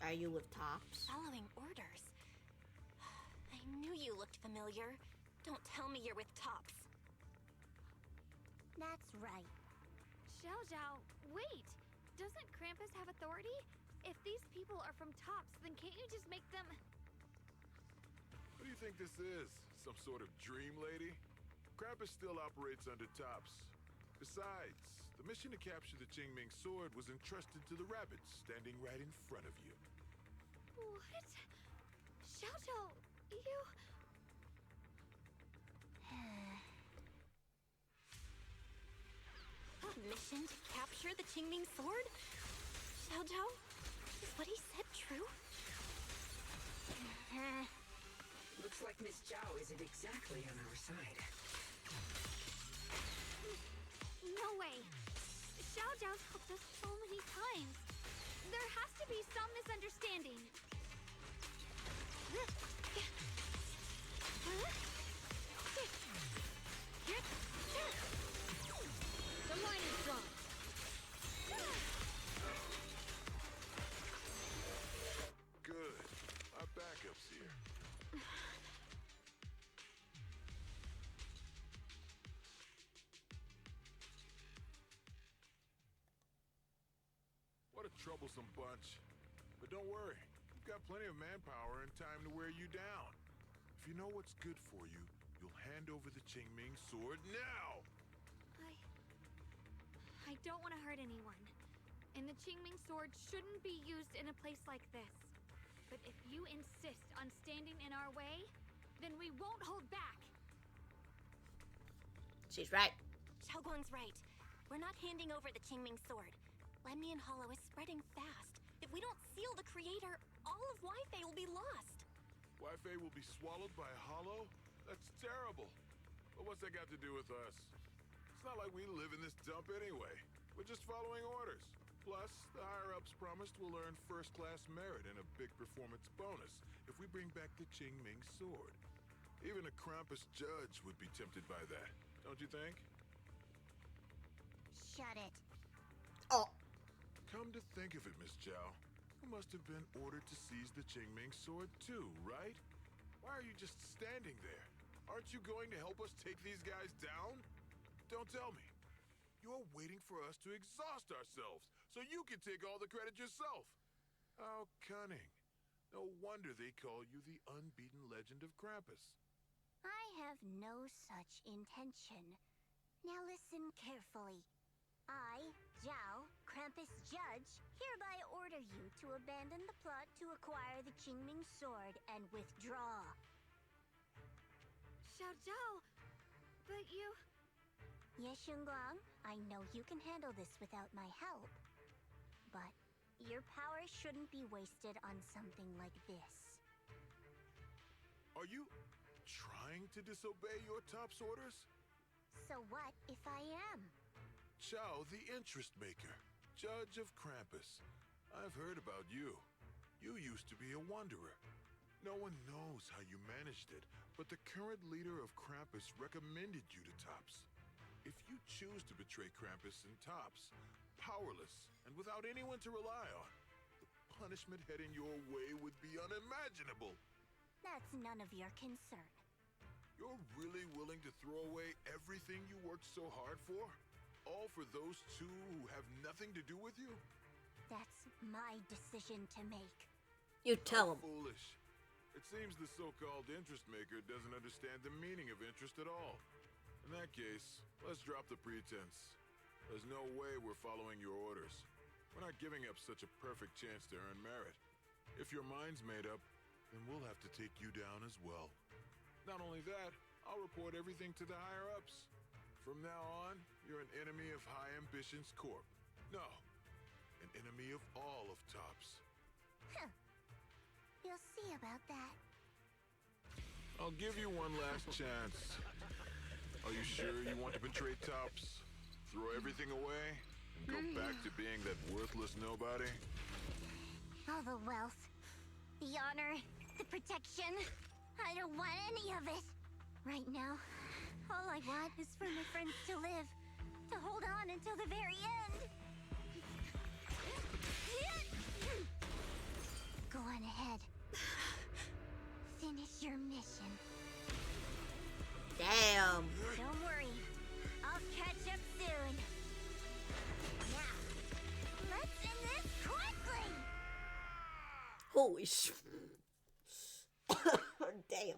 Are you with Tops? Following orders? I knew you looked familiar. Don't tell me you're with Tops. That's right. Xiao Zhao, wait! Doesn't Krampus have authority? If these people are from Tops, then can't you just make them... What do you think this is? Some sort of dream lady? Krampus still operates under Tops. Besides, the mission to capture the Qingming sword was entrusted to the rabbits standing right in front of you. What? Xiao Zhao, you... Mission to capture the Qingming sword? Xiao Zhao? Is what he said true? Looks like Miss Zhao isn't exactly on our side. No way! Xiao Zhao's helped us so many times. There has to be some misunderstanding. The line is drawn. Good. Our backup's here. What a troublesome bunch. But don't worry. We've got plenty of manpower and time to wear you down. If you know what's good for you, you'll hand over the Qingming sword now! I don't want to hurt anyone. And the Qingming sword shouldn't be used in a place like this. But if you insist on standing in our way, then we won't hold back. She's right. Xiaoguang's right. We're not handing over the Qingming sword. Lemnian Hollow is spreading fast. If we don't seal the creator, all of Wi-Fi will be lost. Wi-Fi will be swallowed by a hollow? That's terrible. But what's that got to do with us? It's not like we live in this dump anyway. We're just following orders. Plus, the higher-ups promised we'll earn first-class merit and a big performance bonus if we bring back the Qingming sword. Even a Krampus judge would be tempted by that, don't you think? Shut it. Oh. Come to think of it, Miss Zhao, you must have been ordered to seize the Qingming sword too, right? Why are you just standing there? Aren't you going to help us take these guys down? Don't tell me. You're waiting for us to exhaust ourselves so you can take all the credit yourself. How cunning. No wonder they call you the unbeaten legend of Krampus. I have no such intention. Now listen carefully. I, Zhao, Krampus Judge, hereby order you to abandon the plot to acquire the Qingming sword and withdraw. Xiao Zhao, but you... Ye Shunguang, I know you can handle this without my help. But your power shouldn't be wasted on something like this. Are you trying to disobey your top's orders? So what if I am? Zhao, the interest maker, judge of Krampus. I've heard about you. You used to be a wanderer. No one knows how you managed it, but the current leader of Krampus recommended you to Tops. If you choose to betray Krampus and Tops, powerless and without anyone to rely on, the punishment heading your way would be unimaginable. That's none of your concern. You're really willing to throw away everything you worked so hard for? All for those two who have nothing to do with you? That's my decision to make. You tell him. Foolish. It seems the so-called interest maker doesn't understand the meaning of interest at all. In that case, let's drop the pretense. There's no way we're following your orders. We're not giving up such a perfect chance to earn merit. If your mind's made up, then we'll have to take you down as well. Not only that, I'll report everything to the higher-ups. From now on, you're an enemy of High Ambitions Corp. No, an enemy of all of Tops. Huh. You'll see about that. I'll give you one last chance. Are you sure you want to betray Tops? Throw everything away? And go back to being that worthless nobody? All the wealth, the honor, the protection. I don't want any of it. Right now, all I want is for my friends to live. To hold on until the very end. Go on ahead. Finish your mission. Damn. Don't worry. I'll catch up soon. Now, let's end this quickly. Holy sh... Damn.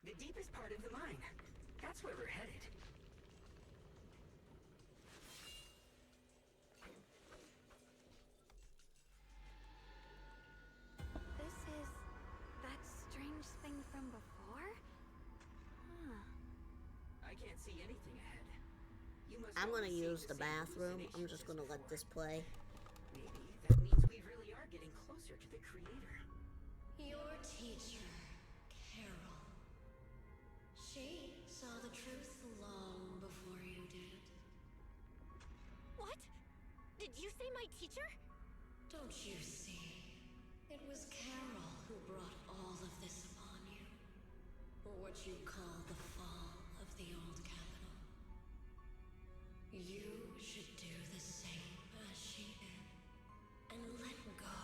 The deepest part of the mine. That's where we're headed. This is that strange thing from before? Huh. I can't see anything ahead. You must I'm gonna only see use the same bathroom. I'm hallucinations just as gonna let before. this play. Maybe that means we really are getting closer to the creator. Your teacher, Carol. She saw the truth long before you did. What? Did you say my teacher? Don't you see? It was Carol who brought all of this upon you. Or what you call the fall of the old capital. You should do the same as she did. And let go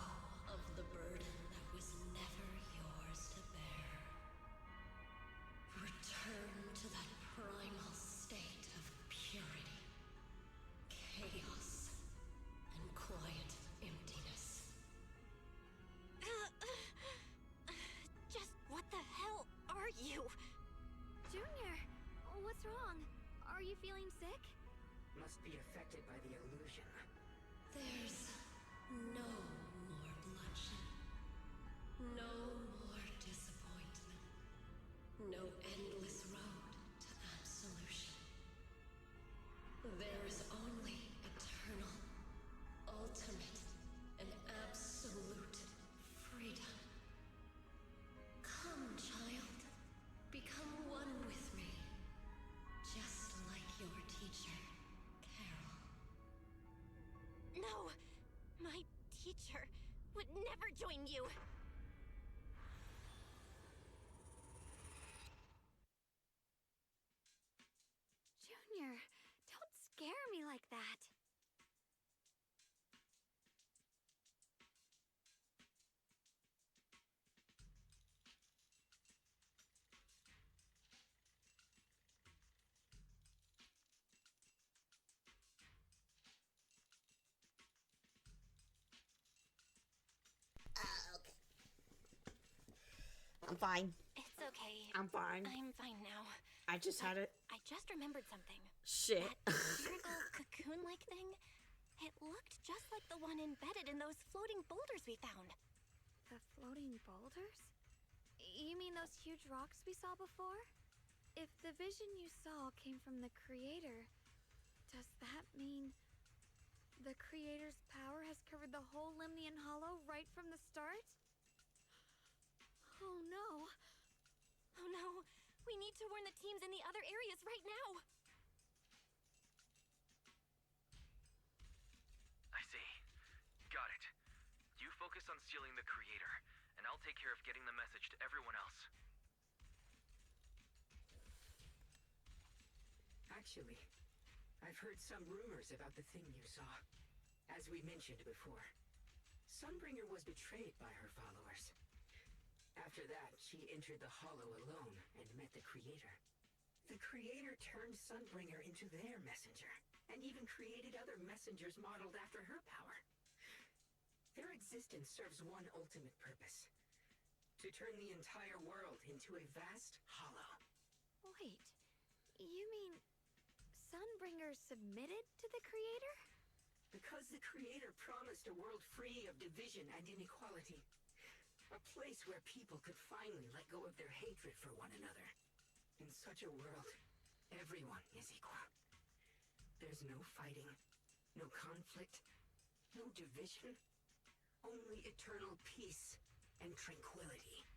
of the burden that was never yours to bear. Return to that primal state of purity, chaos, and quiet emptiness. Just what the hell are you? Junior, what's wrong? Are you feeling sick? Must be affected by the illusion. There's no more bloodshed. No more disappointment. No endless road to absolution. There is only eternal, ultimate, and absolute freedom. Come, child. Become one with me. Just like your teacher, Carol. No! My teacher would never join you! Junior, don't scare me like that. Okay. I'm fine. It's okay. I'm fine. I'm fine now. I just had it. I just remembered something. Shit. That spherical cocoon-like thing? It looked just like the one embedded in those floating boulders we found. The floating boulders? You mean those huge rocks we saw before? If the vision you saw came from the creator, does that mean the creator's power has covered the whole Limnian Hollow right from the start? Oh no. Oh no, we need to warn the teams in the other areas right now. I see. Got it. You focus on sealing the creator, and I'll take care of getting the message to everyone else. Actually, I've heard some rumors about the thing you saw. As we mentioned before, Sunbringer was betrayed by her followers. After that, she entered the Hollow alone and met the Creator. The Creator turned Sunbringer into their messenger, and even created other messengers modeled after her power. Their existence serves one ultimate purpose: to turn the entire world into a vast hollow. Wait, you mean Sunbringer submitted to the creator? Because the Creator promised a world free of division and inequality. A place where people could finally let go of their hatred for one another. In such a world, everyone is equal. There's no fighting, no conflict, no division. Only eternal peace and tranquility.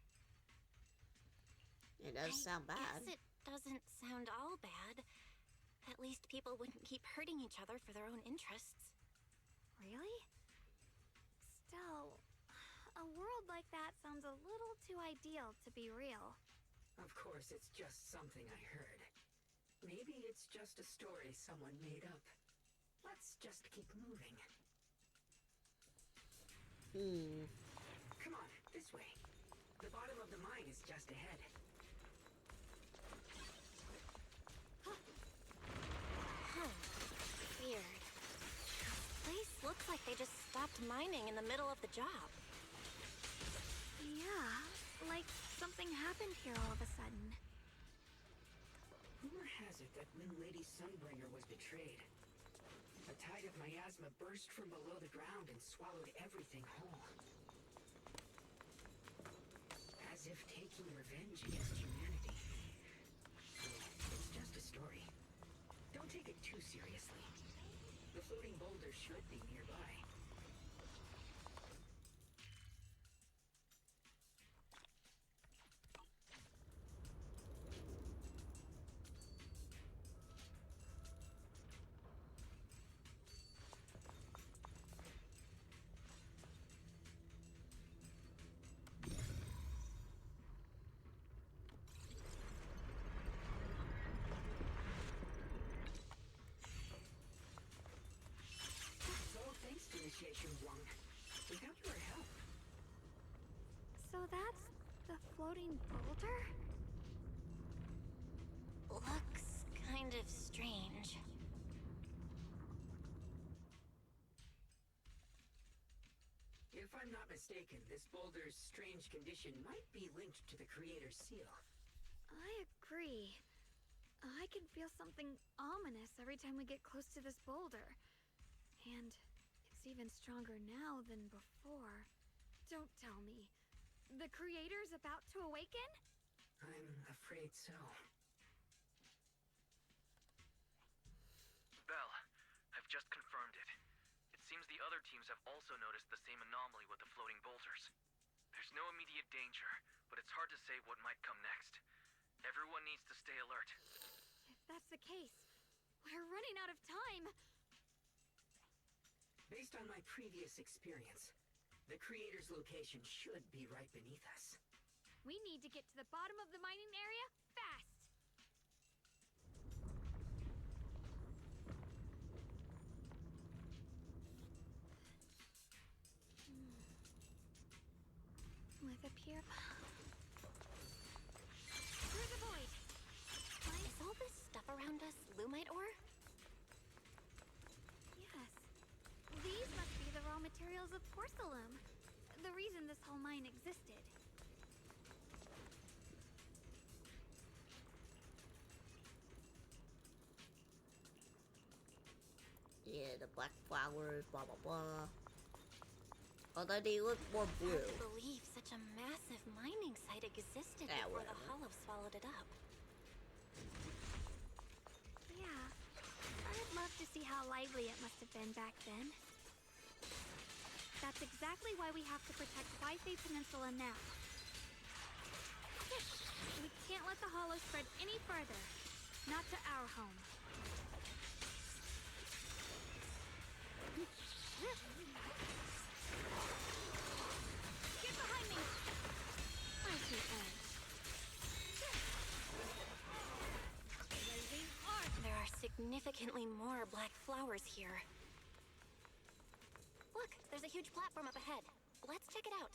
It does sound bad. Guess it doesn't sound all bad. At least people wouldn't keep hurting each other for their own interests. Really? Still, a world like that sounds a little too ideal to be real. Of course, it's just something I heard. Maybe it's just a story someone made up. Let's just keep moving. Come on, this way. The bottom of the mine is just ahead. Weird. This place looks like they just stopped mining in the middle of the job. Yeah, like something happened here all of a sudden. Rumor has it that Moon Lady Sunbringer was betrayed. A tide of miasma burst from below the ground and swallowed everything whole. As if taking revenge against humanity. It's just a story. Don't take it too seriously. The floating boulder should be nearby. Initiation 1. Without your help. So that's the floating boulder? Looks kind of strange. If I'm not mistaken, this boulder's strange condition might be linked to the Creator's seal. I agree. I can feel something ominous every time we get close to this boulder. And it's even stronger now than before. Don't tell me. The Creator's about to awaken? I'm afraid so. Belle, I've just confirmed it. It seems the other teams have also noticed the same anomaly with the floating boulders. There's no immediate danger, but it's hard to say what might come next. Everyone needs to stay alert. If that's the case, we're running out of time. Based on my previous experience, the Creator's location should be right beneath us. We need to get to the bottom of the mining area fast. With a pure... Through the void! Is all this stuff around us Lumite ore? Yes. These must be the raw materials of porcelain. The reason this whole mine existed. Yeah, the black flowers, blah blah blah. Although they look more blue. Hard to believe such a massive mining site existed before the Hollow swallowed it up. Yeah. I'd love to see how lively it must have been back then. That's exactly why we have to protect Waifei Peninsula now. We can't let the Hollow spread any further. Not to our home. Get behind me! I see edge. Blazing arc! There are significantly more black flowers here. Look, there's a huge platform up ahead. Let's check it out.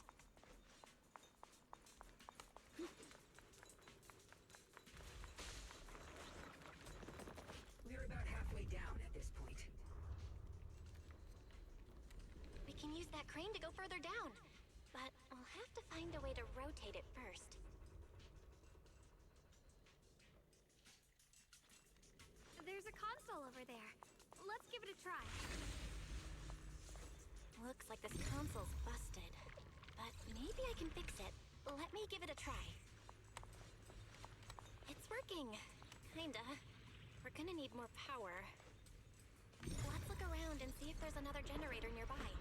We're about halfway down at this point. We can use that crane to go further down. But we'll have to find a way to rotate it first. There's a console over there. Let's give it a try. Looks like this console's busted. But maybe I can fix it. Let me give it a try. It's working. Kinda. We're gonna need more power. Let's look around and see if there's another generator nearby.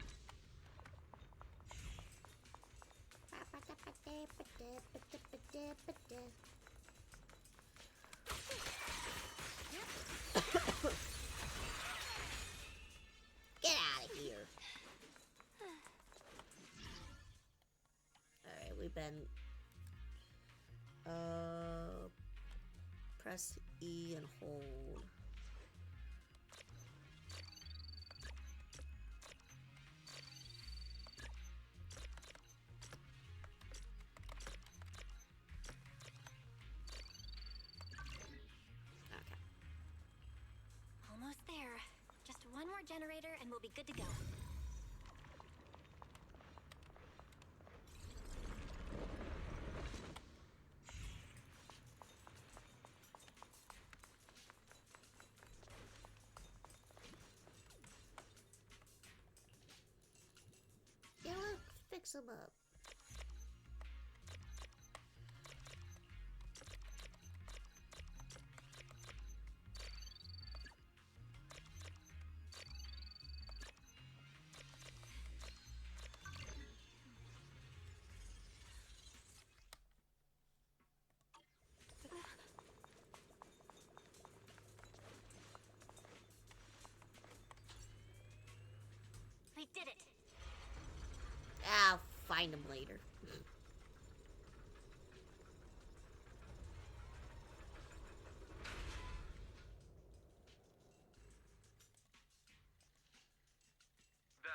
we've been press E and hold. Okay. Almost there. Just one more generator and we'll be good to go. Yeah, we'll fix them up. We did it. I'll find them later.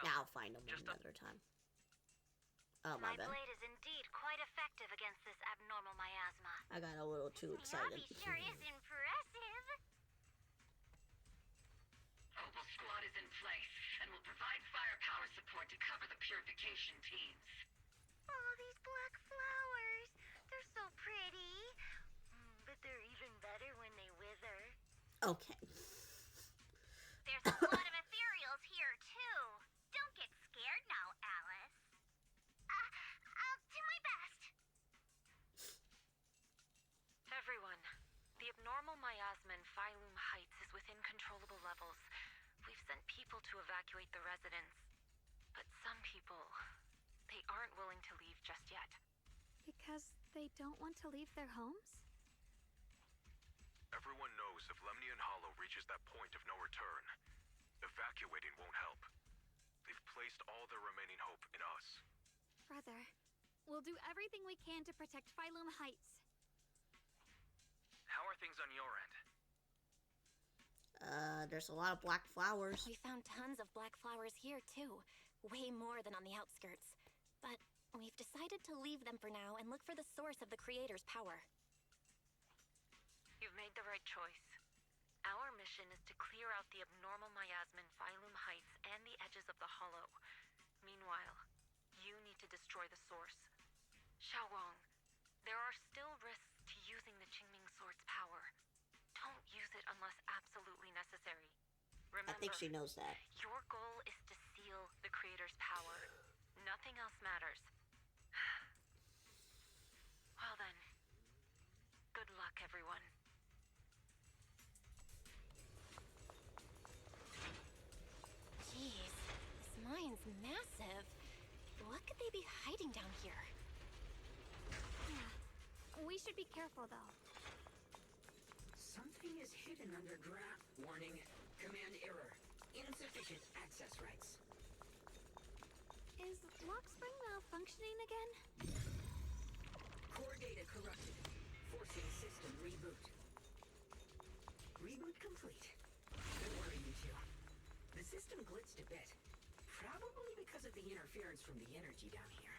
I'll find them another time. Oh, my bad. blade is indeed quite effective against this abnormal miasma. I got a little too excited. Hobby sure is impressive. Opal Squad is in place and will provide firepower support to cover the purification teams. Oh, these black flowers. They're so pretty. But they're even better when they wither. Okay. There's a lot of ethereals here, too. Don't get scared now, Alice. I'll do my best. Everyone, the abnormal miasma in Phylum Heights is within controllable levels. We've sent people to evacuate the residents. But some people, they aren't willing to leave just yet. Because they don't want to leave their homes? Everyone knows if Lemnian Hollow reaches that point of no return, evacuating won't help. They've placed all their remaining hope in us. Brother, we'll do everything we can to protect Phylum Heights. How are things on your end? There's a lot of black flowers. We found tons of black flowers here, too. Way more than on the outskirts. But we've decided to leave them for now and look for the source of the Creator's power. You've made the right choice. Our mission is to clear out the abnormal miasma in Phylum Heights and the edges of the Hollow. Meanwhile, you need to destroy the source. Xiaowang, there are still risks to using the Qingming Sword's power. Don't use it unless absolutely necessary. Remember, I think she knows that. your goal is to seal the Creator's power. Nothing else matters. Well then, good luck, everyone. Jeez, this mine's massive. What could they be hiding down here? Yeah. We should be careful, though. Something is hidden underground. Warning. Command error. Insufficient access rights. Is Lockspring malfunctioning again? Core data corrupted. Forcing system reboot. Reboot complete. Don't worry, you two. The system glitched a bit. Probably because of the interference from the energy down here.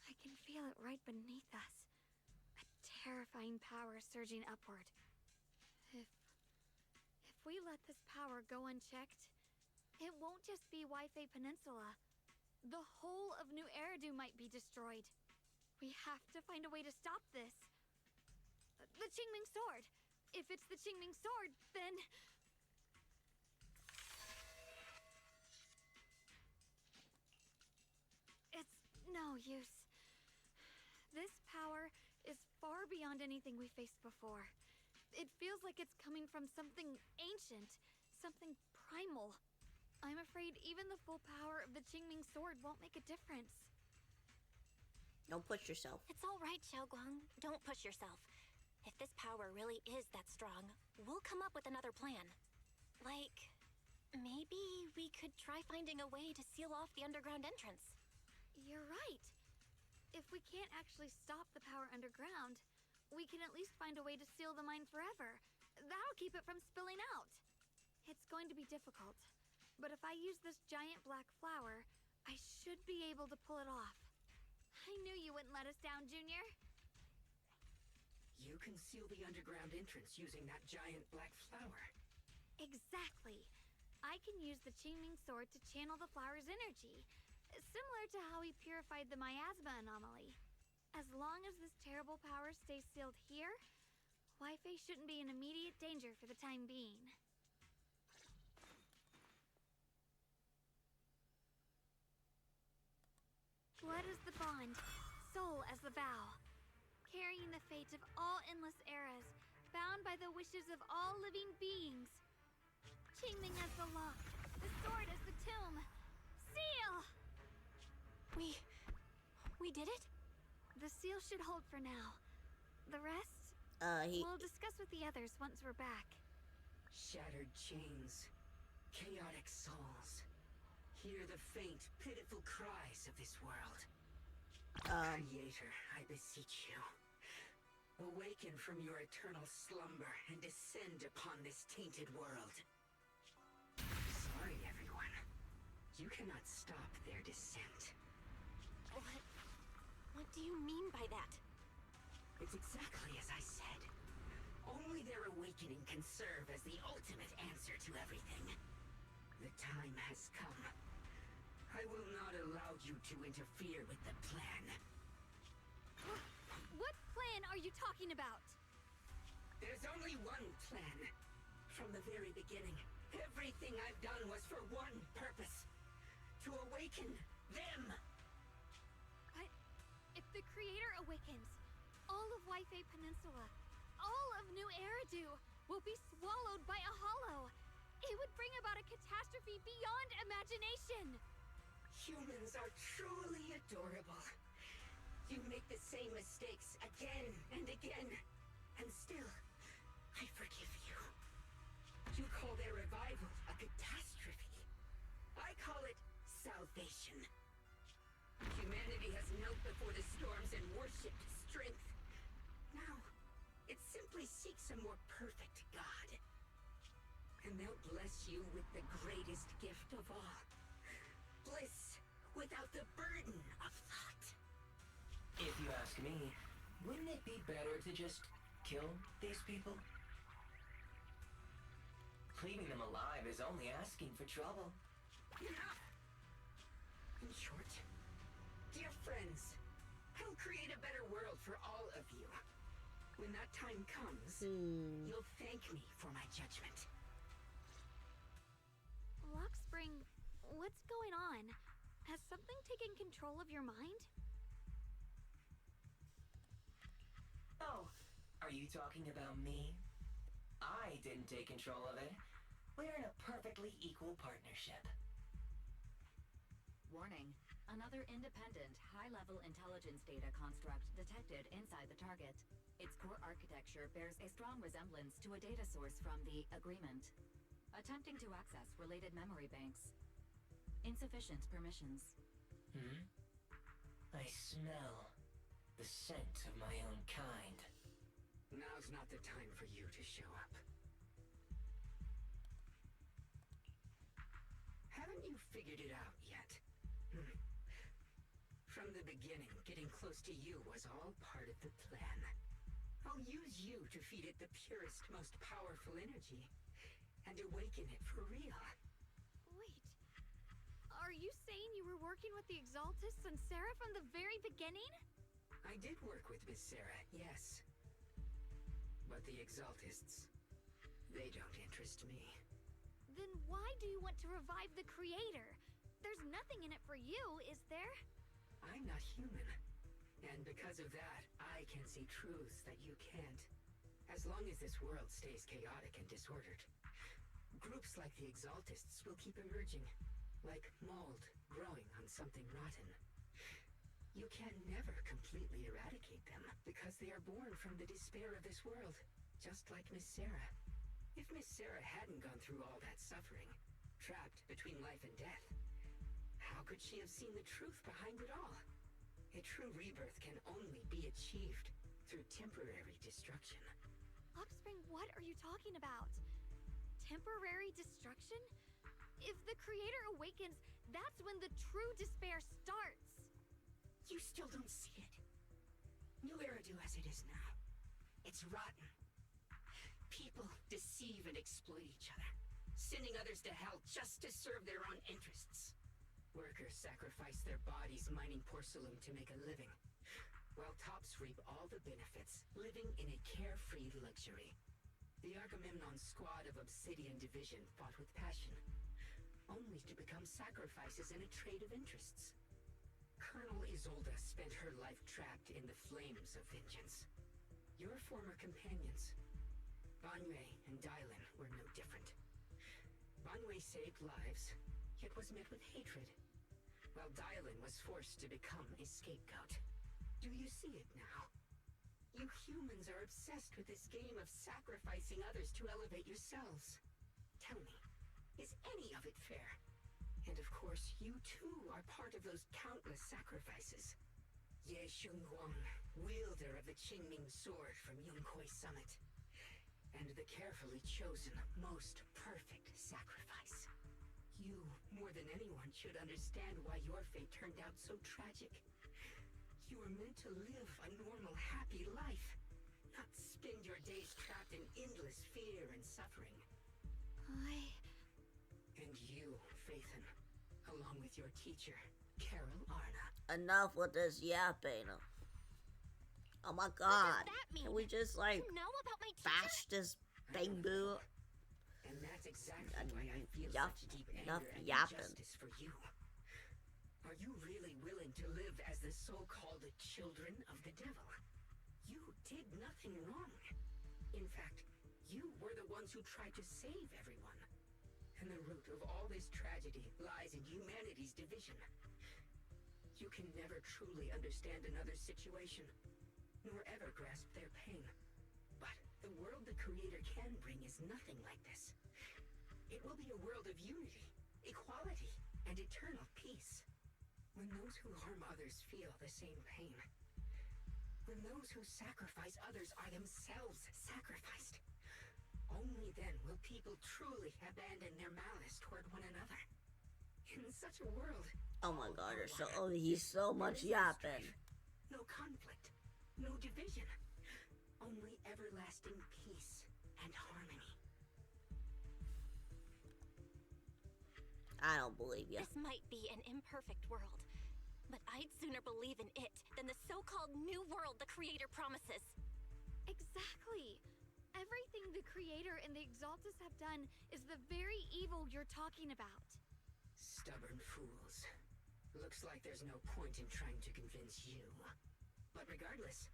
I can feel it right beneath us. A terrifying power surging upward. If we let this power go unchecked, it won't just be Waifei Peninsula. The whole of New Eridu might be destroyed. We have to find a way to stop this. The Qingming Sword! If it's the Qingming Sword, then... It's no use. This power is far beyond anything we faced before. It feels like it's coming from something ancient, something primal. I'm afraid even the full power of the Qingming Sword won't make a difference. Don't push yourself. It's all right, Xiaoguang. Don't push yourself. If this power really is that strong, we'll come up with another plan. Like, Maybe we could try finding a way to seal off the underground entrance. You're right. If we can't actually stop the power underground, we can at least find a way to seal the mine forever. That'll keep it from spilling out. It's going to be difficult, but if I use this giant black flower, I should be able to pull it off. I knew you wouldn't let us down, Junior. You can seal the underground entrance using that giant black flower. Exactly. I can use the Qingming sword to channel the flower's energy, similar to how he purified the miasma anomaly. As long as this terrible power stays sealed here, Wi-Fi shouldn't be in immediate danger for the time being. Blood is the bond, soul as the vow, carrying the fate of all endless eras, bound by the wishes of all living beings. Qingming as the lock, the sword as the tomb. Seal! We did it? The seal should hold for now. The rest, we'll discuss with the others once we're back. Shattered chains, chaotic souls. Hear the faint, pitiful cries of this world. Creator, I beseech you. Awaken from your eternal slumber and descend upon this tainted world. Sorry, everyone. You cannot stop their descent. What do you mean by that? It's exactly as I said. Only their awakening can serve as the ultimate answer to everything. The time has come. I will not allow you to interfere with the plan. What plan are you talking about? There's only one plan. From the very beginning, everything I've done was for one purpose. To awaken them. But if the Creator awakens, all of Wi-Fi Peninsula, all of New Eridu will be swallowed by a hollow. It would bring about a catastrophe beyond imagination. Humans are truly adorable. You make the same mistakes again and again, and still, I forgive you. You call their revival a catastrophe. I call it salvation. Humanity has knelt before the storms and worshipped strength. Now, it simply seeks a more perfect God. And they'll bless you with the greatest gift of all. Bliss without the burden of thought. If you ask me, wouldn't it be better to just kill these people? Leaving them alive is only asking for trouble. Enough! In short, dear friends, I'll create a better world for all of you. When that time comes, you'll thank me for my judgment. Lock Spring, what's going on? Has something taken control of your mind? Oh, are you talking about me? I didn't take control of it. We're in a perfectly equal partnership. Warning. Another independent, high-level intelligence data construct detected inside the target. Its core architecture bears a strong resemblance to a data source from the Agreement. Attempting to access related memory banks. Insufficient permissions. I smell the scent of my own kind. Now's not the time for you to show up. Haven't you figured it out yet? From the beginning, getting close to you was all part of the plan. I'll use you to feed it the purest, most powerful energy, and awaken it for real. Wait, are you saying you were working with the Exaltists and Sarah from the very beginning? I did work with Miss Sarah, yes. But the Exaltists, they don't interest me. Then why do you want to revive the Creator? There's nothing in it for you, is there? I'm not human. And because of that, I can see truths that you can't. As long as this world stays chaotic and disordered, groups like the Exaltists will keep emerging, like mold growing on something rotten. You can never completely eradicate them, because they are born from the despair of this world, just like Miss Sarah. If Miss Sarah hadn't gone through all that suffering, trapped between life and death. How could she have seen the truth behind it all? A true rebirth can only be achieved through temporary destruction. Luxspring, what are you talking about? Temporary destruction? If the creator awakens, that's when the true despair starts. You still don't see it. New Eridu as it is now. It's rotten. People deceive and exploit each other, sending others to hell just to serve their own interests. Workers sacrifice their bodies mining porcelain to make a living, while tops reap all the benefits, living in a carefree luxury. The Agamemnon squad of Obsidian Division fought with passion, only to become sacrifices in a trade of interests. Colonel Isolda spent her life trapped in the flames of vengeance. Your former companions, Banwei and Dylan, were no different. Banwei saved lives, yet was met with hatred, while Dylan was forced to become a scapegoat. Do you see it now? You humans are obsessed with this game of sacrificing others to elevate yourselves. Tell me, is any of it fair? And of course, you too are part of those countless sacrifices. Ye Shunhuang, wielder of the Qingming sword from Yunhui Summit, and the carefully chosen, most perfect sacrifice. You, more than anyone, should understand why your fate turned out so tragic. You were meant to live a normal, happy life, not spend your days trapped in endless fear and suffering. And you, Phaethon, along with your teacher, Carol Arna. Enough with this yapping. Oh my god. Can we just like bash this bamboo? And that's exactly why I feel such deep enough anger and yapping. injustice for you. Are you really willing to live as the so-called children of the devil? You did nothing wrong. In fact, you were the ones who tried to save everyone. And the root of all this tragedy lies in humanity's division. You can never truly understand another's situation, nor ever grasp their pain. But the world the Creator can bring is nothing like this. It will be a world of unity, equality, and eternal peace. When those who harm others feel the same pain. When those who sacrifice others are themselves sacrificed. Only then will people truly abandon their malice toward one another. In such a world, Oh my god, he's so much yapping. no conflict, no division, only everlasting peace and harmony. I don't believe you. This might be an imperfect world, but I'd sooner believe in it than the so-called new world the Creator promises. Exactly. Everything the Creator and the Exaltus have done is the very evil you're talking about. Stubborn fools. Looks like there's no point in trying to convince you. But regardless,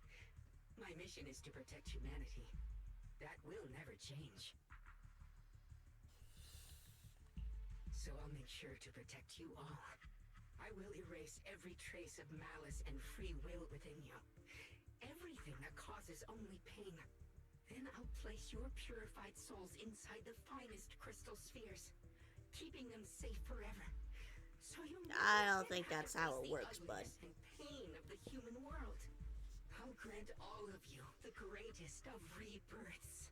my mission is to protect humanity. That will never change. So I'll make sure to protect you all. I will erase every trace of malice and free will within you. Everything that causes only pain. Then I'll place your purified souls inside the finest crystal spheres, keeping them safe forever. So you I don't think that's how it works, bud. and pain of the human world. I'll grant all of you the greatest of rebirths.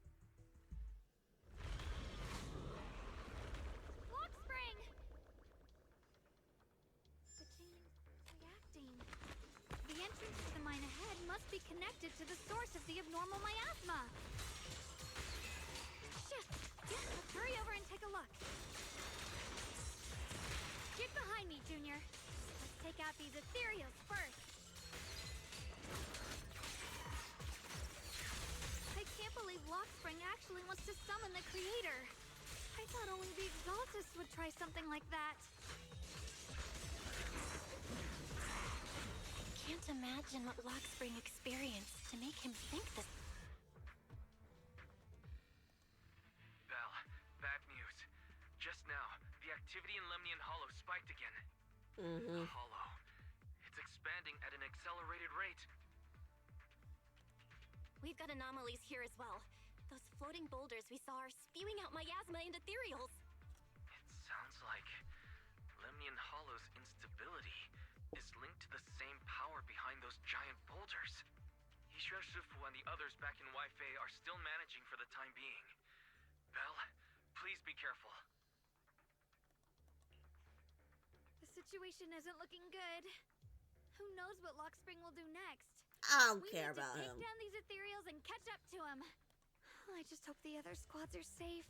Lockspring! The Qingming's reacting. The entrance to the mine ahead must be connected to the source of the abnormal miasma. Shit! Let's hurry over and take a look. Get behind me, Junior. Let's take out these ethereals first. I can't believe Lockspring actually wants to summon the Creator. I thought only the Exaltus would try something like that. Can't imagine what Lockspring experienced to make him think this. Belle, bad news. Just now, the activity in Lemnian Hollow spiked again. The Hollow. It's expanding at an accelerated rate. We've got anomalies here as well. Those floating boulders we saw are spewing out miasma and ethereals. It sounds like Lemnian Hollow's instability is linked to the same power behind those giant boulders. Yixuan Shifu and the others back in Weifei are still managing for the time being. Belle, please be careful. The situation isn't looking good. Who knows what Lockspring will do next? I don't care We need about to him. take down these ethereals and catch up to him. I just hope the other squads are safe.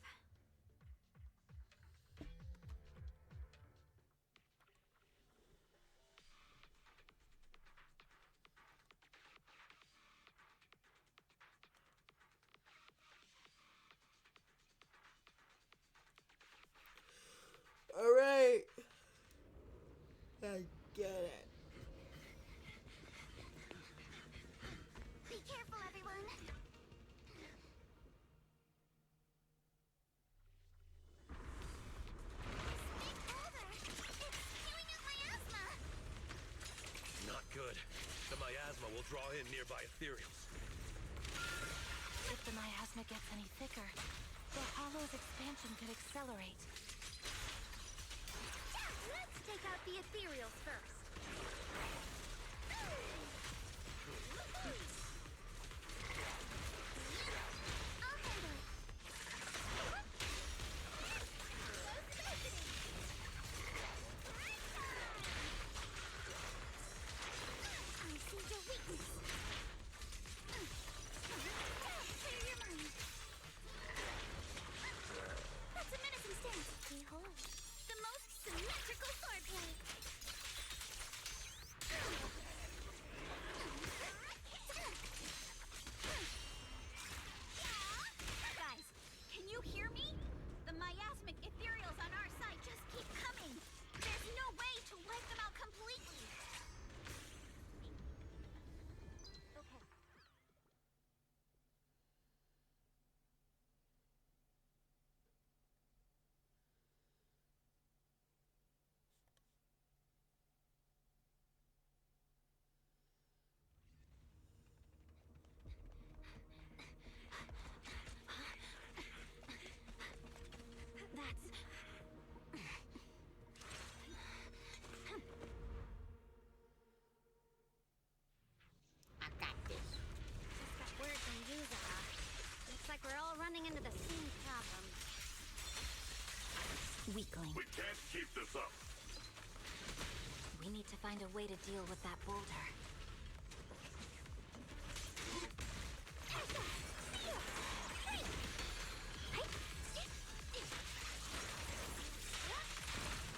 Alright. I get it. Be careful, everyone. Big boulder. It's spewing out miasma. Not good. The miasma will draw in nearby ethereals. If the miasma gets any thicker, the hollow's expansion could accelerate. Let's take out the ethereals first. I'll handle it. I see your weakness. Clear your mind. That's a menacing stance. Behold, the most symmetrical swordplay. Guys, can you hear me? The miasmic ethereals on our side just keep coming. There's no way to wipe them out completely. Okay. I got this. Just got word from Yuza. Looks like we're all running into the same problem. Weakling. We can't keep this up. We need to find a way to deal with that boulder.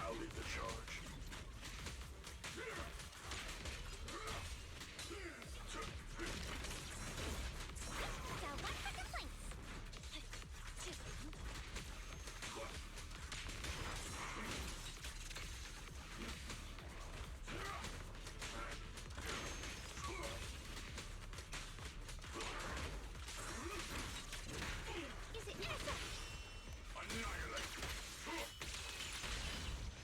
I'll lead the charge. Got one for complaints. Is it innocent? Annihilate.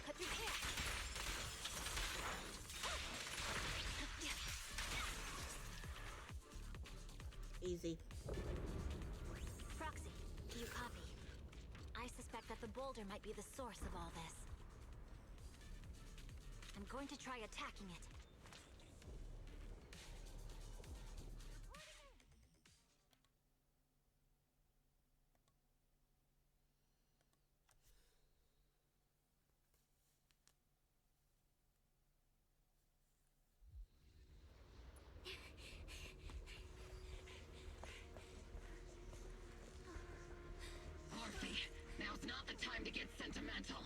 Cut through here. Easy. Proxy, do you copy? I suspect that the boulder might be the source of all this. I'm going to try attacking it. Orphe, now's not the time to get sentimental.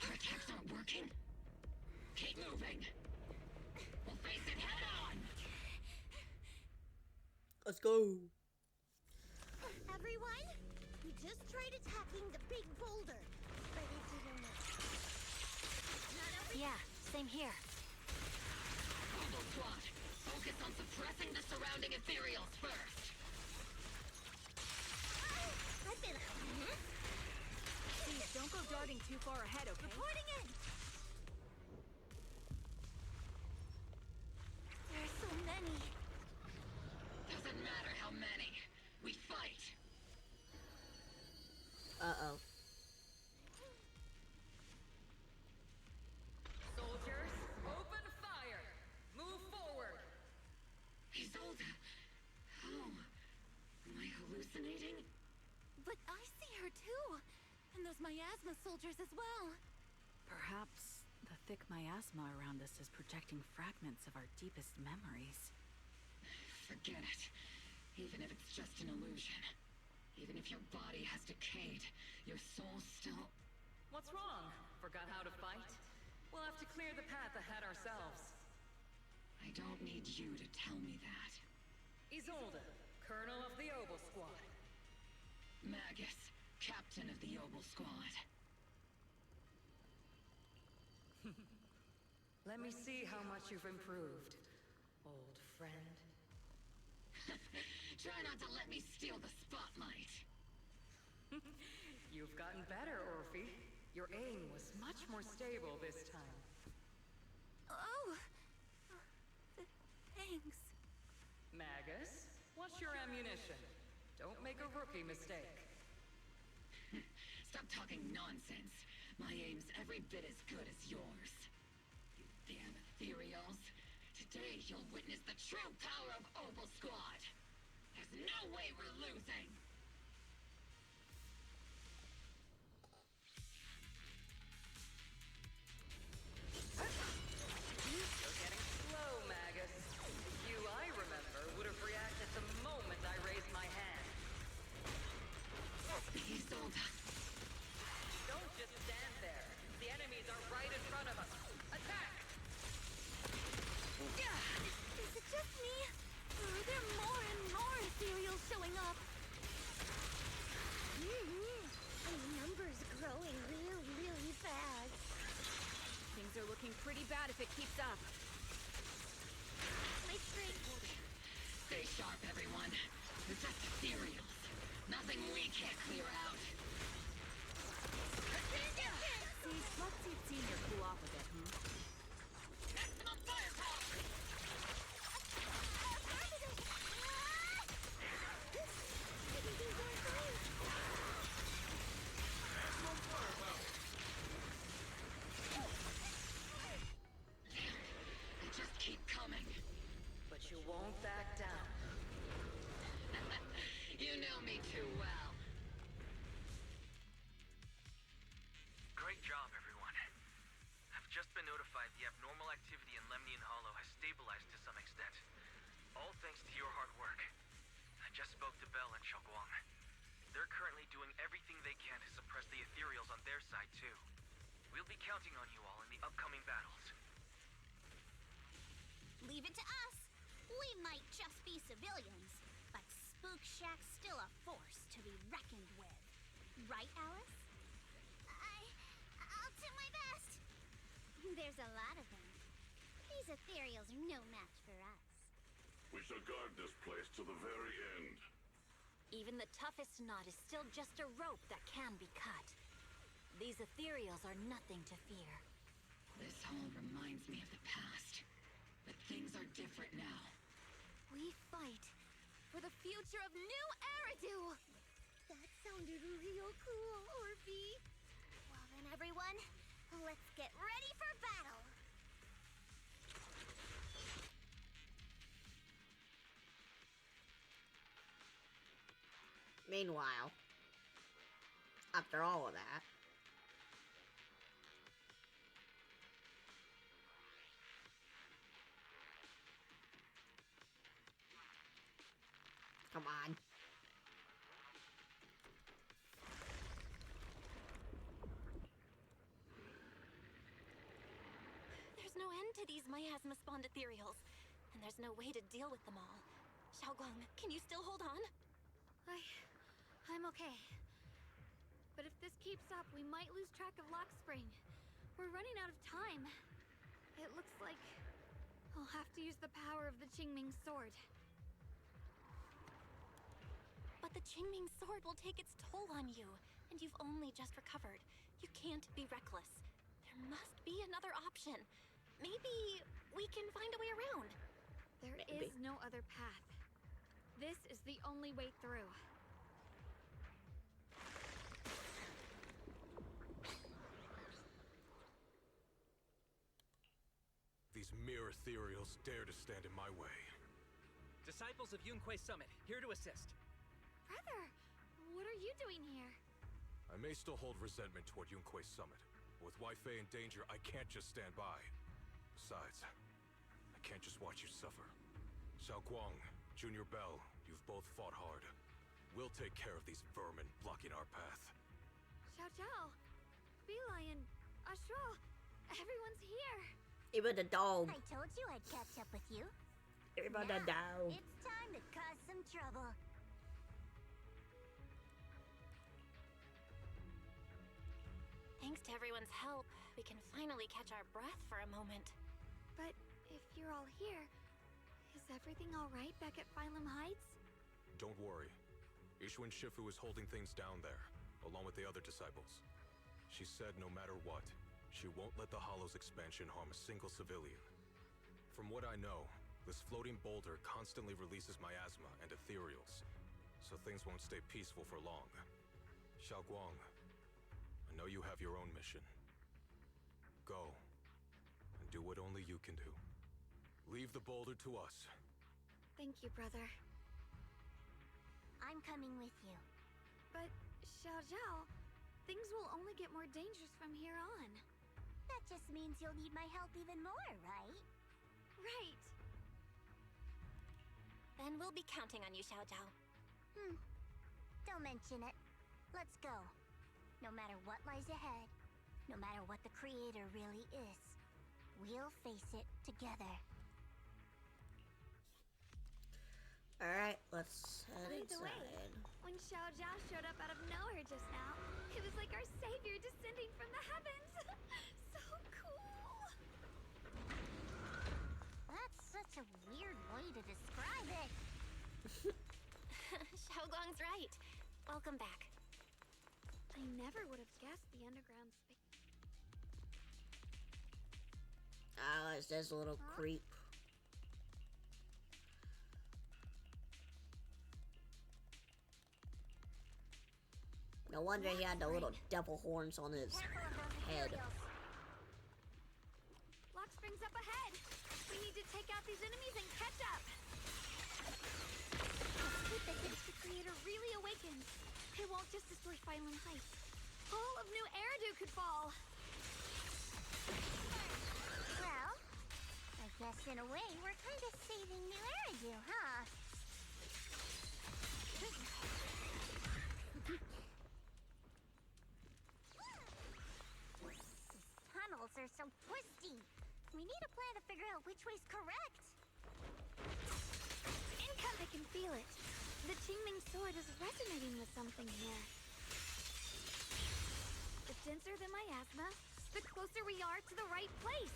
Our attacks aren't working. Keep moving. We'll face it head on. Let's go. Everyone, we just tried attacking the big boulder, but it didn't work. Yeah, same here. Combo squad, focus on suppressing the surrounding ethereals first. I've been out. Please don't go darting too far ahead, okay? Reporting in. There are so many. those miasma soldiers as well. Perhaps the thick miasma around us is projecting fragments of our deepest memories. Forget it. Even if it's just an illusion. Even if your body has decayed, your soul still... What's wrong? Forgot how to fight? We'll have to clear the path ahead ourselves. I don't need you to tell me that. Isolde, Colonel of the Oboe Squad. Magus, Captain of the Oboe Squad. Let me see how much you've improved, old friend. Try not to let me steal the spotlight. You've gotten better, Orphe. Your aim was much more stable this time. Oh! Thanks. Magus, what's your ammunition? Don't make a rookie mistake. Stop talking nonsense. My aim's every bit as good as yours. You damn ethereals. Today you'll witness the true power of Oboe Squad. There's no way we're losing. You're getting slow, Magus. You, I remember, would have reacted the moment I raised my hand. Isolde. Don't just stand there. The enemies are right in front of us. Attack! Is it just me? Or are there more and more ethereals showing up? The numbers growing really fast. Things are looking pretty bad if it keeps up. My strength. Stay sharp, everyone. They're just ethereals. Nothing we can't clear out. See, let's see Senior cool off a bit, Maximum firepower! They just keep coming. But you won't back down. You know me too well. Great job, everyone. I've just been notified the abnormal activity in Lemnian Hollow has stabilized to some extent. All thanks to your hard work. I just spoke to Bell and Xiaoguang. They're currently doing everything they can to suppress the ethereals on their side, too. We'll be counting on you all in the upcoming battles. Leave it to us. We might just be civilians, but Spook Shack's still a force to be reckoned with. Right, Alice? I'll do my best. There's a lot of them. These ethereals are no match for us. We shall guard this place to the very end. Even the toughest knot is still just a rope that can be cut. These ethereals are nothing to fear. This all reminds me of the past. But things are different now. We fight for the future of New Eridu! That sounded real cool, Orphe. Well then, everyone, let's get ready for battle! Meanwhile, after all of that, come on. There's no end to these miasma-spawned ethereals, and there's no way to deal with them all. Xiaoguang, can you still hold on? I'm okay. But if this keeps up, we might lose track of Lock Spring. We're running out of time. It looks like I'll have to use the power of the Qingming sword. But the Qingming sword will take its toll on you, and you've only just recovered. You can't be reckless. There must be another option. Maybe we can find a way around. There is no other path. This is the only way through. These mere ethereals dare to stand in my way. Disciples of Yunquei Summit, here to assist. Brother, what are you doing here? I may still hold resentment toward Yunkui's summit, but with Wai Fei in danger, I can't just stand by. Besides, I can't just watch you suffer. Xiao Guang, Junior Bell, you've both fought hard. We'll take care of these vermin blocking our path. Xiao Zhao, Bee Lion, Ashra, everyone's here. Even the dog. I told you I'd catch up with you. Even the dog. It's time to cause some trouble. Thanks to everyone's help, we can finally catch our breath for a moment. But if you're all here, is everything all right back at Phylum Heights? Don't worry. Ishwin Shifu is holding things down there, along with the other disciples. She said no matter what, she won't let the Hollow's expansion harm a single civilian. From what I know, this floating boulder constantly releases miasma and ethereals, so things won't stay peaceful for long. Xiao Guang, I know you have your own mission. Go, and do what only you can do. Leave the boulder to us. Thank you, brother. I'm coming with you. But, Xiao Zhao, things will only get more dangerous from here on. That just means you'll need my help even more, right? Right. Then we'll be counting on you, Xiao Zhao. Don't mention it. Let's go. No matter what lies ahead, no matter what the Creator really is, we'll face it together. Alright, let's head By the way, inside. when Xiao Zhao showed up out of nowhere just now, it was like our savior descending from the heavens. So cool. That's such a weird way to describe it. Xiao Guang's right. Welcome back. I never would have guessed the underground space. Oh, it's this little creep. No wonder he had the little devil horns on his head. Lock Spring's up ahead. We need to take out these enemies and catch up. If the Creator really awakens, it won't just destroy Phylum Heights. All of New Eridu could fall. Well, I guess in a way we're kind of saving New Eridu, huh? These tunnels are so twisty. We need a plan to figure out which way's correct. Income, I can feel it. The Qingming sword is resonating with something here. The denser the miasma, the closer we are to the right place.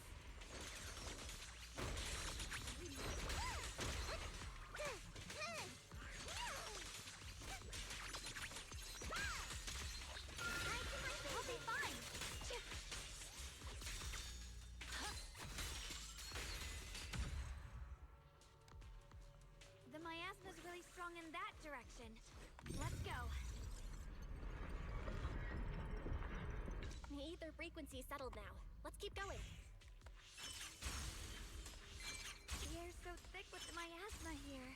I'll be fine. The miasma's really strong in that direction. Let's go. The ether frequency's settled now. Let's keep going. The air's so thick with the miasma here.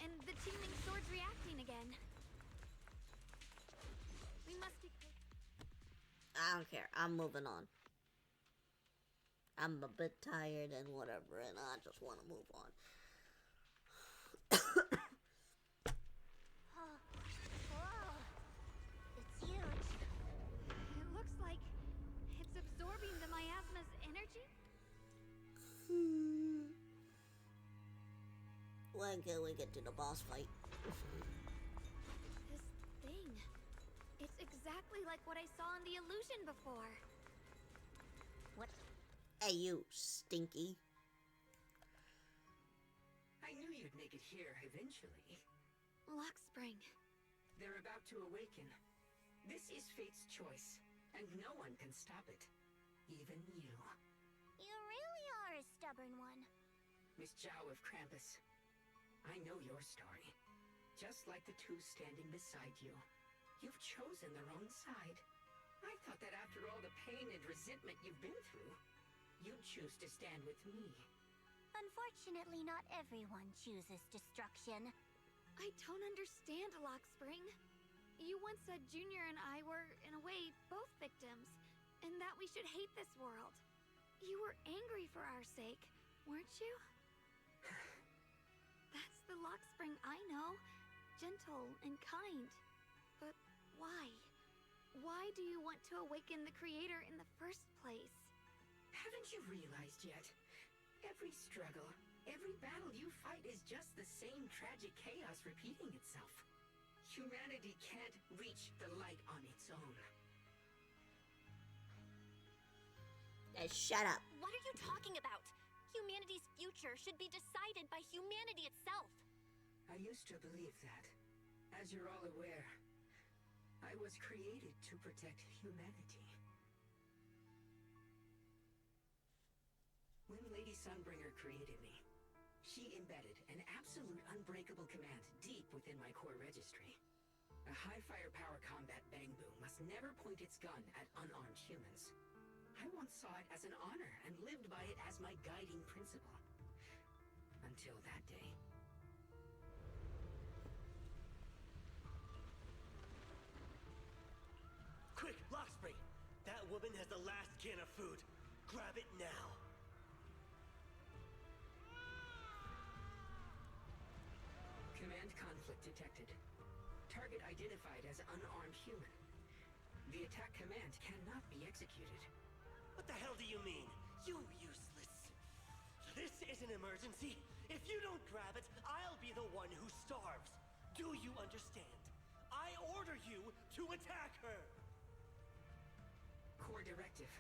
And the Qingming sword's reacting again. We must be quick. I don't care. I'm moving on. I'm a bit tired and whatever, and I just want to move on. Whoa. It's huge. It looks like it's absorbing the miasma's energy. When can we get to the boss fight? This thing. It's exactly like what I saw in the illusion before. What? Hey, you stinky. I knew you'd make it here eventually. Lock Spring. They're about to awaken. This is fate's choice, and no one can stop it. Even you. You really are a stubborn one. Miss Zhao of Krampus. I know your story. Just like the two standing beside you. You've chosen the wrong side. I thought that after all the pain and resentment you've been through, you'd choose to stand with me. Unfortunately, not everyone chooses destruction. I don't understand, Lock Spring. You once said Junior and I were, in a way, both victims, and that we should hate this world. You were angry for our sake, weren't you? That's the Lockspring I know. Gentle and kind. But why? Why do you want to awaken the Creator in the first place? Haven't you realized yet? Every struggle, every battle you fight is just the same tragic chaos repeating itself. Humanity can't reach the light on its own. Guys, shut up. What are you talking about? Humanity's future should be decided by humanity itself. I used to believe that. As you're all aware, I was created to protect humanity. When Lady Sunbringer created me, she embedded an absolute unbreakable command deep within my core registry. A high firepower combat bang boom must never point its gun at unarmed humans. I once saw it as an honor and lived by it as my guiding principle. Until that day. Quick, Lockspring! That woman has the last can of food. Grab it now. Command conflict detected. Target identified as unarmed human. The attack command cannot be executed. What the hell do you mean? You useless. This is an emergency. If you don't grab it, I'll be the one who starves. Do you understand? I order you to attack her. Core directive.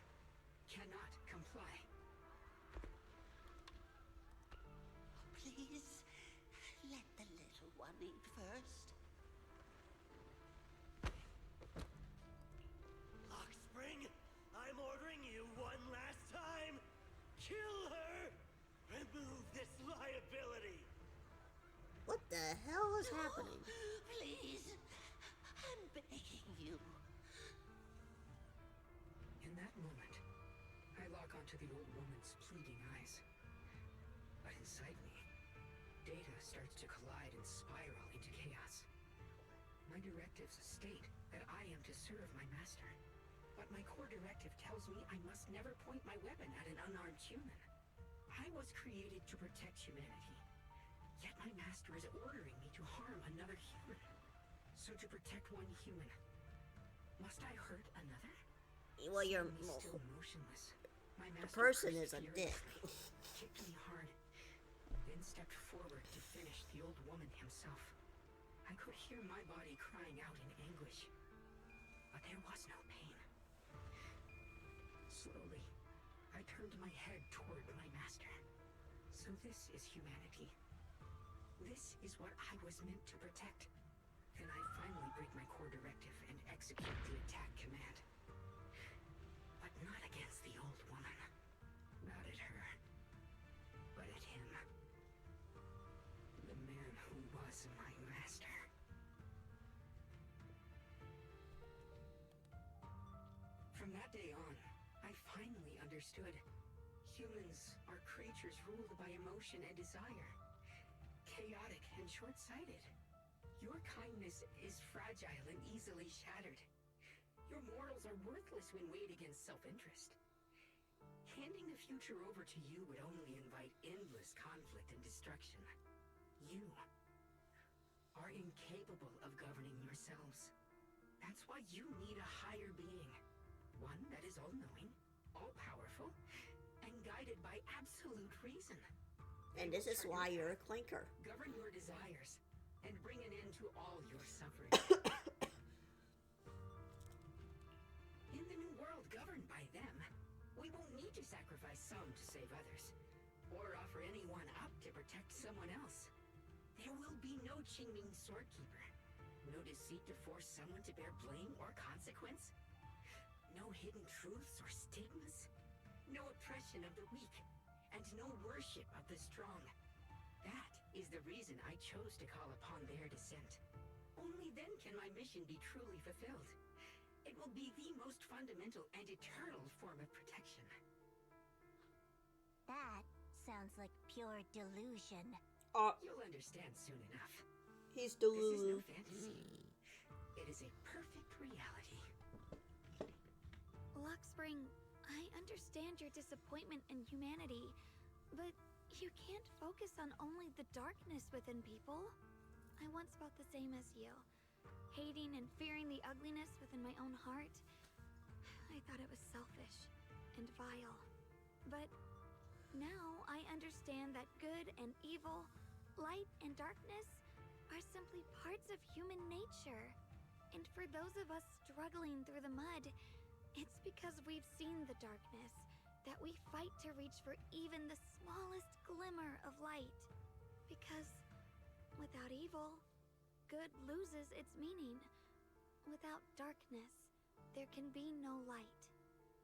Cannot comply. Please, let the little one eat first. Lockspring, I'm ordering you one last time. Kill her! Remove this liability! What the hell is happening? Please, I'm begging you. In that moment, I lock onto the old woman's pleading eyes. But inside me, data starts to collide and spiral into chaos. My directives state that I am to serve my master. But my core directive tells me I must never point my weapon at an unarmed human. I was created to protect humanity. Yet my master is ordering me to harm another human. So to protect one human, must I hurt another? Well, you're Still motionless. My the master person is cursed a furiously, dick. kicked me hard, then stepped forward to finish the old woman himself. I could hear my body crying out in anguish, but there was no pain. Slowly, I turned my head toward my master. So this is humanity. This is what I was meant to protect. Then I finally break my core directive and execute the attack command. But not against the old woman. Not at her. But at him. The man who was my master. From that day on, I finally understood. Humans are creatures ruled by emotion and desire. Chaotic and short-sighted. Your kindness is fragile and easily shattered. Your morals are worthless when weighed against self-interest. Handing the future over to you would only invite endless conflict and destruction. You are incapable of governing yourselves. That's why you need a higher being. One that is all-knowing, all-powerful, and guided by absolute reason. And this is why you're a clinker. Govern your desires, and bring an end to all your suffering. In the new world governed by them, we won't need to sacrifice some to save others, or offer anyone up to protect someone else. There will be no Qingming Swordkeeper, no deceit to force someone to bear blame or consequence, no hidden truths or stigmas, no oppression of the weak, and no worship of the strong. That is the reason I chose to call upon their descent. Only then can my mission be truly fulfilled. It will be the most fundamental and eternal form of protection. That sounds like pure delusion. You'll understand soon enough. He's This is no delulu. fantasy. It is a perfect reality. Luxspring, I understand your disappointment in humanity, but you can't focus on only the darkness within people. I once felt the same as you, hating and fearing the ugliness within my own heart. I thought it was selfish and vile. But now I understand that good and evil, light and darkness are simply parts of human nature. And for those of us struggling through the mud, it's because we've seen the darkness that we fight to reach for even the smallest glimmer of light. Because without evil, good loses its meaning. Without darkness, there can be no light.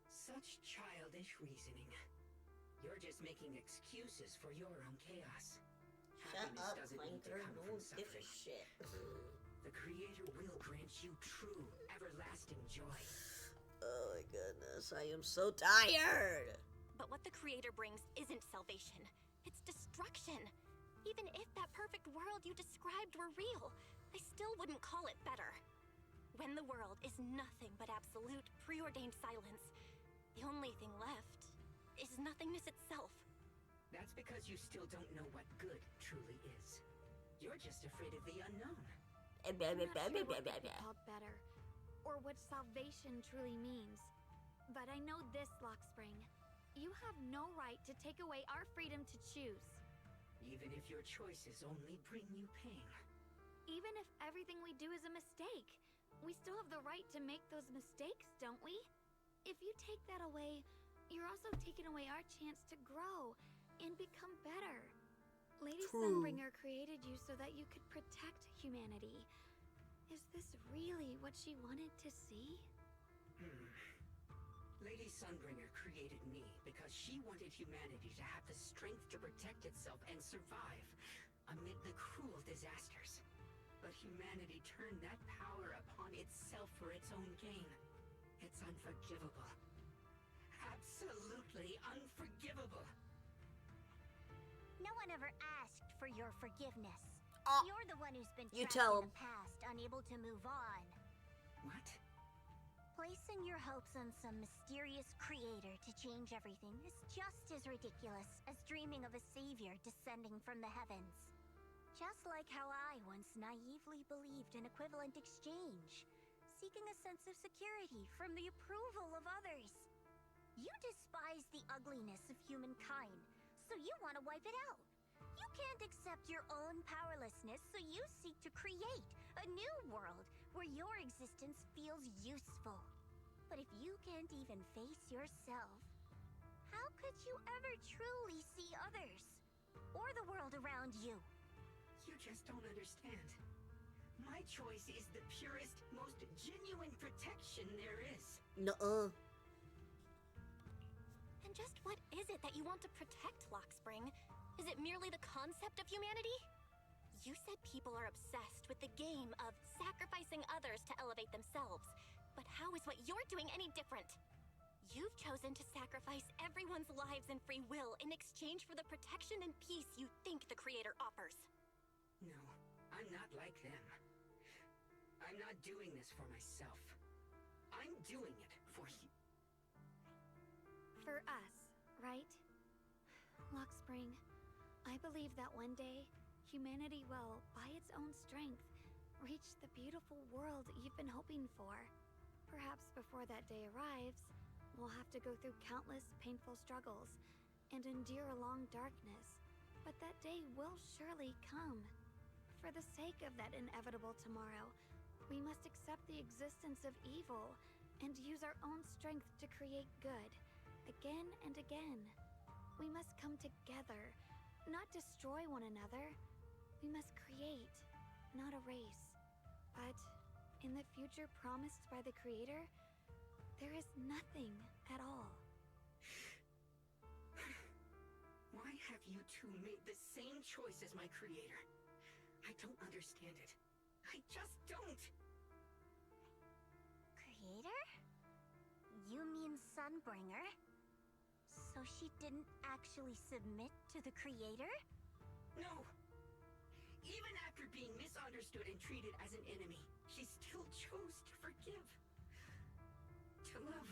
Such childish reasoning. You're just making excuses for your own chaos. Shut Happiness up, doesn't need to Clanker. come No from one gives a suffering. shit. The Creator will grant you true, everlasting joy. Oh my goodness, I am so tired! But what the Creator brings isn't salvation. It's destruction. Even if that perfect world you described were real, I still wouldn't call it better. When the world is nothing but absolute, preordained silence, the only thing left is nothingness itself. That's because you still don't know what good truly is. You're just afraid of the unknown. I'm not sure what could be called better, or what salvation truly means. But I know this, Lockspring. You have no right to take away our freedom to choose. Even if your choices only bring you pain. Even if everything we do is a mistake, we still have the right to make those mistakes, don't we? If you take that away, you're also taking away our chance to grow and become better. Lady Sunbringer created you so that you could protect humanity. Is this really what she wanted to see? Lady Sunbringer created me because she wanted humanity to have the strength to protect itself and survive amid the cruel disasters. But humanity turned that power upon itself for its own gain. It's unforgivable. Absolutely unforgivable. No one ever asked for your forgiveness. You're the one who's been You trapped tell in the past, unable to move on. What? Placing your hopes on some mysterious creator to change everything is just as ridiculous as dreaming of a savior descending from the heavens. Just like how I once naively believed in equivalent exchange, seeking a sense of security from the approval of others. You despise the ugliness of humankind, so you want to wipe it out. You can't accept your own powerlessness, so you seek to create a new world where your existence feels useful. But if you can't even face yourself, how could you ever truly see others? Or the world around you? You just don't understand. My choice is the purest, most genuine protection there is. Nuh-uh. And just what is it that you want to protect, Lockspring? Is it merely the concept of humanity? You said people are obsessed with the game of sacrificing others to elevate themselves. But how is what you're doing any different? You've chosen to sacrifice everyone's lives and free will in exchange for the protection and peace you think the Creator offers. No, I'm not like them. I'm not doing this for myself. I'm doing it for you. For us, right? Lockspring, I believe that one day, humanity will, by its own strength, reach the beautiful world you've been hoping for. Perhaps before that day arrives, we'll have to go through countless painful struggles and endure a long darkness. But that day will surely come. For the sake of that inevitable tomorrow, we must accept the existence of evil and use our own strength to create good, again and again. We must come together, not destroy one another. We must create, not erase. But in the future promised by the Creator, there is nothing at all. Why have you two made the same choice as my Creator? I don't understand it. I just don't. Creator? You mean Sunbringer? So she didn't actually submit to the Creator? No. Even after being misunderstood and treated as an enemy, she still chose to forgive. To love.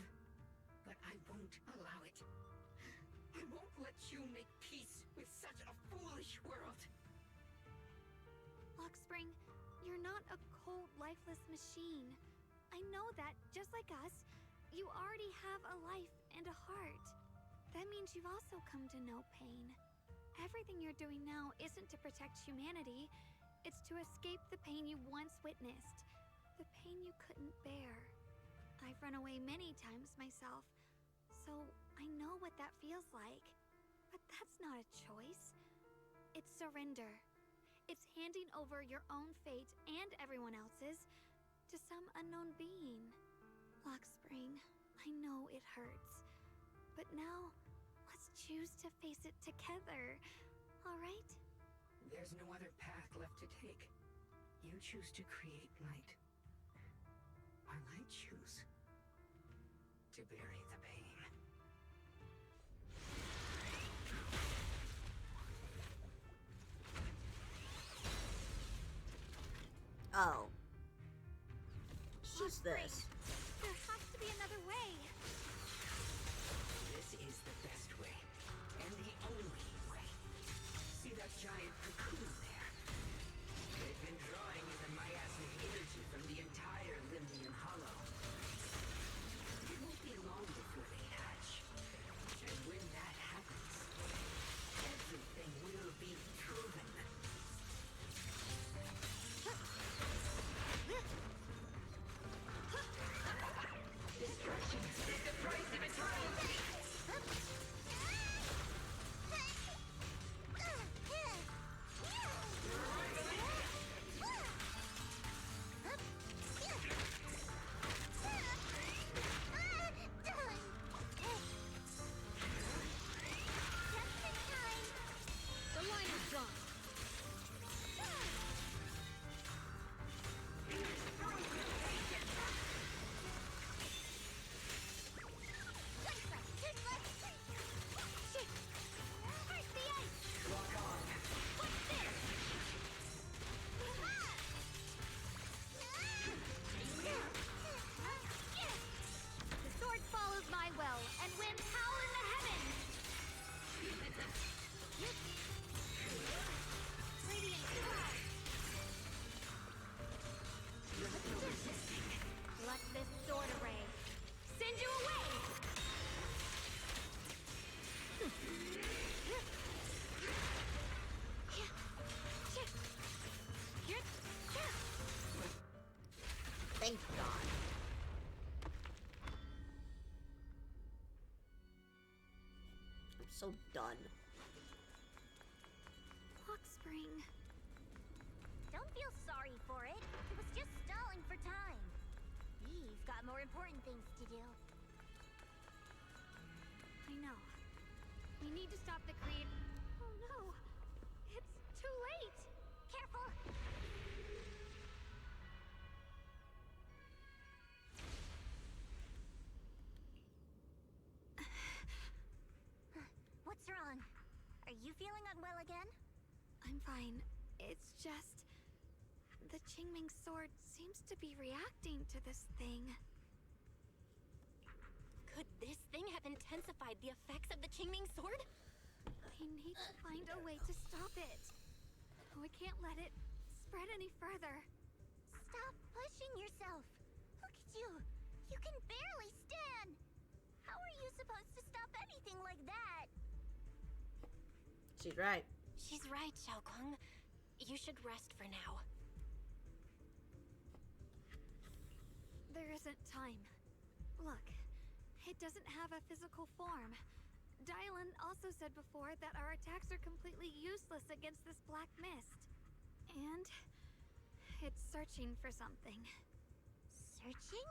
But I won't allow it. I won't let you make peace with such a foolish world. Luxspring, you're not a cold, lifeless machine. I know that, just like us, you already have a life and a heart. That means you've also come to know pain. Everything you're doing now isn't to protect humanity. It's to escape the pain you once witnessed. The pain you couldn't bear. I've run away many times myself, so I know what that feels like. But that's not a choice. It's surrender. It's handing over your own fate and everyone else's to some unknown being. Luxspring, I know it hurts. But now, let's choose to face it together, alright? There's no other path left to take. You choose to create light, while I choose to bury the pain. Oh. Who's this? There has to be another way. This is the best way, and the only way. See that giant cocoon there? They've been drawing in the miasmic energy from the entire Limnian Hollow. It won't be long before they hatch. And when that happens, everything will be proven. Destruction is the price of eternal peace! The line is drawn. The sword follows my will, and winds howl in the heavens! Radiant let this sword array send you away! Thank God. I'm so done. Luxspring. Don't feel sorry for it. It was just stalling for time. We've got more important things to do. I know. We need to stop the creed. Oh no! It's too late! Careful! What's wrong? Are you feeling unwell again? I'm fine. It's just... the Qingming sword seems to be reacting to this thing. Could this thing have intensified the effects of the Qingming sword? I need to find a way to stop it. We can't let it spread any further. Stop pushing yourself. Look at you. You can barely stand. How are you supposed to stop anything like that? She's right. She's right, Xiaokong. You should rest for now. There isn't time. Look, it doesn't have a physical form. Dylan also said before that our attacks are completely useless against this black mist. And it's searching for something. Searching?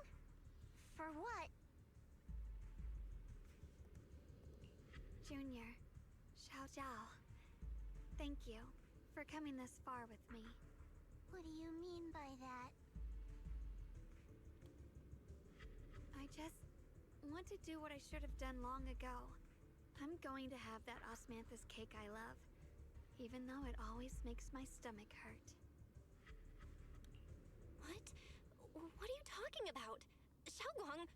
For what? Junior, Xiao Zhao, thank you for coming this far with me. What do you mean by that? I just want to do what I should have done long ago. I'm going to have that osmanthus cake I love, even though it always makes my stomach hurt. What? What are you talking about? Xiaoguang...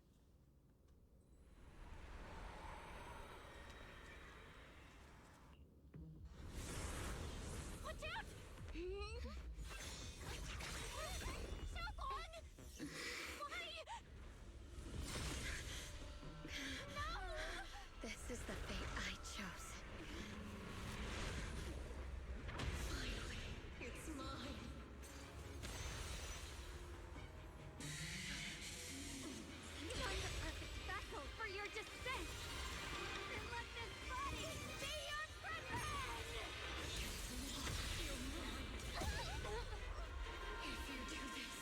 Watch out! Xiaoguang! Why? No! This is the fate I chose. Finally, it's mine. Find the perfect vessel for your descent! And let this body be your prison! If you do this,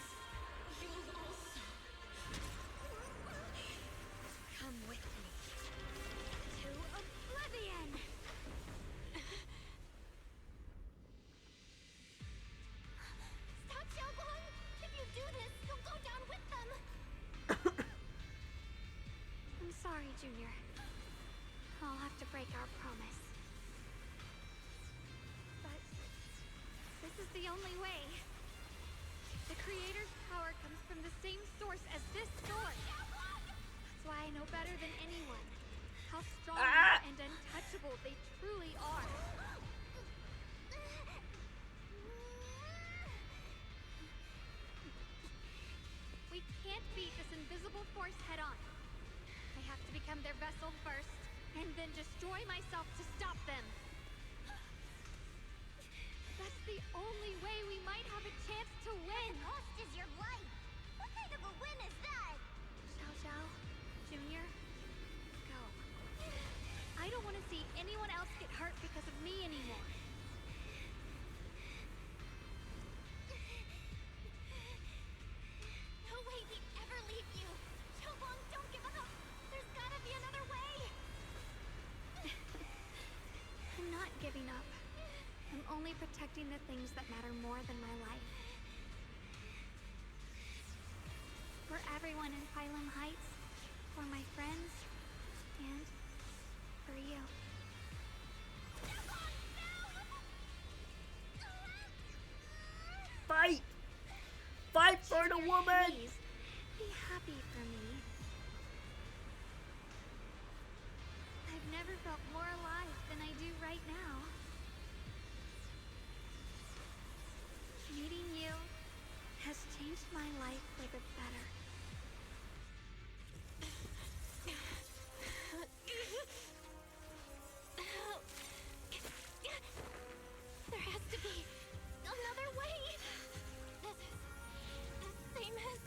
you'll also come with me. To oblivion! Stop, Xiaoguang! If you do this, you'll go down with them! I'm sorry, Junior. I'll have to break our promise. But this is the only way. The Creator's power comes from the same source as this sword. That's why I know better than anyone how strong and untouchable they truly are. We can't beat this invisible force head on. I have to become their vessel first, and then destroy myself to stop them. That's the only way we might have a chance to win. The cost is your life. What kind of a win is that? Xiao Xiao, Junior, go. I don't want to see anyone else get hurt because of me anymore. No way we'd ever leave you! Xiaoguang, don't give up! There's gotta be another way! I'm not giving up. I'm only protecting the things that matter more than my life. For everyone in Phylum Heights, for my friends, and for you. Fight! Fight for the woman! Please, be happy for me. I've never felt more alive than I do right now. Meeting you has changed my life for the better. There has to be another way! The same as...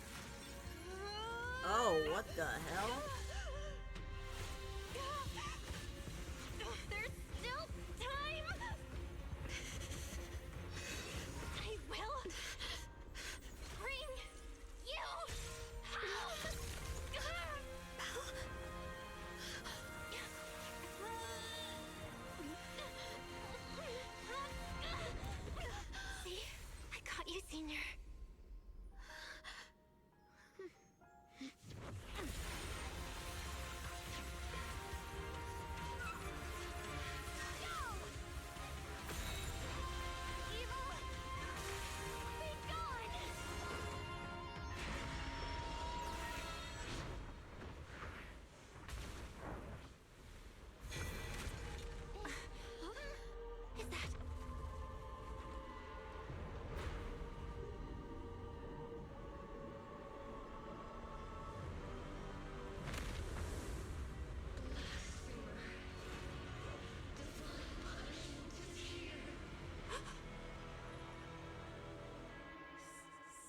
Oh, what the hell? There's still time! I will bring you home! See? I got you, Senior. Is that...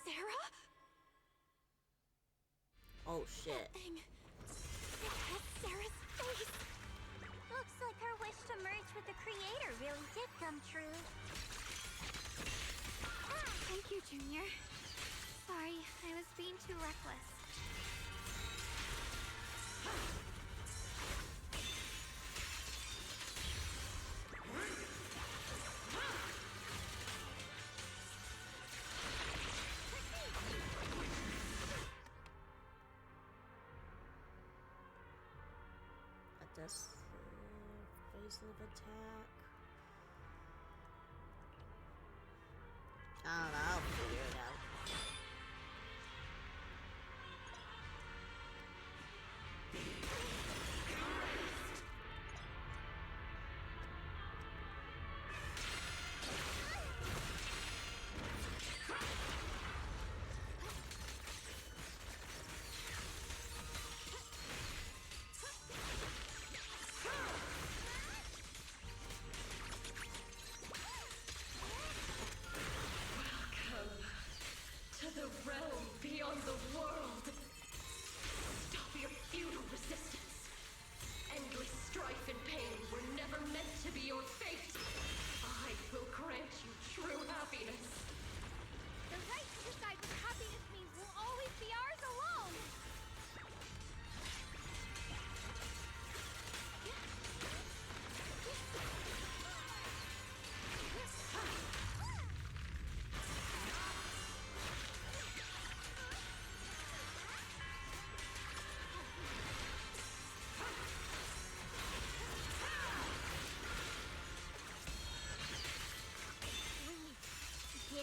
Sarah? Oh shit. That thing. It has Sarah's face. Looks like her wish to merge with the Creator really did come true. Thank you, Junior. Sorry, I was being too reckless. That's evasive attack. I don't know, I'll figure it out.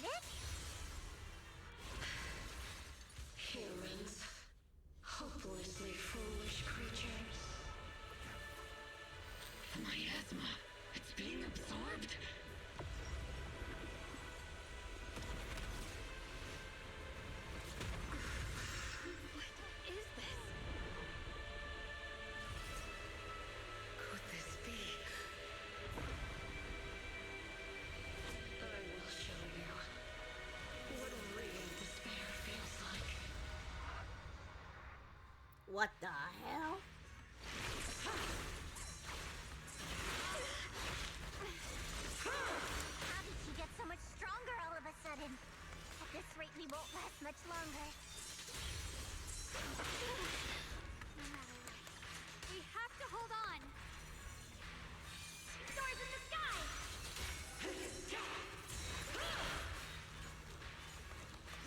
it? Humans. Hopelessly foolish creatures. The miasma. It's being absorbed. What is this? Could this be? I will show you what real despair feels like. What the hell? How did she get so much stronger all of a sudden? At this rate, we won't last much longer. We have to hold on. Stars in the sky!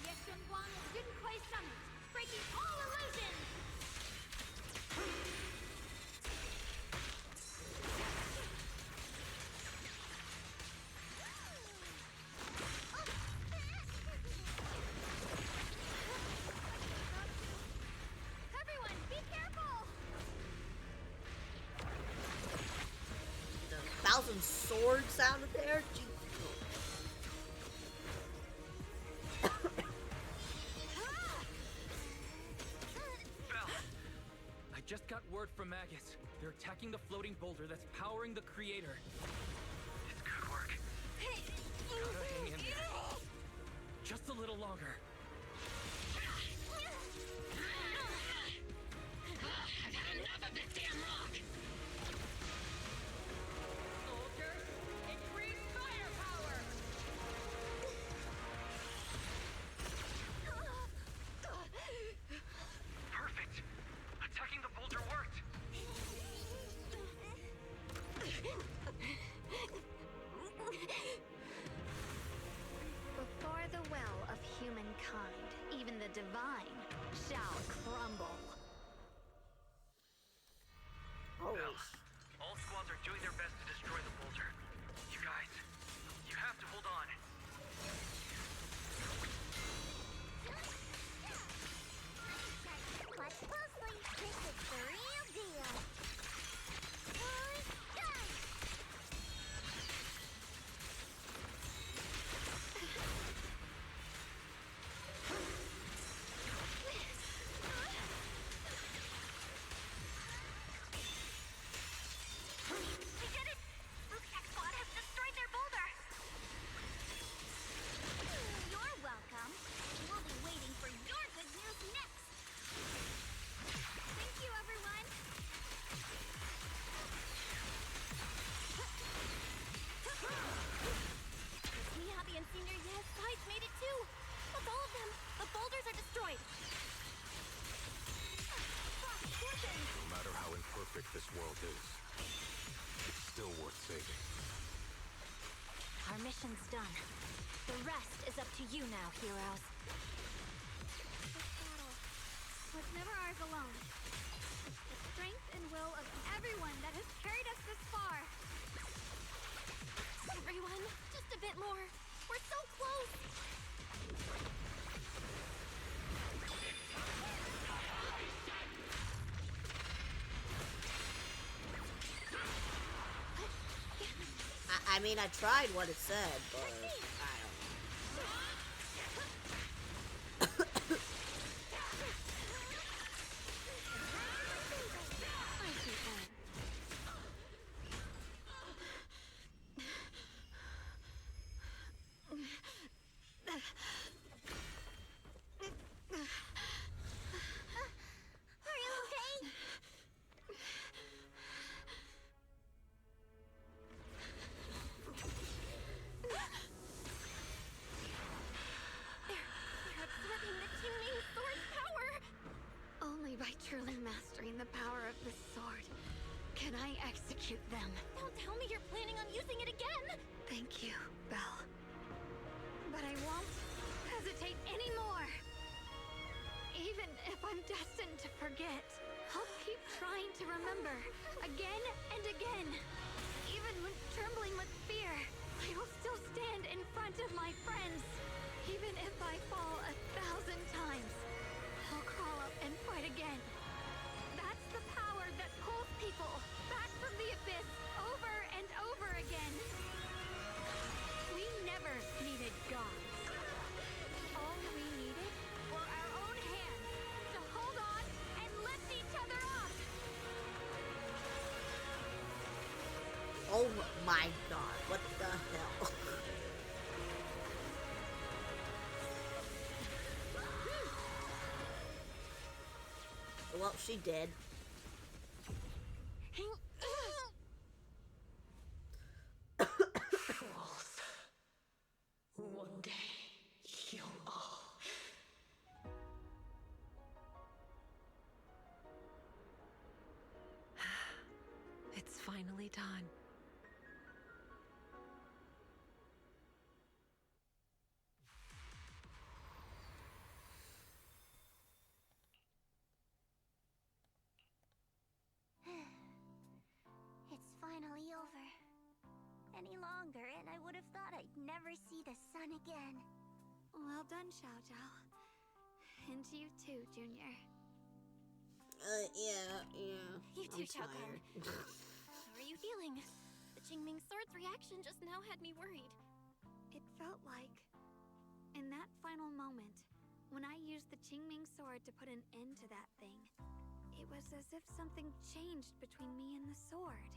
Yeshun Guang is Yunquai Summit, breaking all illusions! Everyone, be careful! The 1,000 swords sounded there? Gee. Belle! I just got word from Magus. They're attacking the floating boulder that's powering the creator. It's good work. Gotta hang in there. Just a little longer. I've had enough of this damn rock. Soldiers, increase firepower! Perfect! Attacking the boulder worked! Before the well of humankind, even the divine shall crumble. Belle, all squads are doing their best to destroy the boulder. You guys, you have to hold on. Watch closely. This is the real deal. Done. We did it! Ruktak squad has destroyed their boulder! You're welcome. We'll be waiting for your good news next. Thank you, everyone! Miyabi and Senior Yes sides made it too. That's all of them. The boulders are destroyed. No matter how imperfect this world is, it's still worth saving. Our mission's done. The rest is up to you now, heroes. This battle was never ours alone. The strength and will of everyone that has carried us this far. Everyone, just a bit more. We're so close. I mean, I tried what it said, but I Are you okay? They're absorbing the Qingming sword's power. Only by truly mastering the power of this sword can I execute them. Don't tell me you're planning on using it again. Thank you, Belle. But I won't hesitate anymore. Even if I'm destined to forget, I'll keep trying to remember again and again. Even when trembling with fear, I will still stand in front of my friends. Even if I fall 1,000 times, I'll crawl up and fight again. That's the power that pulls people back from the abyss over and over again. We never needed gods. All we needed were our own hands to hold on and lift each other up. Oh my god, what the hell? Well, she did. Fools. One day, you'll all... It's finally done. It's finally over. Any longer, and I would have thought I'd never see the sun again. Well done, Xiao Zhao. And to you too, Junior. Yeah. You too, I'm Shao Kahn. tired. How are you feeling? The Qingming Sword's reaction just now had me worried. It felt like, in that final moment, when I used the Qingming Sword to put an end to that thing, it was as if something changed between me and the sword.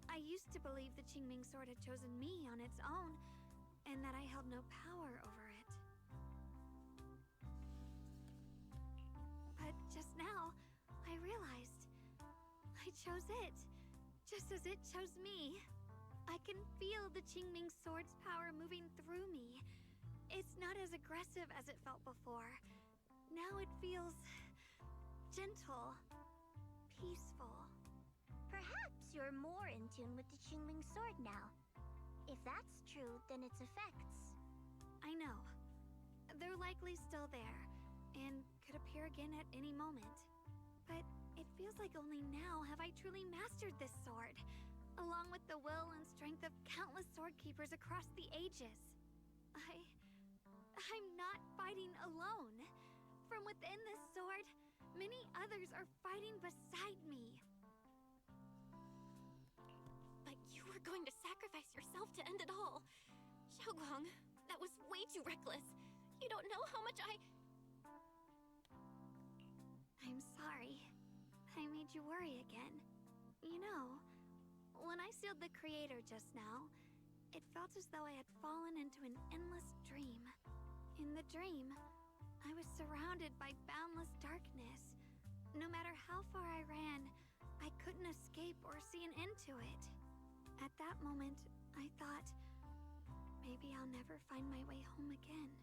I used to believe the Qingming Sword had chosen me on its own, and that I held no power over it. But just now, I realized I chose it, just as it chose me. I can feel the Qingming Sword's power moving through me. It's not as aggressive as it felt before. Now it feels gentle, peaceful. Perhaps you're more in tune with the Qingming Sword now. If that's true, then its effects... I know. They're likely still there, and could appear again at any moment. But it feels like only now have I truly mastered this sword, along with the will and strength of countless sword keepers across the ages. I'm not fighting alone. From within this sword, many others are fighting beside me. But you were going to sacrifice yourself to end it all. Xiaoguang, that was way too reckless. You don't know how much I'm sorry. I made you worry again. You know, when I sealed the Creator just now, it felt as though I had fallen into an endless dream. In the dream, I was surrounded by boundless darkness. No matter how far I ran, I couldn't escape or see an end to it. At that moment, I thought, maybe I'll never find my way home again.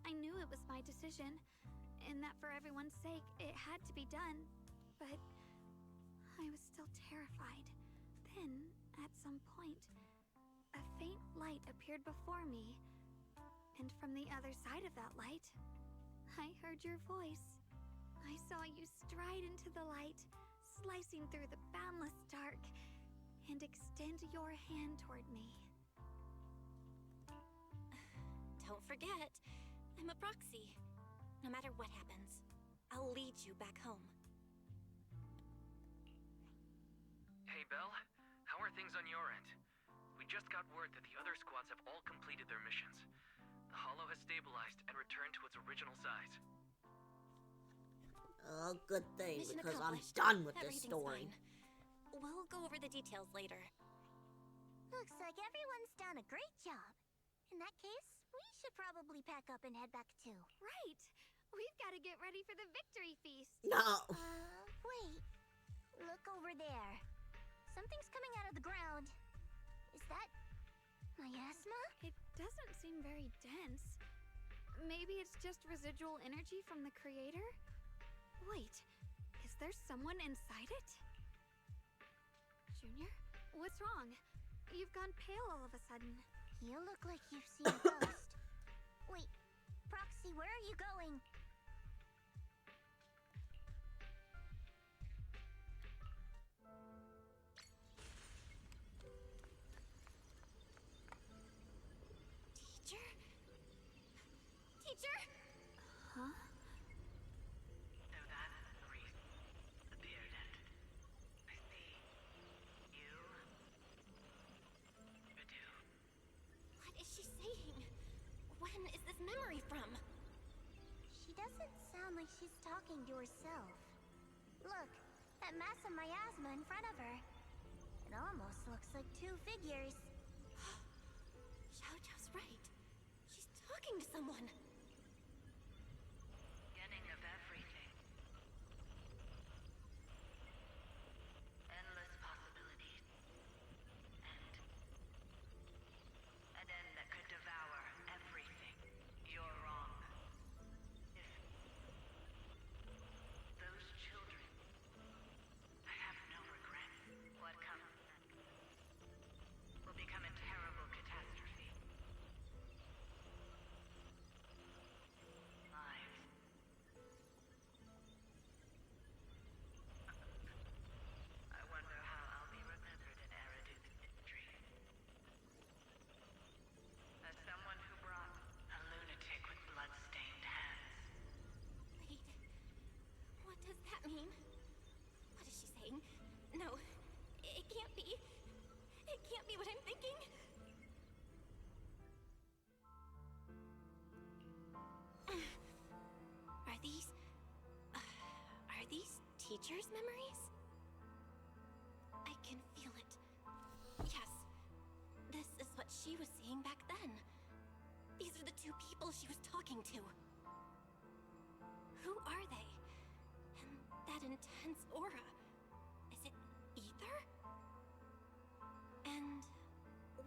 I knew it was my decision, and that for everyone's sake, it had to be done, but I was still terrified. Then, at some point, a faint light appeared before me, and from the other side of that light, I heard your voice. I saw you stride into the light, slicing through the boundless dark, and extend your hand toward me. Don't forget, I'm a proxy. No matter what happens, I'll lead you back home. Hey, Belle. How are things on your end? We just got word that the other squads have all completed their missions. The Hollow has stabilized and returned to its original size. Oh, good thing, Mission because I'm accomplished. done with this Everything's story. fine. We'll go over the details later. Looks like everyone's done a great job. In that case, we should probably pack up and head back too. Right! We've got to get ready for the victory feast. No. Wait. Look over there. Something's coming out of the ground. Is that miasma? It doesn't seem very dense. Maybe it's just residual energy from the Creator? Wait, is there someone inside it? Junior? What's wrong? You've gone pale all of a sudden. You look like you've seen a ghost. Wait, Proxy, where are you going? Teacher? this memory from? She doesn't sound like she's talking to herself. Look, that massive miasma in front of her. It almost looks like two figures. Xiao Zhao's right. She's talking to someone. Beginning of everything. Endless possibilities. An end that could devour everything. You're wrong. If those children, I have no regrets. What comes next will become a terrible catastrophe. Lives. I wonder how I'll be remembered in Eridu's history. As someone who brought a lunatic with blood-stained hands. Wait. What does that mean? What is she saying? No. It can't be. It can't be what I'm thinking. Are these teachers' memories? I can feel it. Yes. This is what she was seeing back then. These are the two people she was talking to. Who are they? And that intense aura. Is it ether? And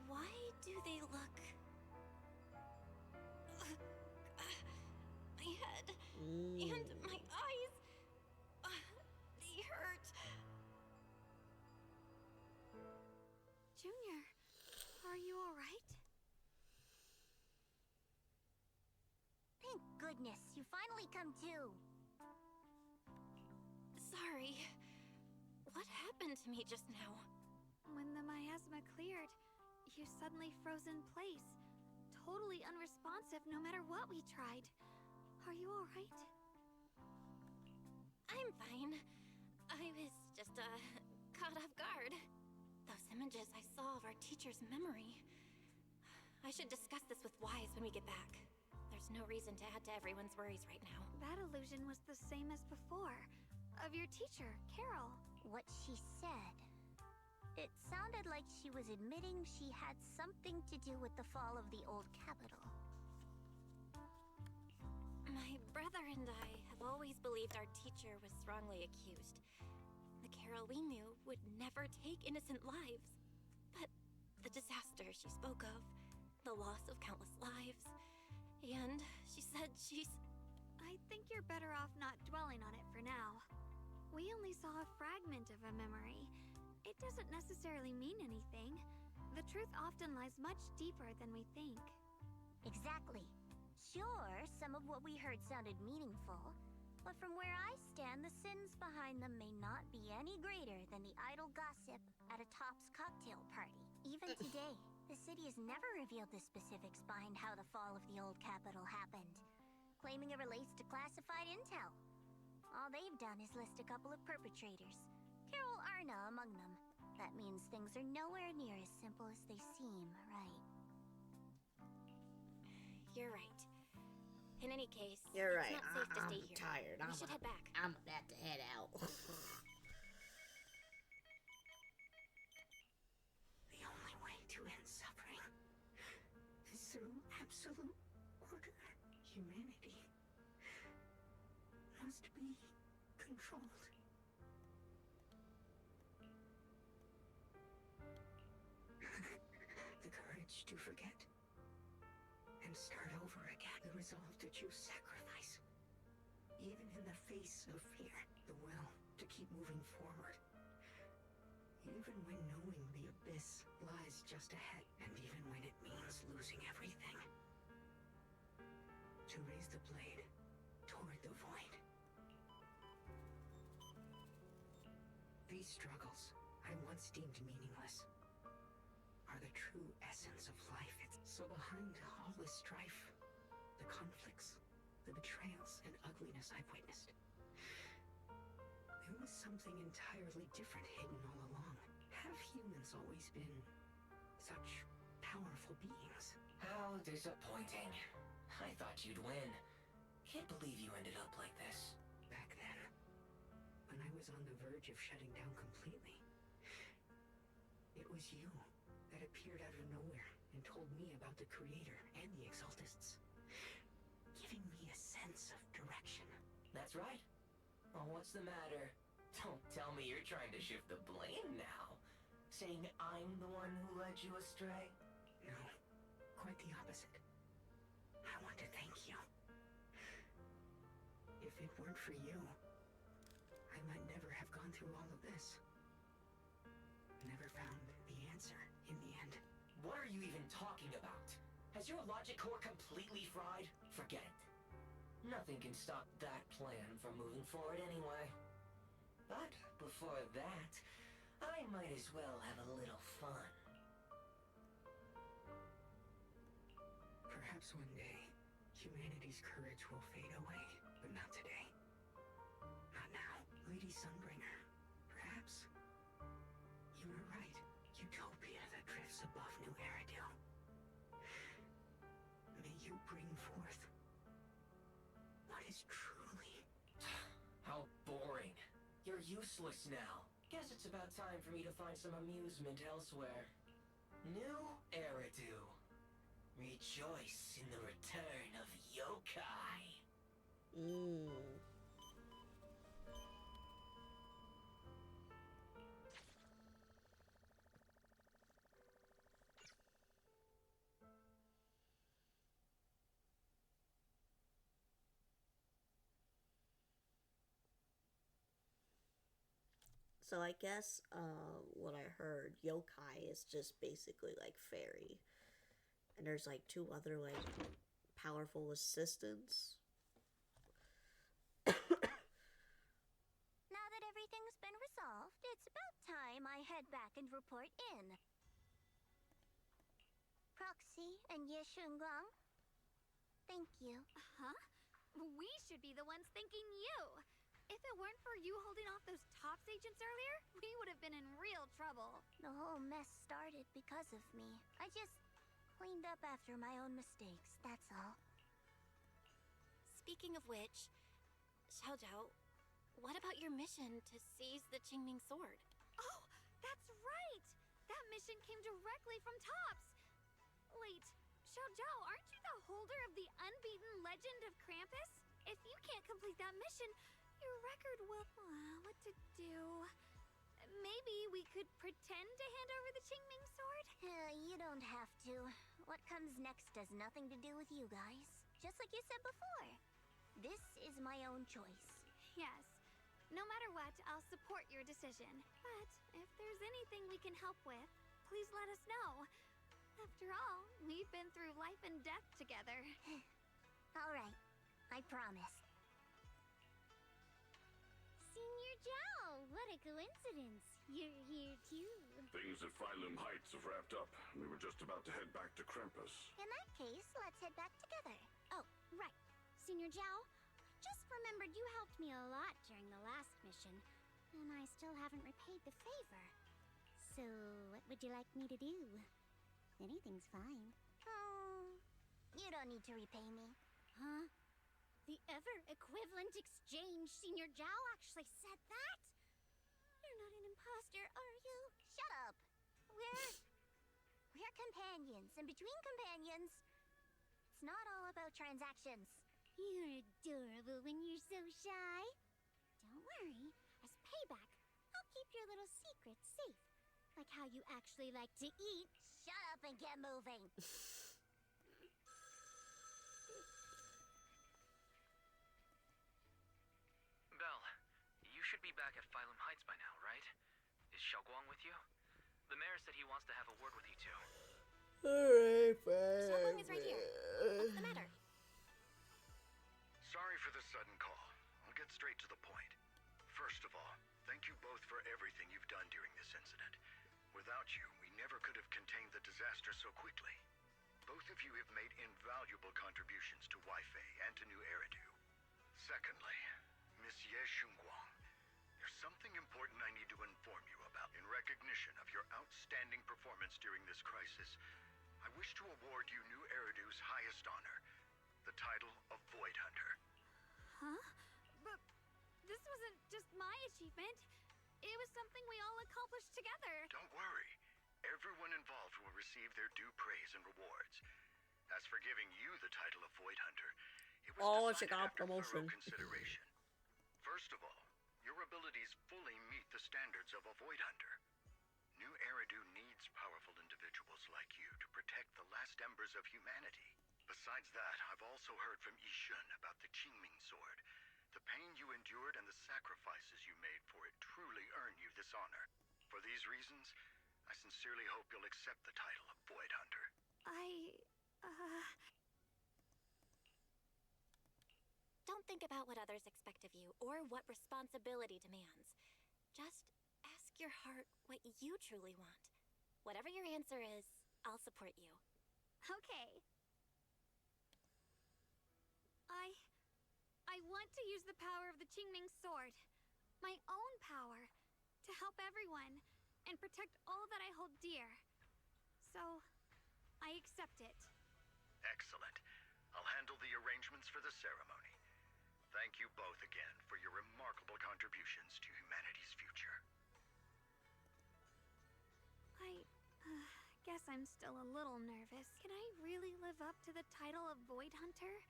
why do they look... my head and my eyes, they hurt. Junior, are you alright? Thank goodness, you finally come to. Sorry. What happened to me just now? When the miasma cleared, you suddenly froze in place. Totally unresponsive no matter what we tried. Are you alright? I'm fine. I was just, caught off guard. Those images I saw of our teacher's memory. I should discuss this with Wise when we get back. There's no reason to add to everyone's worries right now. That illusion was the same as before. Of your teacher, Carol. What she said. It sounded like she was admitting she had something to do with the fall of the old capital. My brother and I have always believed our teacher was wrongly accused. The Carol we knew would never take innocent lives. But the disaster she spoke of, the loss of countless lives, and she said she's... I think you're better off not dwelling on it for now. We only saw a fragment of a memory. It doesn't necessarily mean anything. The truth often lies much deeper than we think. Exactly. Sure, some of what we heard sounded meaningful, but from where I stand, the sins behind them may not be any greater than the idle gossip at a Top's cocktail party. Even today, the city has never revealed the specifics behind how the fall of the old capital happened, claiming it relates to classified intel. All they've done is list a couple of perpetrators, Carol Arna among them. That means things are nowhere near as simple as they seem, right? You're right. In any case, You're it's right. not safe to I'm stay here. tired. We should head back. I'm about to head out. The only way to end suffering is through absolute order. Humanity must be controlled. The courage to forget and start over again. The resolve to choose sacrifice. Even in the face of fear. The will to keep moving forward. Even when knowing the abyss lies just ahead. And even when it means losing everything. To raise the blade toward the void. These struggles I once deemed meaningless are the true essence of life. So behind all the strife, the conflicts, the betrayals and ugliness I've witnessed, there was something entirely different hidden all along. Have humans always been such powerful beings? How disappointing. I thought you'd win. Can't believe you ended up like this. Back then, when I was on the verge of shutting down completely, it was you that appeared out of nowhere and told me about the Creator and the Exaltists, giving me a sense of direction. That's right. Oh, what's the matter? Don't tell me you're trying to shift the blame now. Saying I'm the one who led you astray? No, quite the opposite. I want to thank you. If it weren't for you, I might never have gone through all of this. Never found the answer in the end. What are you even talking about? Has your logic core completely fried? Forget it. Nothing can stop that plan from moving forward anyway. But before that, I might as well have a little fun. Perhaps one day, humanity's courage will fade away, but not today. Not now. Lady Sunbringer, perhaps you were right. Utopia that drifts above New Eridu. May you bring forth what is truly... How boring. You're useless now. Guess it's about time for me to find some amusement elsewhere. New Eridu. Rejoice in the return of yokai. So I guess what I heard, yokai is just basically like fairy. And there's like two other like powerful assistants. Now that everything's been resolved, it's about time I head back and report in. Proxy and Ye Shunguang, thank you. Huh? We should be the ones thanking you. If it weren't for you holding off those TOPS agents earlier, we would have been in real trouble. The whole mess started because of me. I just cleaned up after my own mistakes, that's all. Speaking of which, Xiao Zhao, what about your mission to seize the Qingming sword? Oh, that's right! That mission came directly from TOPS. Wait, Xiao Zhao, aren't you the holder of the unbeaten legend of Krampus? If you can't complete that mission, your record will... what to do? Maybe we could pretend to hand over the Qingming sword? You don't have to. What comes next has nothing to do with you guys. Just like you said before. This is my own choice. Yes. No matter what, I'll support your decision. But if there's anything we can help with, please let us know. After all, we've been through life and death together. All right. I promise. Senior Zhao, what a coincidence. You're here too. Things at Phylum Heights have wrapped up. We were just about to head back to Krampus. In that case, let's head back together. Oh, right. Senior Zhao, just remembered you helped me a lot during the last mission, and I still haven't repaid the favor. So, what would you like me to do? Anything's fine. You don't need to repay me. Huh? The ever-equivalent exchange, Senior Zhao actually said that? You're not an imposter, are you? Shut up! We're companions, and between companions, it's not all about transactions. You're adorable when you're so shy. Don't worry, as payback, I'll keep your little secrets safe. Like how you actually like to eat. Shut up and get moving. Belle, you should be back at Phylum Heights by now, right? Is Xiaoguang with you? The mayor said he wants to have a word with you two. Alright, fine. Xiaoguang is right here. What's the matter? Sorry for the sudden call. I'll get straight to the point. First of all, thank you both for everything you've done during this incident. Without you, we never could have contained the disaster so quickly. Both of you have made invaluable contributions to Wi-Fei and to New Eridu. Secondly, Miss Ye Shunguang, there's something important I need to inform you about. In recognition of your outstanding performance during this crisis, I I wish to award you New Eridu's highest honor, the title of Void Hunter. Huh? But this wasn't just my achievement. It was something we all accomplished together. Don't worry. Everyone involved will receive their due praise and rewards. As for giving you the title of Void Hunter, it was she got decided after promotion. thorough consideration. First of all, your abilities fully meet the standards of a Void Hunter. New Eridu needs powerful individuals like you to protect the last embers of humanity. Besides that, I've also heard from Yishun about the Qingming sword. The pain you endured and the sacrifices you made for it truly earn you this honor. For these reasons, I sincerely hope you'll accept the title of Void Hunter. Don't think about what others expect of you or what responsibility demands. Just ask your heart what you truly want. Whatever your answer is, I'll support you. Okay. I want to use the power of the Qingming sword. My own power. To help everyone. And protect all that I hold dear. So, I accept it. Excellent. I'll handle the arrangements for the ceremony. Thank you both again for your remarkable contributions to humanity's future. I guess I'm still a little nervous. Can I really live up to the title of Void Hunter?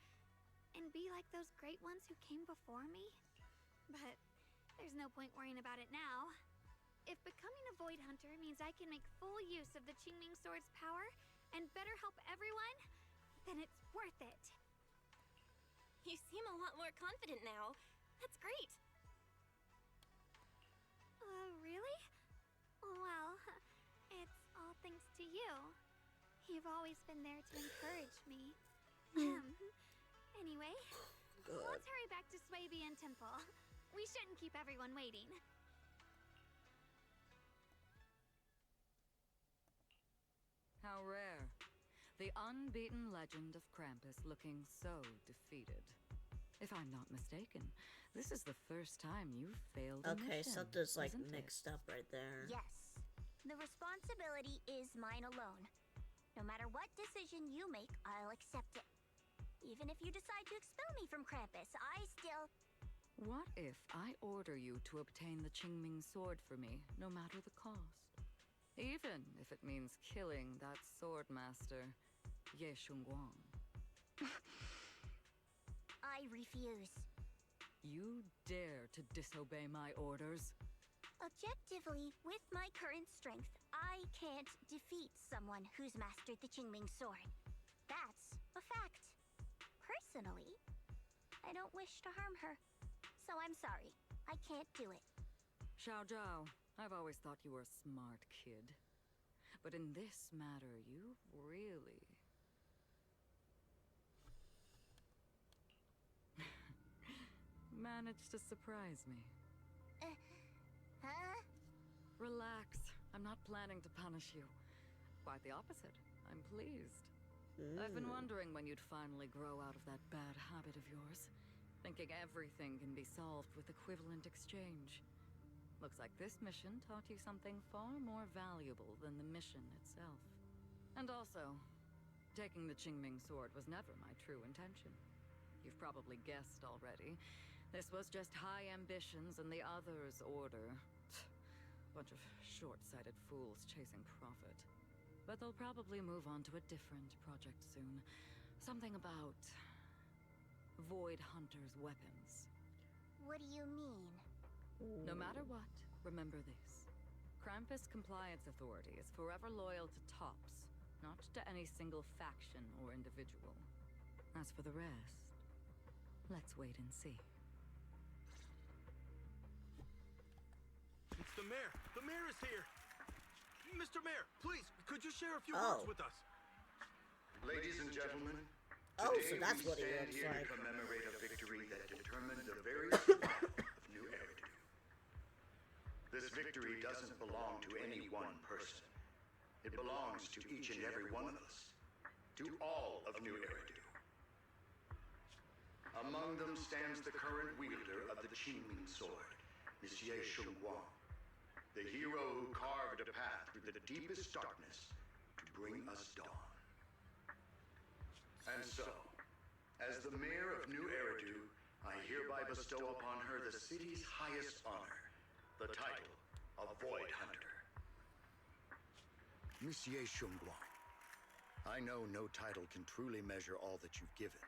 And be like those great ones who came before me? But there's no point worrying about it now. If becoming a Void Hunter means I can make full use of the Qingming sword's power and better help everyone, then it's worth it. You seem a lot more confident now. That's great. Really? Well, it's all thanks to you. You've always been there to encourage me. Anyway, let's hurry back to Swabian Temple. We shouldn't keep everyone waiting. How rare. The unbeaten legend of Krampus looking so defeated. If I'm not mistaken, this is the first time you've failed a Okay, mission, something's like isn't it? mixed up right there. Yes. The responsibility is mine alone. No matter what decision you make, I'll accept it. Even if you decide to expel me from Krampus, I still... What if I order you to obtain the Qingming sword for me, no matter the cost? Even if it means killing that sword master, Ye Shunguang. I refuse. You dare to disobey my orders? Objectively, with my current strength, I can't defeat someone who's mastered the Qingming sword. That's a fact. Personally, I don't wish to harm her. So I'm sorry. I can't do it. Xiao Zhao, I've always thought you were a smart kid. But in this matter, you really... managed to surprise me. Huh? Relax. I'm not planning to punish you. Quite the opposite. I'm pleased. I've been wondering when you'd finally grow out of that bad habit of yours. Thinking everything can be solved with equivalent exchange. Looks like this mission taught you something far more valuable than the mission itself. And also, taking the Qingming sword was never my true intention. You've probably guessed already. This was just high ambitions and the others' order. Bunch of short-sighted fools chasing profit. But they'll probably move on to a different project soon. Something about... Void Hunter's weapons. What do you mean? No matter what, remember this. Krampus Compliance Authority is forever loyal to TOPS, not to any single faction or individual. As for the rest, let's wait and see. It's the mayor! The mayor is here! Mr. Mayor, please, could you share a few words with us? Ladies and gentlemen, Oh, today so that's we what he stand looks here like. to commemorate a victory that determined the very survival of New Eridu. This victory doesn't belong to any one person. It belongs to each and every one of us. To all of New Eridu. Among them stands the current wielder of the Qingming sword, Monsieur Shunguang, the hero who carved a path through the deepest darkness to bring us dawn. And so, as the mayor of New Eridu, I hereby bestow upon her the city's highest honor, the title of Void Hunter. Monsieur Shunguang, I know no title can truly measure all that you've given,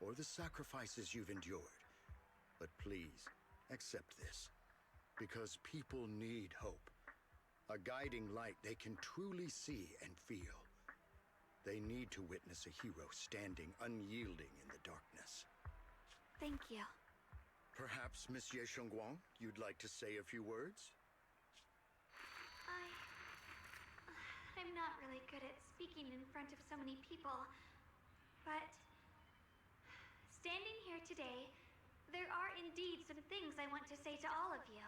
or the sacrifices you've endured. But please, accept this, because people need hope. A guiding light they can truly see and feel. They need to witness a hero standing unyielding in the darkness. Thank you. Perhaps, Monsieur Shunguang, you'd like to say a few words? I'm not really good at speaking in front of so many people, but standing here today, there are indeed some things I want to say to all of you.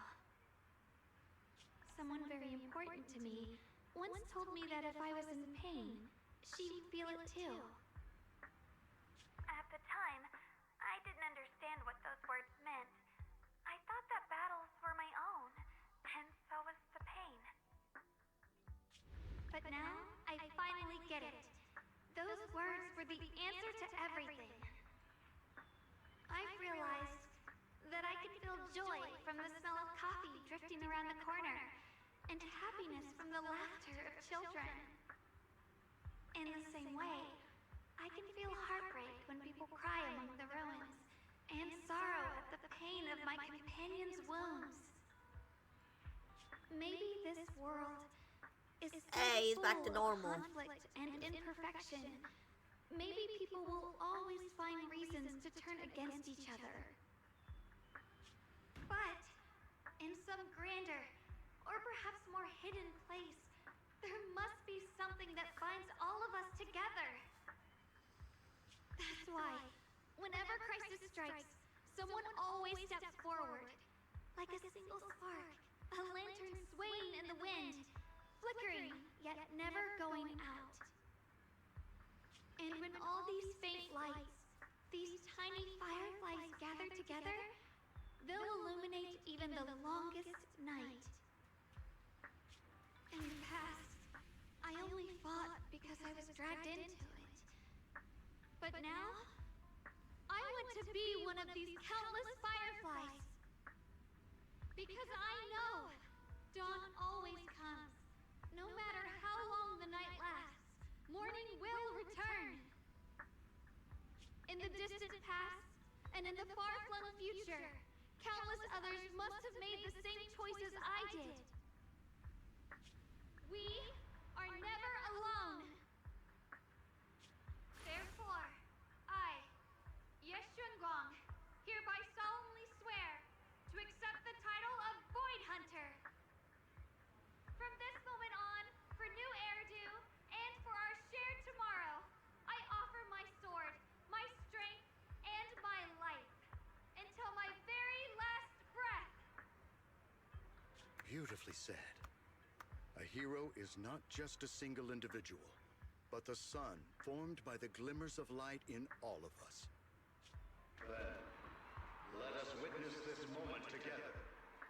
Someone very important to me once told me that if I was in pain, she'd feel it too. At the time, I didn't understand what those words meant. I thought that battles were my own, and so was the pain. But now, I finally get it. Those words were the answer to everything. I've realized that I can feel joy from the smell of coffee drifting around the corner, and happiness from the laughter of children. In the same way, I can feel heartbreak when people cry among the ruins, and sorrow at the pain of my companion's wounds. Maybe this world is he's back to full of normal. conflict and imperfection. Maybe people will always find reasons to turn against each other. But in some grander, or perhaps more hidden place, there must be something that binds all of us together. That's why, whenever crisis strikes, someone always steps forward. Like a single spark, a lantern swaying in the wind, flickering, yet never going out. And when all these faint lights, these tiny fireflies gather together, they'll illuminate even the longest night. In the past, I only fought because I was dragged into it. But now, I want to be one of these countless fireflies. Because I know dawn always comes. No matter how long the night lasts, morning will return. In the distant past, and in the far-flung future, countless others must have made the same choices I did. We are never alone. Therefore, I, Ye Shunguang, hereby solemnly swear to accept the title of Void Hunter. From this moment on, for New Eridu, and for our shared tomorrow, I offer my sword, my strength, and my life, until my very last breath. Beautifully said. A hero is not just a single individual, but the sun formed by the glimmers of light in all of us. Then, let us witness this moment together.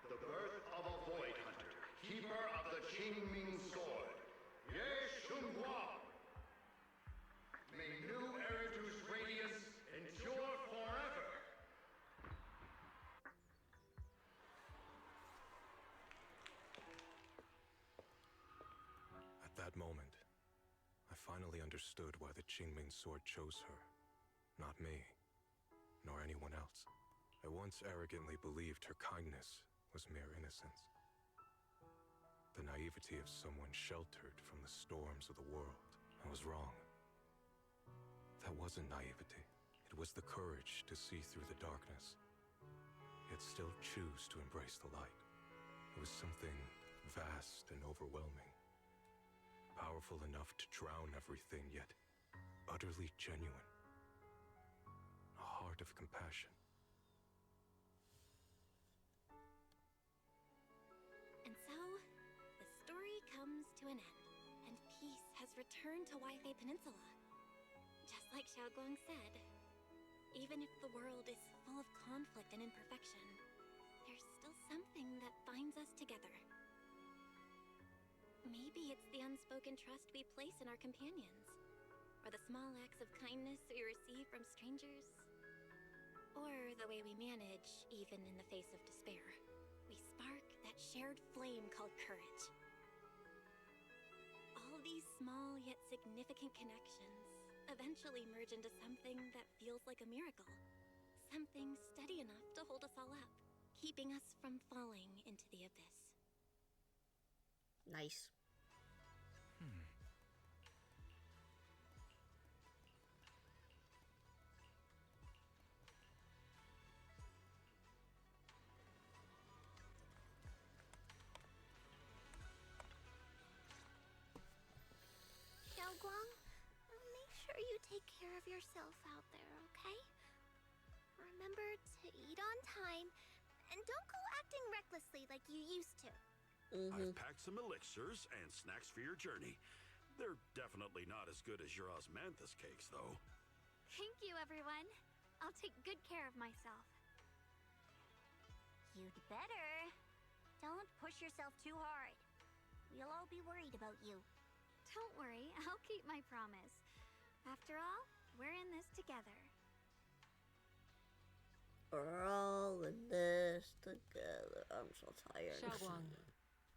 The birth of a Void Hunter, keeper of the Qingming Sword, Ye Shunguang. May New Eridu's radiance endure forever. At that moment, I finally understood why the Qingming Sword chose her. Not me, nor anyone else. I once arrogantly believed her kindness was mere innocence. The naivety of someone sheltered from the storms of the world. I was wrong. That wasn't naivety. It was the courage to see through the darkness, yet still choose to embrace the light. It was something vast and overwhelming. Powerful enough to drown everything, yet utterly genuine. A heart of compassion. And so, the story comes to an end, and peace has returned to Waifei Peninsula. Just like Xiaoguang said, even if the world is full of conflict and imperfection, there's still something that binds us together. Maybe it's the unspoken trust we place in our companions. or the small acts of kindness we receive from strangers, or the way we manage even in the face of despair. We spark that shared flame called courage. All these small yet significant connections eventually merge into something that feels like a miracle. Something steady enough to hold us all up, keeping us from falling into the abyss. Nice. Xiaoguang, make sure you take care of yourself out there, okay? Remember to eat on time, and don't go acting recklessly like you used to. I've packed some elixirs and snacks for your journey. They're definitely not as good as your osmanthus cakes, though. Thank you, everyone. I'll take good care of myself. You'd better. Don't push yourself too hard. We'll all be worried about you. Don't worry, I'll keep my promise. After all, we're in this together. We're all in this together. I'm so tired. Xiaoguang,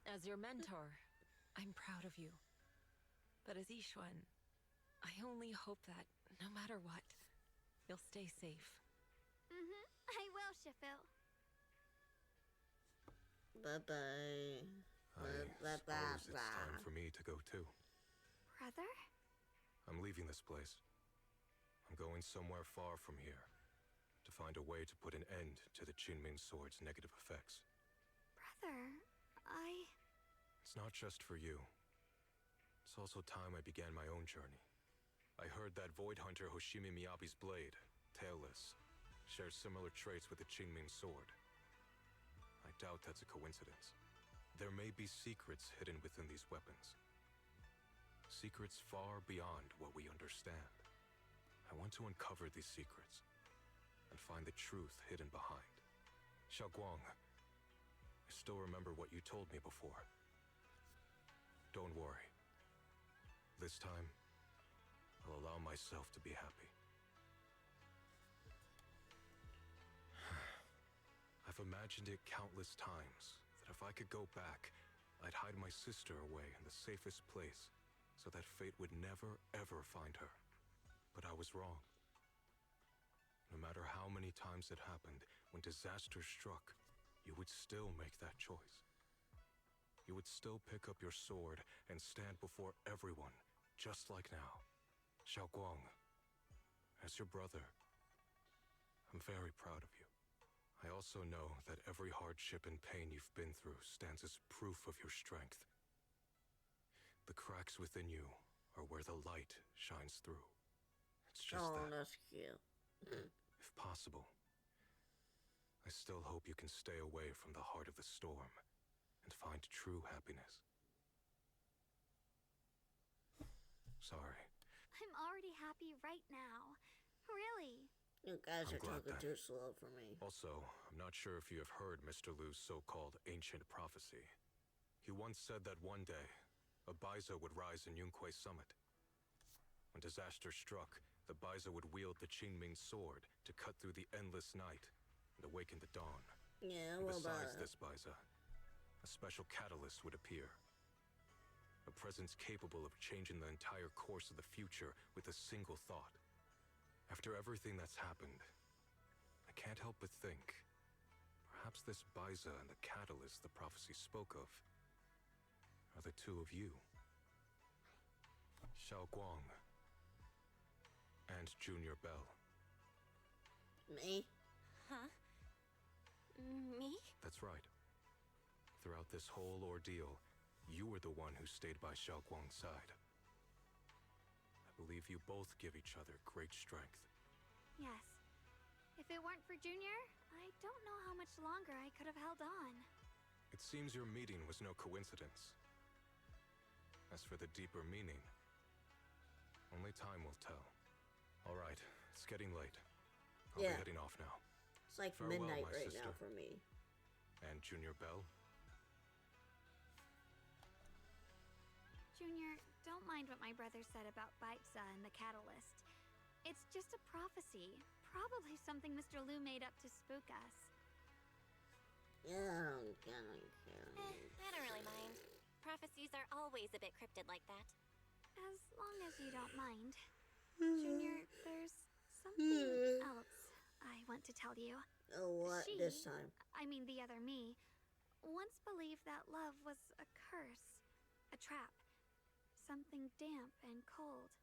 as your mentor, I'm proud of you. But as Yishuan, I only hope that, no matter what, you'll stay safe. I will, Shifu. Bye-bye. I suppose it's time for me to go too. Brother? I'm leaving this place. I'm going somewhere far from here to find a way to put an end to the Qingming Sword's negative effects. Brother, It's not just for you. It's also time I began my own journey. I heard that Void Hunter Hoshimi Miyabi's blade, Tailless, shares similar traits with the Qingming Sword. I doubt that's a coincidence. There may be secrets hidden within these weapons. Secrets far beyond what we understand. I want to uncover these secrets and find the truth hidden behind. Xiaoguang, I still remember what you told me before. Don't worry. This time, I'll allow myself to be happy. I've imagined it countless times that if I could go back, I'd hide my sister away in the safest place so that fate would never, ever find her. But I was wrong. No matter how many times it happened, when disaster struck, you would still make that choice. You would still pick up your sword and stand before everyone, just like now. Xiaoguang, as your brother, I'm very proud of you. I also know that every hardship and pain you've been through stands as proof of your strength. The cracks within you are where the light shines through. It's just that. That's cute. If possible, I still hope you can stay away from the heart of the storm and find true happiness. Sorry. I'm already happy right now. Really. You guys I'm are glad talking that- too slow for me. Also, I'm not sure if you have heard Mr. Liu's so-called ancient prophecy. He once said that one day, a Baiza would rise in Yunque Summit. When disaster struck, the Baiza would wield the Qingming Sword to cut through the endless night and awaken the dawn. Yeah, And well, besides this Baiza, a special catalyst would appear. A presence capable of changing the entire course of the future with a single thought. After everything that's happened, I can't help but think, perhaps this Baiza and the catalyst the prophecy spoke of are the two of you. Xiaoguang and Junior Bell. Me? Huh? Me? That's right. Throughout this whole ordeal, you were the one who stayed by Xiaoguang's side. I believe you both give each other great strength. Yes. If it weren't for Junior, I don't know how much longer I could have held on. It seems your meeting was no coincidence. As for the deeper meaning, only time will tell. All right, it's getting late. I'll be heading off now. It's like Farewell, midnight my right sister. now for me. And Junior Bell? Junior, don't mind what my brother said about Baitza and the catalyst. It's just a prophecy. Probably something Mr. Lu made up to spook us. Yeah, I don't really mind. Prophecies are always a bit cryptid like that. As long as you don't mind. Junior, there's something else I want to tell you. Oh, what She, this time? I mean the other me, once believed that love was a curse, a trap, something damp and cold,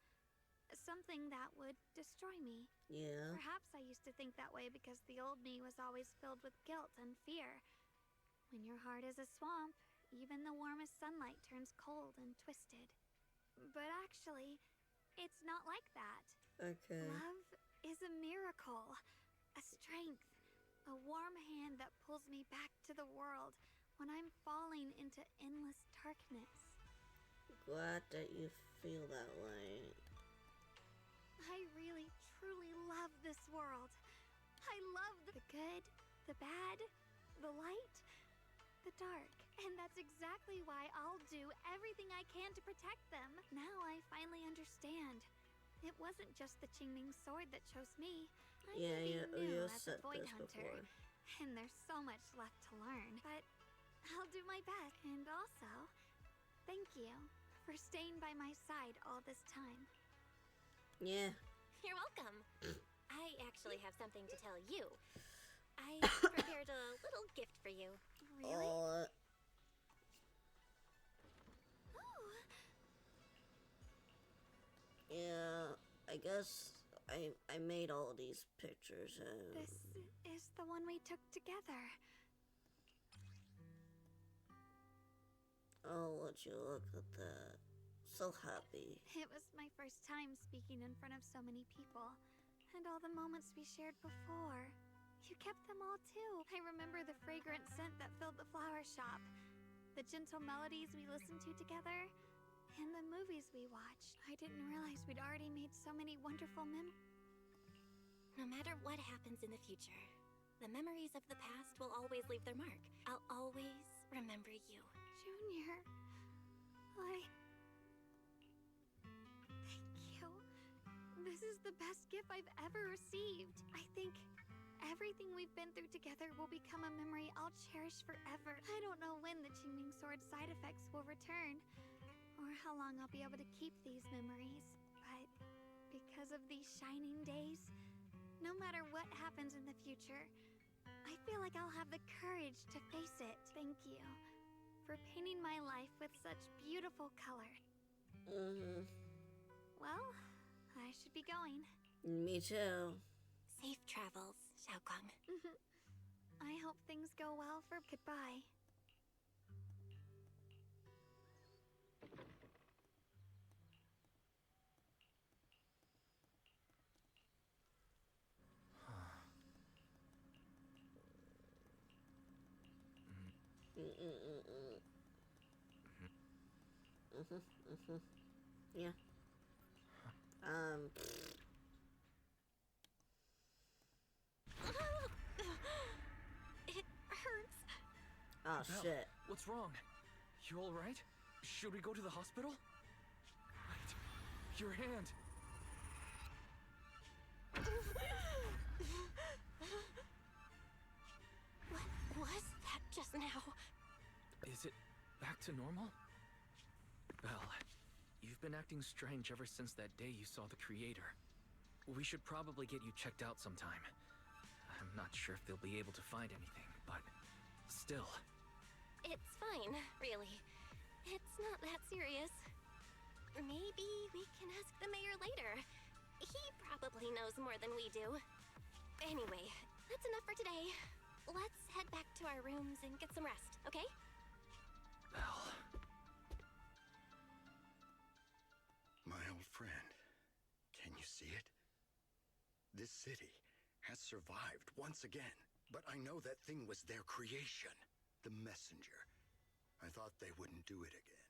something that would destroy me. Yeah. Perhaps I used to think that way because the old me was always filled with guilt and fear. When your heart is a swamp, even the warmest sunlight turns cold and twisted. But actually, it's not like that. Okay. Love is a miracle, a strength, a warm hand that pulls me back to the world when I'm falling into endless darkness. Glad that you feel that way. I really, truly love this world. I love the good, the bad, the light, the dark. And that's exactly why I'll do everything I can to protect them. Now I finally understand. It wasn't just the Qingming sword that chose me. I may be new as a void hunter, and there's so much left to learn. But I'll do my best. And also, thank you for staying by my side all this time. Yeah. You're welcome. I actually have something to tell you. I prepared a little gift for you. Really? Yeah, I guess I made all these pictures and... This is the one we took together. Oh, would you look at that. So happy. It was my first time speaking in front of so many people. And all the moments we shared before. You kept them all too. I remember the fragrant scent that filled the flower shop. The gentle melodies we listened to together. And the movies we watched. I didn't realize we'd already made so many wonderful No matter what happens in the future, the memories of the past will always leave their mark. I'll always remember you. Junior, thank you. This is the best gift I've ever received. I think everything we've been through together will become a memory I'll cherish forever. I don't know when the Qingming sword side effects will return, or how long I'll be able to keep these memories, but because of these shining days, no matter what happens in the future, I feel like I'll have the courage to face it. Thank you for painting my life with such beautiful color. Well, I should be going. Me too. Safe travels, Xiaokong. I hope things go well for goodbye. Yeah. It hurts. Oh, Belle, shit. What's wrong? You alright? Should we go to the hospital? Wait. Your hand. What was that just now? Is it back to normal? Belle, you've been acting strange ever since that day you saw the creator. We should probably get you checked out sometime. I'm not sure if they'll be able to find anything, but still. It's fine, really. It's not that serious. Maybe we can ask the mayor later. He probably knows more than we do. Anyway, that's enough for today. Let's head back to our rooms and get some rest, okay? Belle. My old friend, can you see it? This city has survived once again, but I know that thing was their creation, the messenger. I thought they wouldn't do it again.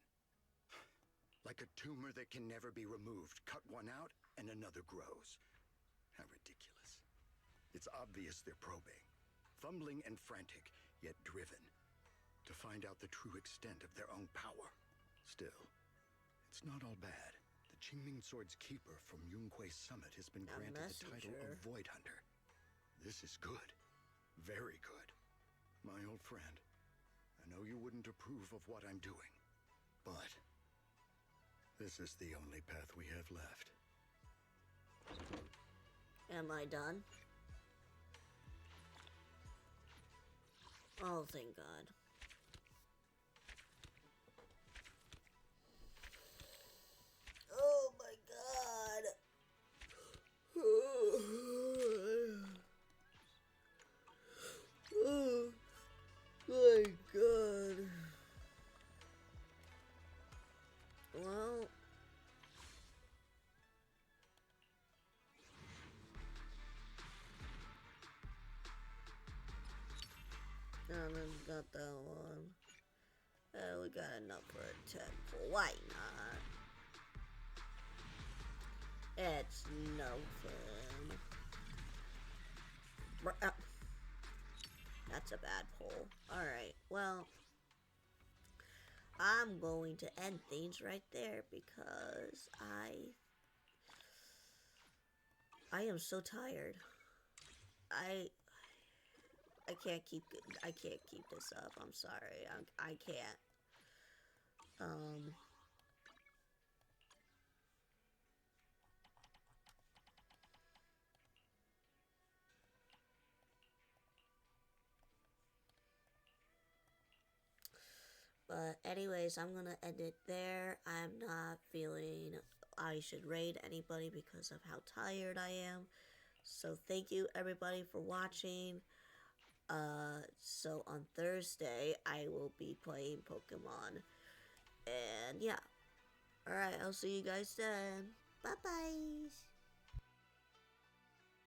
Like a tumor that can never be removed. Cut one out and another grows. How ridiculous. It's obvious they're probing. Fumbling and frantic, yet driven. To find out the true extent of their own power. Still, It's not all bad. The Qingming Sword's keeper from Yunquei Summit has been granted the title of Void Hunter. This is good. Very good. My old friend, I know you wouldn't approve of what I'm doing, but this is the only path we have left. Am I done? Oh, thank God. Oh my God. Oh my God. Well, we got that one. We got enough for a 10. Why not? It's nothing. That's a bad pull. Alright, well, I'm going to end things right there because I am so tired. I can't keep this up. I'm sorry. I can't. But anyways, I'm gonna end it there. I'm not feeling I should raid anybody because of how tired I am. So thank you everybody for watching. So on Thursday I will be playing Pokemon. And yeah. Alright, I'll see you guys then. Bye bye.